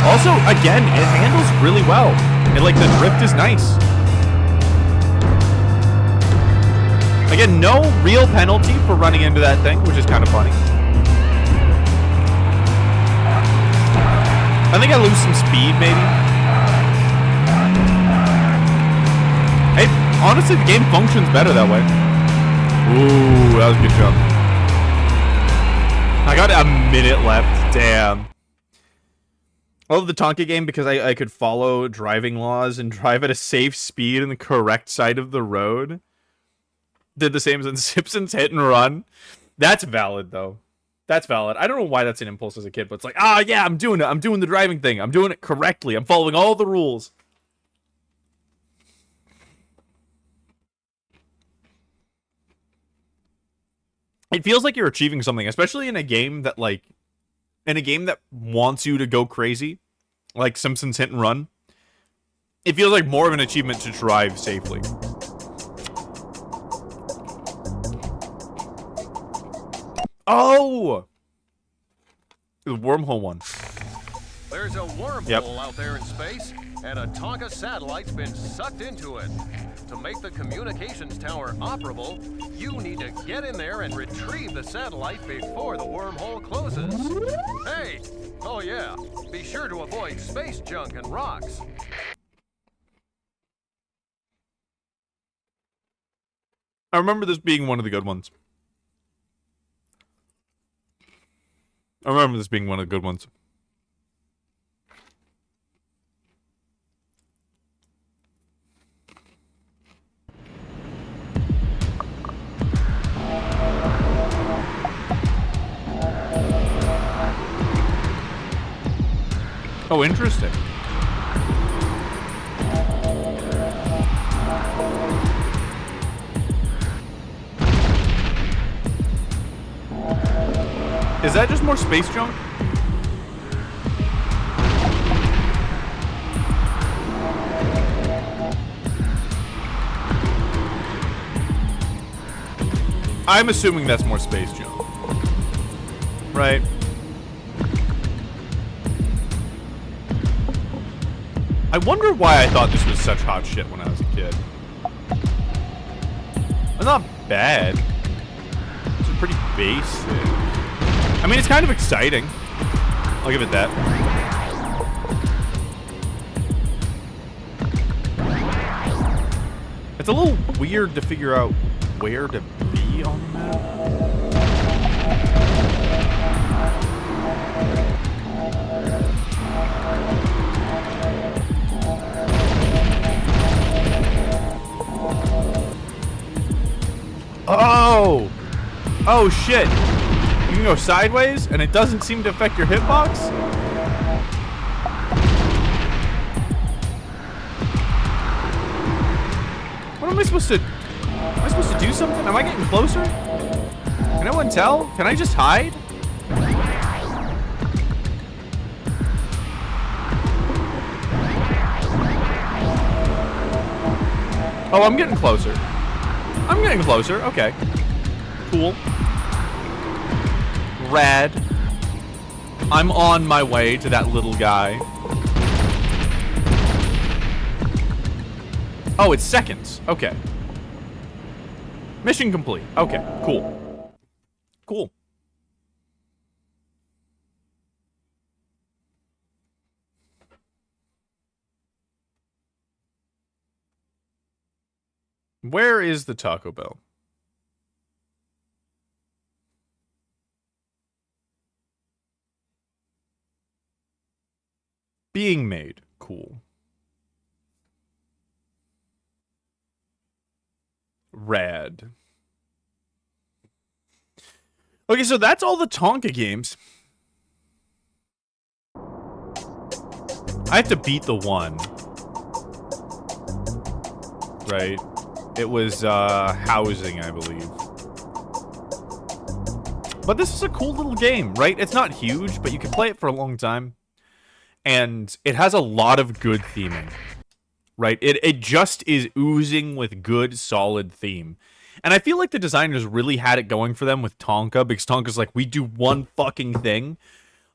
Also, again, it handles really well. And, like, the drift is nice. Again, no real penalty for running into that thing, which is kind of funny. I think I lose some speed, maybe. Hey, honestly, the game functions better that way. Ooh, that was a good jump. I got a minute left. Damn. I love the Tonka game because I could follow driving laws and drive at a safe speed in the correct side of the road. Did the same as in Simpsons Hit and Run. That's valid, though. That's valid. I don't know why that's an impulse as a kid, but it's like, yeah, I'm doing it. I'm doing the driving thing. I'm doing it correctly. I'm following all the rules. It feels like you're achieving something, especially in a game that, like, wants you to go crazy, like Simpsons Hit and Run. It feels like more of an achievement to drive safely. Oh! The wormhole one. There's a wormhole out there in space, and a Tonka satellite's been sucked into it. To make the communications tower operable, you need to get in there and retrieve the satellite before the wormhole closes. Hey! Oh yeah, be sure to avoid space junk and rocks. I remember this being one of the good ones. Oh, interesting. Is that just more space junk? I'm assuming that's more space junk. Right? I wonder why I thought this was such hot shit when I was a kid. It's not bad. It's pretty basic. I mean, it's kind of exciting. I'll give it that. It's a little weird to figure out where to be on the map. Oh! Oh shit! You can go sideways, and it doesn't seem to affect your hitbox? What am I supposed to... Am I supposed to do something? Am I getting closer? Can anyone tell? Can I just hide? Oh, I'm getting closer. I'm getting closer. Okay. Cool. Rad. I'm on my way to that little guy. Oh, it's seconds. Okay. Mission complete. Okay, cool. Cool. Where is the Taco Bell? Being made. Cool. Rad. Okay, so that's all the Tonka games. I have to beat the one. Right? It was, housing, I believe. But this is a cool little game, right? It's not huge, but you can play it for a long time. And it has a lot of good theming. Right? It just is oozing with good, solid theme. And I feel like the designers really had it going for them with Tonka, because Tonka's like, we do one fucking thing.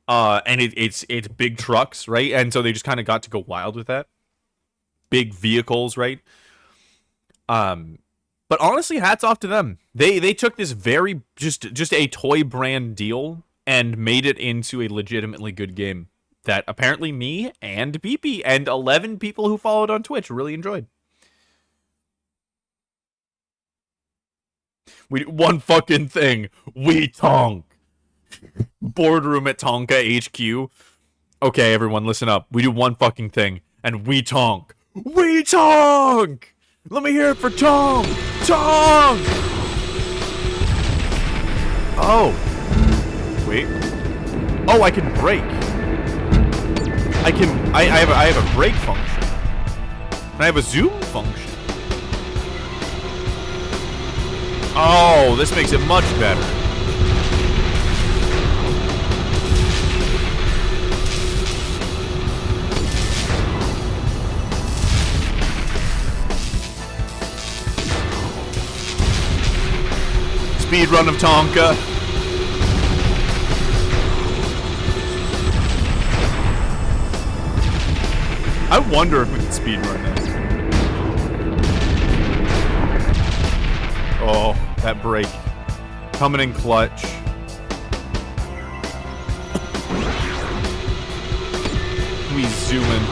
And it's big trucks, right? And so they just kind of got to go wild with that. Big vehicles, right? But honestly, hats off to them. They took this very, just a toy brand deal and made it into a legitimately good game that apparently me and PP and 11 people who followed on Twitch really enjoyed. We do one fucking thing. We tonk. Boardroom at Tonka HQ. Okay, everyone, listen up. We do one fucking thing, and we tonk. We tonk! Let me hear it for tonk! Tonk! Oh. Wait. Oh, I can brake. I have a brake function. And I have a zoom function. Oh, this makes it much better. Speed run of Tonka. I wonder if we can speedrun this. Oh, that brake. Coming in clutch. We zoom in.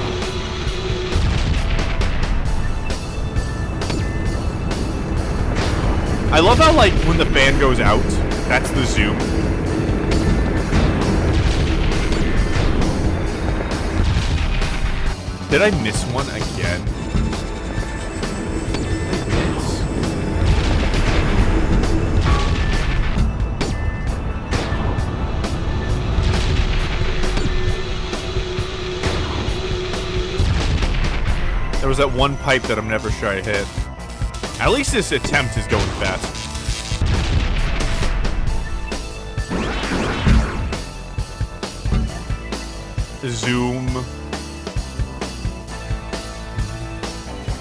I love how, like, when the fan goes out, that's the zoom. Did I miss one again? There was that one pipe that I'm never sure I hit. At least this attempt is going fast. Zoom.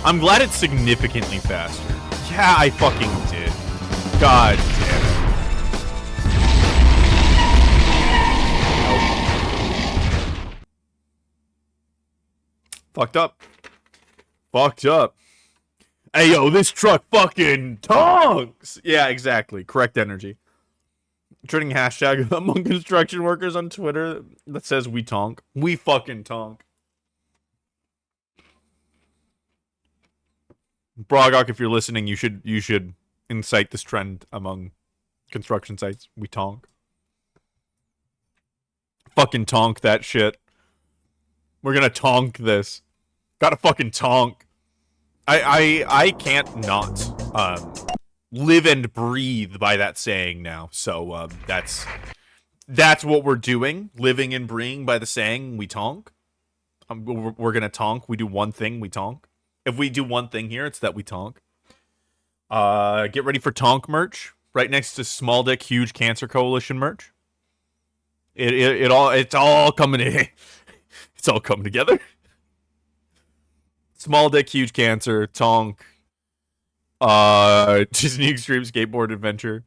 I'm glad it's significantly faster. Yeah, I fucking did. God damn it. Nope. Fucked up. Fucked up. Hey, yo, this truck fucking tonks! Yeah, exactly. Correct energy. Trending hashtag among construction workers on Twitter that says we tonk. We fucking tonk. Brogok, if you're listening, you should incite this trend among construction sites. We tonk. Fucking tonk that shit. We're gonna tonk this. Gotta fucking tonk. I can't not live and breathe by that saying now. So that's what we're doing. Living and breathing by the saying we tonk. We're gonna tonk. We do one thing, we tonk. If we do one thing here, it's that we tonk. Get ready for tonk merch. Right next to Small Dick Huge Cancer Coalition merch. It's all coming in. It's all coming together. Small Dick Huge Cancer, tonk. Disney Extreme Skateboard Adventure.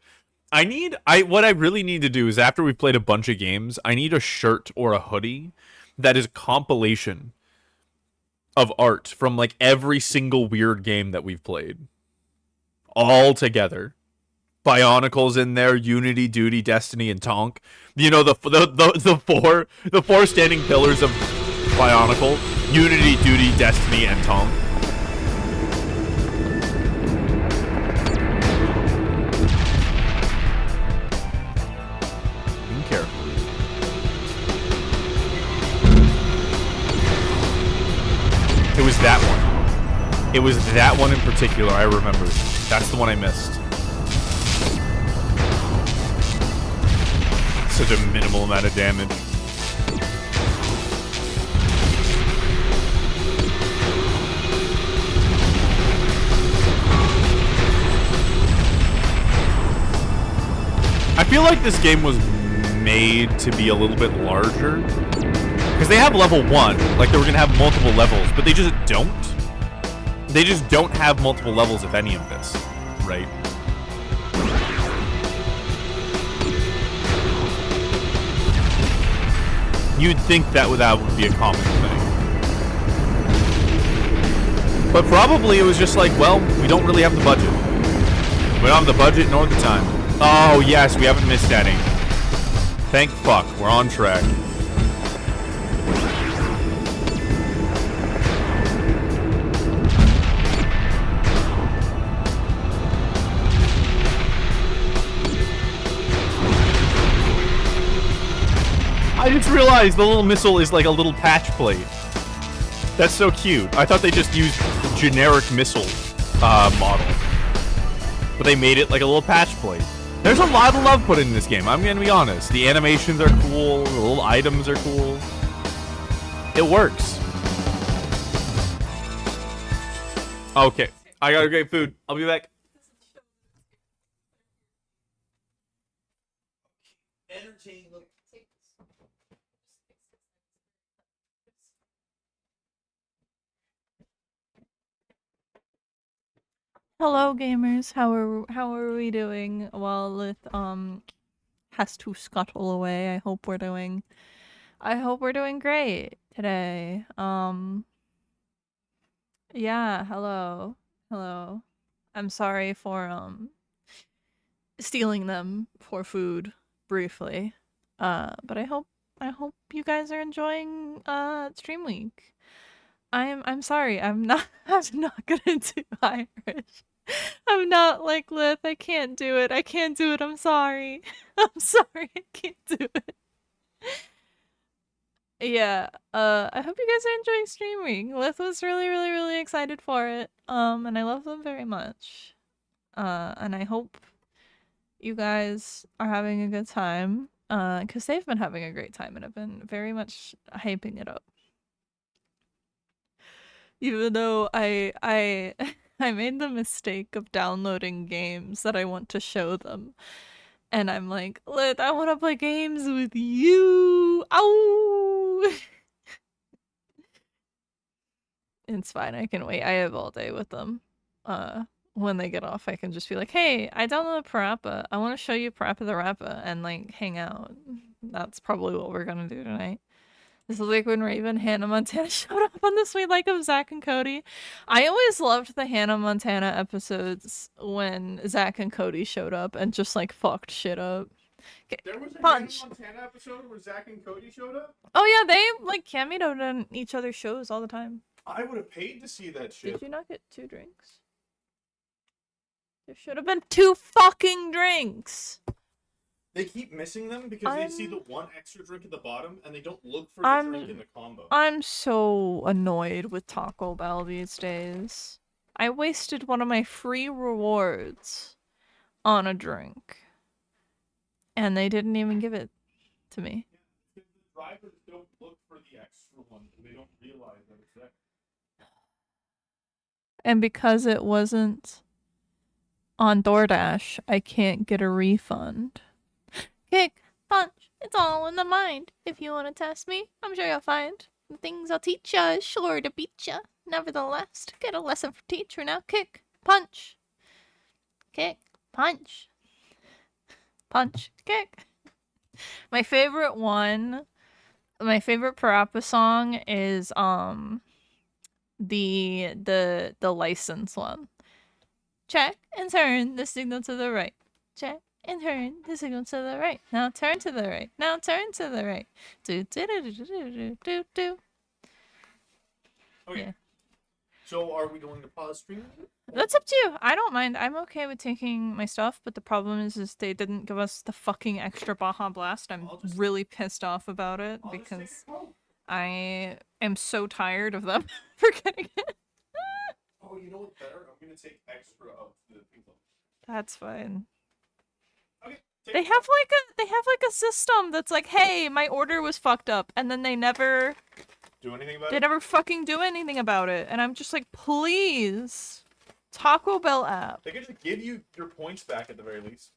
What I really need to do is after we've played a bunch of games, I need a shirt or a hoodie that is a compilation of art from like every single weird game that we've played. All together. Bionicle's in there, Unity, Duty, Destiny, and Tonk. You know, the four standing pillars of Bionicle. Unity, Duty, Destiny, and Tonk. Being careful. It was that one. It was that one in particular I remember. That's the one I missed. Such a minimal amount of damage. I feel like this game was made to be a little bit larger. Because they have level 1, like they were going to have multiple levels, but they just don't. They just don't have multiple levels of any of this, right? You'd think that would be a common thing. But probably it was just like, well, we don't really have the budget. We don't have the budget nor the time. Oh, yes, we haven't missed any. Thank fuck, we're on track. I just realized the little missile is like a little patch plate. That's so cute. I thought they just used generic missile model. But they made it like a little patch plate. There's a lot of love put in this game, I'm gonna be honest. The animations are cool, the little items are cool. It works. Okay, I got a great food. I'll be back. Entertaining little... Hello gamers, how are we doing while Lith has to scuttle away? I hope we're doing great today. Yeah, hello. Hello. I'm sorry for stealing them for food briefly. But I hope you guys are enjoying Stream Week. I'm sorry, I'm not gonna do Irish. I'm not like Lith, I can't do it. I'm sorry. I'm sorry, I can't do it. Yeah, I hope you guys are enjoying Stream Week. Lith was really excited for it. And I love them very much. And I hope you guys are having a good time. Because they've been having a great time and have been very much hyping it up. Even though I made the mistake of downloading games that I want to show them. And I'm like, Lith, I want to play games with you. Ow! It's fine, I can wait. I have all day with them. When they get off, I can just be like, hey, I downloaded Parappa. I want to show you Parappa the Rappa and like hang out. That's probably what we're gonna do tonight. This is like when Raven Hannah Montana showed up on the Sweet Like of Zach and Cody. I always loved the Hannah Montana episodes when Zach and Cody showed up and just like fucked shit up. There was a Punch. Hannah Montana episode where Zach and Cody showed up? Oh yeah, they like cameoed on each other's shows all the time. I would have paid to see that shit. Did you not get 2 drinks? There should have been 2 fucking drinks. They keep missing them because they see the one extra drink at the bottom and they don't look for the drink in the combo. I'm so annoyed with Taco Bell these days. I wasted one of my free rewards on a drink. And they didn't even give it to me. The drivers don't look for the extra one. They don't realize that it's there. And because it wasn't on DoorDash, I can't get a refund. Kick, punch, it's all in the mind. If you want to test me, I'm sure you'll find the things I'll teach ya is sure to beat ya. Nevertheless, get a lesson from teacher now. Kick, punch. Kick, punch. Punch, kick. My favorite one, my favorite Parappa song is the license one. Check and turn the signal to the right. Check and turn the signal to the right. Now turn to the right. Now turn to the right. Do do do do do do do do. Okay. Yeah. So are we going to pause streaming? That's up to you. I don't mind. I'm okay with taking my stuff, but the problem is they didn't give us the fucking extra Baja Blast. I'm really pissed off about it because I am so tired of them forgetting it. Oh, you know what's better? I'm gonna take extra of the people. That's fine. Okay. They have like a system that's like, hey, my order was fucked up, and then they never Do anything about They it? never fucking do anything about it. And I'm just like, please. Taco Bell app. They could just give you your points back at the very least.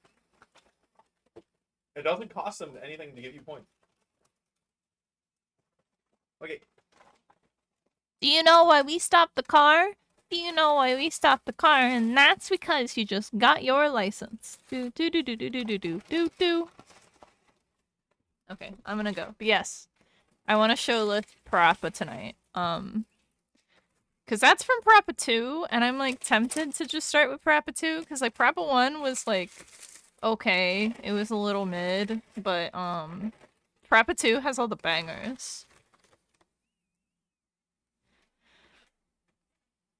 It doesn't cost them anything to give you points. Okay. Do you know why we stopped the car? Do you know why we stopped the car? And that's because you just got your license. Do do do do do do do do do do. Okay, I'm gonna go. But yes, I want to show Lith Parappa tonight. Cause that's from Parappa 2, and I'm like tempted to just start with Parappa 2, cause like Parappa 1 was like okay, it was a little mid, but Parappa 2 has all the bangers.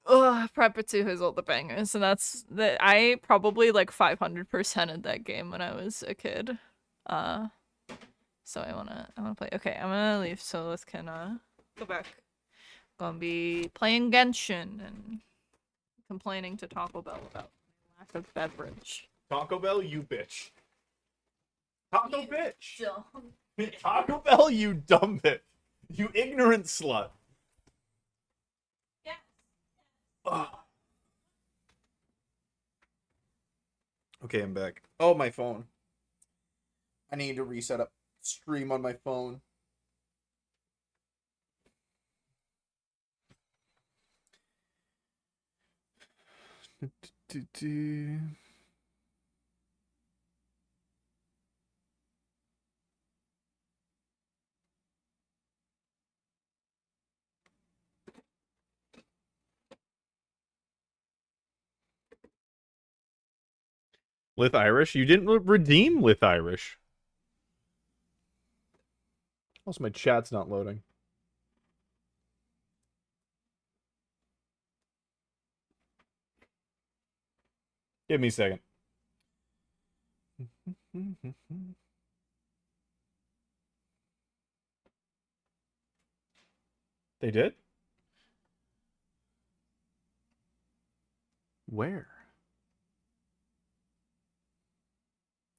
Ugh, Parappa 2 has all the bangers, and that's that. I probably like 500%ed that game when I was a kid. So I wanna play. Okay, I'm gonna leave so Lith can go back. Gonna be playing Genshin and complaining to Taco Bell about lack of beverage. Taco Bell, you bitch. Taco bitch. Taco Bell, you dumb bitch. You ignorant slut. Yeah. Ugh. Okay, I'm back. Oh, my phone. I need to reset up stream on my phone. Lith Irish? You didn't redeem Lith Irish. Also, my chat's not loading. Give me a second. They did? Where?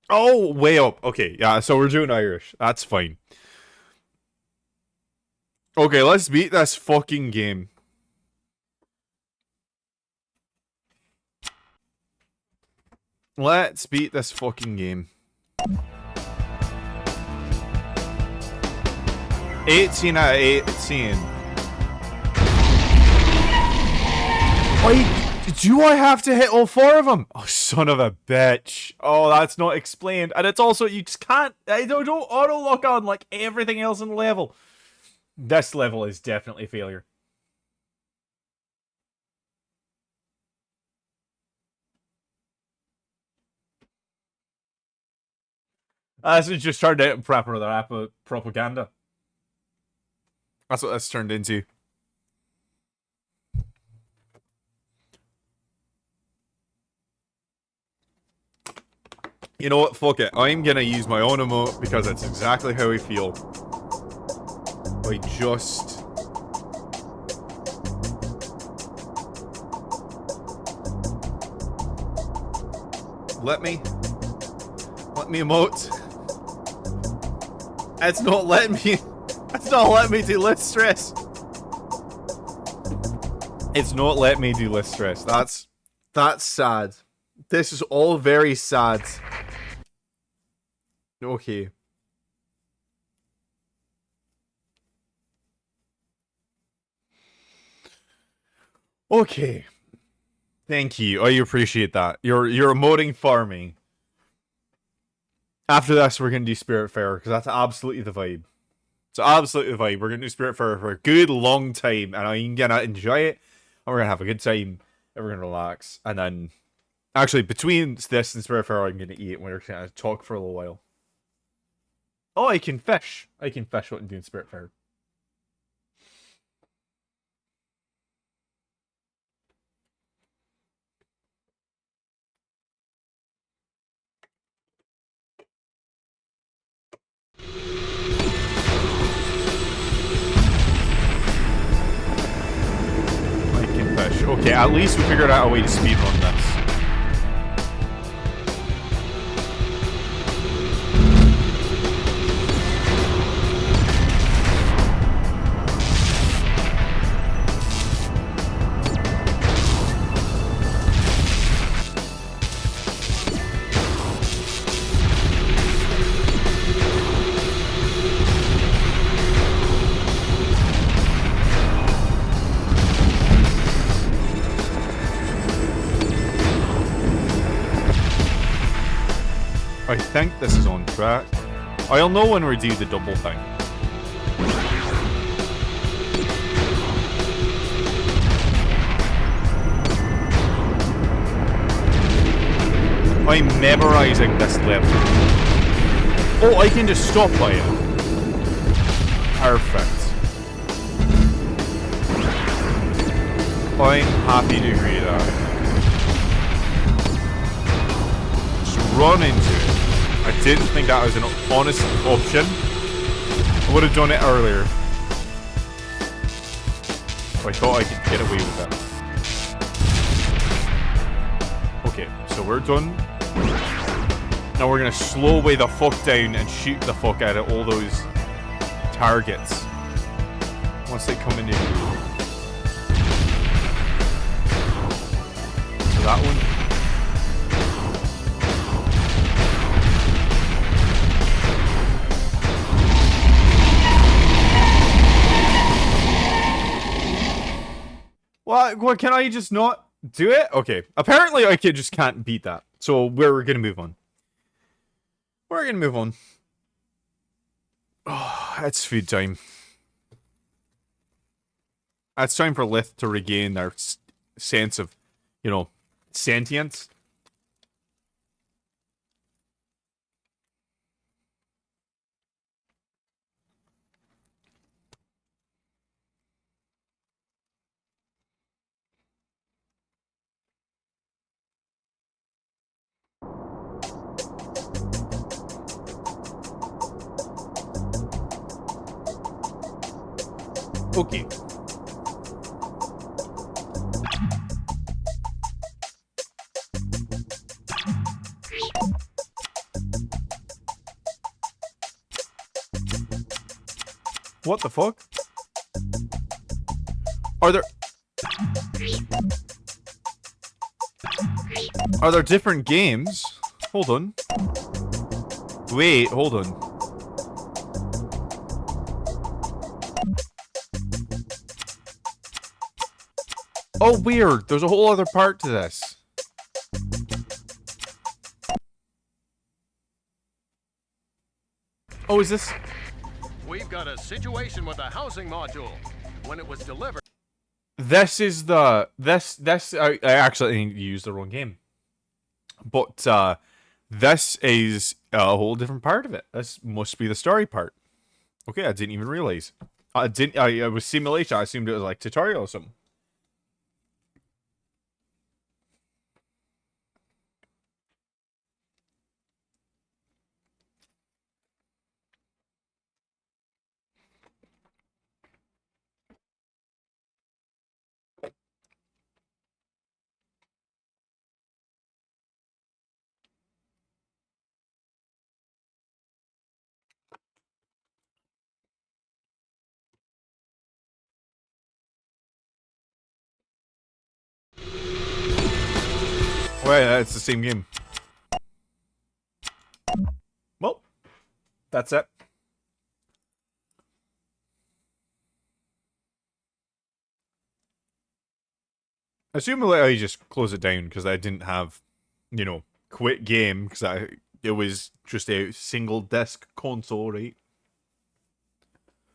Oh, way up. Okay, yeah, so we're doing Irish. That's fine. Okay, let's beat this fucking game. Let's beat this fucking game. 18 out of 18. Wait, do I have to hit all 4 of them? Oh, son of a bitch. Oh, that's not explained. And it's also, you just can't, I don't auto lock on like everything else in the level. This level is definitely failure. This has just turned out propaganda. That's what this turned into. You know what? Fuck it. I'm gonna use my own emote because that's exactly how I feel. I just... Let me emote. It's not letting me... It's not letting me do less stress. It's not letting me do less stress. That's sad. This is all very sad. Okay. Okay. Thank you. I appreciate that. You're emoting for me. After this, we're gonna do Spiritfarer, because that's absolutely the vibe. It's absolutely the vibe. We're gonna do Spiritfarer for a good long time, and I'm gonna enjoy it, and we're gonna have a good time, and we're gonna relax, and then... Actually, between this and Spiritfarer, I'm gonna eat, and we're gonna talk for a little while. Oh, I can fish. I can fish what I'm doing Spiritfarer. Okay, at least we figured out a way to speedrun this. I think this is on track. I'll know when we do the double thing. I'm memorizing this level. Oh, I can just stop by it. Perfect. I'm happy to agree to that. Just run into it. I didn't think that was an honest option. I would have done it earlier. I thought I could get away with it. Okay, so we're done. Now we're gonna slow way the fuck down and shoot the fuck out of all those targets. Once they come into view. So that one. What, can I just not do it? Okay. Apparently I just can't beat that. So we're gonna move on. We're gonna move on. Oh, it's food time. It's time for Lith to regain their sense of, you know, sentience. Okay. What the fuck? Are there different games? Hold on. Wait, hold on. Oh, weird. There's a whole other part to this. Oh, is this... We've got a situation with the housing module. When it was delivered... This is the... I actually used the wrong game. But, this is a whole different part of it. This must be the story part. Okay, I didn't even realize. It was simulation. I assumed it was like tutorial or something. Well, yeah, it's the same game. Well, that's it. Assumably, I just close it down because I didn't have, you know, quit game because it was just a single disc console, right?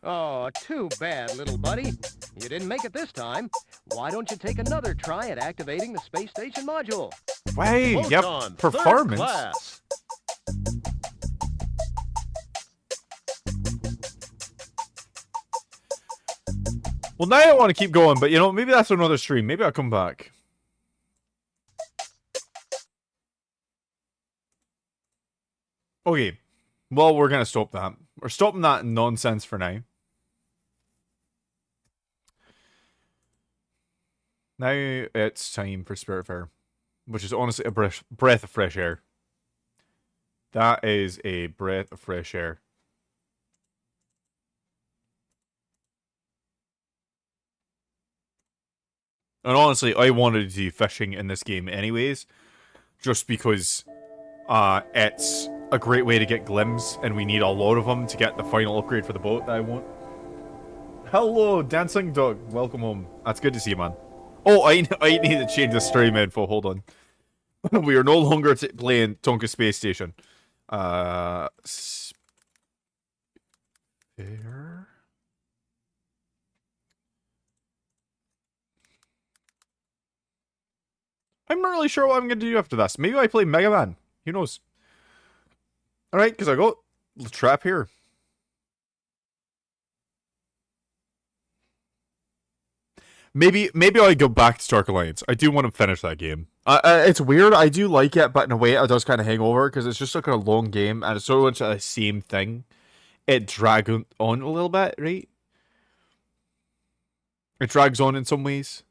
Oh, too bad, little buddy. You didn't make it this time. Why don't you take another try at activating the space station module? Wait, Well yep, done, performance. third class. Well, now I want to keep going, but you know, maybe that's another stream. Maybe I'll come back. Okay, well, we're gonna stop that. We're stopping that nonsense for now. Now it's time for Spiritfarer, which is honestly a breath of fresh air. That is a breath of fresh air. And honestly, I wanted to do fishing in this game anyways, just because it's a great way to get glims, and we need a lot of them to get the final upgrade for the boat that I want. Hello, Dancing Dog. Welcome home. That's good to see you, man. Oh, I need to change the stream info. Hold on. We are no longer playing Tonka Space Station. There. I'm not really sure what I'm going to do after this. Maybe I play Mega Man. Who knows? Alright, because I got the trap here. Maybe I go back to Dark Alliance. I do want to finish that game. It's weird. I do like it, but in a way it does kind of hang over because it's just like a long game and it's so much the same thing. It drags on a little bit, right? It drags on in some ways.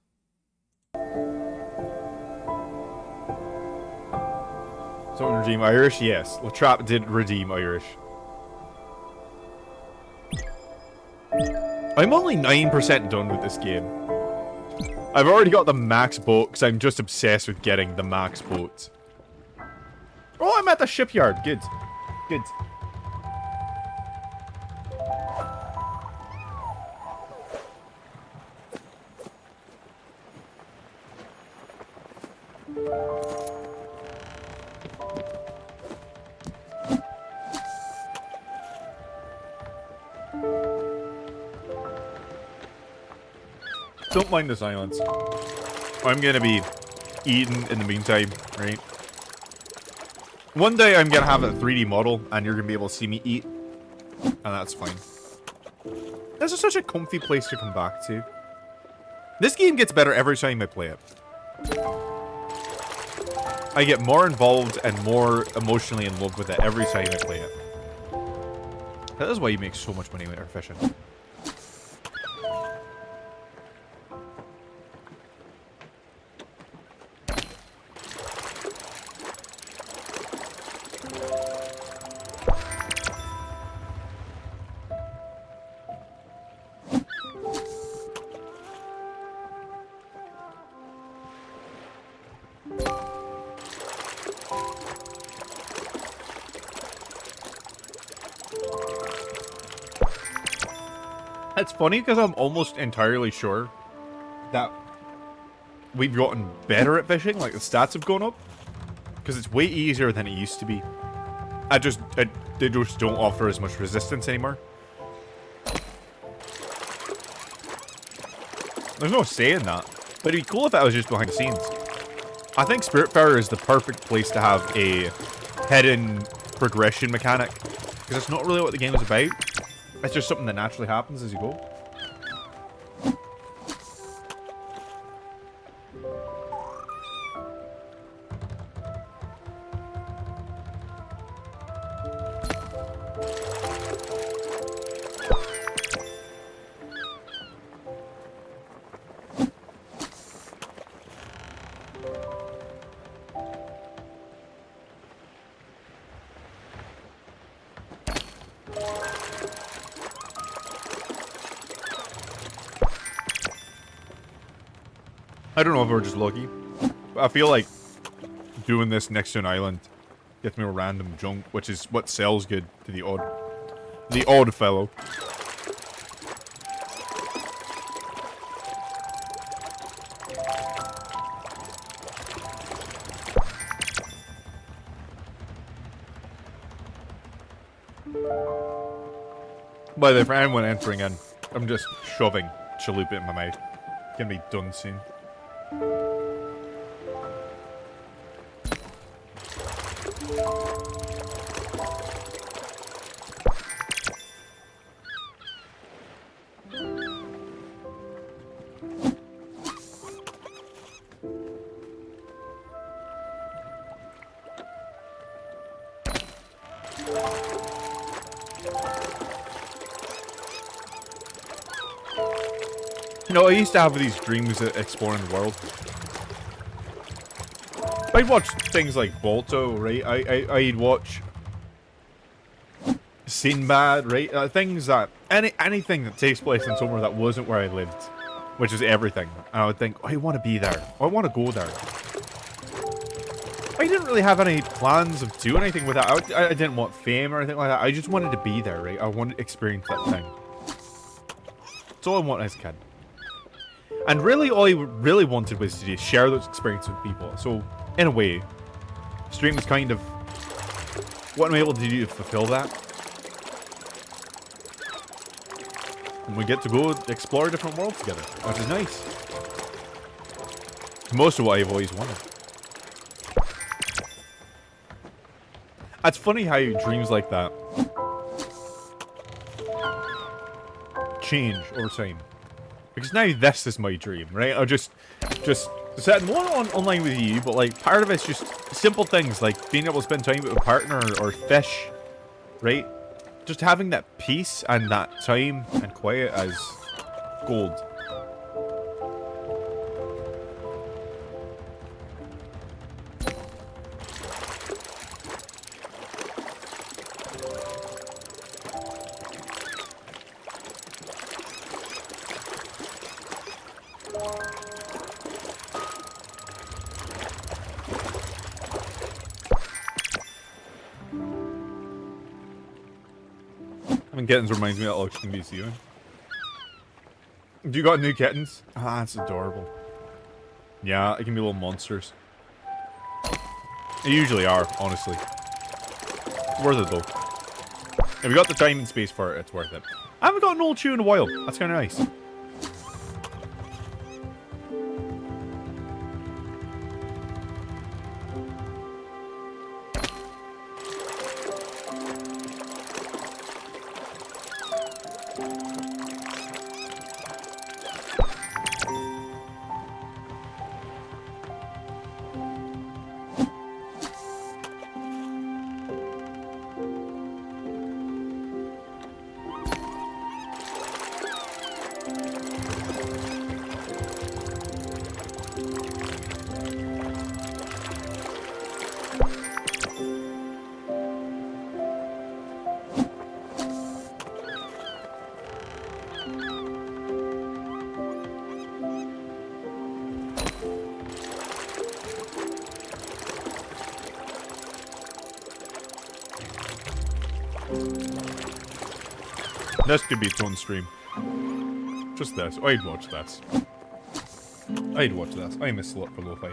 Someone redeem Irish? Yes. Latrap did redeem Irish. I'm only 9% done with this game. I've already got the max boat because I'm just obsessed with getting the max boat. Oh, I'm at the shipyard. Good. Good. Don't mind the silence. I'm gonna be eating in the meantime, right? One day I'm gonna have a 3D model and you're gonna be able to see me eat. And that's fine. This is such a comfy place to come back to. This game gets better every time I play it. I get more involved and more emotionally in love with it every time I play it. That is why you make so much money when you're fishing. It's funny because I'm almost entirely sure that we've gotten better at fishing, like the stats have gone up. Because it's way easier than it used to be. They just don't offer as much resistance anymore. There's no saying that. But it'd be cool if that was just behind the scenes. I think Spiritfarer is the perfect place to have a hidden progression mechanic. Because it's not really what the game is about. It's just something that naturally happens as you go. I don't know if we're just lucky, but I feel like doing this next to an island gets me a random junk, which is what sells good to the odd fellow. By the way, for anyone entering in, I'm just shoving chalupa in my mouth. Gonna be done soon. You know, I used to have these dreams of exploring the world. I'd watch things like Balto, right? I'd watch Sinbad, right? Things that anything that takes place in somewhere that wasn't where I lived, which is everything. And I would think, oh, I want to be there. I want to go there. I didn't really have any plans of doing anything with that. I didn't want fame or anything like that. I just wanted to be there, right? I wanted to experience that thing. That's all I wanted as a kid. And really, all I really wanted was to just share those experiences with people. So, in a way, stream was kind of what I'm able to do to fulfill that. And we get to go explore a different world together, which is nice. Most of what I've always wanted. It's funny how dreams like that change over time. Because now this is my dream, right? I'll just setting one online with you, but like part of it's just simple things like being able to spend time with a partner or fish, right? Just having that peace and that time and quiet as gold. Kittens reminds me of that can be ceiling. Do you got new kittens? Ah, that's adorable. Yeah, it can be little monsters. They usually are, honestly. It's worth it though. If we got the time and space for it, it's worth it. I haven't got an old shoe in a while. That's kind of nice. This could be its own stream. Just this. I'd watch this. I'd watch this. I miss a lot for lo-fi.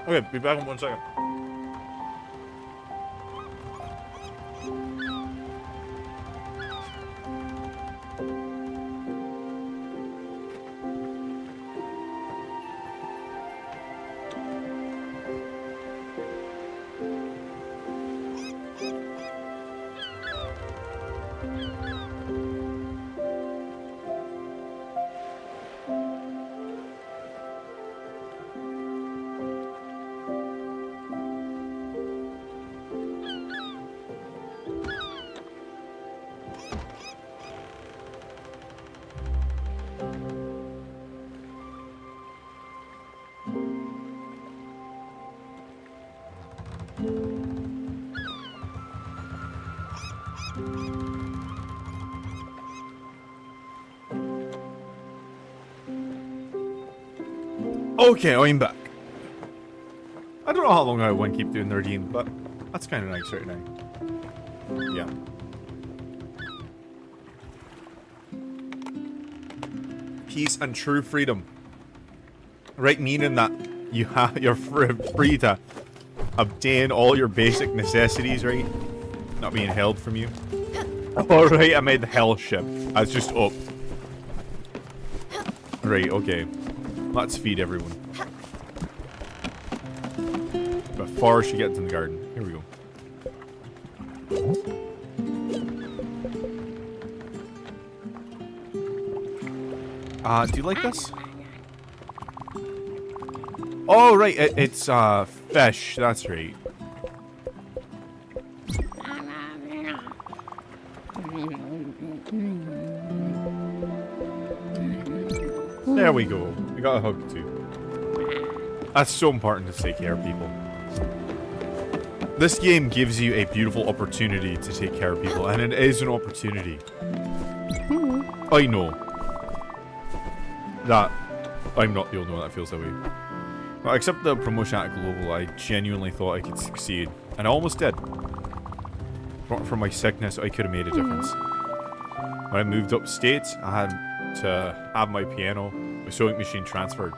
Okay, be back in 1 second. Okay, I'm back. I don't know how long I want to keep doing 13, but that's kind of nice right now. Yeah. Peace and true freedom. Right, meaning that you're free to obtain all your basic necessities, right? Not being held from you. Alright, I made the hell ship. That's just up. Right, okay. Let's feed everyone. Before she gets in the garden. Here we go. Do you like this? Oh, right. It's, fish. That's right. There we go. We got a hug too. That's so important to take care of people. This game gives you a beautiful opportunity to take care of people, and it is an opportunity. I know that I'm not the only one that feels that way. But except the promotion at Global, I genuinely thought I could succeed, and I almost did. For my sickness, I could have made a difference. When I moved upstate, I had to have my piano, my sewing machine transferred.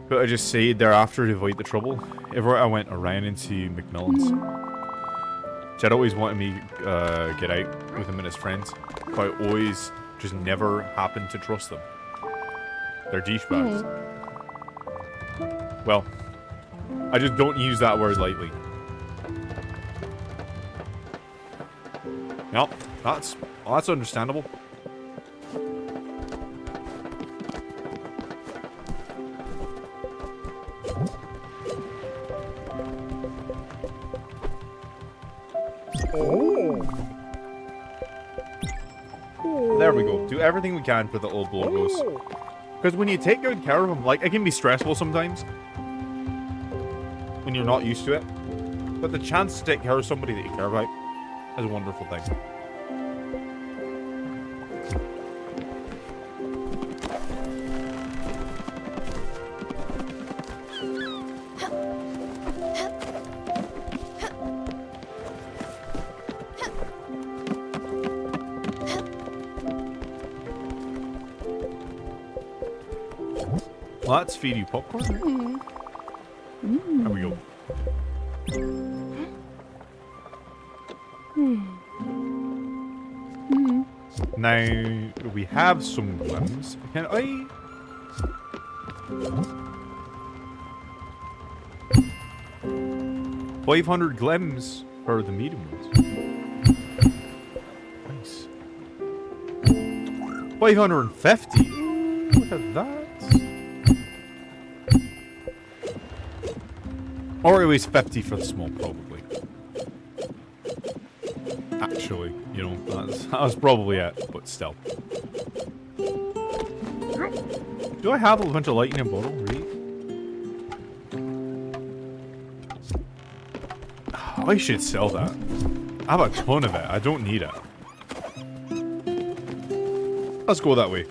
But I just stayed thereafter to avoid the trouble. Everywhere I went, I ran into Macmillan's. Jed always wanted me to get out with him and his friends, but I always just never happened to trust them. They're douchebags. Well, I just don't use that word lightly. Yep, that's understandable. There we go. Do everything we can for the old blogos. Because when you take good care of them, like, it can be stressful sometimes. When you're not used to it. But the chance to take care of somebody that you care about is a wonderful thing. Let's feed you popcorn. There we go. Now we have some glims. Can I? 500 glims for the medium ones. Nice. 550. Ooh, look at that. Or it was 50 for the small, probably. Actually, you know, that was probably it, but still. Do I have a bunch of light in a bottle? Really? I should sell that. I have a ton of it. I don't need it. Let's go that way.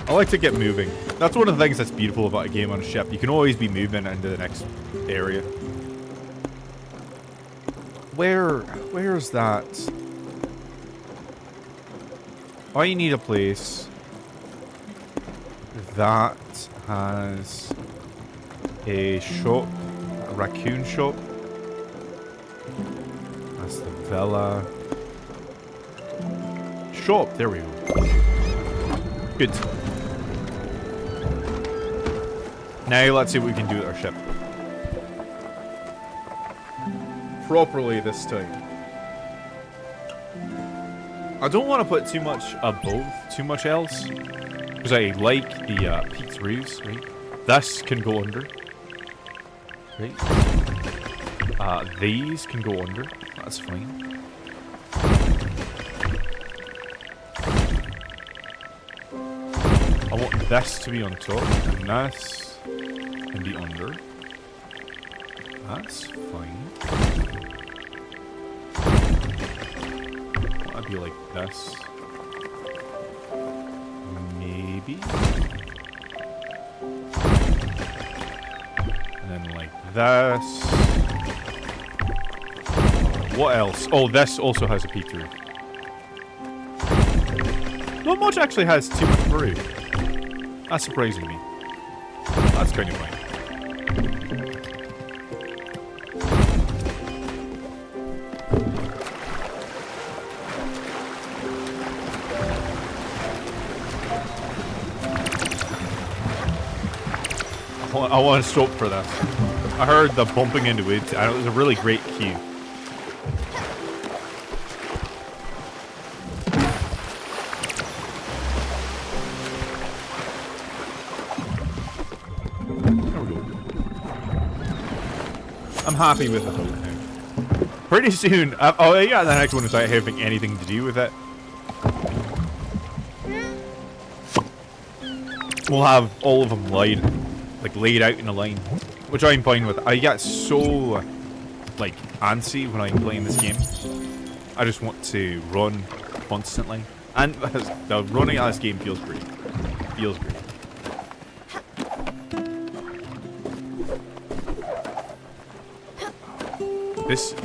I like to get moving. That's one of the things that's beautiful about a game on a ship. You can always be moving into the next area. Where's that? I need a place that has a shop, a raccoon shop. That's the villa. Shop, there we go. Good. Now let's see what we can do with our ship. Properly this time. I don't want to put too much above too much else. Because I like the peaked roofs, right? This can go under. Right? These can go under. That's fine. I want this to be on top, and this can be under. That's fine. I'd be like this. Maybe. And then like this. What else? Oh, this also has a peak roof. Not much actually has too much roof. That's surprising me. That's kind of fine. I want to stop for this. I heard the bumping into wood, and it was a really great cue. There we go. I'm happy with the whole thing. Pretty soon, oh yeah, the next one is like having anything to do with it. We'll have all of them laid out in a line, which I'm fine with. I get so like antsy when I'm playing this game. I just want to run constantly, and the running of this game feels great. Feels great.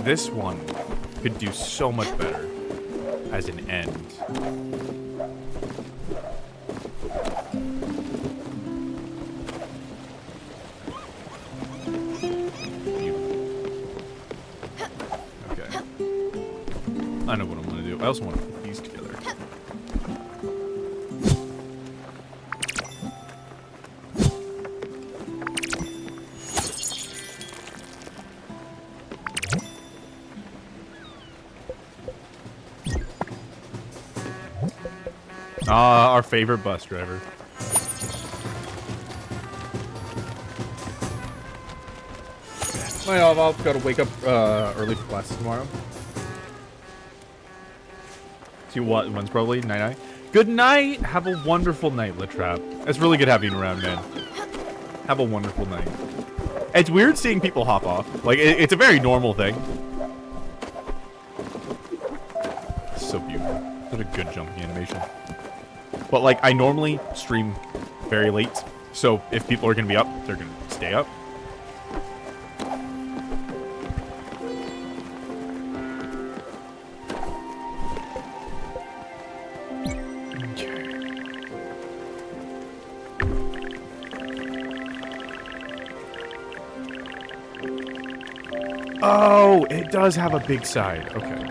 This one could do so much better as an end. I know what I'm going to do. I also want to put these together. Ah, our favorite bus driver. Well, I've got to wake up early for classes tomorrow. See what one's probably night. Good night. Have a wonderful night, Latrap. It's really good having you around, man. Have a wonderful night. It's weird seeing people hop off. Like it's a very normal thing. It's so beautiful. Such a good jumping animation. But like I normally stream very late, so if people are gonna be up, they're gonna stay up. Oh, it does have a big side. Okay.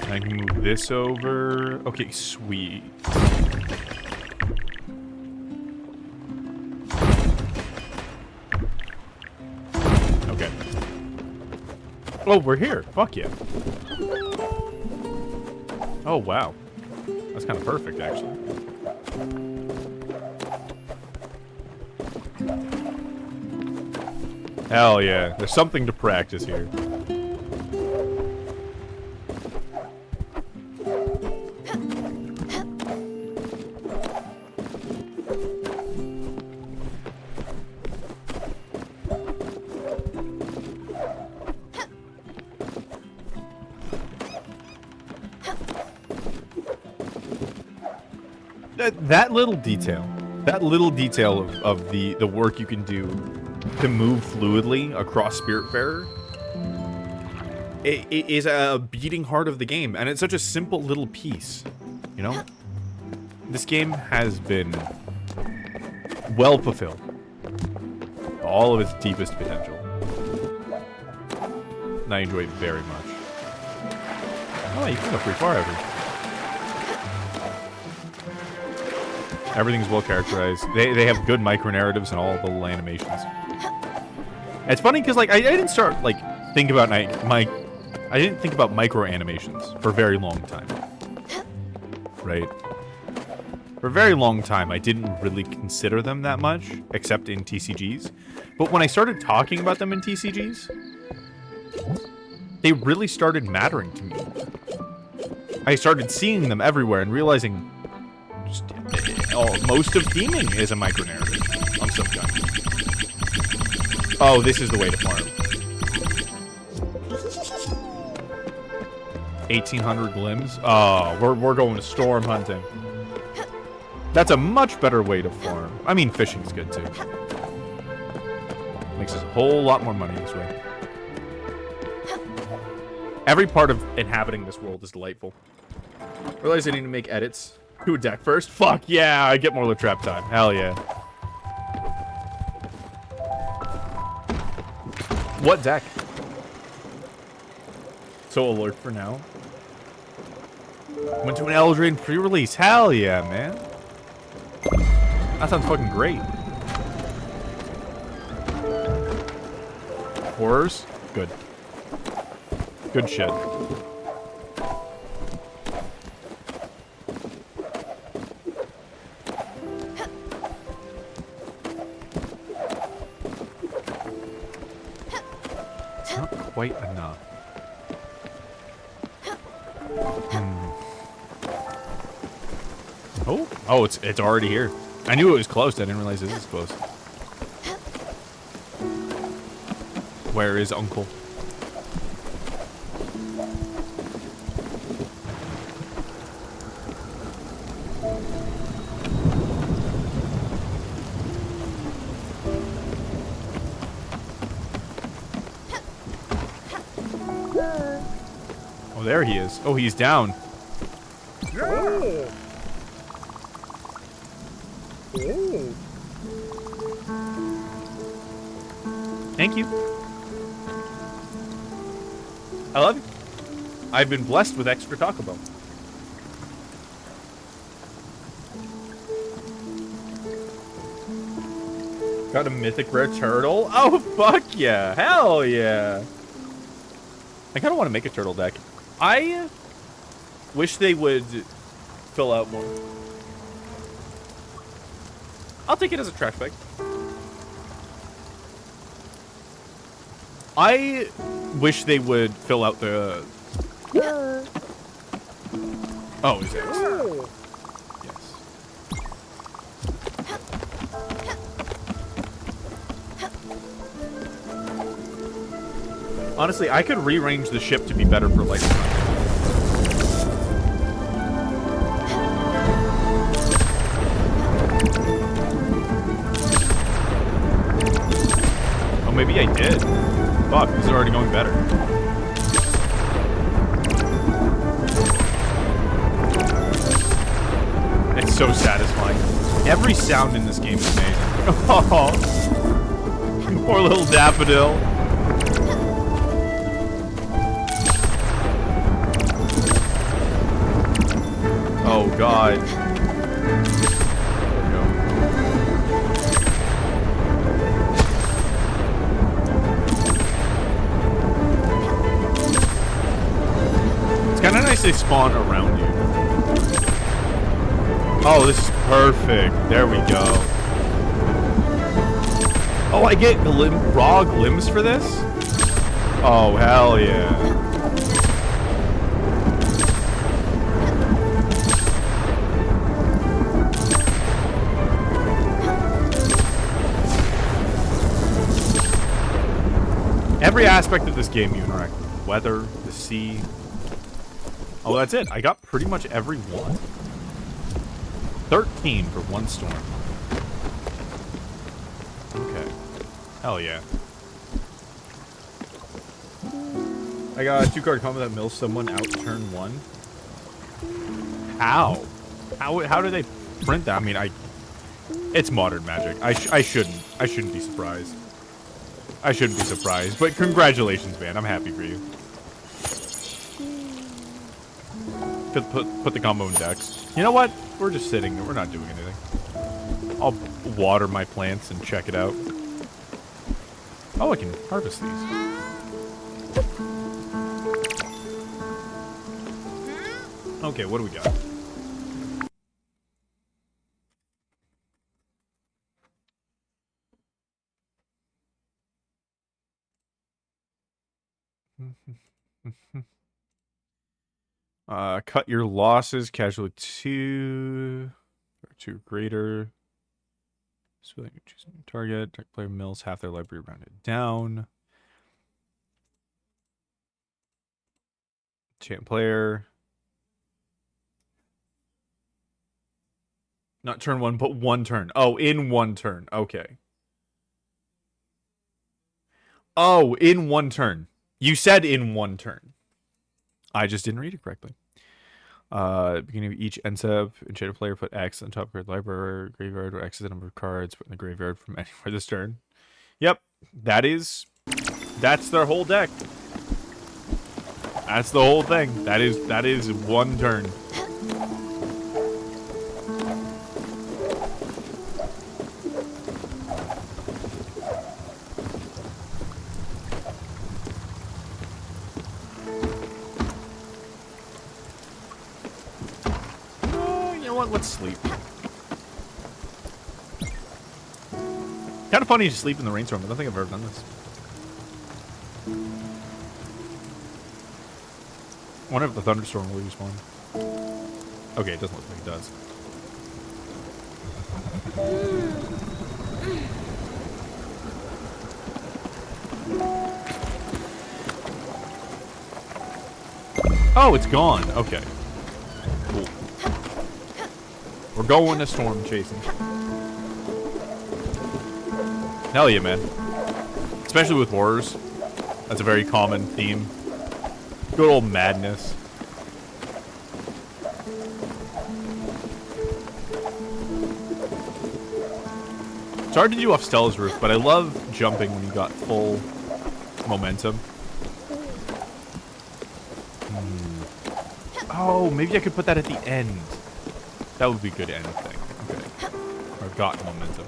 I can move this over. Okay, sweet. Okay. Oh, we're here. Fuck yeah. Oh, wow. That's kind of perfect, actually. Hell yeah. There's something to practice here. That little detail of the work you can do to move fluidly across Spiritfarer, it is a beating heart of the game, and it's such a simple little piece, you know? This game has been well fulfilled. All of its deepest potential. And I enjoy it very much. Oh, you can go pretty far over here. Everything's well characterized. They have good micro narratives and all the little animations. It's funny because like I didn't start like think about I didn't think about micro animations for a very long time. Right? For a very long time, I didn't really consider them that much, except in TCGs. But when I started talking about them in TCGs, they really started mattering to me. I started seeing them everywhere and realizing just, most of gaming is a micro-narrative on some kind. Oh, this is the way to farm. 1,800 glims? Oh, we're going to storm hunting. That's a much better way to farm. I mean, fishing's good too. Makes us a whole lot more money this way. Every part of inhabiting this world is delightful. Realize I need to make edits to a deck first. Fuck yeah, I get more loot trap time. Hell yeah. What deck? So alert for now. Went to an Eldraine pre-release. Hell yeah, man. That sounds fucking great. Horrors? Good. Good shit. It's not quite enough. Oh, it's already here. I knew it was close. I didn't realize it was close. Where is Uncle? Oh, there he is. Oh, he's down. Thank you. I love you. I've been blessed with extra Taco Bell. Got a mythic rare turtle. Oh, fuck yeah. Hell yeah. I kind of want to make a turtle deck. I wish they would fill out more. I'll take it as a trash bag. I wish they would fill out the... Oh, is it? Yes. Honestly, I could rearrange the ship to be better for laser hunting. Oh, maybe I did. Fuck, this is already going better. It's so satisfying. Every sound in this game is amazing. Oh, poor little daffodil. Oh god. There we go. It's kind of nice they spawn around you. Oh, this is perfect. There we go. Oh, I get raw glimpse for this? Oh, hell yeah. Every aspect of this game you interact with. Weather, the sea. Oh, that's it. I got pretty much every one. 13 for one storm. Okay. Hell yeah. I got a 2-card combo that mills someone out turn 1. How? How do they print that? I mean, it's modern magic. I shouldn't be surprised. I shouldn't be surprised, but congratulations, man. I'm happy for you. Put the combo in decks. You know what? We're just sitting there. We're not doing anything. I'll water my plants and check it out. Oh, I can harvest these. Okay, what do we got? Cut your losses, casualty 2 or 2 greater. So you choose a target. Target player mills half their library rounded down. Champ player. Not turn 1, but 1 turn. Oh, in 1 turn. Okay. Oh, in 1 turn. You said in 1 turn. I just didn't read it correctly. Beginning of each end step, enchanted player put X on top of your library, graveyard, or X is the number of cards put in the graveyard from anywhere this turn. Yep, that's their whole deck. That's the whole thing. That is 1 turn. Let's sleep. Kind of funny to sleep in the rainstorm. I don't think I've ever done this. I wonder if the thunderstorm will respawn. Okay, it doesn't look like it does. Oh, it's gone. Okay. Cool. We're going to storm chasing. Hell yeah, man. Especially with horrors. That's a very common theme. Good old madness. It's hard to do off Stella's roof, but I love jumping when you got full momentum. Oh, maybe I could put that at the end. That would be a good end thing. Okay. Or got momentum.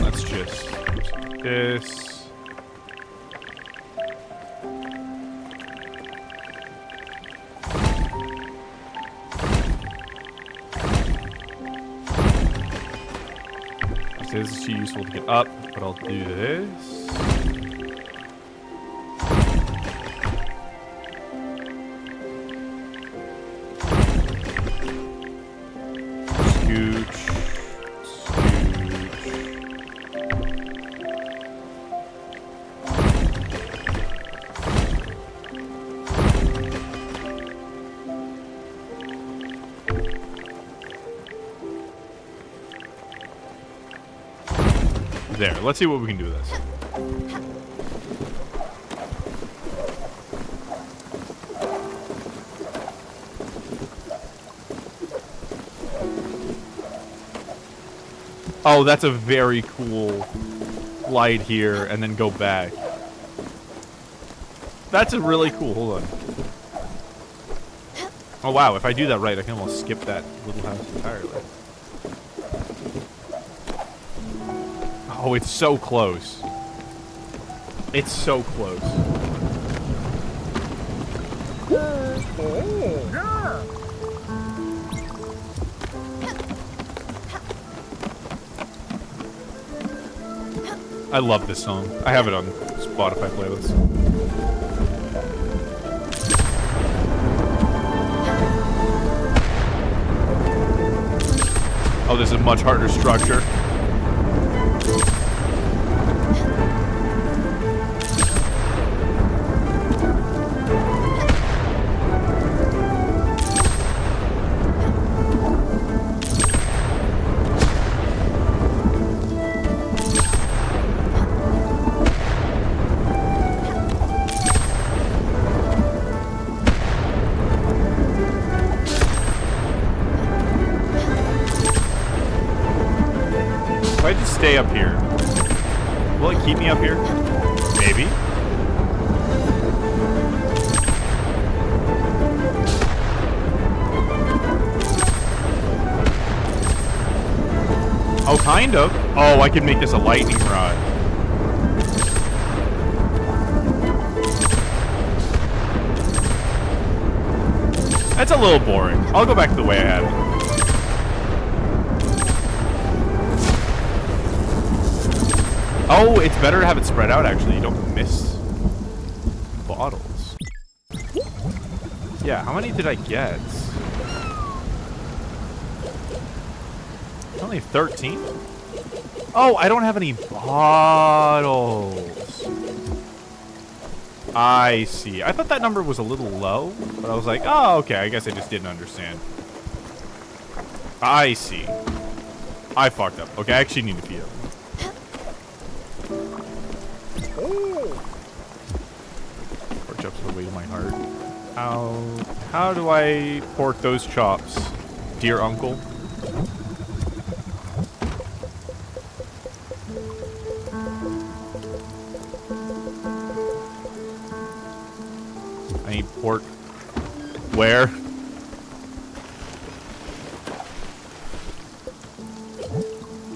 Let's just do this. This is too useful to get up, but I'll do this. There. Let's see what we can do with this. Oh, that's a very cool glide here and then go back. That's a really cool. Hold on. Oh, wow. If I do that right, I can almost skip that little house entirely. Oh, it's so close. It's so close. I love this song. I have it on Spotify playlist. Oh, this is a much harder structure. If I just stay up here, will it keep me up here? Maybe. Oh, kind of. Oh, I could make this a lightning rod. That's a little boring. I'll go back to the way I had it. Oh, it's better to have it spread out, actually. You don't miss bottles. Yeah, how many did I get? Only 13? Oh, I don't have any bottles. I see. I thought that number was a little low, but I was like, oh, okay. I guess I just didn't understand. I see. I fucked up. Okay, I actually need to feed him. Pork chops are the way to my heart. How do I pork those chops, dear uncle? I need pork. Where?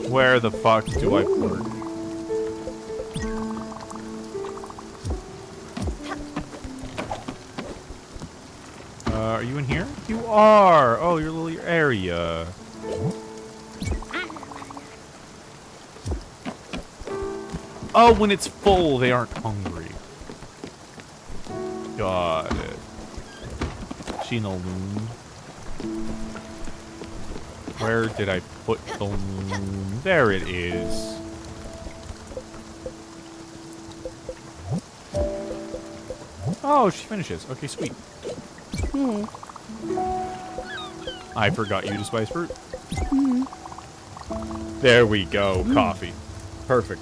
Where the fuck do I pork? Are you in here? You are! Oh, your little area. Oh, when it's full, they aren't hungry. Got it. Sheena loon. Where did I put the loon? There it is. Oh, she finishes. Okay, sweet. I forgot you to spice fruit. There we go. Coffee. Perfect.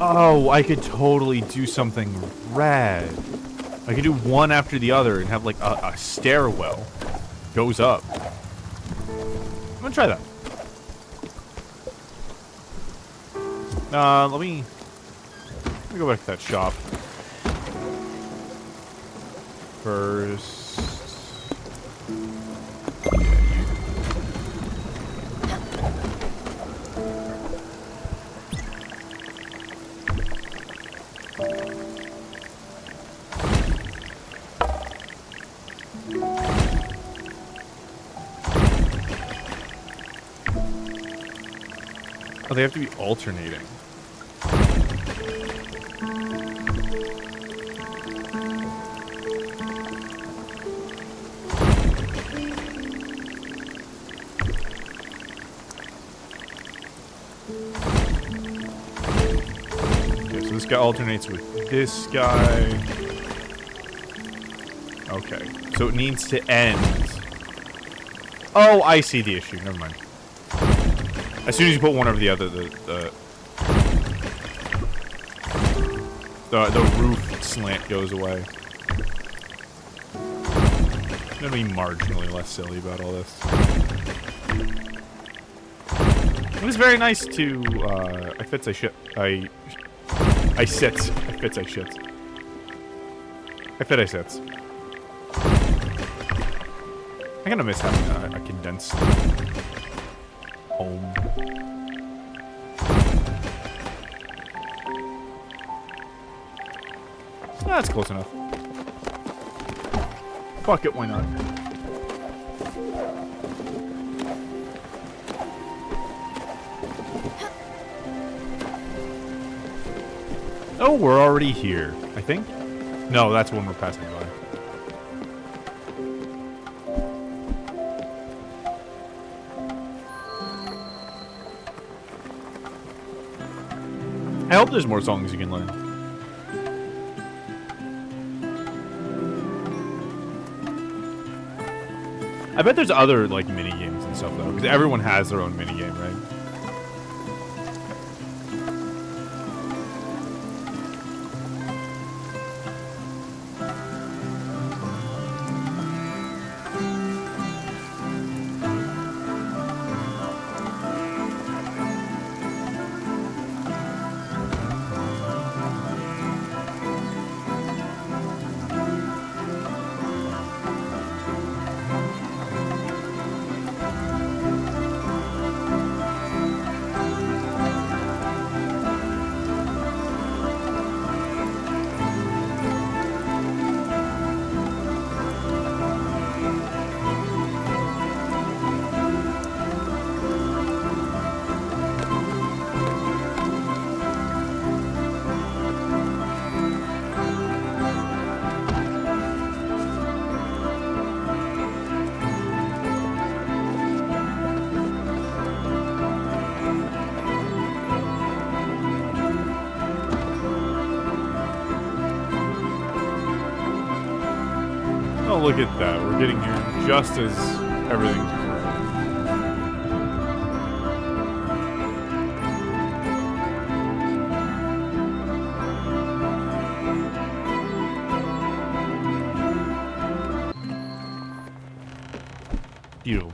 Oh, I could totally do something rad. I could do one after the other and have like a stairwell. Goes up. I'm gonna try that. Let me go back to that shop. First. Oh, they have to be alternating. This guy alternates with this guy. Okay. So it needs to end. Oh, I see the issue. Never mind. As soon as you put one over the other, the roof slant goes away. I'm gonna be marginally less silly about all this. It was very nice to, I fits, I shit. I sits. I fits, I shits. I fit, I sits. I'm gonna miss having a condensed home. That's close enough. Fuck it, why not? Oh, we're already here, I think. No, that's when we're passing by. I hope there's more songs you can learn. I bet there's other, like, mini-games and stuff, though, because everyone has their own mini-game, right? Oh, look at that. We're getting here just as everything's growing. Beautiful.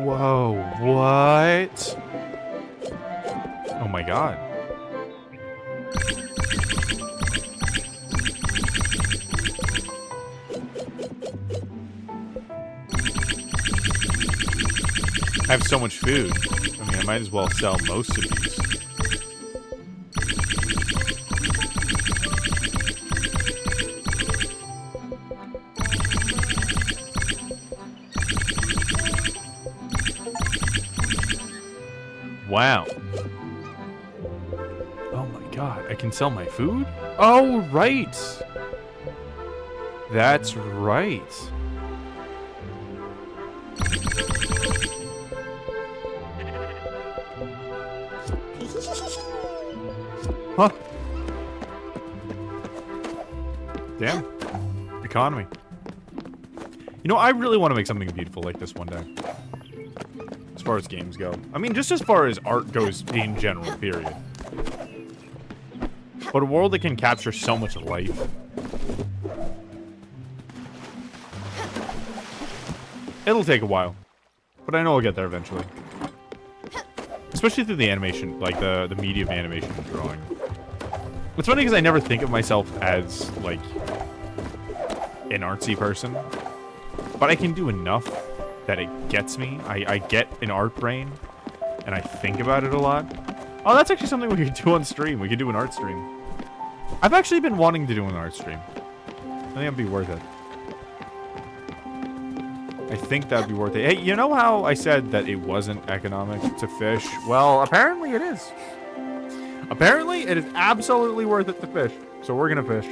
Whoa, what? Oh my god. I have so much food. I mean, I might as well sell most of these. Wow. Oh my god, I can sell my food? Oh, right. That's right. Huh. Damn. Economy. You know, I really want to make something beautiful like this one day. As far as games go. I mean, just as far as art goes in general, period. But a world that can capture so much life. It'll take a while. But I know I'll get there eventually. Especially through the animation, like the medium animation and drawing. It's funny because I never think of myself as, like, an artsy person. But I can do enough that it gets me. I get an art brain, and I think about it a lot. Oh, that's actually something we could do on stream. We could do an art stream. I've actually been wanting to do an art stream. I think it'd be worth it. I think that'd be worth it. Hey, you know how I said that it wasn't economic to fish? Well, apparently it is. Apparently, it is absolutely worth it to fish. So we're gonna fish.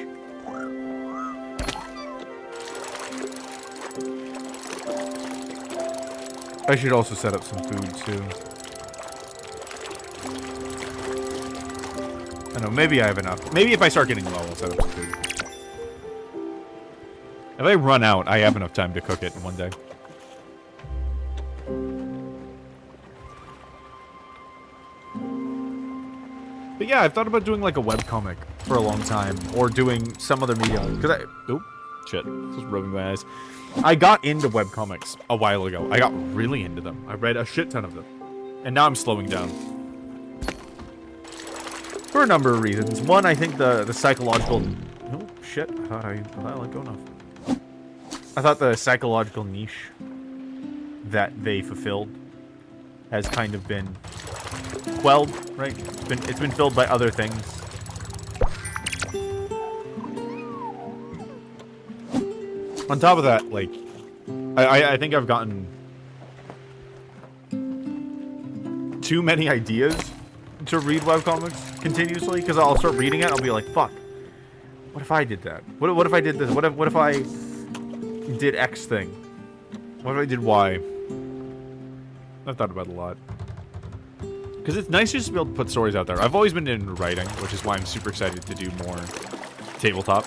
I should also set up some food, too. I know, maybe I have enough. Maybe if I start getting low, I'll set up some food. If I run out, I have enough time to cook it in one day. But yeah, I've thought about doing like a webcomic for a long time, or doing some other medium. Because oh, shit, this is rubbing my eyes. I got into webcomics a while ago. I got really into them. I read a shit ton of them. And now I'm slowing down. For a number of reasons. One, I think the psychological... Oh, shit. I thought I let go enough. I thought the psychological niche that they fulfilled has kind of been quelled, right? It's been filled by other things. On top of that, like, I think I've gotten too many ideas to read webcomics continuously, because I'll start reading it, I'll be like, fuck, what if I did that? What if I did this? What if I did X thing? What if I did Y? I've thought about it a lot. Because it's nice just to be able to put stories out there. I've always been into writing, which is why I'm super excited to do more tabletop.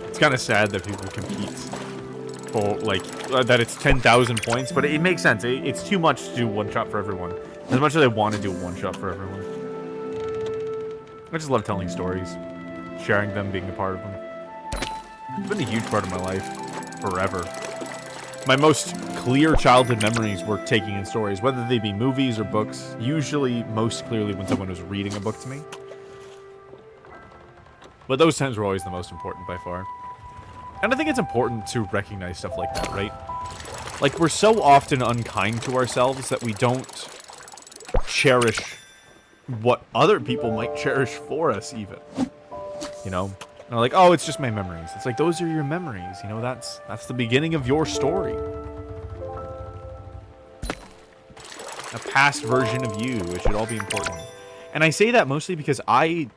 It's kind of sad that people compete for, like, that it's 10,000 points, but it makes sense. It's too much to do one shot for everyone. As much as I want to do one shot for everyone. I just love telling stories, sharing them, being a part of them. It's been a huge part of my life, forever. My most clear childhood memories were taking in stories, whether they be movies or books, usually most clearly when someone was reading a book to me. But those times were always the most important by far. And I think it's important to recognize stuff like that, right? Like, we're so often unkind to ourselves that we don't cherish what other people might cherish for us, even. You know? And like, oh, it's just my memories. It's like, those are your memories. You know, that's the beginning of your story. A past version of you. It should all be important. And I say that mostly because I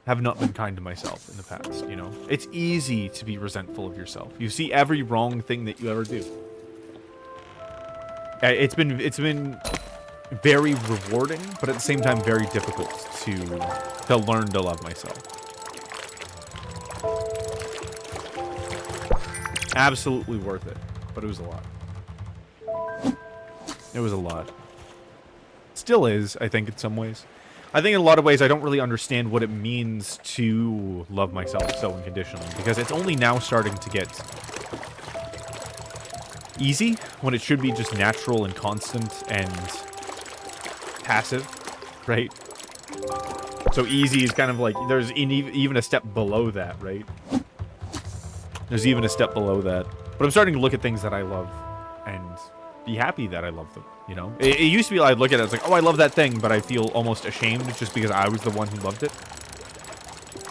have not been kind to myself in the past, you know? It's easy to be resentful of yourself. You see every wrong thing that you ever do. It's been very rewarding, but at the same time very difficult to learn to love myself. Absolutely worth it, but it was a lot. It was a lot. Still is, I think, in some ways. I think in a lot of ways I don't really understand what it means to love myself so unconditionally, because it's only now starting to get easy when it should be just natural and constant and passive, right? So easy is kind of like, there's even a step below that, right? There's even a step below that. But I'm starting to look at things that I love and be happy that I love them, you know? It used to be I'd look at it, it's like, oh, I love that thing, but I feel almost ashamed just because I was the one who loved it.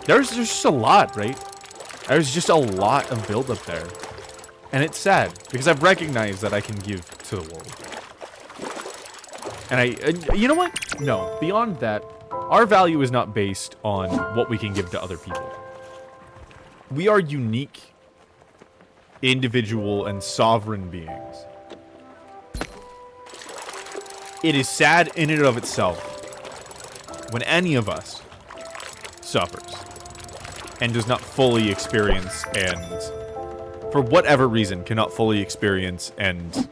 There's just a lot, right? There's just a lot of build-up there. And it's sad, because I've recognized that I can give to the world. And you know what? No, beyond that, our value is not based on what we can give to other people. We are unique, individual, and sovereign beings. It is sad in and of itself when any of us suffers and does not fully experience and, for whatever reason, cannot fully experience and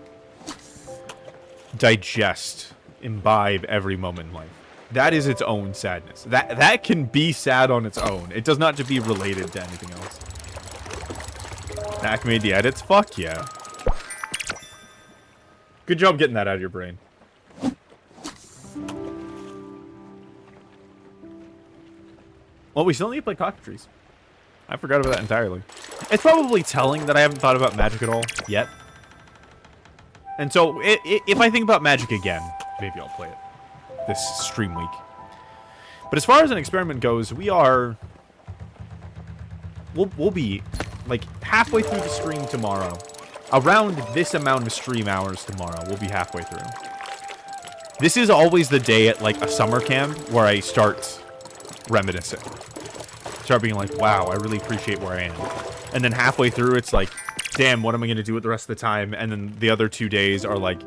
digest, imbibe every moment in life. That is its own sadness. That can be sad on its own. It does not have to be related to anything else. Mac made the edits? Fuck yeah. Good job getting that out of your brain. Well, we still need to play Cockatrice. I forgot about that entirely. It's probably telling that I haven't thought about magic at all yet. And so, if I think about Magic again, maybe I'll play it this stream week. But as far as an experiment goes, we'll be, like, halfway through the stream tomorrow. Around this amount of stream hours tomorrow, we'll be halfway through. This is always the day at, like, a summer camp where I start reminiscing. Start being like, wow, I really appreciate where I am. And then halfway through, it's like, damn, what am I going to do with the rest of the time? And then the other 2 days are like,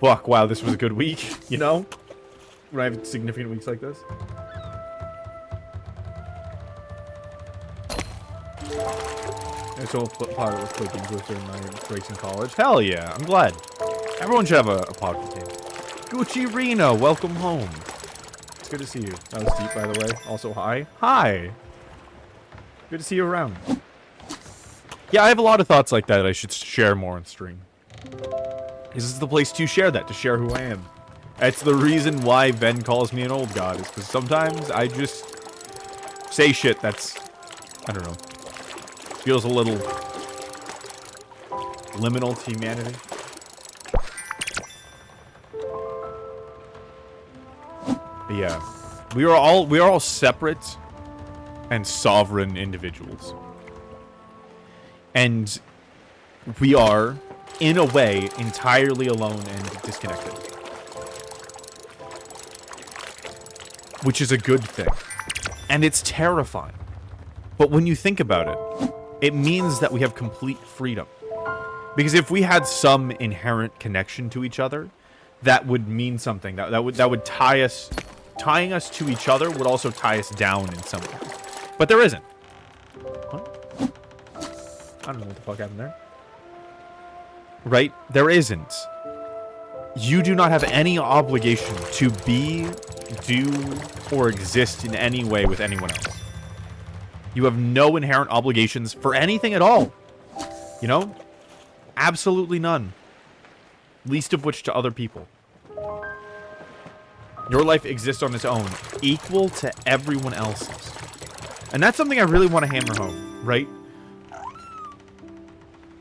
fuck, wow, this was a good week, you know? When I have significant weeks like this. And so part of it was play games with during my breaks in college. Hell yeah, I'm glad. Everyone should have a podcast game. Gucci Reno, welcome home. It's good to see you. That was deep, by the way. Also, hi. Hi. Good to see you around. Yeah, I have a lot of thoughts like that I should share more on stream. This is the place to share that, to share who I am. That's the reason why Ben calls me an old god, is because sometimes I just say shit that's, I don't know, feels a little liminal to humanity. But yeah, we are all separate and sovereign individuals. And we are, in a way, entirely alone and disconnected. Which is a good thing. And it's terrifying. But when you think about it, it means that we have complete freedom. Because if we had some inherent connection to each other, that would mean something. That would tie us. Tying us to each other would also tie us down in some way. But there isn't. What? I don't know what the fuck happened there. Right? There isn't. You do not have any obligation to be, do, or exist in any way with anyone else. You have no inherent obligations for anything at all. You know? Absolutely none. Least of which to other people. Your life exists on its own, equal to everyone else's. And that's something I really want to hammer home, right?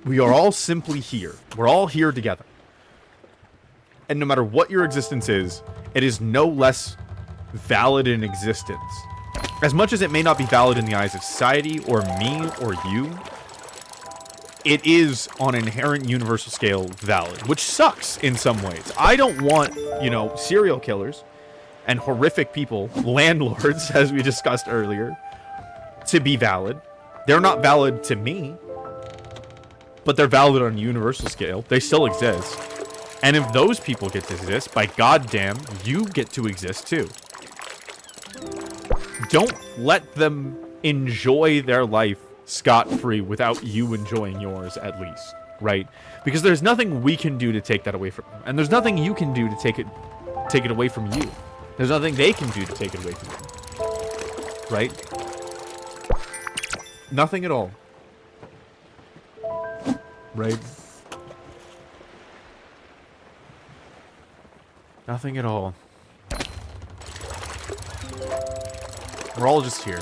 We are all simply here. We're all here together. And no matter what your existence is, it is no less valid in existence. As much as it may not be valid in the eyes of society, or me, or you, it is, on an inherent universal scale, valid. Which sucks in some ways. I don't want, you know, serial killers and horrific people, landlords, as we discussed earlier, to be valid. They're not valid to me, but they're valid on a universal scale. They still exist. And if those people get to exist, by goddamn, you get to exist too. Don't let them enjoy their life scot-free without you enjoying yours, at least, right? Because there's nothing we can do to take that away from them. And there's nothing you can do to take it away from you. There's nothing they can do to take it away from you. Right? Nothing at all. Right? Nothing at all. We're all just here.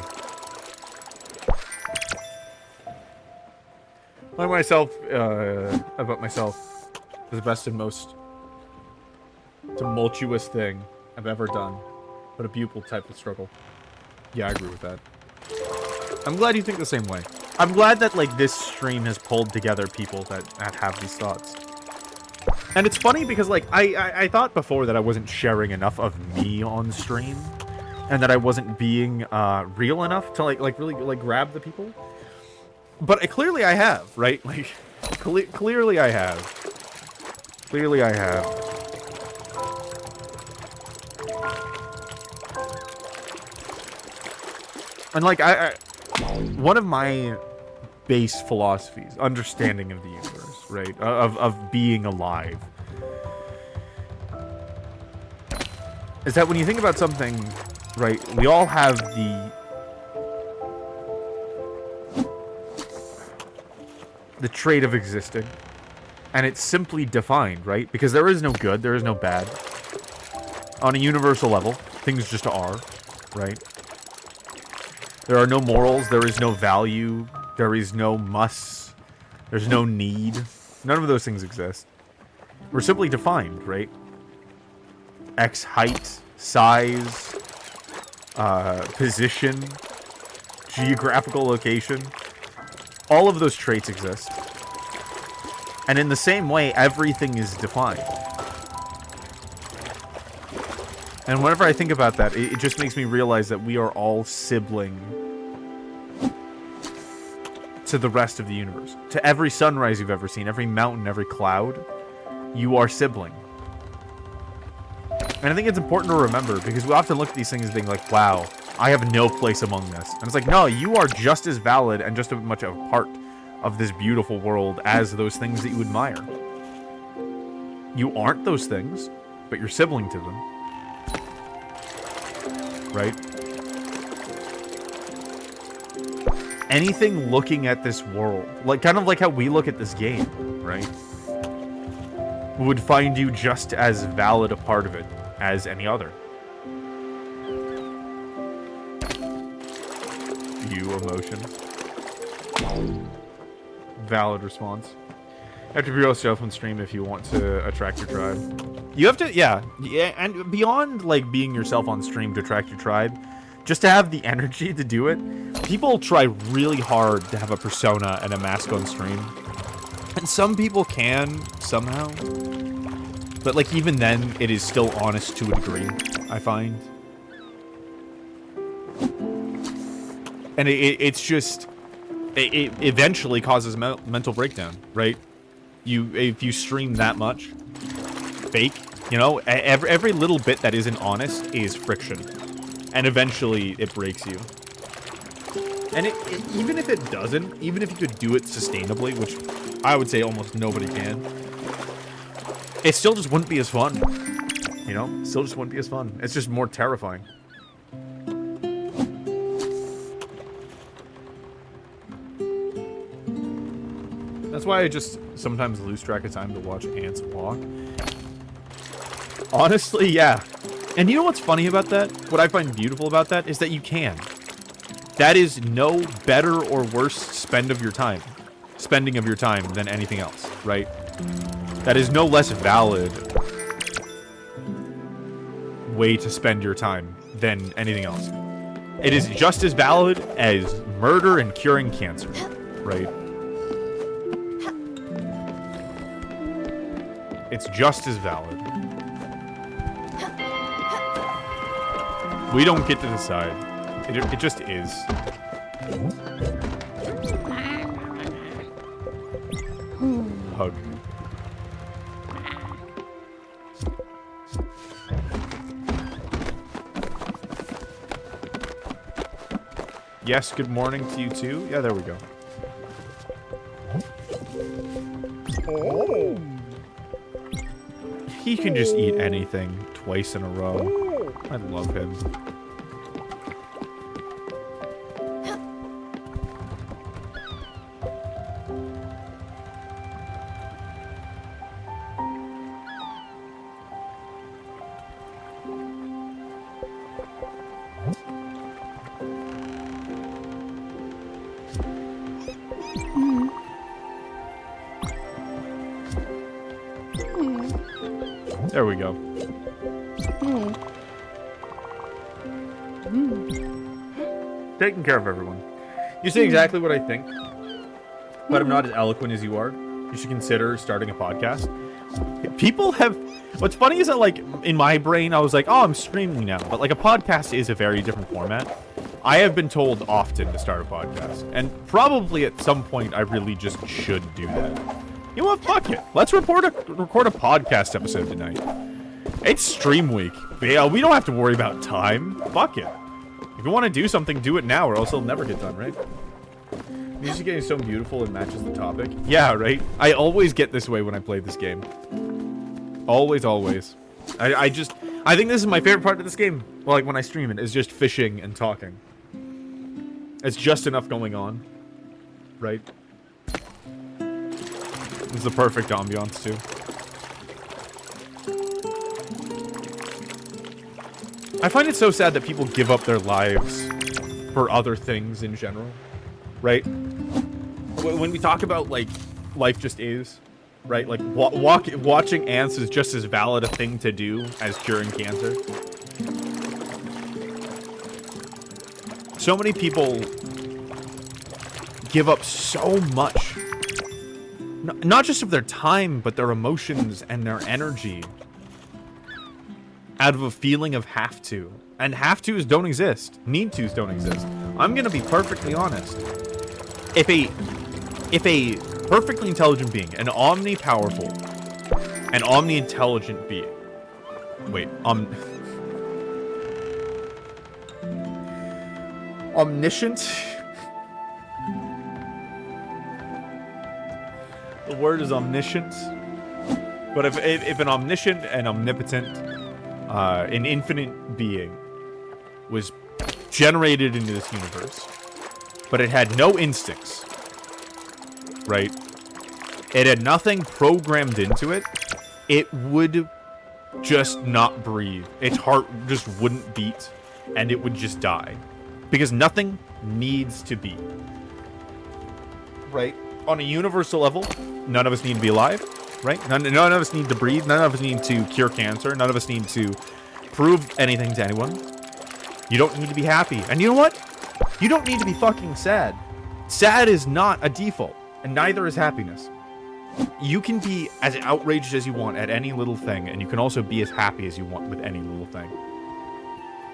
Like myself, about myself, is the best and most tumultuous thing I've ever done. But a pupil type of struggle. Yeah, I agree with that. I'm glad you think the same way. I'm glad that, like, this stream has pulled together people that have these thoughts. And it's funny because, like, I thought before that I wasn't sharing enough of me on stream. And that I wasn't being real enough to, like really, like, grab the people. But clearly I have, right? Like, clearly I have. Clearly I have. And, like, one of my base philosophies, understanding of the universe, right? Of being alive. Is that when you think about something, right, we all have the trait of existing. And it's simply defined, right? Because there is no good, there is no bad. On a universal level, things just are, right? There are no morals, there is no value, there is no must, there's no need. None of those things exist. We're simply defined, right? X height, size, position, geographical location. All of those traits exist. And in the same way, everything is defined. And whenever I think about that, it just makes me realize that we are all sibling to the rest of the universe. To every sunrise you've ever seen, every mountain, every cloud, you are sibling. And I think it's important to remember, because we often look at these things being like, wow, I have no place among this. And it's like, no, you are just as valid and just as much a part of this beautiful world as those things that you admire. You aren't those things, but you're sibling to them. Right? Anything looking at this world, like kind of like how we look at this game, right? Would find you just as valid a part of it as any other. You emotion. Valid response. You have to be real stuff on stream if you want to attract your tribe. You have to, yeah, and beyond like being yourself on stream to attract your tribe, just to have the energy to do it. People try really hard to have a persona and a mask on stream, and some people can somehow, but like even then, it is still honest to a degree, I find. And it's just, it eventually causes mental breakdown, right? If you stream that much fake, you know, every little bit that isn't honest is friction, and eventually it breaks you. And even if it doesn't, even if you could do it sustainably, which I would say almost nobody can, it still just wouldn't be as fun. You know, still just wouldn't be as fun. It's just more terrifying. That's why I just sometimes lose track of time to watch ants walk. Honestly, yeah. And you know what's funny about that? What I find beautiful about that is that you can. That is no better or worse spending of your time than anything else, right? That is no less valid way to spend your time than anything else. It is just as valid as murder and curing cancer, right? It's just as valid. We don't get to decide. It just is. Hug. Yes, good morning to you too. Yeah, there we go. Oh. He can just eat anything twice in a row. I love him. There we go. Taking care of everyone. You say exactly what I think, but I'm not as eloquent as you are. You should consider starting a podcast. People have... What's funny is that, like, in my brain, I was like, oh, I'm streaming now. But, like, a podcast is a very different format. I have been told often to start a podcast. And probably at some point, I really just should do that. You know what? Fuck it. Let's record a podcast episode tonight. It's stream week. Yeah, we don't have to worry about time. Fuck it. If you want to do something, do it now, or else it'll never get done, right? Music getting so beautiful it matches the topic. Yeah, right? I always get this way when I play this game. Always, always. I think this is my favorite part of this game. Well, like when I stream it, is just fishing and talking. It's just enough going on. Right? It's the perfect ambiance, too. I find it so sad that people give up their lives for other things in general. Right? When we talk about, like, life just is, right? Like, watching ants is just as valid a thing to do as curing cancer. So many people give up so much. Not just of their time, but their emotions and their energy. Out of a feeling of have to. And have to's don't exist. Need to's don't exist. I'm gonna be perfectly honest. If a perfectly intelligent being, an omni-powerful, an omni-intelligent being. Wait, omniscient? The word is omniscient. But if an omniscient and omnipotent, an infinite being was generated into this universe, but it had no instincts, right? It had nothing programmed into it, it would just not breathe. Its heart just wouldn't beat, and it would just die. Because nothing needs to be. Right? On a universal level, none of us need to be alive, right? None of us need to breathe. None of us need to cure cancer. None of us need to prove anything to anyone. You don't need to be happy. And you know what? You don't need to be fucking sad. Sad is not a default, and neither is happiness. You can be as outraged as you want at any little thing, and you can also be as happy as you want with any little thing.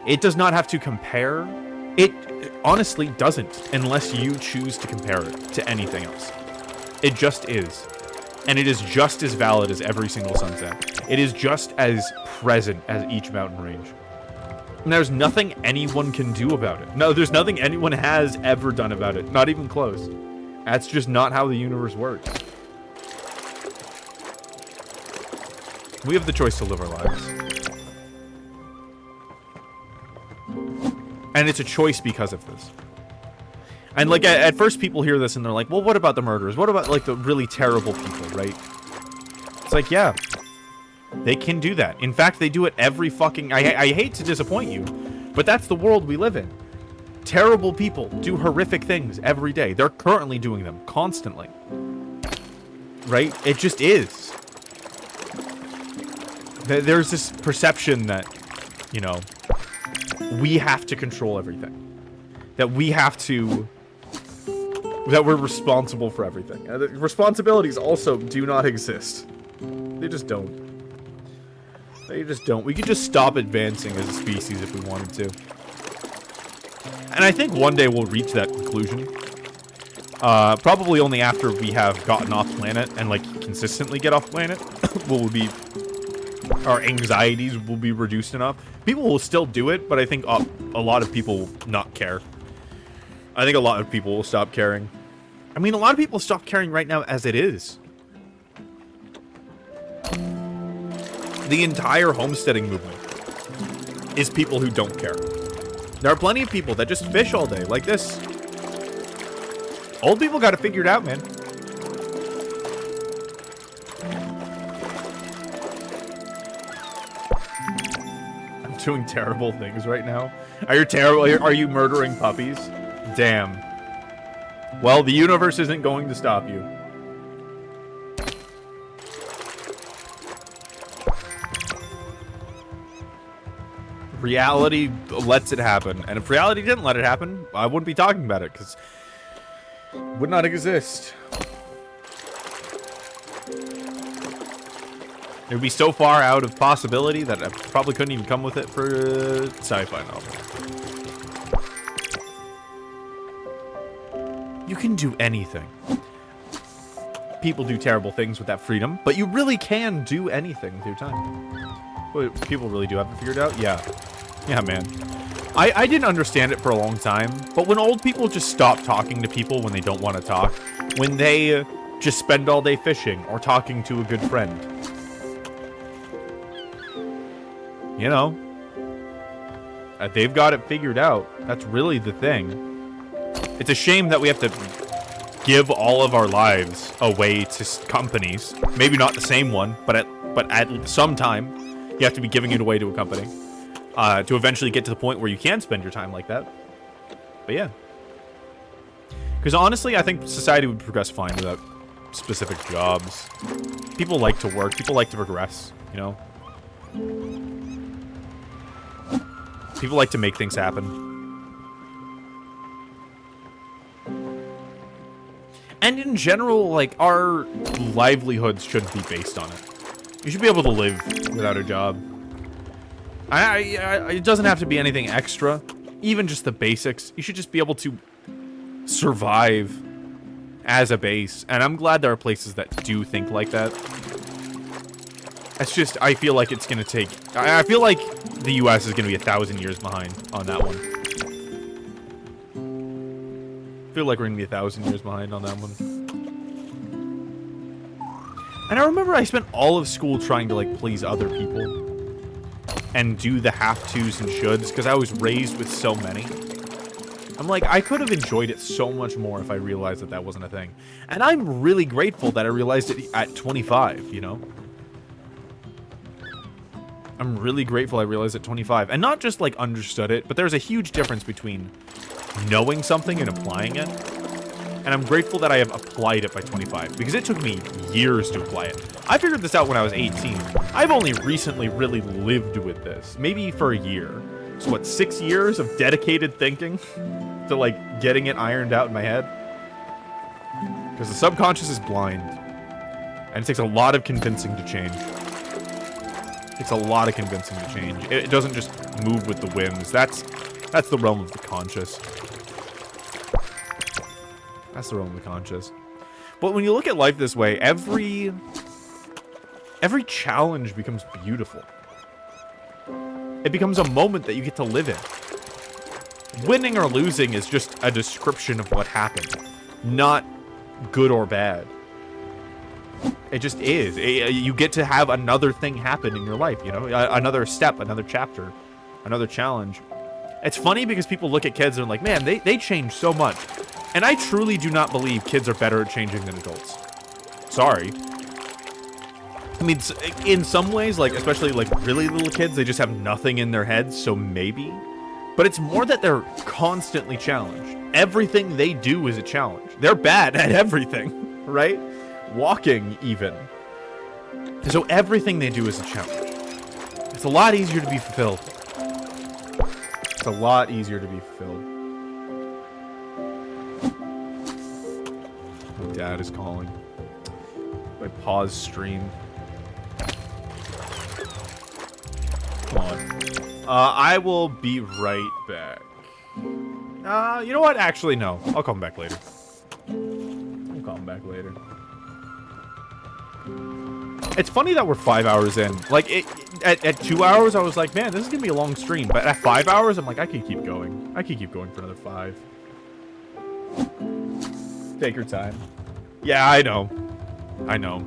It does not have to compare. It honestly doesn't, unless you choose to compare it to anything else. It just is. And it is just as valid as every single sunset. It is just as present as each mountain range. And there's nothing anyone can do about it. No, there's nothing anyone has ever done about it. Not even close. That's just not how the universe works. We have the choice to live our lives. And it's a choice because of this. And like at first people hear this and they're like, well, what about the murderers? What about like the really terrible people, right? It's like, yeah, they can do that. In fact, they do it every fucking... I hate to disappoint you, but that's the world we live in. Terrible people do horrific things every day. They're currently doing them constantly. Right? It just is. There's this perception that, you know, we have to control everything. That we have to... That we're responsible for everything. Responsibilities also do not exist. They just don't. They just don't. We could just stop advancing as a species if we wanted to. And I think one day we'll reach that conclusion. Probably only after we have gotten off planet and, like, consistently get off planet. Our anxieties will be reduced enough. People will still do it, but I think a lot of people will not care. I think a lot of people will stop caring. I mean, a lot of people stop caring right now as it is. The entire homesteading movement is people who don't care. There are plenty of people that just fish all day, like this. Old people got it figured out, man. I'm doing terrible things right now. Are you murdering puppies? Damn. Well, the universe isn't going to stop you. Reality lets it happen. And if reality didn't let it happen, I wouldn't be talking about it, because it would not exist. It would be so far out of possibility that I probably couldn't even come with it for a sci-fi novel. You can do anything. People do terrible things with that freedom, but you really can do anything with your time. But people really do have it figured out? Yeah. Yeah, man. I didn't understand it for a long time, but when old people just stop talking to people when they don't want to talk, when they just spend all day fishing or talking to a good friend, you know, they've got it figured out. That's really the thing. It's a shame that we have to give all of our lives away to companies. Maybe not the same one, but at some time, you have to be giving it away to a company to eventually get to the point where you can spend your time like that. But yeah. Because honestly, I think society would progress fine without specific jobs. People like to work. People like to progress, you know? People like to make things happen. And in general, like, our livelihoods shouldn't be based on it. You should be able to live without a job. It doesn't have to be anything extra. Even just the basics. You should just be able to survive as a base. And I'm glad there are places that do think like that. It's just, I feel like it's going to take... I feel like the US is going to be 1,000 years behind on that one. I feel like we're going to be 1,000 years behind on that one. And I remember I spent all of school trying to, like, please other people. And do the have-tos and shoulds, because I was raised with so many. I'm like, I could have enjoyed it so much more if I realized that that wasn't a thing. And I'm really grateful that I realized it at 25, you know? I'm really grateful I realized at 25. And not just, like, understood it, but there's a huge difference between knowing something and applying it. And I'm grateful that I have applied it by 25, because it took me years to apply it. I figured this out when I was 18. I've only recently really lived with this, maybe for a year. So what, 6 years of dedicated thinking to, like, getting it ironed out in my head? Because the subconscious is blind, and it takes a lot of convincing to change. It takes a lot of convincing to change. It doesn't just move with the whims. That's the realm of the conscious. That's the realm of the conscious. But when you look at life this way, every challenge becomes beautiful. It becomes a moment that you get to live in. Winning or losing is just a description of what happened, not good or bad. It just is. You get to have another thing happen in your life, you know? Another step, another chapter, another challenge. It's funny because people look at kids and are like, man, they change so much. And I truly do not believe kids are better at changing than adults. Sorry. I mean, in some ways, like, especially, like, really little kids, they just have nothing in their heads, so maybe. But it's more that they're constantly challenged. Everything they do is a challenge. They're bad at everything, right? Walking, even. So everything they do is a challenge. It's a lot easier to be fulfilled. It's a lot easier to be fulfilled. My dad is calling. I pause stream. Come on. I will be right back. You know what? Actually, no. I'll come back later. I'll come back later. It's funny that we're 5 hours in. Like, at 2 hours, I was like, man, this is going to be a long stream. But at 5 hours, I'm like, I could keep going. I could keep going for another 5. Take your time. Yeah, I know. I know.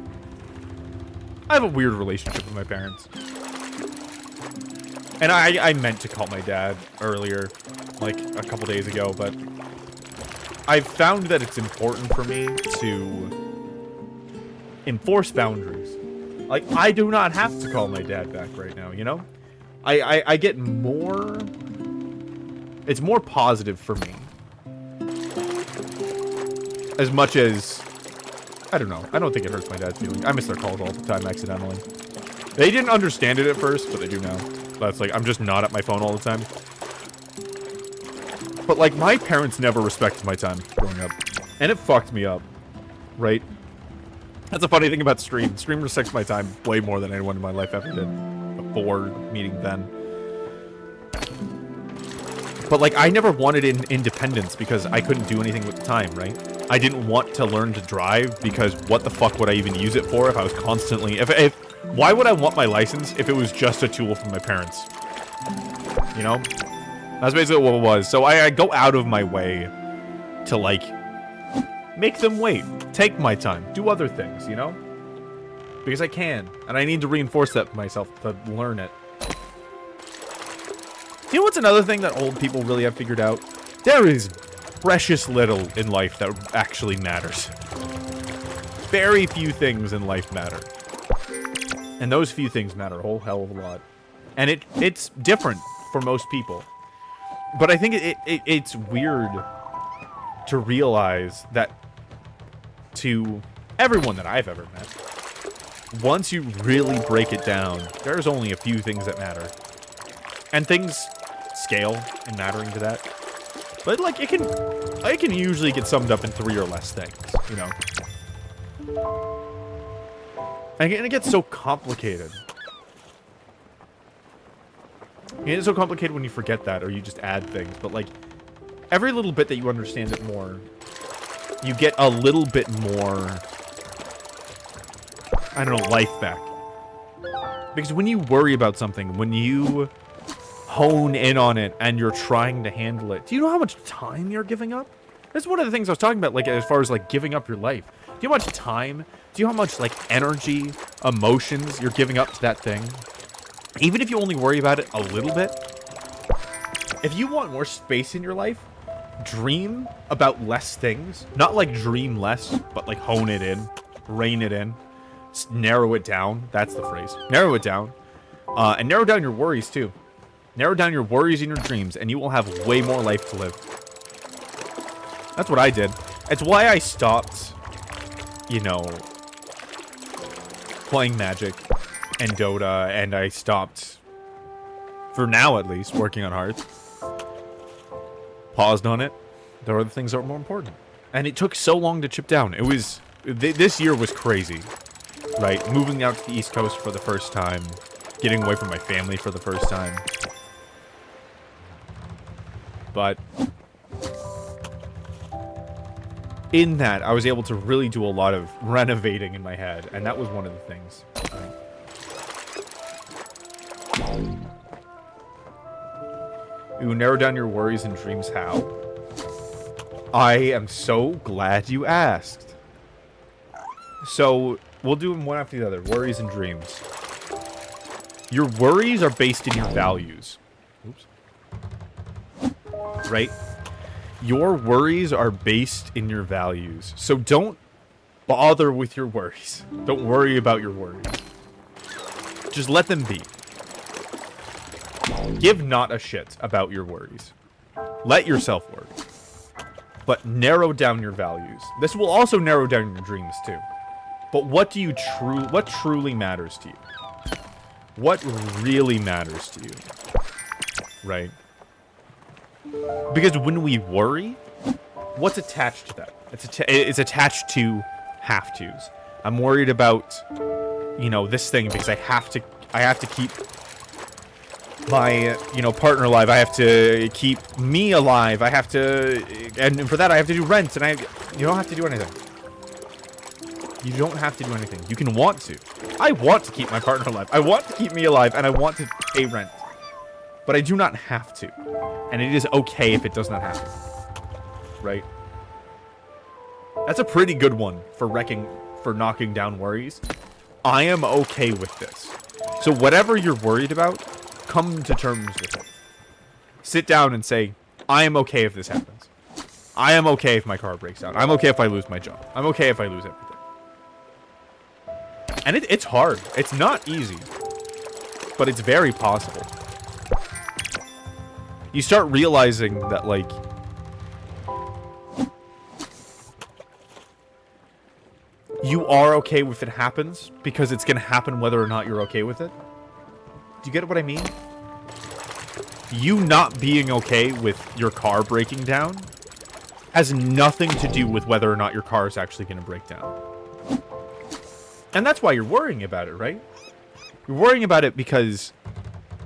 I have a weird relationship with my parents. And I meant to call my dad earlier, like a couple days ago, but I've found that it's important for me to enforce boundaries. Like, I do not have to call my dad back right now, you know? I get more... It's more positive for me. As much as... I don't know. I don't think it hurts my dad's feelings. I miss their calls all the time accidentally. They didn't understand it at first, but they do now. That's like, I'm just not at my phone all the time. But, like, my parents never respected my time growing up. And it fucked me up. Right? That's a funny thing about Stream. Stream respects my time way more than anyone in my life ever did. Before meeting Ben. But, like, I never wanted independence because I couldn't do anything with the time, right? I didn't want to learn to drive because what the fuck would I even use it for if I was constantly... Why would I want my license if it was just a tool from my parents? You know? That's basically what it was. So I go out of my way to, like, make them wait. Take my time. Do other things, you know? Because I can. And I need to reinforce that for myself to learn it. You know what's another thing that old people really have figured out? There is precious little in life that actually matters. Very few things in life matter. And those few things matter a whole hell of a lot. And it's different for most people. But I think it's weird to realize that to everyone that I've ever met, once you really break it down, there's only a few things that matter. And things scale in mattering to that. But, like, it can usually get summed up in 3 or less things, you know? And it gets so complicated. It's so complicated when you forget that, or you just add things. But, like, every little bit that you understand it more, you get a little bit more, I don't know, life back. Because when you worry about something, when you hone in on it and you're trying to handle it, do you know how much time you're giving up? That's one of the things I was talking about, like, as far as, like, giving up your life. Do you know how much time, do you know how much, like, energy, emotions you're giving up to that thing? Even if you only worry about it a little bit, if you want more space in your life, dream about less things. Not, like, dream less, but, like, hone it in, rein it in, narrow it down. That's the phrase. Narrow it down. And narrow down your worries, too. Narrow down your worries and your dreams, and you will have way more life to live. That's what I did. It's why I stopped, you know, playing Magic and Dota, and I stopped, for now at least, working on Hearts. Paused on it. There are other things that are more important. And it took so long to chip down. It was, this year was crazy, right? Moving out to the East Coast for the first time, getting away from my family for the first time. But in that, I was able to really do a lot of renovating in my head, and that was one of the things. You narrow down your worries and dreams how? I am so glad you asked. So, we'll do them one after the other. Worries and dreams. Your worries are based in your values. Oops. Right? Your worries are based in your values. So don't bother with your worries. Don't worry about your worries. Just let them be. Give not a shit about your worries. Let yourself worry. But narrow down your values. This will also narrow down your dreams too. But what truly matters to you? What really matters to you? Right? Because when we worry, what's attached to that? It's attached to have-tos. I'm worried about, you know, this thing because I have to keep my, you know, partner alive. I have to keep me alive. I have to, and for that I have to do rent, and you don't have to do anything. You don't have to do anything. You can want to. I want to keep my partner alive. I want to keep me alive, and I want to pay rent. But I do not have to. And it is okay if it does not happen. Right? That's a pretty good one for knocking down worries. I am okay with this. So whatever you're worried about, come to terms with it. Sit down and say, I am okay if this happens. I am okay if my car breaks down. I'm okay if I lose my job. I'm okay if I lose everything. And it's hard. It's not easy. But it's very possible. You start realizing that, like, you are okay if it happens because it's going to happen whether or not you're okay with it. Do you get what I mean? You not being okay with your car breaking down has nothing to do with whether or not your car is actually going to break down. And that's why you're worrying about it, right? You're worrying about it because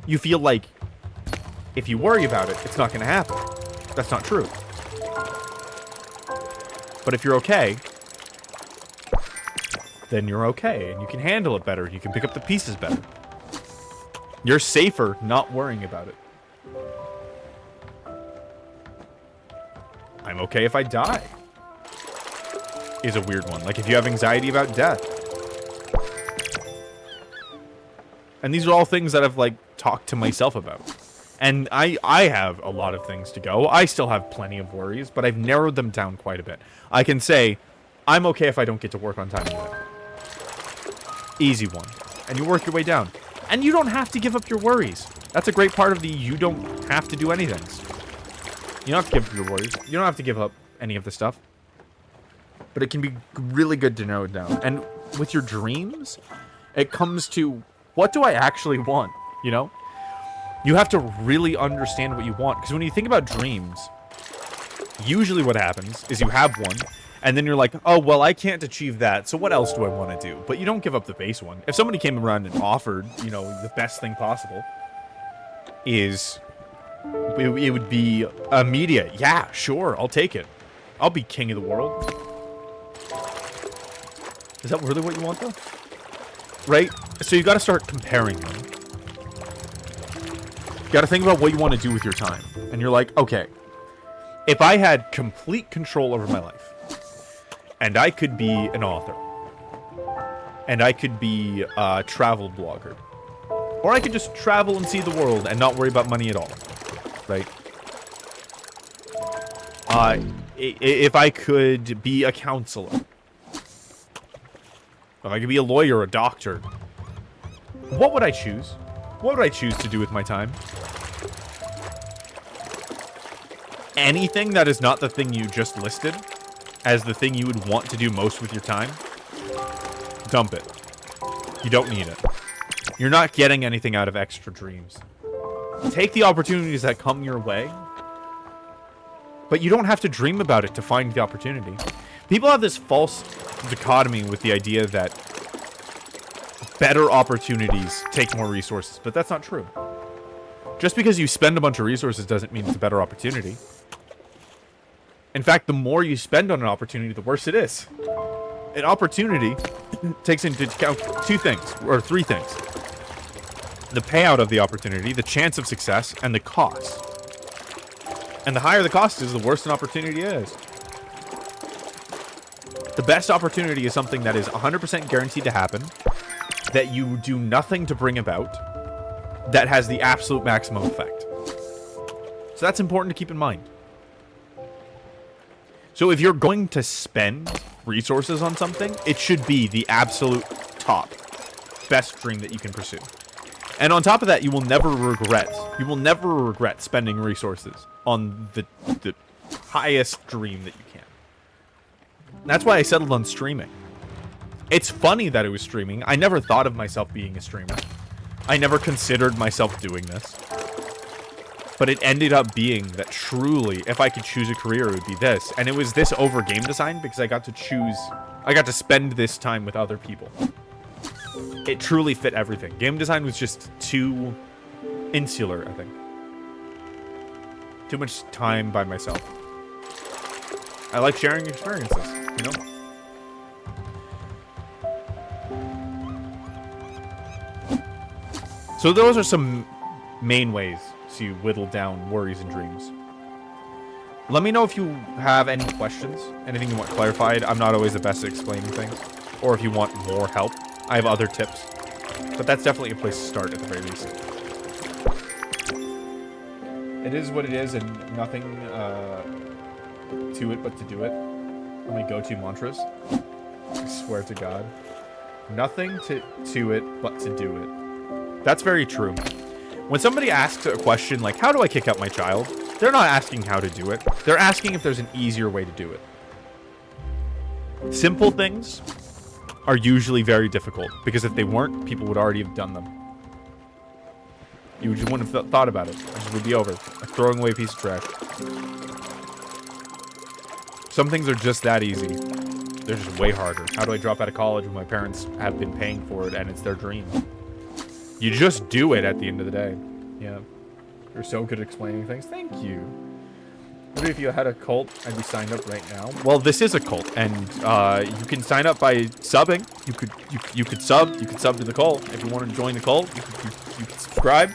you feel like if you worry about it, it's not going to happen. That's not true. But if you're okay, then you're okay, and you can handle it better. You can pick up the pieces better. You're safer not worrying about it. I'm okay if I die. Is a weird one. Like if you have anxiety about death. And these are all things that I've, like, talked to myself about. And I have a lot of things to go. I still have plenty of worries, but I've narrowed them down quite a bit. I can say, I'm okay if I don't get to work on time today. Easy one. And you work your way down. And you don't have to give up your worries. That's a great part of the you don't have to do anything. You don't have to give up your worries. You don't have to give up any of the stuff. but it can be really good to narrow it down. And with your dreams, it comes to, what do I actually want, you know? You have to really understand what you want, because when you think about dreams, usually what happens is you have one, and then you're like, oh, well, I can't achieve that, so what else do I want to do? But you don't give up the base one. If somebody came around and offered, you know, the best thing possible, it would be immediate. Yeah, sure, I'll take it. I'll be king of the world. Is that really what you want, though? Right? So you got to start comparing them. You got to think about what you want to do with your time. And you're like, okay, if I had complete control over my life, and I could be an author, and I could be a travel blogger, or I could just travel and see the world and not worry about money at all, right? If I could be a counselor, if I could be a lawyer, a doctor, what would I choose? What would I choose to do with my time? Anything that is not the thing you just listed as the thing you would want to do most with your time, dump it. You don't need it. You're not getting anything out of extra dreams. Take the opportunities that come your way, but you don't have to dream about it to find the opportunity. People have this false dichotomy with the idea that better opportunities take more resources, but that's not true. Just because you spend a bunch of resources doesn't mean it's a better opportunity. In fact, the more you spend on an opportunity, the worse it is. An opportunity takes into account two things, or three things. The payout of the opportunity, the chance of success, and the cost. And the higher the cost is, the worse an opportunity is. The best opportunity is something that is 100% guaranteed to happen, that you do nothing to bring about, that has the absolute maximum effect. So that's important to keep in mind. So if you're going to spend resources on something, it should be the absolute top, best dream that you can pursue. And on top of that, you will never regret spending resources on the highest dream that you can. That's why I settled on streaming. It's funny that it was streaming. I never thought of myself being a streamer. I never considered myself doing this. But it ended up being that truly, if I could choose a career, it would be this. And it was this over game design because I got to spend this time with other people. It truly fit everything. Game design was just too insular, I think. Too much time by myself. I like sharing experiences, you know? So those are some main ways to whittle down worries and dreams. Let me know if you have any questions, anything you want clarified. I'm not always the best at explaining things. Or if you want more help, I have other tips. But that's definitely a place to start at the very least. It is what it is, and nothing to it but to do it. My go-to mantras. I swear to God. Nothing to it but to do it. That's very true. When somebody asks a question like, how do I kick out my child? They're not asking how to do it. They're asking if there's an easier way to do it. Simple things are usually very difficult, because if they weren't, people would already have done them. You just wouldn't have thought about it. It just would be over. Like throwing away a piece of trash. Some things are just that easy. They're just way harder. How do I drop out of college when my parents have been paying for it and it's their dream? You just do it at the end of the day. Yeah. You're so good at explaining things. Thank you. Maybe if you had a cult, I'd be signed up right now. Well, this is a cult, and you can sign up by subbing. You could sub to the cult. If you want to join the cult, you can subscribe.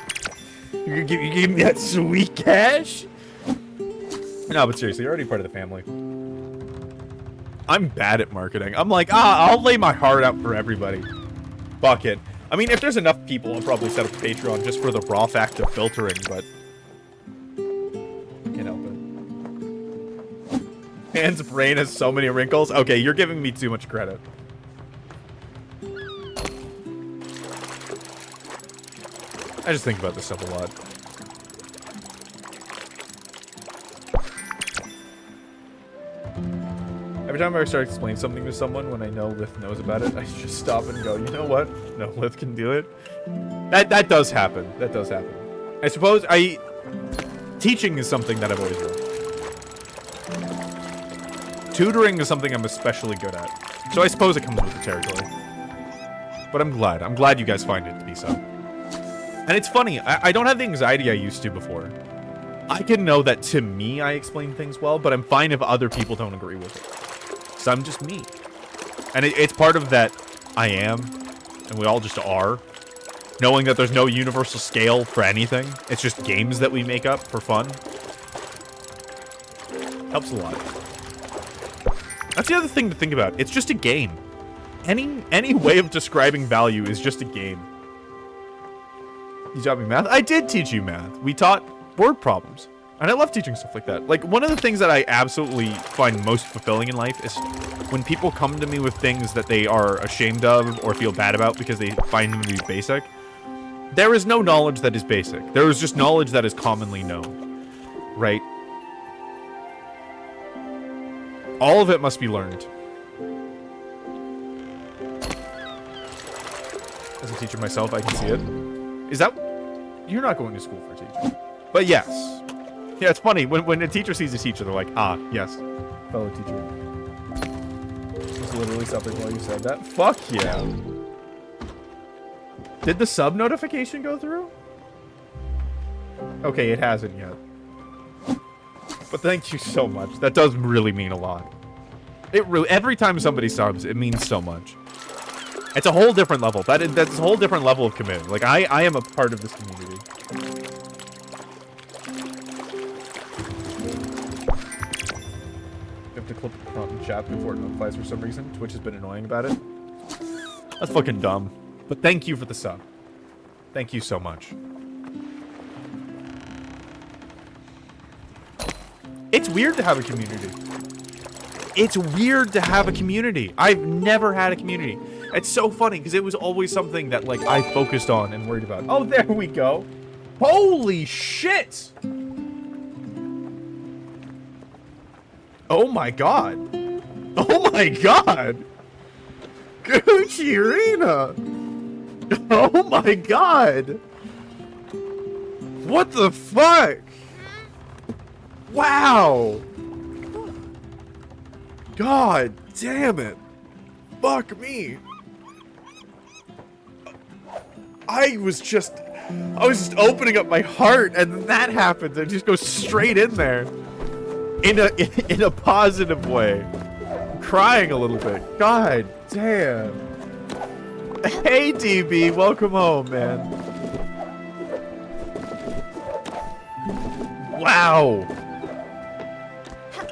You can give me that sweet cash. No, but seriously, you're already part of the family. I'm bad at marketing. I'm like, I'll lay my heart out for everybody. Fuck it. I mean, if there's enough people, I'll probably set up a Patreon just for the raw fact of filtering, but can't help it. Man's brain has so many wrinkles. Okay, you're giving me too much credit. I just think about this stuff a lot. Every time I start explaining something to someone when I know Lith knows about it, I just stop and go, you know what? No, Lith can do it. That does happen. That does happen. I suppose teaching is something that I've always done. Tutoring is something I'm especially good at. So I suppose it comes with the territory. But I'm glad. I'm glad you guys find it to be so. And it's funny, I don't have the anxiety I used to before. I can know that to me I explain things well, but I'm fine if other people don't agree with it. Because I'm just me. And it's part of that I am, and we all just are. Knowing that there's no universal scale for anything. It's just games that we make up for fun. Helps a lot. That's the other thing to think about. It's just a game. Any way of describing value is just a game. You taught me math? I did teach you math. We taught word problems. And I love teaching stuff like that. Like, one of the things that I absolutely find most fulfilling in life is when people come to me with things that they are ashamed of or feel bad about because they find them to be basic. There is no knowledge that is basic. There is just knowledge that is commonly known. Right? All of it must be learned. As a teacher myself, I can see it. Is that... You're not going to school for a teacher. But yes. Yeah, it's funny. When a teacher sees a teacher, they're like, ah, yes. Fellow teacher. It's literally something while you said that. Fuck yeah. Did the sub notification go through? Okay, it hasn't yet. But thank you so much. That does really mean a lot. It really... Every time somebody subs, it means so much. It's a whole different level. That's a whole different level of commitment. Like, I am a part of this community. You have to click the prompt in chat before it notifies for some reason. Twitch has been annoying about it. That's fucking dumb. But thank you for the sub. Thank you so much. It's weird to have a community. It's weird to have a community. I've never had a community. It's so funny because it was always something that like I focused on and worried about. Oh, there we go. Holy shit. Oh my god. Oh my god. Gucci-rina. Oh my god. What the fuck? Wow. God damn it. Fuck me. I was just opening up my heart and that happened. It just goes straight in there. In a positive way. I'm crying a little bit. God damn. Hey DB, welcome home, man. Wow.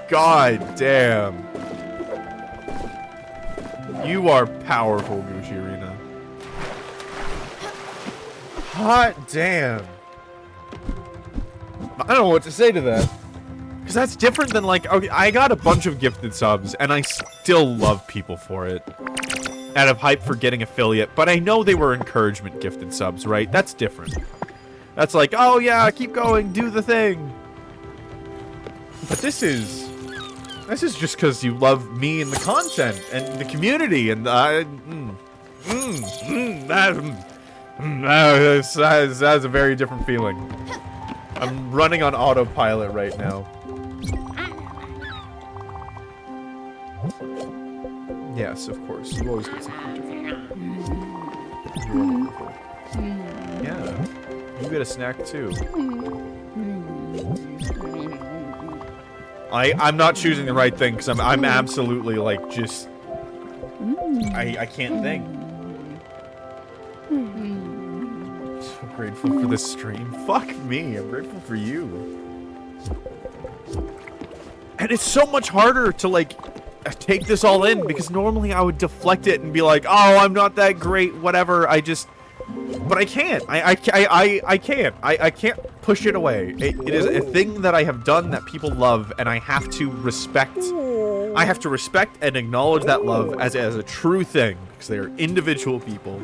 God damn. You are powerful, Gucci-rina. Hot damn. I don't know what to say to that. Because that's different than like, okay, I got a bunch of gifted subs and I still love people for it. Out of hype for getting affiliate, but I know they were encouragement gifted subs, right? That's different. That's like, oh yeah, keep going, do the thing. But this is just because you love me and the content and the community and that's a very different feeling. I'm running on autopilot right now. Yes, of course. You always get something different. You're wonderful. Yeah. You get a snack too. I'm not choosing the right thing because I'm absolutely like just I can't think. So grateful for this stream. Fuck me, I'm grateful for you. And it's so much harder to like take this all in because normally I would deflect it and be like, oh, I'm not that great, whatever. But I can't. I can't. I can't push it away. It is a thing that I have done that people love, and I have to respect. I have to respect and acknowledge that love as a true thing because they are individual people,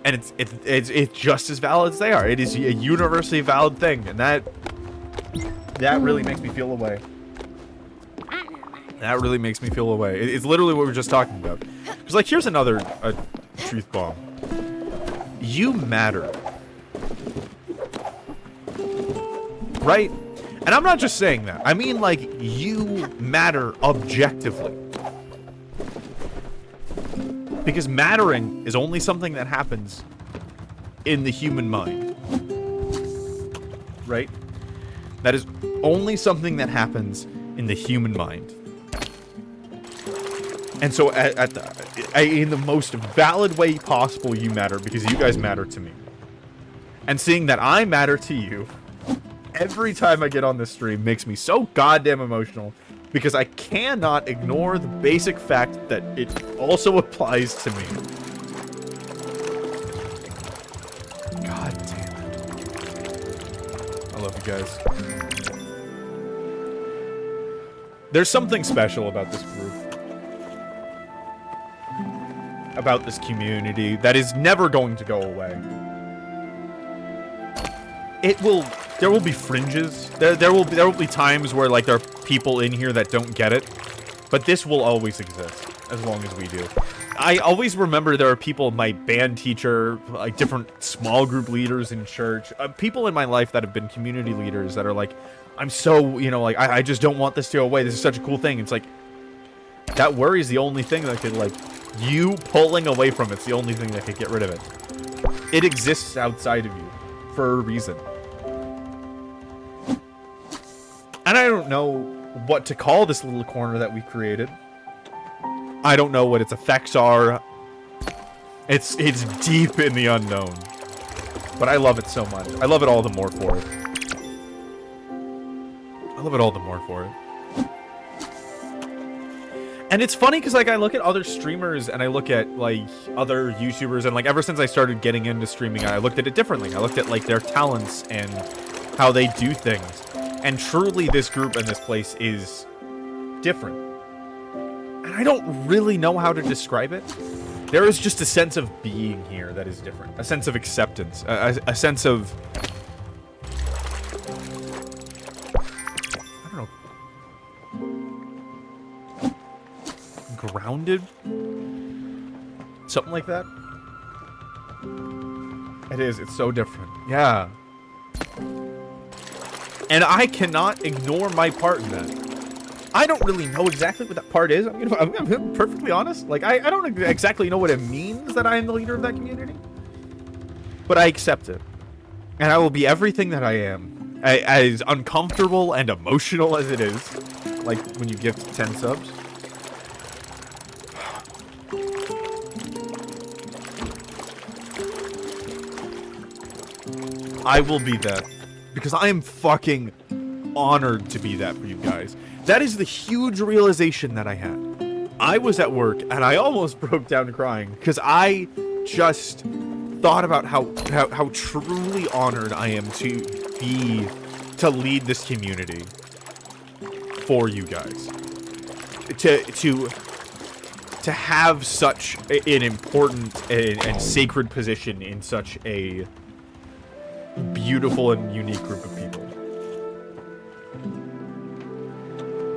and it's just as valid as they are. It is a universally valid thing, and that really makes me feel a way. That really makes me feel away. It's literally what we were just talking about. Because, like, here's another truth bomb. You matter. Right? And I'm not just saying that. I mean, like, you matter objectively. Because mattering is only something that happens in the human mind. Right? That is only something that happens in the human mind. And so, in the most valid way possible, you matter because you guys matter to me. And seeing that I matter to you every time I get on this stream makes me so goddamn emotional because I cannot ignore the basic fact that it also applies to me. God damn it. I love you guys. There's something special about this group. About this community that is never going to go away. There will be fringes. There will be times where like there are people in here that don't get it, but this will always exist as long as we do. I always remember there are people, my band teacher, like different small group leaders in church, people in my life that have been community leaders that are like, I'm so, you know, like I just don't want this to go away. This is such a cool thing. It's like that worry is the only thing that could like. You pulling away from it's the only thing that could get rid of it. It exists outside of you for a reason. And I don't know what to call this little corner that we created. I don't know what its effects are. It's deep in the unknown. But I love it so much. I love it all the more for it. I love it all the more for it. And it's funny because, like, I look at other streamers and I look at, like, other YouTubers and, like, ever since I started getting into streaming, I looked at it differently. I looked at, like, their talents and how they do things. And truly, this group and this place is different. And I don't really know how to describe it. There is just a sense of being here that is different. A sense of acceptance. A sense of... I don't know. Grounded? Something like that? It is. It's so different. Yeah. And I cannot ignore my part in that. I don't really know exactly what that part is. I'm perfectly honest. Like, I don't exactly know what it means that I am the leader of that community. But I accept it. And I will be everything that I am. As uncomfortable and emotional as it is. Like, when you gift 10 subs. I will be that. Because I am fucking honored to be that for you guys. That is the huge realization that I had. I was at work and I almost broke down crying because I just thought about how truly honored I am to lead this community for you guys. To have such an important and sacred position in such a beautiful and unique group of people.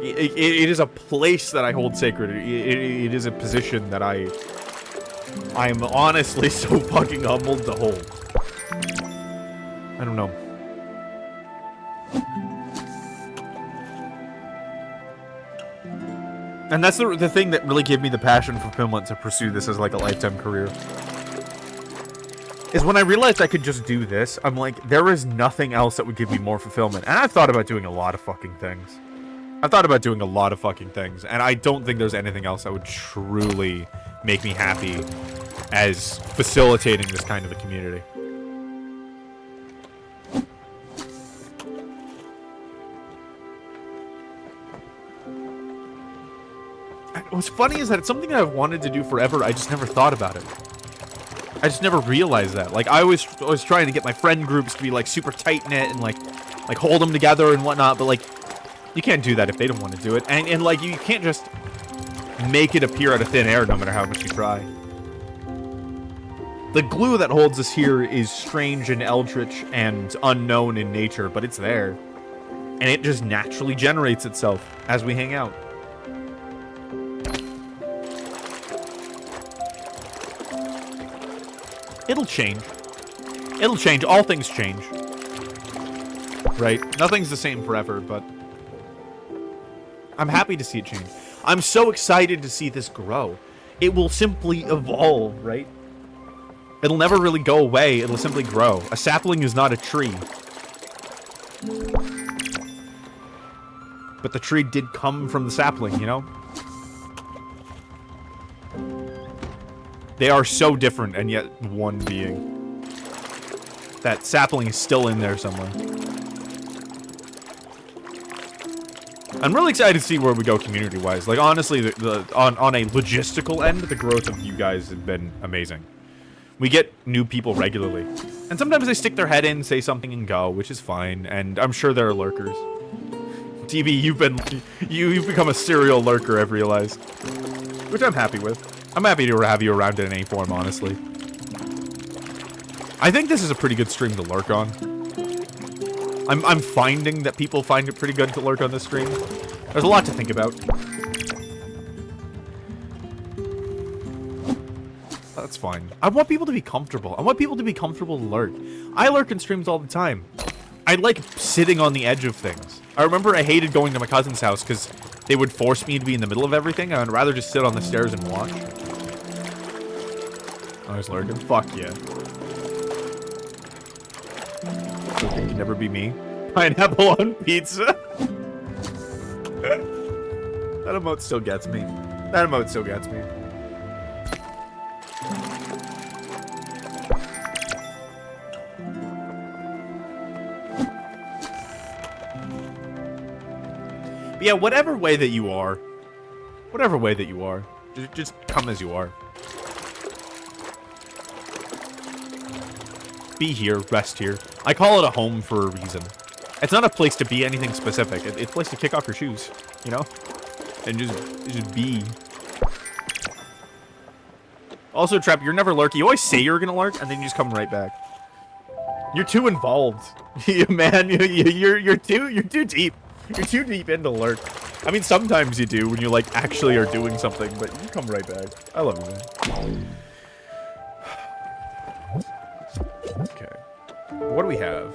It is a place that I hold sacred. It is a position that I am honestly so fucking humbled to hold. I don't know. And that's the thing that really gave me the passion for Finland to pursue this as like a lifetime career. Is when I realized I could just do this, I'm like, there is nothing else that would give me more fulfillment. And I've thought about doing a lot of fucking things. And I don't think there's anything else that would truly make me happy as facilitating this kind of a community. What's funny is that it's something that I've wanted to do forever, I just never thought about it. I just never realized that. Like, I was trying to get my friend groups to be, like, super tight-knit and, like hold them together and whatnot, but, like, you can't do that if they don't want to do it. And like, you can't just make it appear out of thin air no matter how much you try. The glue that holds us here is strange and eldritch and unknown in nature, but it's there. And it just naturally generates itself as we hang out. It'll change. It'll change. All things change. Right? Nothing's the same forever, but I'm happy to see it change. I'm so excited to see this grow. It will simply evolve, right? It'll never really go away. It'll simply grow. A sapling is not a tree. But the tree did come from the sapling, you know? They are so different, and yet one being. That sapling is still in there somewhere. I'm really excited to see where we go community-wise. Like, honestly, on a logistical end, the growth of you guys have been amazing. We get new people regularly. And sometimes they stick their head in, say something, and go, which is fine. And I'm sure there are lurkers. TB, you've become a serial lurker, I've realized. Which I'm happy with. I'm happy to have you around in any form, honestly. I think this is a pretty good stream to lurk on. I'm finding that people find it pretty good to lurk on this stream. There's a lot to think about. That's fine. I want people to be comfortable. I want people to be comfortable to lurk. I lurk in streams all the time. I like sitting on the edge of things. I remember I hated going to my cousin's house because they would force me to be in the middle of everything. I'd rather just sit on the stairs and watch. I was lurking. Fuck yeah. Lurking can never be me. Pineapple on pizza. That emote still gets me. That emote still gets me. But yeah, whatever way that you are, just come as you are. Be here, rest here. I call it a home for a reason. It's not a place to be anything specific. It's a place to kick off your shoes, you know? And just be. Also, Trap, you're never lurky. You always say you're gonna lurk, and then you just come right back. You're too involved. Man, you're too deep. You're too deep into lurk. I mean, sometimes you do when you, like, actually are doing something, but you come right back. I love you, man. Okay. What do we have?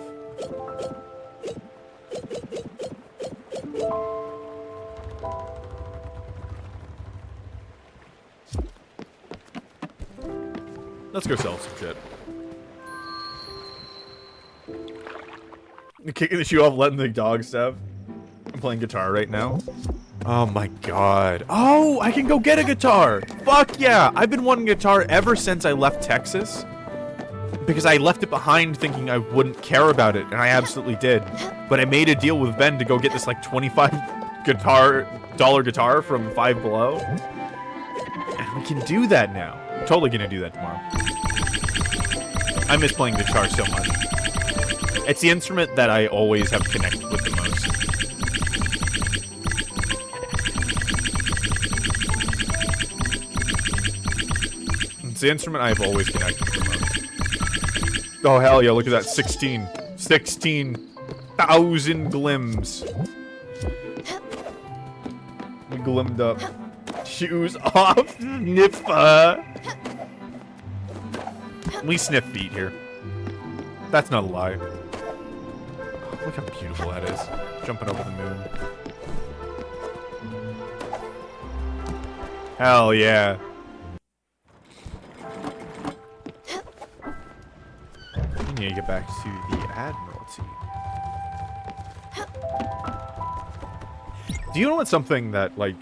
Let's go sell some shit. You're kicking the shoe off, letting the dog stuff. I'm playing guitar right now. Oh my god. Oh, I can go get a guitar! Fuck yeah! I've been wanting a guitar ever since I left Texas. Because I left it behind thinking I wouldn't care about it, and I absolutely did. But I made a deal with Ben to go get this like $25 guitar from Five Below. And we can do that now. I'm totally gonna do that tomorrow. I miss playing guitar so much. It's the instrument that I always have connected with the most. It's the instrument I've always connected with the most. Oh, hell yeah, look at that. 16,000 glims. We glimmed up. Shoes off, sniffer. We sniff feet here. That's not a lie. Oh, look how beautiful that is. Jumping over the moon. Hell yeah. We need to get back to the Admiralty. Do you know what's something that, like,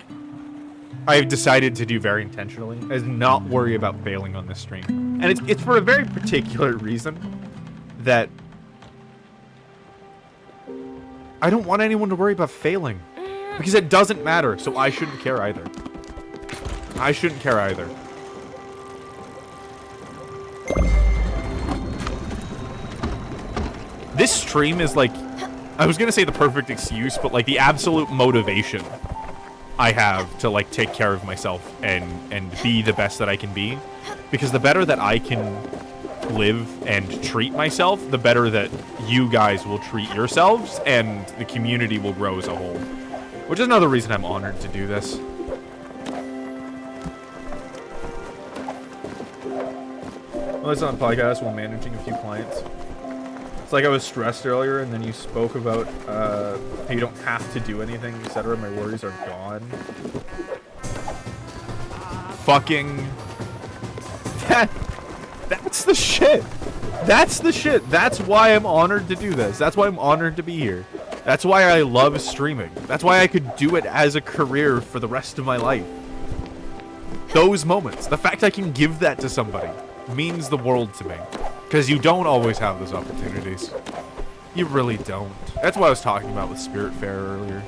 I've decided to do very intentionally? Is not worry about failing on this stream. And it's for a very particular reason that I don't want anyone to worry about failing. Because it doesn't matter, so I shouldn't care either. I shouldn't care either. This stream is like, I was gonna say the perfect excuse, but like the absolute motivation I have to like take care of myself and be the best that I can be. Because the better that I can live and treat myself, the better that you guys will treat yourselves and the community will grow as a whole. Which is another reason I'm honored to do this. I was on a podcast while managing a few clients. It's like I was stressed earlier, and then you spoke about how you don't have to do anything, etc. My worries are gone. Fucking... That's the shit! That's the shit! That's why I'm honored to do this. That's why I'm honored to be here. That's why I love streaming. That's why I could do it as a career for the rest of my life. Those moments. The fact I can give that to somebody means the world to me. Because you don't always have those opportunities. You really don't. That's what I was talking about with Spiritfarer earlier.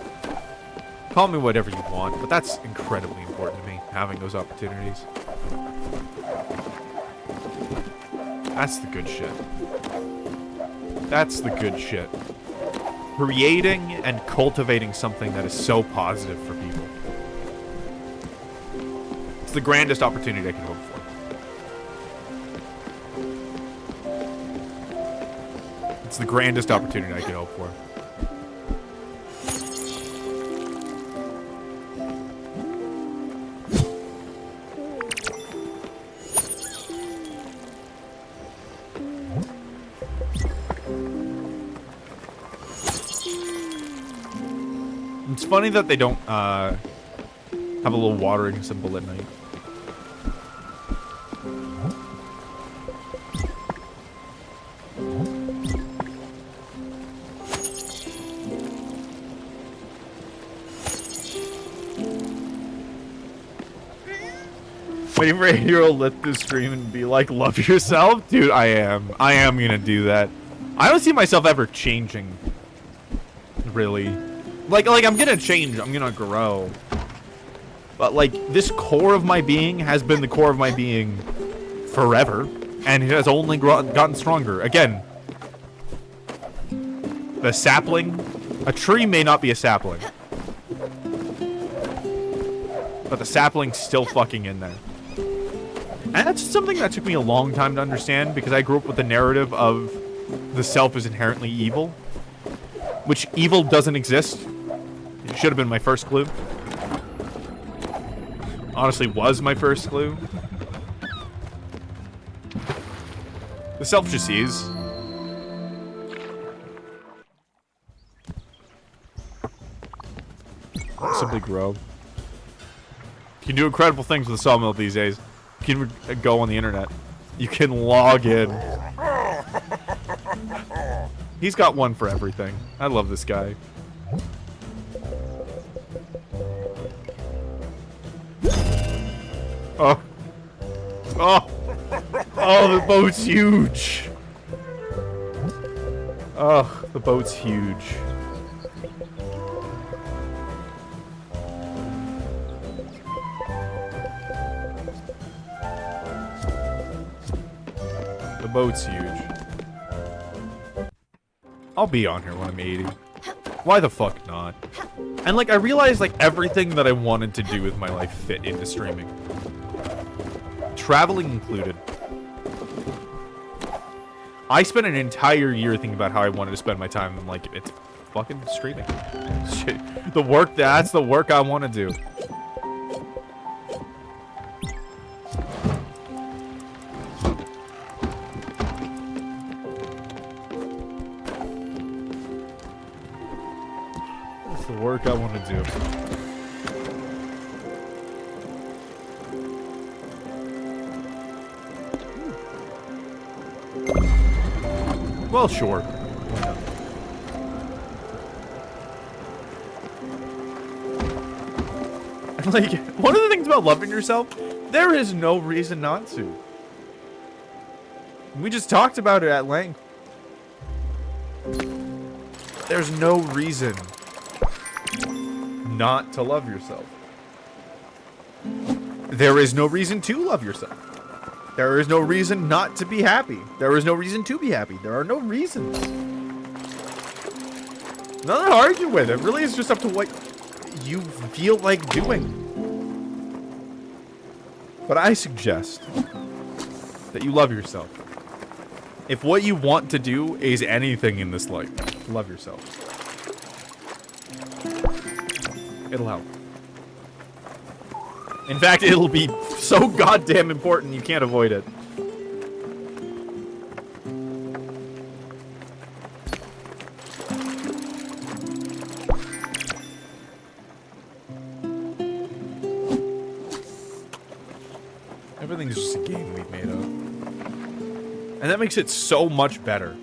Call me whatever you want, but that's incredibly important to me, having those opportunities. That's the good shit. That's the good shit. Creating and cultivating something that is so positive for people. It's the grandest opportunity I could hope for. It's the grandest opportunity I could hope for. It's funny that they don't have a little watering symbol at night. Waiting for a 8-year-old let this stream and be like, love yourself? Dude, I am gonna do that. I don't see myself ever changing. Really. Like, I'm gonna change, I'm gonna grow. But, like, this core of my being has been the core of my being forever. And it has only gotten stronger. Again, the sapling. A tree may not be a sapling. But the sapling's still fucking in there. And that's something that took me a long time to understand, because I grew up with the narrative of the self is inherently evil. Which evil doesn't exist. It should have been my first clue. Honestly, was my first clue. The self just is. Simply grow. You can do incredible things with the sawmill these days. You can go on the internet. You can log in. He's got one for everything. I love this guy. Oh. Oh. Oh, the boat's huge. Oh, the boat's huge. The boat's huge. I'll be on here when I'm 80. Why the fuck not? And, like, I realized, like, everything that I wanted to do with my life fit into streaming. Traveling included. I spent an entire year thinking about how I wanted to spend my time, and, like, it's fucking streaming. Shit. The work, that's the work I want to do. That's the work I want to do. Well, sure. Like, one of the things about loving yourself, there is no reason not to. We just talked about it at length. There's no reason not to love yourself. There is no reason to love yourself. There is no reason not to be happy. There is no reason to be happy. There are no reasons. Nothing to argue with. It really is just up to what you feel like doing. But I suggest that you love yourself. If what you want to do is anything in this life, love yourself. It'll help. In fact, it'll be so goddamn important you can't avoid it. everything's just a game we've made up. And that makes it so much better.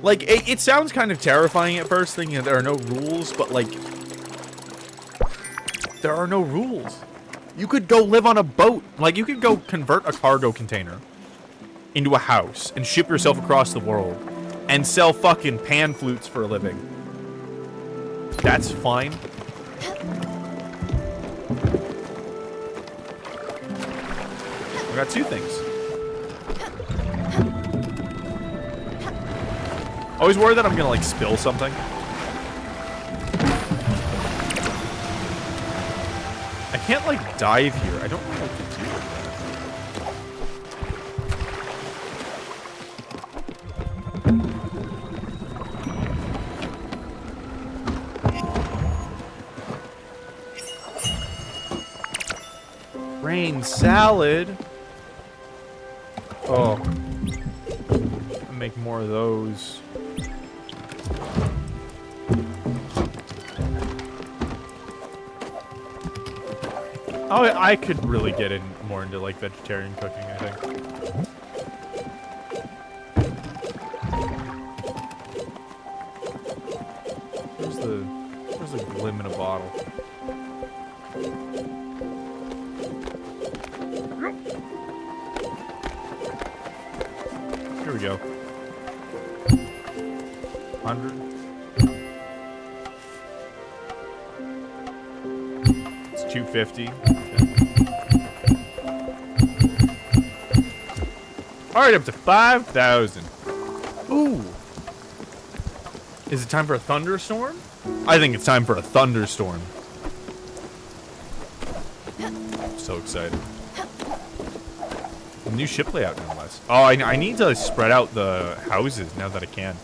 Like, it sounds kind of terrifying at first, thinking that there are no rules, but, like, there are no rules. You could go live on a boat. Like, you could go convert a cargo container into a house and ship yourself across the world and sell fucking pan flutes for a living. That's fine. I got two things. Always worried that I'm gonna, like, spill something. I can't, like, dive here. I don't know what to do with that. Brain salad. Oh. I'll make more of those. Oh, I could really get in more into, like, vegetarian cooking, I think. Where's the glim in a bottle? Here we go. 100. It's 250. Alright, up to 5,000. Ooh. Is it time for a thunderstorm? I think it's time for a thunderstorm. I'm so excited. A new ship layout, nonetheless. Oh, I need to spread out the houses now that I can.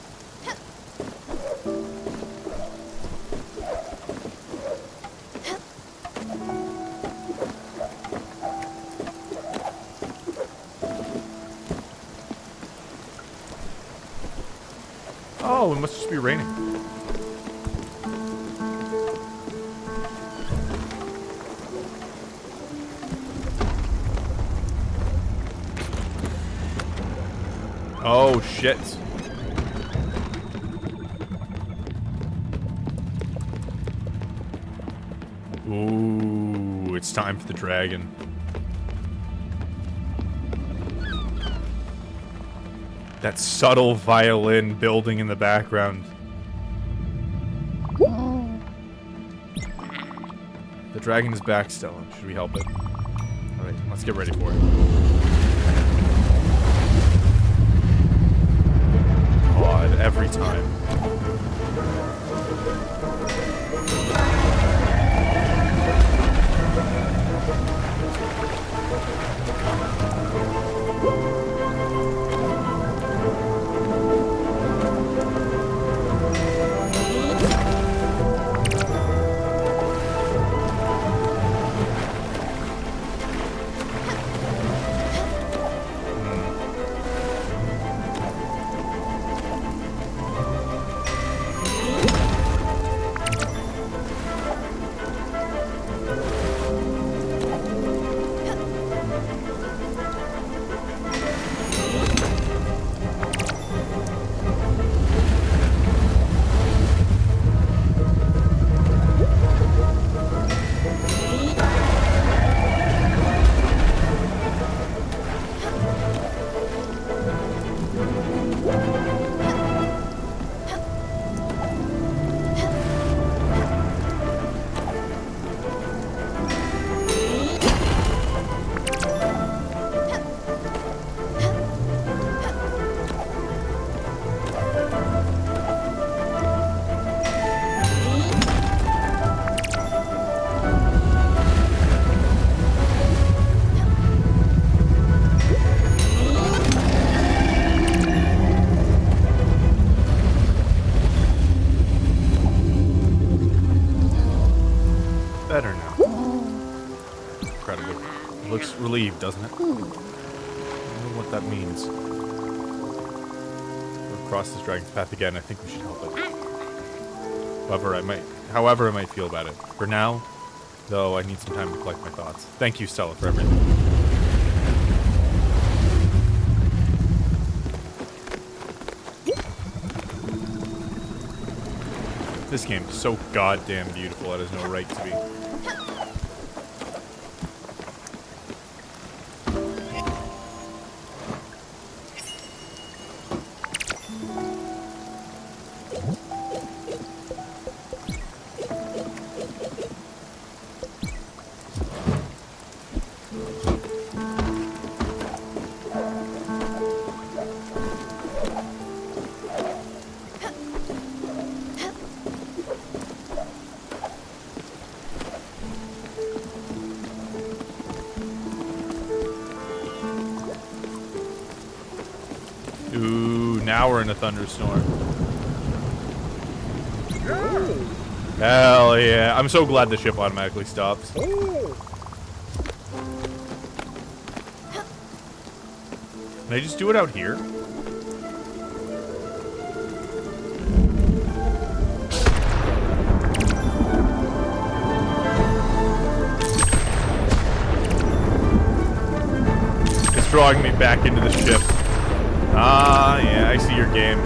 Oh, it must just be raining. Oh, shit. Ooh, it's time for the dragon. That subtle violin building in the background. The dragon is back, Stella. Should we help it? Alright, let's get ready for it. God, every time. Better now. Incredible. It looks relieved, doesn't it? I don't know what that means. We'll cross this dragon's path again. I think we should help it. However I might feel about it. For now, though, I need some time to collect my thoughts. Thank you, Stella, for everything. This game's so goddamn beautiful, it has no right to be. Ooh, now we're in a thunderstorm. Hell yeah. I'm so glad the ship automatically stops. Can I just do it out here? It's drawing me back into the ship. Ah, yeah, I see your game.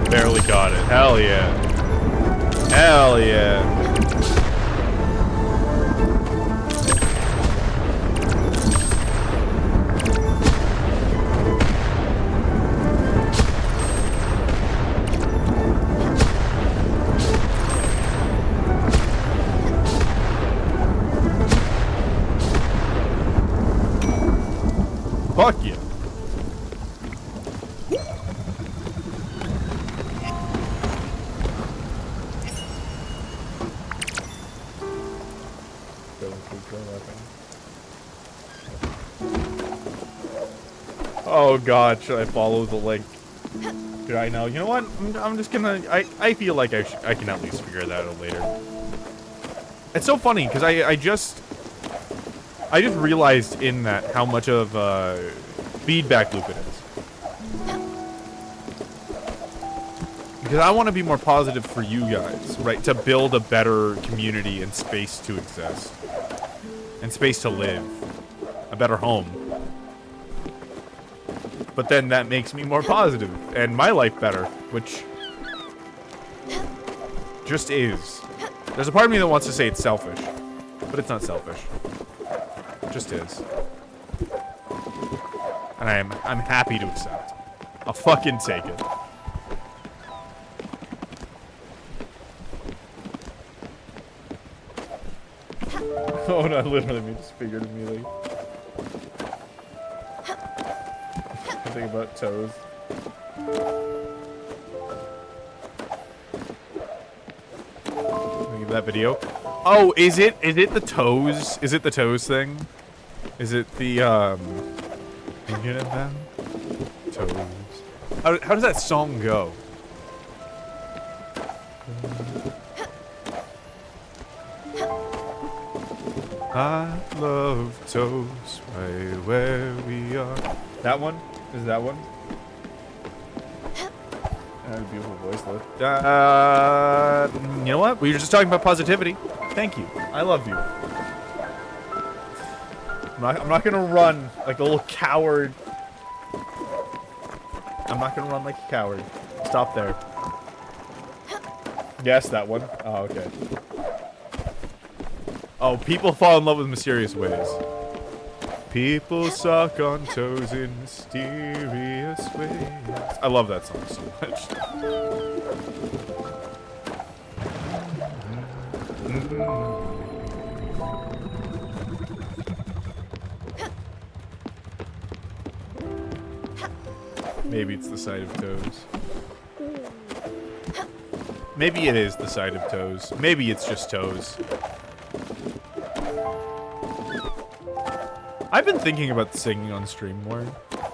Barely got it. Hell yeah. Hell yeah. Fuck yeah. Oh god, should I follow the link? Should I know? You know what? I'm just gonna... I feel like I can at least figure that out later. It's so funny, because I just realized in that how much of a feedback loop it is. Because I want to be more positive for you guys, right? To build a better community and space to exist. And space to live. A better home. But then that makes me more positive and my life better, which just is. There's a part of me that wants to say it's selfish, but it's not selfish. It just is. And I'm happy to accept. I'll fucking take it. Oh no, literally me just figured immediately. Think about toes. Think of that video. Oh, is it the toes? Is it the toes thing? Is it the thinking of them? Toes. How does that song go? I love toes right where we are. That one? Is that one? Beautiful voice lift. You know what? We were just talking about positivity. Thank you. I love you. I'm not gonna run like a little coward. I'm not gonna run like a coward. Stop there. Yes, that one. Oh, okay. Oh, people fall in love with mysterious ways. People suck on toes in mysterious ways. I love that song so much. Maybe it's the sight of toes. Maybe it is the sight of toes. Maybe it's just toes. I've been thinking about singing on stream more,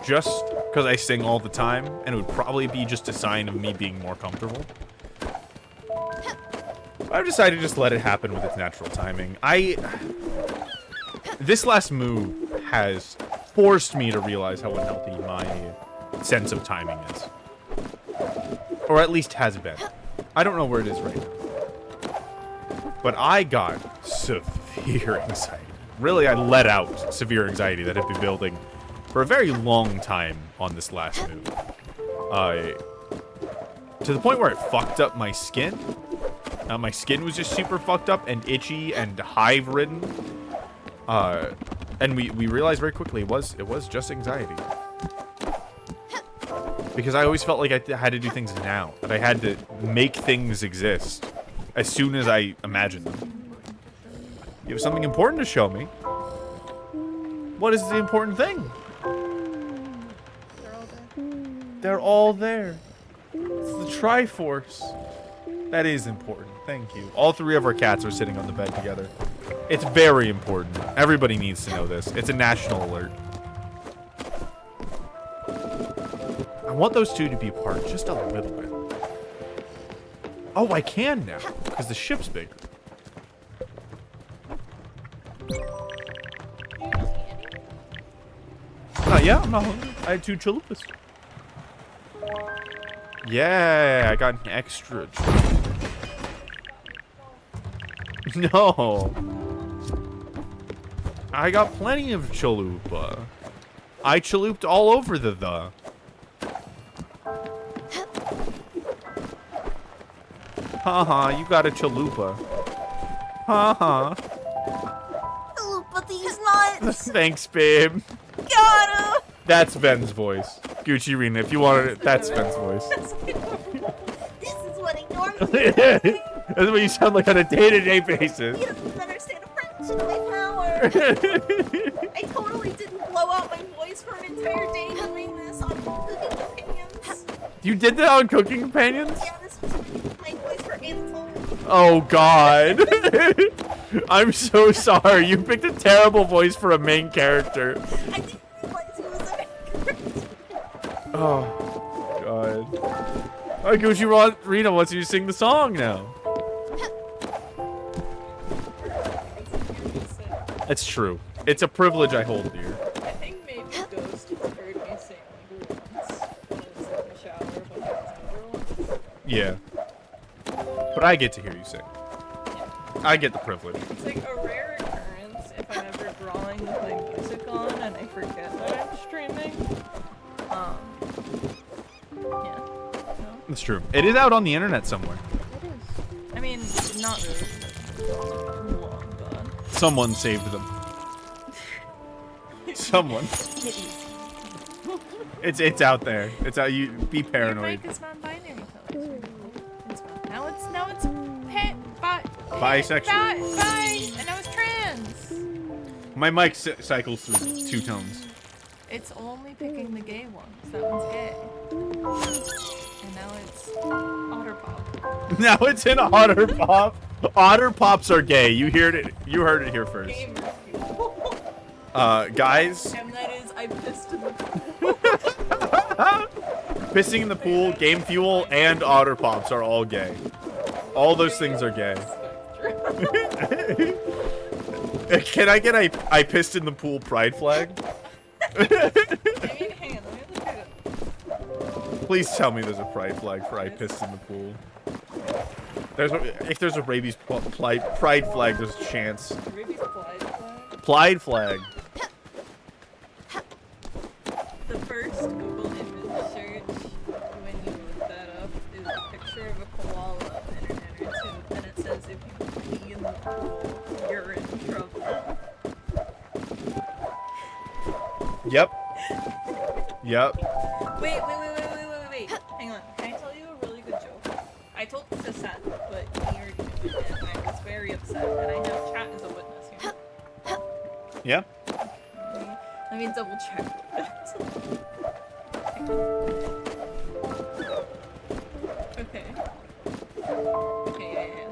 just because I sing all the time, and it would probably be just a sign of me being more comfortable. I've decided to just let it happen with its natural timing. This last move has forced me to realize how unhealthy my sense of timing is. Or at least has been. I don't know where it is right now. But I got severe anxiety. Really, I let out severe anxiety that had been building for a very long time on this last move. To the point where it fucked up my skin. My skin was just super fucked up and itchy and hive-ridden. And we realized very quickly it was just anxiety. Because I always felt like I had to do things now. That I had to make things exist as soon as I imagined them. You have something important to show me. What is the important thing? They're all there. It's the Triforce. That is important. Thank you. All 3 of our cats are sitting on the bed together. It's very important. Everybody needs to know this. It's a national alert. I want those 2 to be apart just a little bit. Oh, I can now, because the ship's bigger. Yeah, I'm not hungry. I had 2 chalupas. Yeah, I got an extra. No. I got plenty of chalupa. I chalooped all over the. Haha, you got a chalupa. Haha. Chalupa these nuts. Thanks, babe. Got him. That's Ben's voice. Gucci Rena, if you wanted it, that's Ben's voice. This is what he normally does. That's what you sound like on a day-to-day basis. He doesn't understand a fraction of my power. I totally didn't blow out my voice for an entire day doing this on Cooking Companions. You did that on Cooking Companions? Yeah, this was my voice for Ansel. Oh, God. I'm so sorry. You picked a terrible voice for a main character. I didn't realize he was a main character. Oh, God. All right, Gucci Rena wants you to sing the song now. That's true. It's a privilege I hold dear. I think maybe Ghost has heard me sing like once when I was in the shower, but I was never once. Yeah. But I get to hear you sing. I get the privilege. It's like a rare occurrence if I'm ever drawing with my music on and I forget that I'm streaming. Yeah. No? That's true. It is out on the internet somewhere. It is. I mean, not really. Long gone. Someone saved them. Someone. It's out there. It's out. You be Your paranoid. mic is non-binary colors. It's fine. Now it's Bisexual. and now it's trans. My mic cycles through 2 tones. It's only picking the gay ones. That one's gay. And now it's Otter Pop. Now it's in Otter Pop. Otter Pops are gay. You heard it. You heard it here first. Gamer. Guys. And that is, I pissed in the pool. Pissing in the pool, Game Fuel, and Otter Pops are all gay. All those things are gay. Can I get a I pissed in the pool pride flag? I mean, hang on, let me look at it. Please tell me there's a pride flag for I pissed in the pool. If there's a rabies pride flag, there's a chance. Ruby's Pride flag. Pride flag. The first Google image search when you look that up is a picture of a koala and an inner tube, and it says if you pee in the pool, you're in trouble. Yep. Yep. Wait. Hang on. Can I tell you a really good joke? I told this to Seth, but he already knew it, and I was very upset, and I have chat as a witness here. Yeah. Let me double check. Okay. Okay, yeah.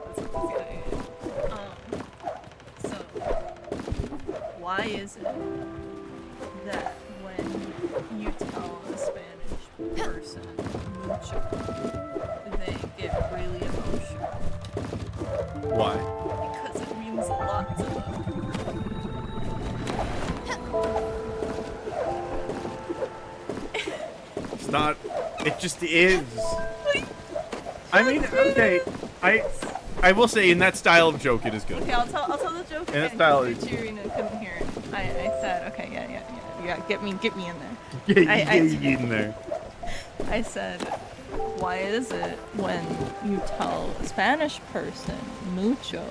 So, why is it that when you tell a space mucho, they get really emotional. Why? Because it means a lot to them. It's not. It just is. I mean, okay. I will say, in that style of joke, it is good. Okay, I'll tell the joke In that again. style, Because Cheerina couldn't hear it. I said, okay, yeah, get me in there. Get in there. I said, why is it when you tell a Spanish person mucho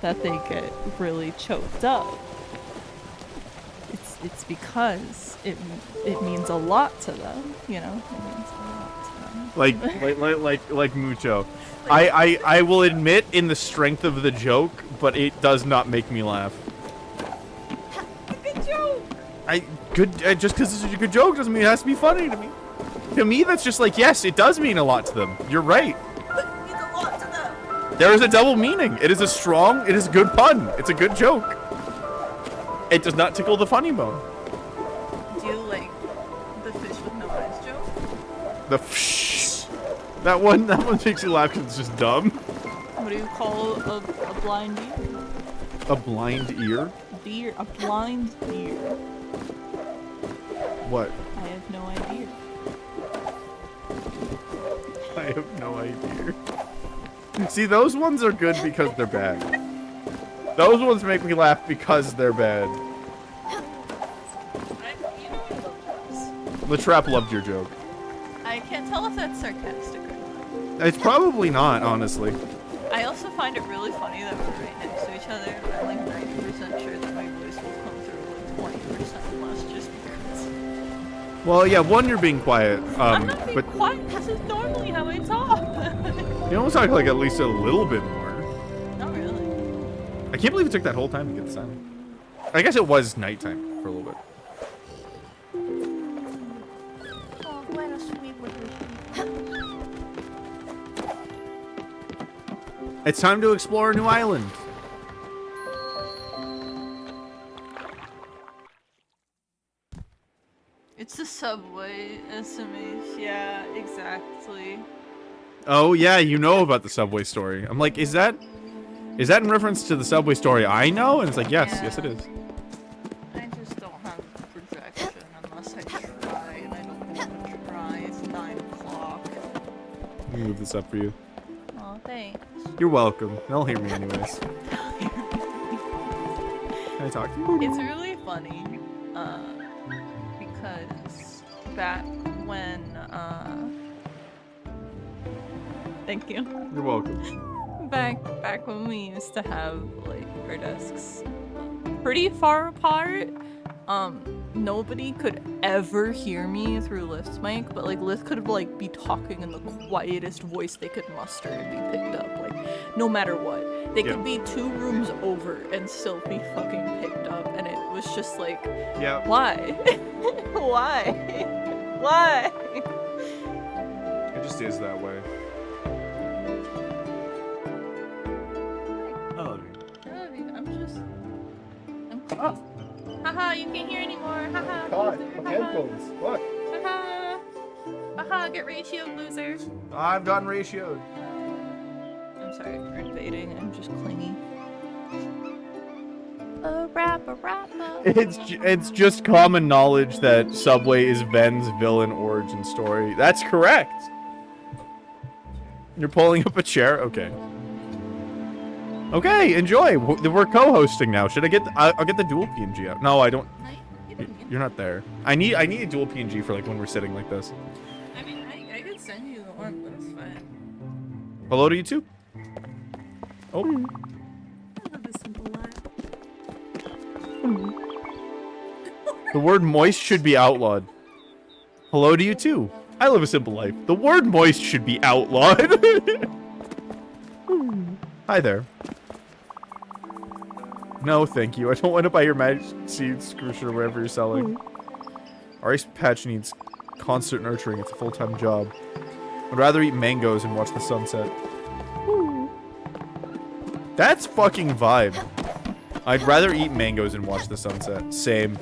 that they get really choked up? It's because it means a lot to them, you know. It means a lot to them. Like mucho. I will admit in the strength of the joke, but it does not make me laugh. Good joke. Just because it's a good joke doesn't mean it has to be funny to me. To me, that's just like, yes, it does mean a lot to them. You're right. But it means a lot to them. There is a double meaning. It is a good pun. It's a good joke. It does not tickle the funny bone. Do you like the fish with no eyes joke? That one makes you laugh because it's just dumb. What do you call a blind deer? A blind ear? A blind deer. What? I have no idea. I have no idea. See, those ones are good because they're bad. Those ones make me laugh because they're bad. Latrap loved your joke. I can't tell if that's sarcastic or not. It's probably not, honestly. I also find it really funny that we're right next to each other. I'm like 90% sure that my voice will come through like 20% less just because. Well, yeah, one, you're being quiet. I'm not being but quiet. This is normally how I talk. you almost talk like at least a little bit more. Not really. I can't believe it took that whole time to get the sound. I guess it was nighttime for a little bit. Oh, what a sweet little. It's time to explore a new island. It's the subway SMS. Yeah, exactly. Oh yeah, you know about the subway story. I'm like, is that in reference to the subway story I know? And it's like, yes, Yeah. yes it is. I just don't have projection unless I try, and I don't want to try. It's 9 o'clock. Let me move this up for you. Oh, thanks. You're welcome. They'll hear me anyways. Can I talk to you? It's really funny, because back when, thank you. You're welcome. Back when we used to have, like, our desks pretty far apart, nobody could ever hear me through Lyft's mic, but, like, Lyft could, like, be talking in the quietest voice they could muster and be picked up, like, no matter what. They could be 2 rooms over and still be fucking picked up, and it was just like, yeah. Why? Why? Why? It just is that way. I love you. I love you. I'm cool. Haha, you can't hear anymore. Haha. God, loser. headphones. Look. Haha. Haha, get ratioed, loser. I've gotten ratioed. I'm sorry for invading. I'm just clingy. It's just common knowledge that Subway is Ven's villain origin story. That's correct. You're pulling up a chair? Okay. Okay, enjoy. We're co-hosting now. Should I get I'll get the dual PNG out. No, I don't. You're not there. I need a dual PNG for like when we're sitting like this. I mean, I could send you the one, but it's fine. Hello to you too. Oh. I love a simple life. The word moist should be outlawed. Hello to you too. I live a simple life. The word moist should be outlawed. Hi there. No, thank you. I don't want to buy your magic seeds, Scrooge, or whatever you're selling. Our ice patch needs constant nurturing. It's a full-time job. I'd rather eat mangoes and watch the sunset. That's fucking vibe. I'd rather eat mangoes and watch the sunset. Same.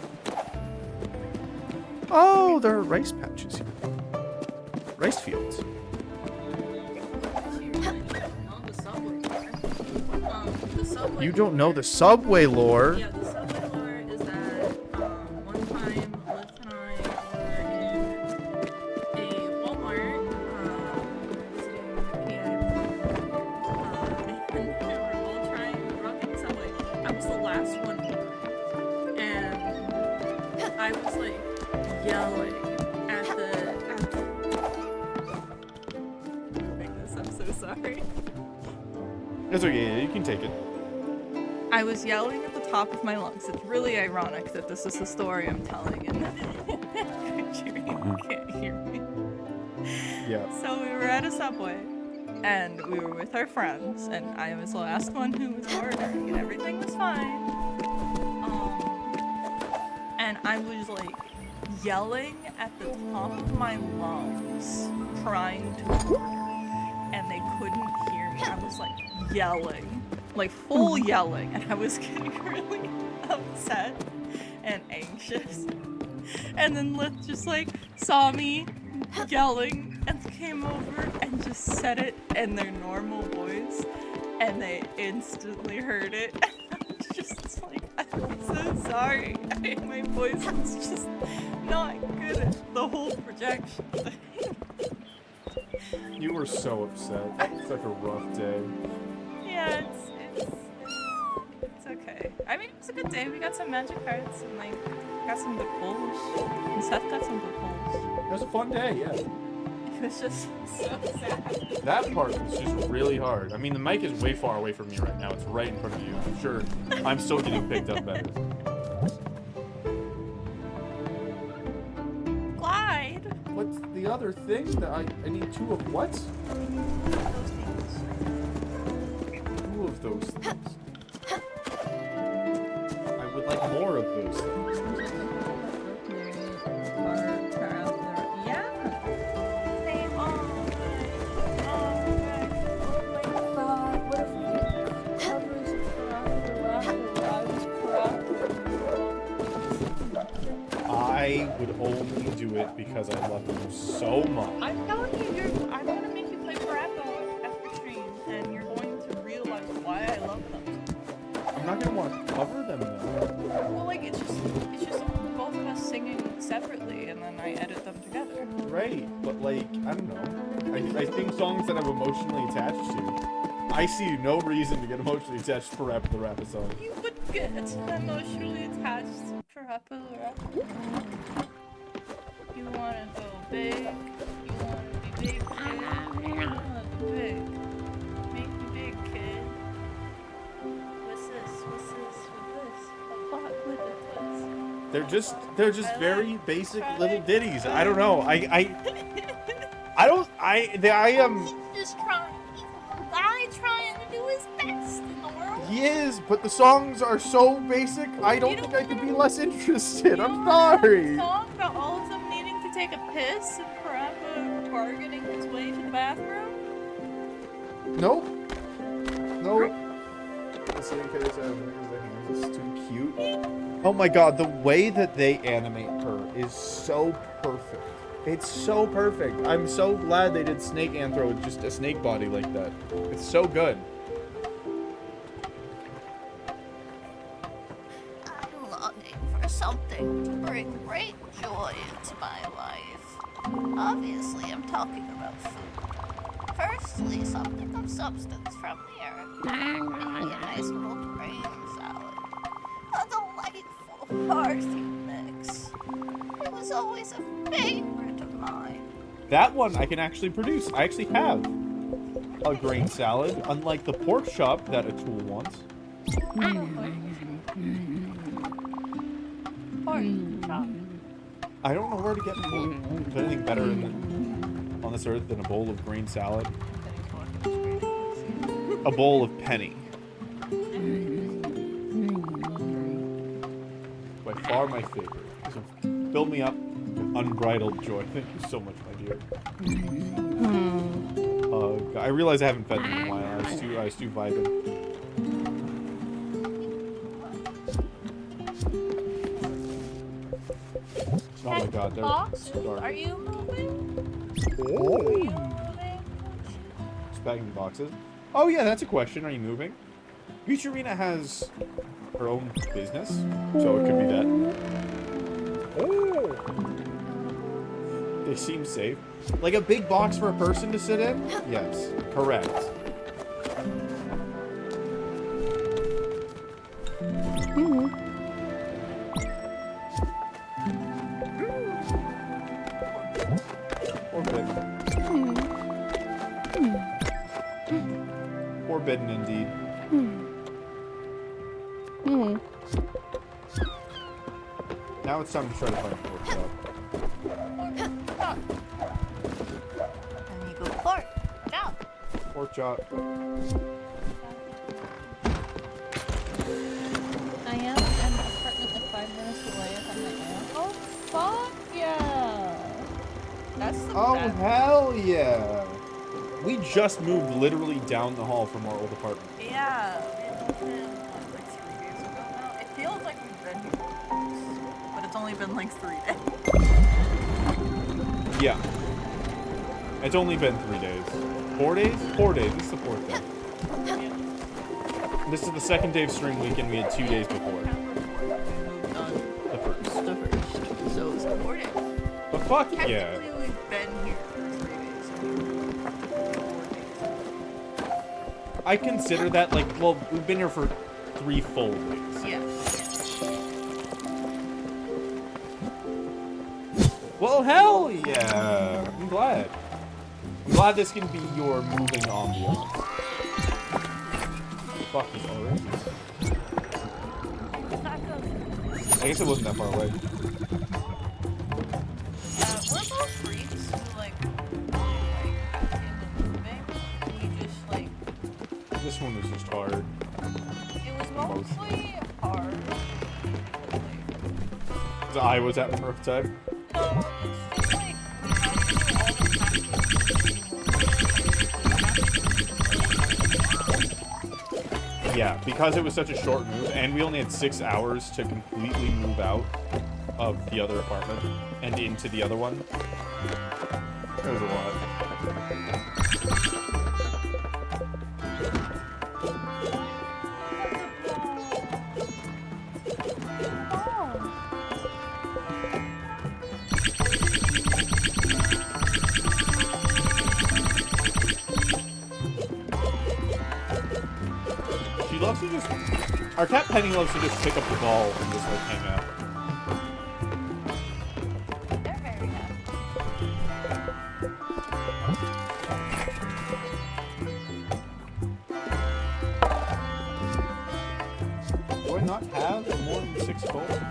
Oh, there are rice patches here. Rice fields. subway You don't know lore- the subway lore. Yeah, the subway lore is that one time Liv and I were in a Walmart visiting PA, and we were all rocking the subway. I was the last one over, and I was like yelling at the I'm so sorry. It's okay, yeah, you can take it. I was yelling at the top of my lungs. It's really ironic that this is the story I'm telling and Jimmy can't hear me. Yeah. So we were at a Subway and we were with our friends and I was the last one who was ordering and everything was fine. And I was like yelling at the top of my lungs trying to order and they couldn't hear me. I was like yelling, like full yelling, and I was getting really upset and anxious. And then Lith just like saw me yelling and came over and just said it in their normal voice, and they instantly heard it. I was just like, I'm so sorry. My voice was just not good at the whole projection thing. You were so upset. It's like a rough day. Yeah, it's okay. I mean, it was a good day. We got some magic cards and like got some good pulls. And Seth got some good pulls. It was a fun day, yeah. It was just so sad. That part was just really hard. I mean, the mic is way far away from me right now. It's right in front of you. I'm sure I'm still getting picked up better. Glide. What's the other thing that I need 2 of what? Those things. 2 of those things. I would like more of those things. Yeah. Same. Oh my god. What if we cover I would only do it because I love them so much. I'm telling you, I'm gonna make you play Parappa after stream, and you're going to realize why I love them. I'm not gonna want to cover them though. Well, like it's just both of us singing separately, and then I edit them together. Right, but like, I don't know. I think songs that I'm emotionally attached to, I see no reason to get emotionally attached to Parappa the Rapper song. You would get emotionally attached to Parappa the Rapper. You wanna go big. You wanna be big, kid. You wanna be big. Make me big, kid. What's this? What's this? What's this? A plot with a twist. They're just very basic little ditties. I don't know. I am. He's just trying. He's a guy trying to do his best in the world. He is, but the songs are so basic. I don't think I could be less interested. I'm sorry. A song about all of them needing to take a piss and Parappa bargaining his way to the bathroom. Nope. Nope. This is too cute. Oh my god, the way that they animate her is so perfect. It's so perfect. I'm so glad they did Snake Anthro with just a snake body like that. It's so good. I'm longing for something to bring great joy into my life. Obviously, I'm talking about food. Firstly, something of substance from the earth. Maybe a nice little grain salad. A delightful, hearty mix. It was always a favorite of mine. That one I can actually produce. I actually have a grain salad, unlike the pork chop that Atul wants. I don't know where to get pork. Is there anything better on this earth than a bowl of grain salad? A bowl of penny. By far my favorite. So fill me up with unbridled joy. Thank you so much, my dear. I realize I haven't fed them in a while. I was too vibing. Oh my god, they're starving. Are you moving? Oh. Are you moving? Just packing boxes. Oh yeah, that's a question. Are you moving? Beach Arena has her own business, so it could be that. Oh! They seem safe. Like a big box for a person to sit in? Yes, correct. Forbidden indeed. Now it's time to try to find a pork chop. And you go pork chop. Pork chop. I am in an apartment like 5 minutes away if I'm like, oh fuck yeah! That's the Oh best. hell yeah! We just moved literally down the hall from our old apartment. Yeah, we moved in like 3 days ago now. It feels like we've been here for weeks, but it's only been like 3 days. Yeah. It's only been 3 days. 4 days? 4 days. This is the 4th day. This is the 2nd day of spring weekend. We had 2 days before. The first. The first. So it's 4 days. But fuck yeah. Technically, we've been here for 3 days. 4 days. I consider that like, well, we've been here for 3 full days. Yeah. Well, hell yeah. I'm glad. I'm glad this can be your moving ambiance. Fuck is already. I guess it wasn't that far away. We're both freaks who like in the moving. We just like This one was just hard. it was mostly hard. Because I was having a rough time. No, it's just like Yeah, because it was such a short move, and we only had 6 hours to completely move out of the other apartment and into the other one. It was a lot. She loves to just... Our cat Penny loves to just pick up the ball and just like hang out. they're very happy. Do I not have more than 6 gold?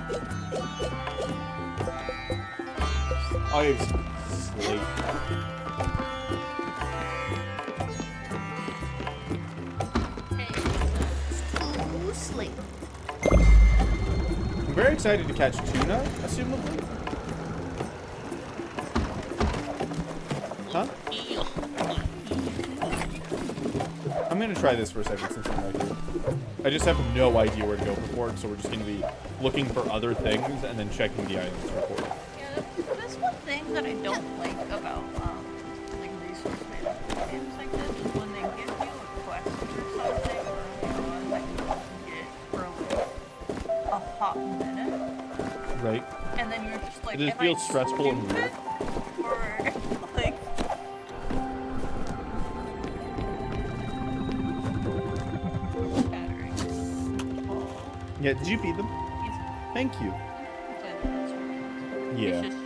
Oh, it's slate. Ooh, sleep. I'm very excited to catch tuna, assumably. Huh? I'm gonna try this for a second since I'm right here. I just have no idea where to go for pork, so we're just gonna be looking for other things and then checking the items for pork. Yeah, that's one thing that I don't like about like resource management games like this is when they give you a quest or something early on that you don't get for like a hot minute, Right? and then you're just like, It just am feels I stressful and stupid? weird. Or like. Battery. Yeah, did you feed them? Thank you. Yeah. It's just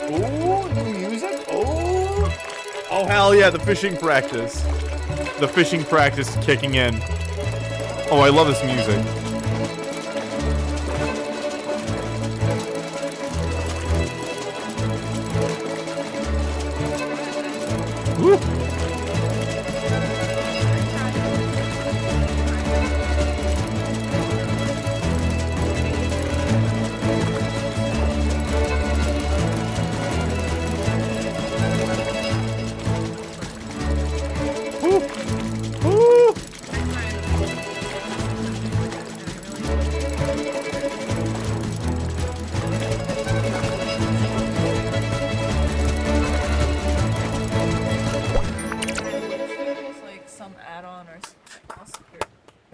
Oh, new music? Oh! Oh, hell yeah, the fishing practice. The fishing practice is kicking in. Oh, I love this music. Woo! Woo! Woo!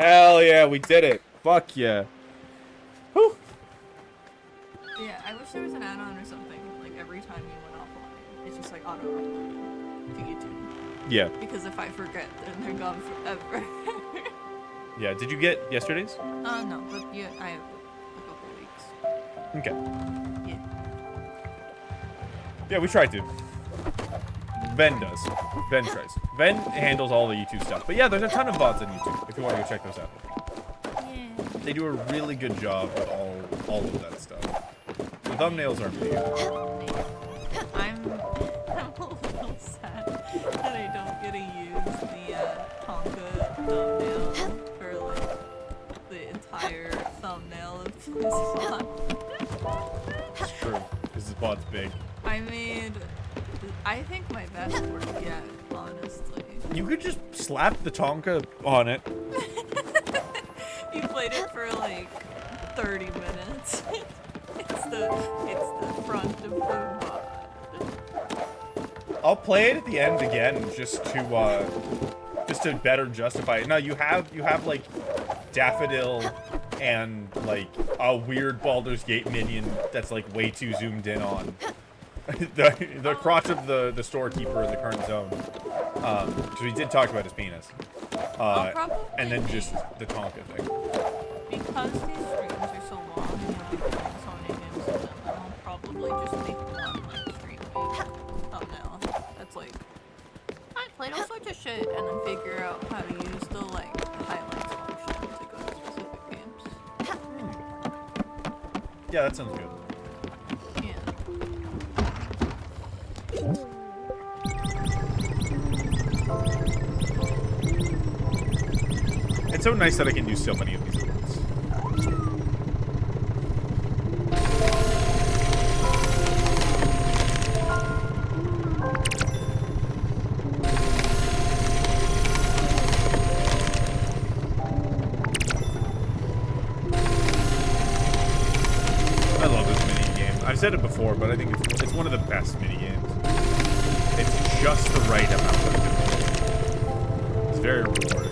Hell yeah, we did it. Fuck yeah. Whew. Yeah, I wish there was an add-on or something, like every time you went offline, it's just like auto-upload to YouTube. Yeah. Because if I forget, then they're gone forever. Yeah, did you get yesterday's? No, but yeah, I have a couple weeks. Okay. Yeah. Yeah, we tried to. Ben does. Ben tries. Ben handles all the YouTube stuff. But yeah, there's a ton of VODs on YouTube if you want to go check those out. Yeah. They do a really good job with all of that stuff. The thumbnails aren't really good. I'm a little sad that I don't get to use the Tonka thumbnail for like the entire thumbnail of this VOD. It's true, because this VOD's big. I made, I think, my best work yet, honestly. You could just slap the Tonka on it. You played it for like 30 minutes. it's the front of the VOD. I'll play it at the end again just to better justify it. No, you have like Daffodil and like a weird Baldur's Gate minion that's like way too zoomed in on the crotch of the storekeeper in the current zone. Because we did talk about his penis. And then just the Tonka thing. Because these streams are so long and we'll be playing so many games in them, I'll probably just make one like stream thumbnail. That's like, I played all sorts of shit, and then figure out how to use the like highlights function to go to specific games. Yeah, that sounds good. It's so nice that I can do so many of these events. I love this mini game. I've said it before, but I think it's one of the best mini games. It's just the right amount of difficulty. It's very rewarding.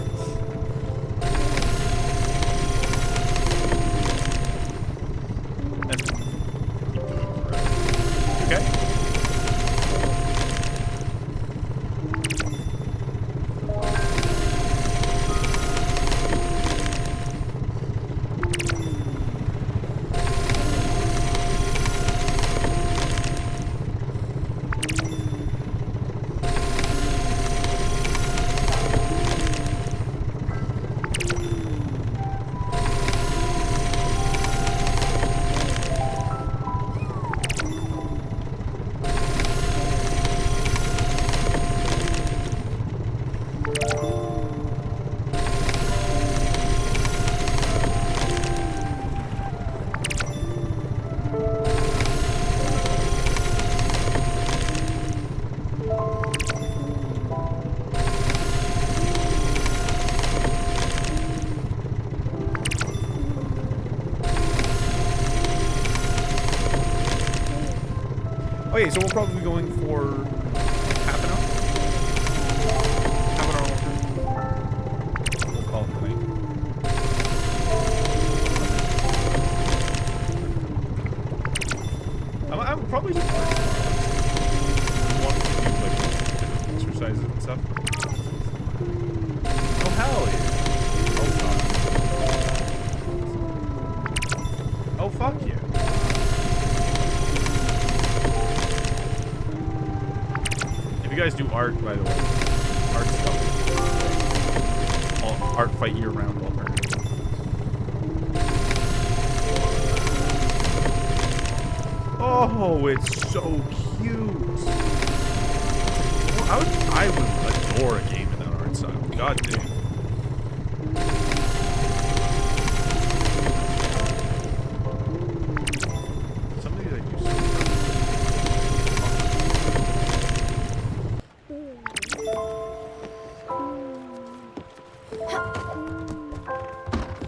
Okay, so we'll probably be going for half an hour. Half an hour. We'll call it tonight. I'm probably just wanting to do like exercises and stuff. Oh hell yeah! Oh fuck yeah! If you guys do art, by the way, art stuff, art fight year-round alternative. Oh, it's so cute. I would adore a game in that art style. God damn. Somebody that you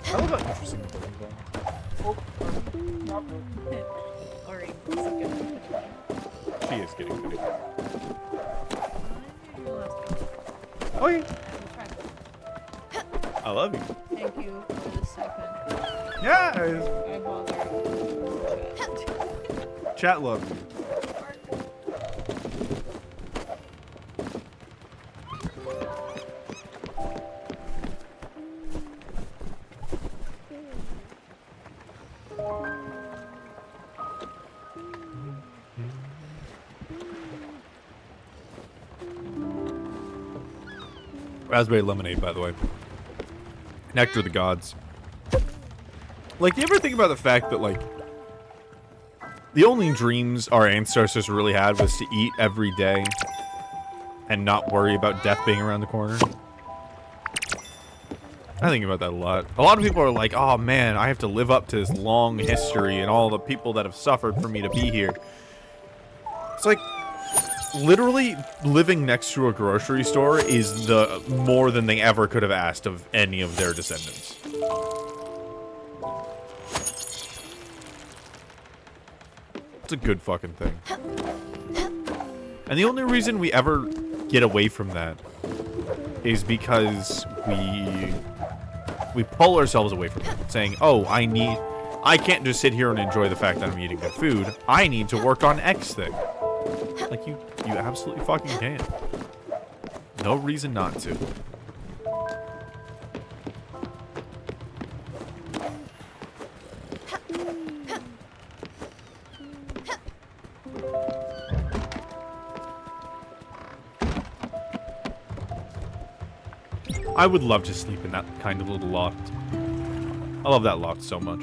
I love how interesting the buildings are. She is getting pretty. Oh yeah. I love you. Thank you for the second. Yeah. I bothered. Chat loves you. Raspberry lemonade, by the way. Nectar of the gods. Like, do you ever think about the fact that, like, the only dreams our ancestors really had was to eat every day and not worry about death being around the corner? I think about that a lot. A lot of people are like, oh man, I have to live up to this long history and all the people that have suffered for me to be here. It's like, literally living next to a grocery store is the more than they ever could have asked of any of their descendants. It's a good fucking thing. And the only reason we ever get away from that is because we pull ourselves away from it, saying, oh, I can't just sit here and enjoy the fact that I'm eating good food. I need to work on X thing. Like, you absolutely fucking can. No reason not to. I would love to sleep in that kind of little loft. I love that loft so much.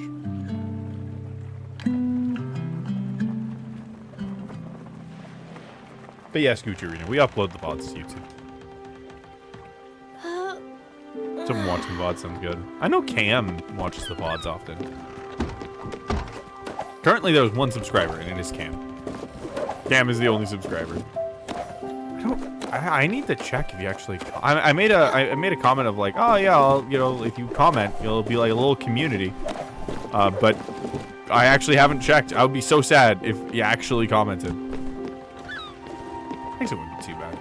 But yeah, Scoochie Arena, we upload the VODs to YouTube. Someone watching VODs sounds good. I know Cam watches the VODs often. Currently, there's one subscriber, and it is Cam. Cam is the only subscriber. I need to check if you actually. I made a comment of like, oh yeah, I'll, if you comment, it'll be like a little community. But I actually haven't checked. I would be so sad if you actually commented. I guess it wouldn't be too bad.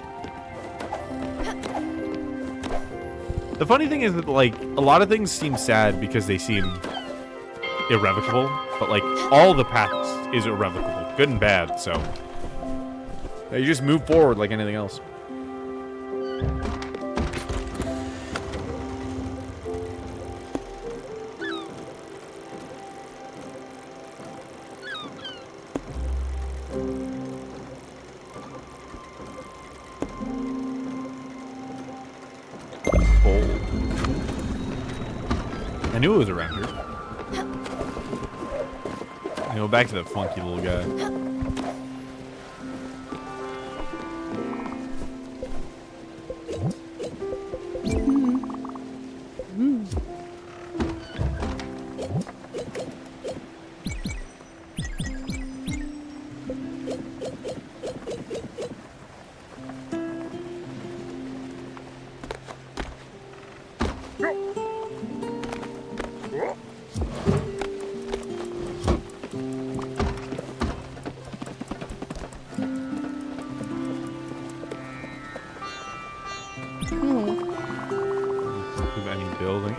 The funny thing is that like a lot of things seem sad because they seem irrevocable, but like all the paths is irrevocable, good and bad. So you just move forward like anything else. I knew it was around here. Go back to that funky little guy.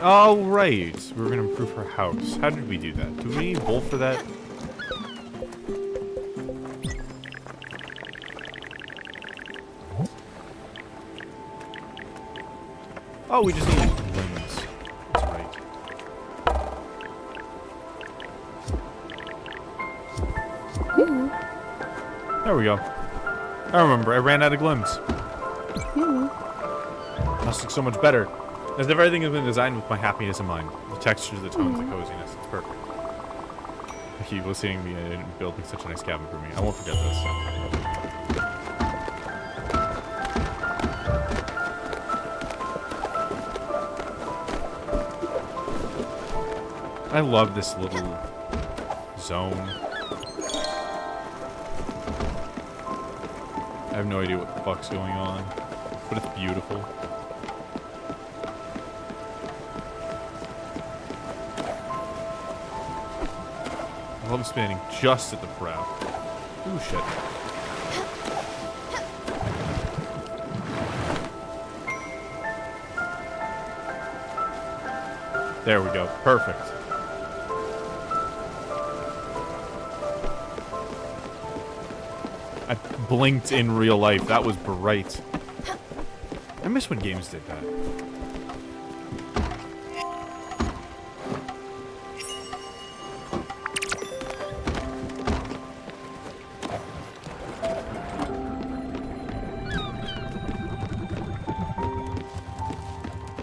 Oh, right. We were going to improve her house. How did we do that? Do we need wool for that? Oh, we just need limbs. That's right. There we go. I remember. I ran out of glims. This looks so much better. As if everything has been designed with my happiness in mind. The textures, the tones, the coziness. It's perfect. I keep listening to me and building such a nice cabin for me. I won't forget this. I love this little zone. I have no idea what the fuck's going on, but it's beautiful. I love standing just at the prow. Ooh, shit. There we go. Perfect. I blinked in real life. That was bright. I miss when games did that.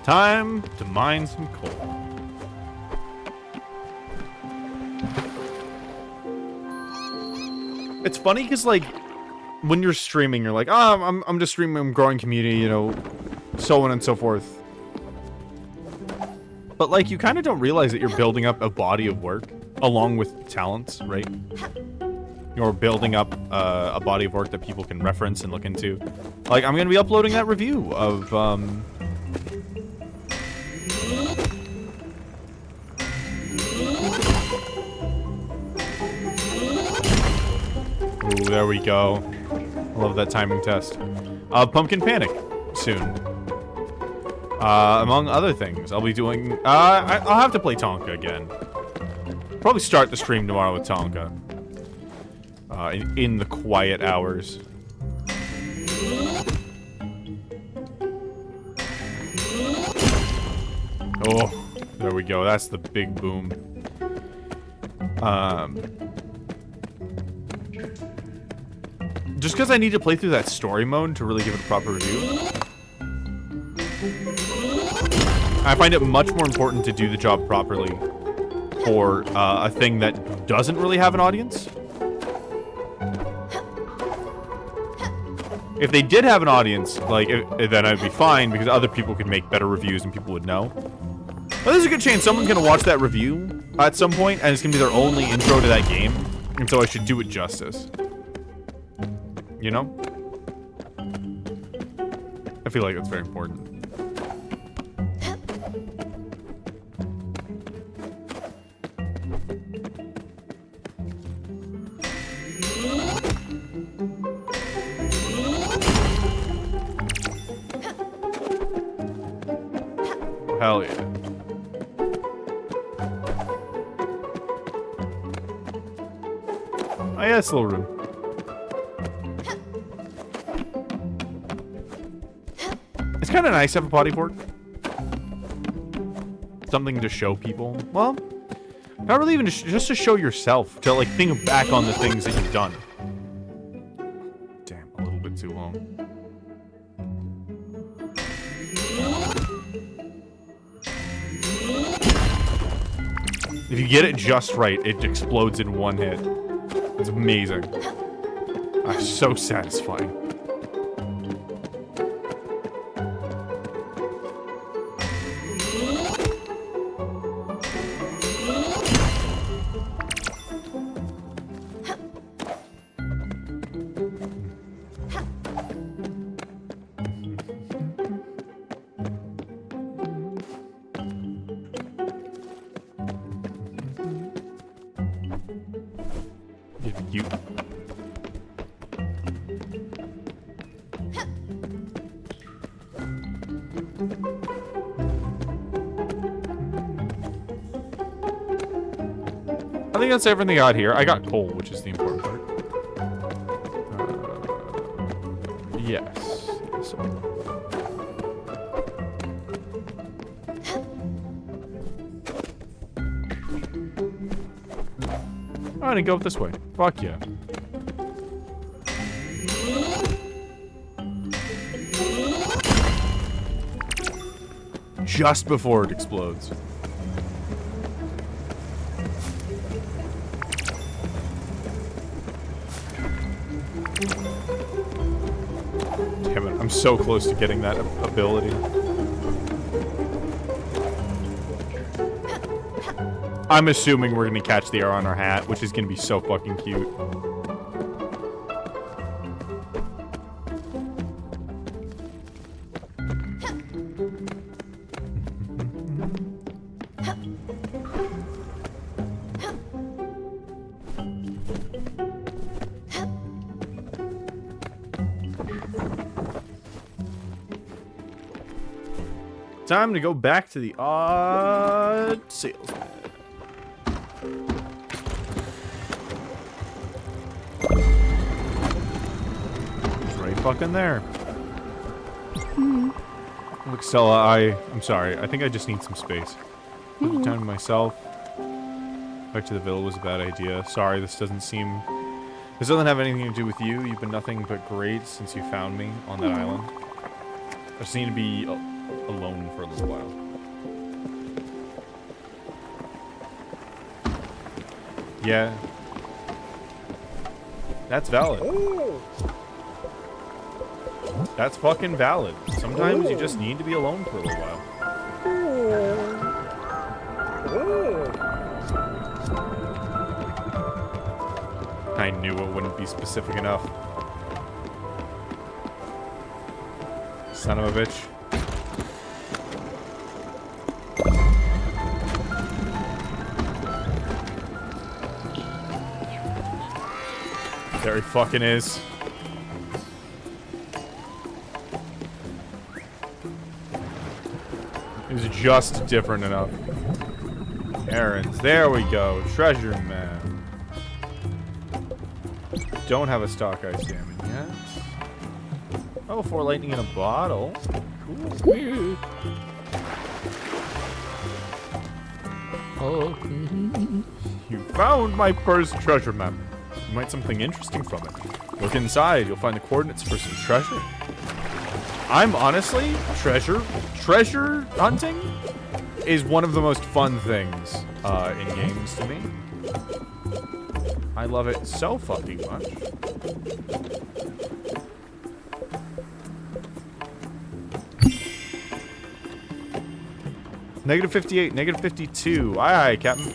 Time to mine some coal. It's funny because, like, when you're streaming, you're like, oh, I'm just streaming, I'm growing community, you know, so on and so forth. But, like, you kind of don't realize that you're building up a body of work along with talents, right? You're building up a body of work that people can reference and look into. Like, I'm going to be uploading that review of, Ooh, there we go. Love that timing test. Pumpkin Panic soon. Among other things, I'll be doing... I'll have to play Tonka again. Probably start the stream tomorrow with Tonka. In the quiet hours. Oh, there we go. That's the big boom. Just because I need to play through that story mode to really give it a proper review. I find it much more important to do the job properly for a thing that doesn't really have an audience. If they did have an audience, like, then I'd be fine because other people could make better reviews and people would know. But there's a good chance someone's going to watch that review at some point and it's going to be their only intro to that game. And so I should do it justice. You know? I feel like that's very important. Hell yeah. Oh yeah, it's a little room. It's kind of nice to have a body of work. Something to show people. Well, not really even just to show yourself. To, like, think back on the things that you've done. Damn, a little bit too long. If you get it just right, it explodes in one hit. It's amazing. So satisfying. You. I think that's everything I got here. I got coal, which is the important part. Yes. So. I'm gonna go this way. Fuck yeah. Just before it explodes. Damn it, I'm so close to getting that ability. I'm assuming we're gonna catch the arrow on our hat, which is gonna be so fucking cute. Time to go back to the odd salesman. He's right fucking there. Look, Stella, I'm sorry. I think I just need some space. Put the time to myself. Back to the villa was a bad idea. Sorry, this doesn't have anything to do with you. You've been nothing but great since you found me on that island. I just need to be alone for a little while. Yeah. That's valid. That's fucking valid. Sometimes you just need to be alone for a little while. I knew it wouldn't be specific enough. Son of a bitch. There he fucking is. It was just different enough. Errands. There we go. Treasure man. Don't have a stock eye salmon yet. Oh, 4 lightning in a bottle. Cool. Oh. You found my first treasure map. You might something interesting from it. Look inside. You'll find the coordinates for some treasure. I'm honestly, treasure hunting is one of the most fun things in games to me. I love it so fucking much. Negative 58, negative 52. Aye, aye, Captain.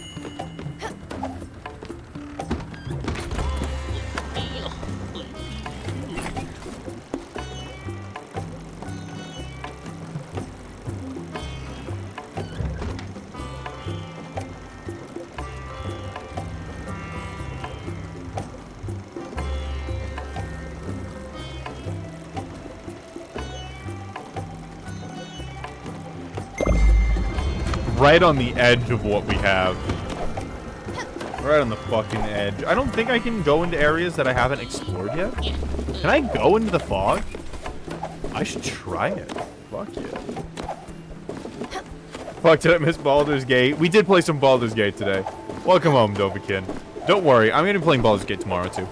Right on the edge of what we have. Right on the fucking edge. I don't think I can go into areas that I haven't explored yet. Can I go into the fog? I should try it. Fuck yeah. Fuck, did I miss Baldur's Gate? We did play some Baldur's Gate today. Welcome home, Dovakin. Don't worry, I'm gonna be playing Baldur's Gate tomorrow too.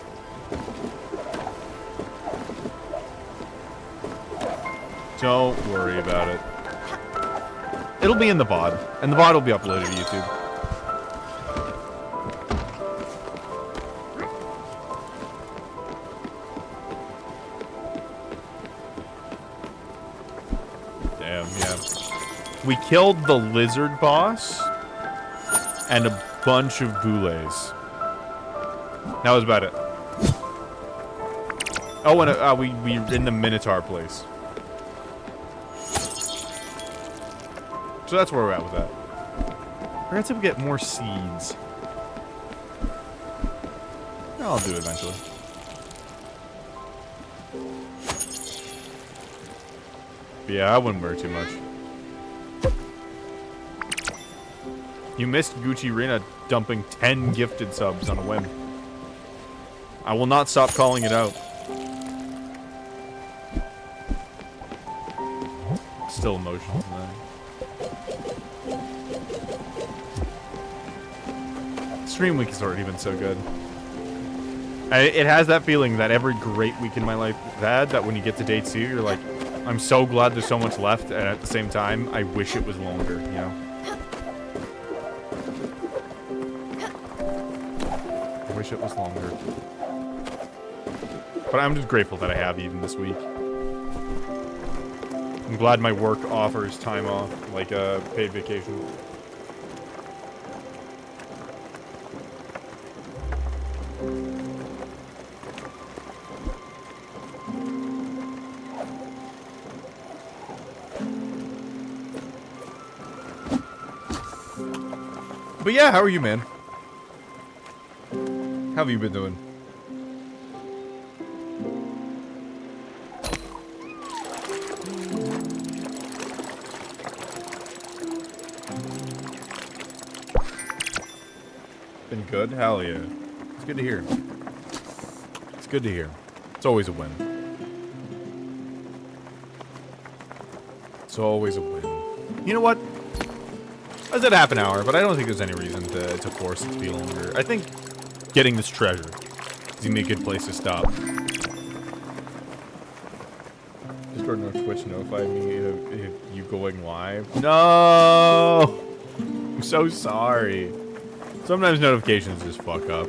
Don't worry about it. It'll be in the VOD, and the VOD will be uploaded to YouTube. Damn, yeah. We killed the lizard boss and a bunch of boulets. That was about it. Oh, and we in the Minotaur place. So that's where we're at with that. We're gonna have to get more seeds. I'll do it eventually. But yeah, I wouldn't worry too much. You missed Gucci Rena dumping 10 gifted subs on a whim. I will not stop calling it out. Still emotional from that. Stream week has already been so good. It has that feeling that every great week in my life I've had, that when you get to day 2, you're like, I'm so glad there's so much left, and at the same time, I wish it was longer, you know? I wish it was longer. But I'm just grateful that I have even this week. I'm glad my work offers time off, like a paid vacation. But yeah, how are you, man? How have you been doing? Been good? Hell yeah. It's good to hear. It's good to hear. It's always a win. It's always a win. You know what? I said half an hour, but I don't think there's any reason to force it to be longer. I think getting this treasure is gonna be a good place to stop. Discord no Twitch notified me if you going live. No! I'm so sorry. Sometimes notifications just fuck up.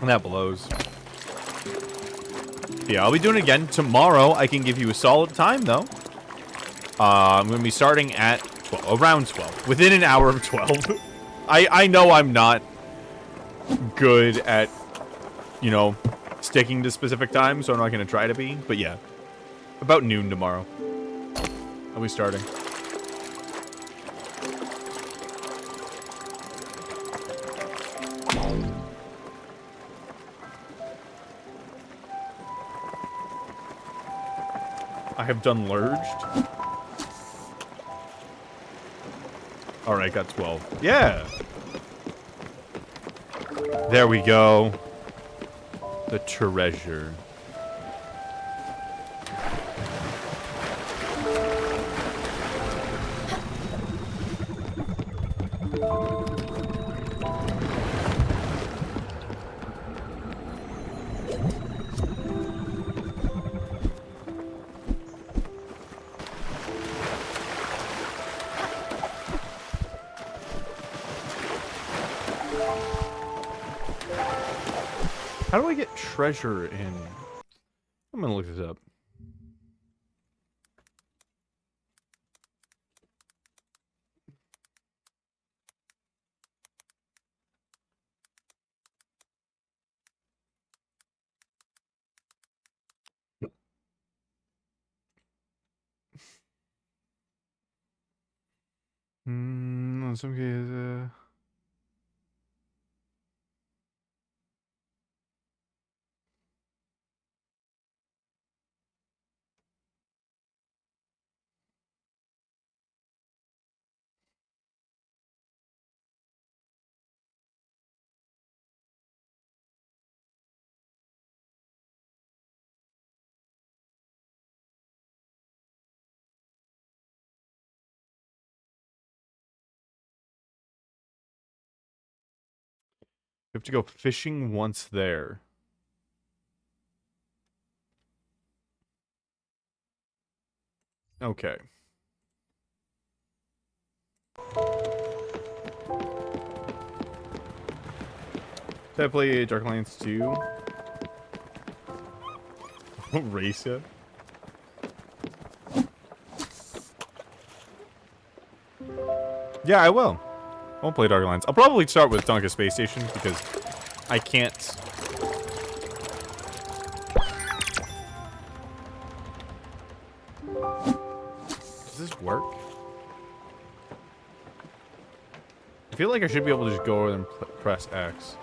And that blows. Yeah, I'll be doing it again tomorrow. I can give you a solid time though. I'm gonna be starting at 12, around 12, within an hour of 12. I know I'm not good at, you know, sticking to specific times, so I'm not gonna try to be. But yeah, about noon tomorrow, I'll be starting. I have done lurged. Alright, got 12. Yeah! There we go. The treasure. How do I get treasure in? I'm gonna look this up. In some cases, you have to go fishing once there. Okay. Did I play Dark Alliance 2? Race ya? Yeah, I will. I won't play Dark Alliance. I'll probably start with Tonka Space Station because I can't. Does this work? I feel like I should be able to just go over and press X.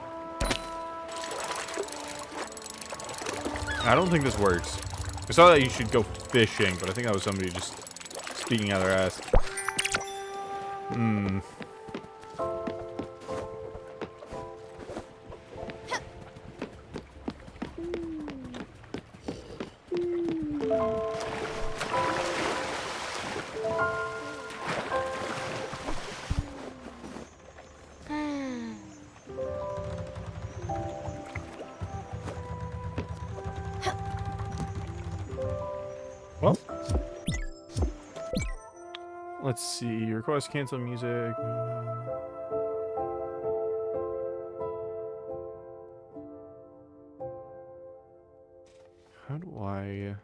I don't think this works. I saw that you should go fishing, but I think that was somebody just speaking out of their ass. Hmm. Well, let's see. Request cancel music. How do I?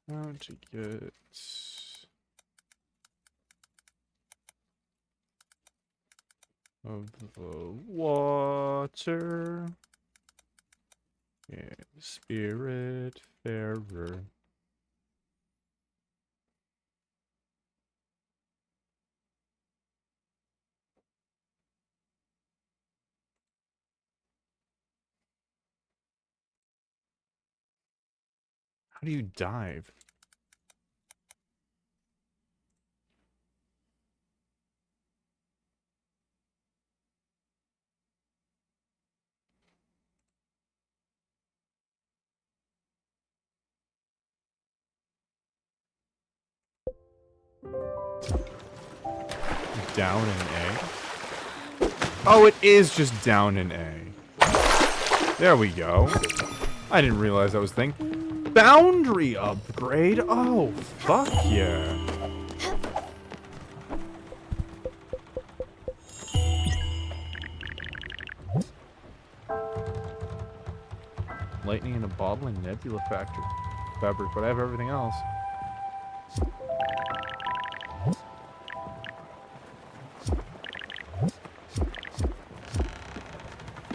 How to get of the water? Yeah, Spiritfarer. How do you dive? Down in A. Oh, it is just down in A. There we go. I didn't realize that was a thing. Boundary upgrade? Oh, fuck yeah. Lightning in a bottle and nebula fabric, but I have everything else.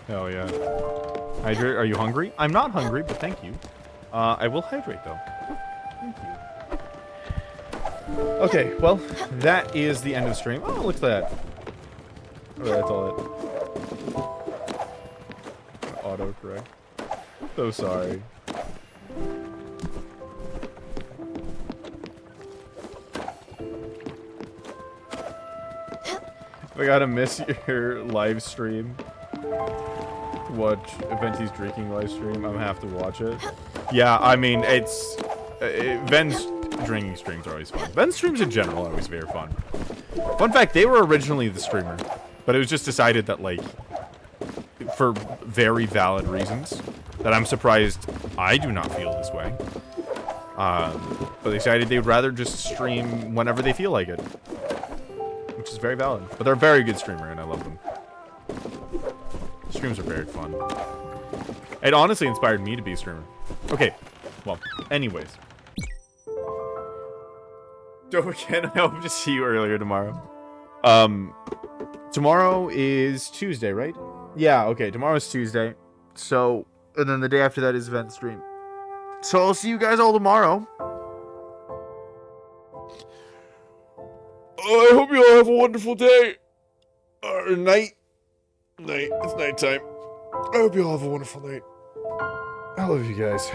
Hell yeah. Hydrate, are you hungry? I'm not hungry, but thank you. I will hydrate though. Thank you. Okay, well, that is the end of the stream. Oh, look at that. Oh, that's all it. Autocorrect. So sorry. I gotta miss your live stream. Watch Venti's drinking live stream. I'm gonna have to watch it. Yeah, I mean, it's... Ven's drinking streams are always fun. Ven's streams in general are always very fun. Fun fact, they were originally the streamer. But it was just decided that, like, for very valid reasons, that I'm surprised I do not feel this way. But they decided they would rather just stream whenever they feel like it. Which is very valid. But they're a very good streamer, and I love them. Streams are very fun. It honestly inspired me to be a streamer. Okay, well, anyways. Dope again, I hope to see you earlier tomorrow. Tomorrow is Tuesday, right? Yeah, okay, tomorrow is Tuesday. So, and then the day after that is event stream. So I'll see you guys all tomorrow. I hope you all have a wonderful day. Or night. Night. It's nighttime. I hope you all have a wonderful night. I love you guys.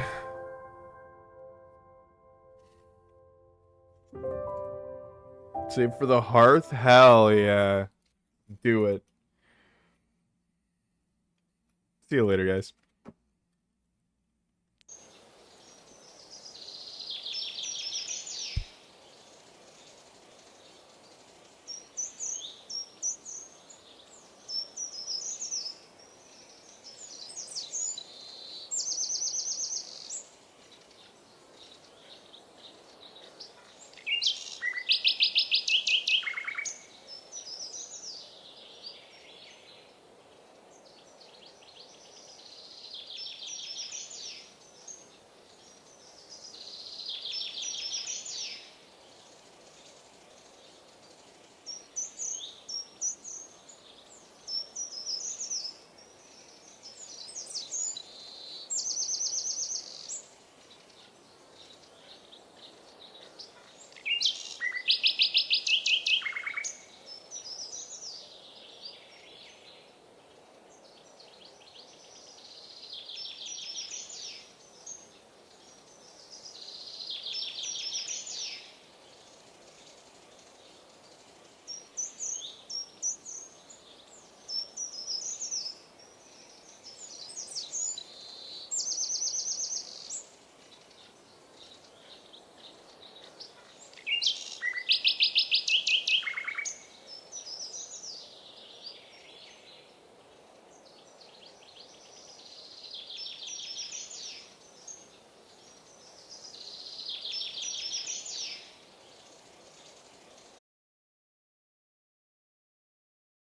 Save for the hearth? Hell yeah. Do it. See you later, guys.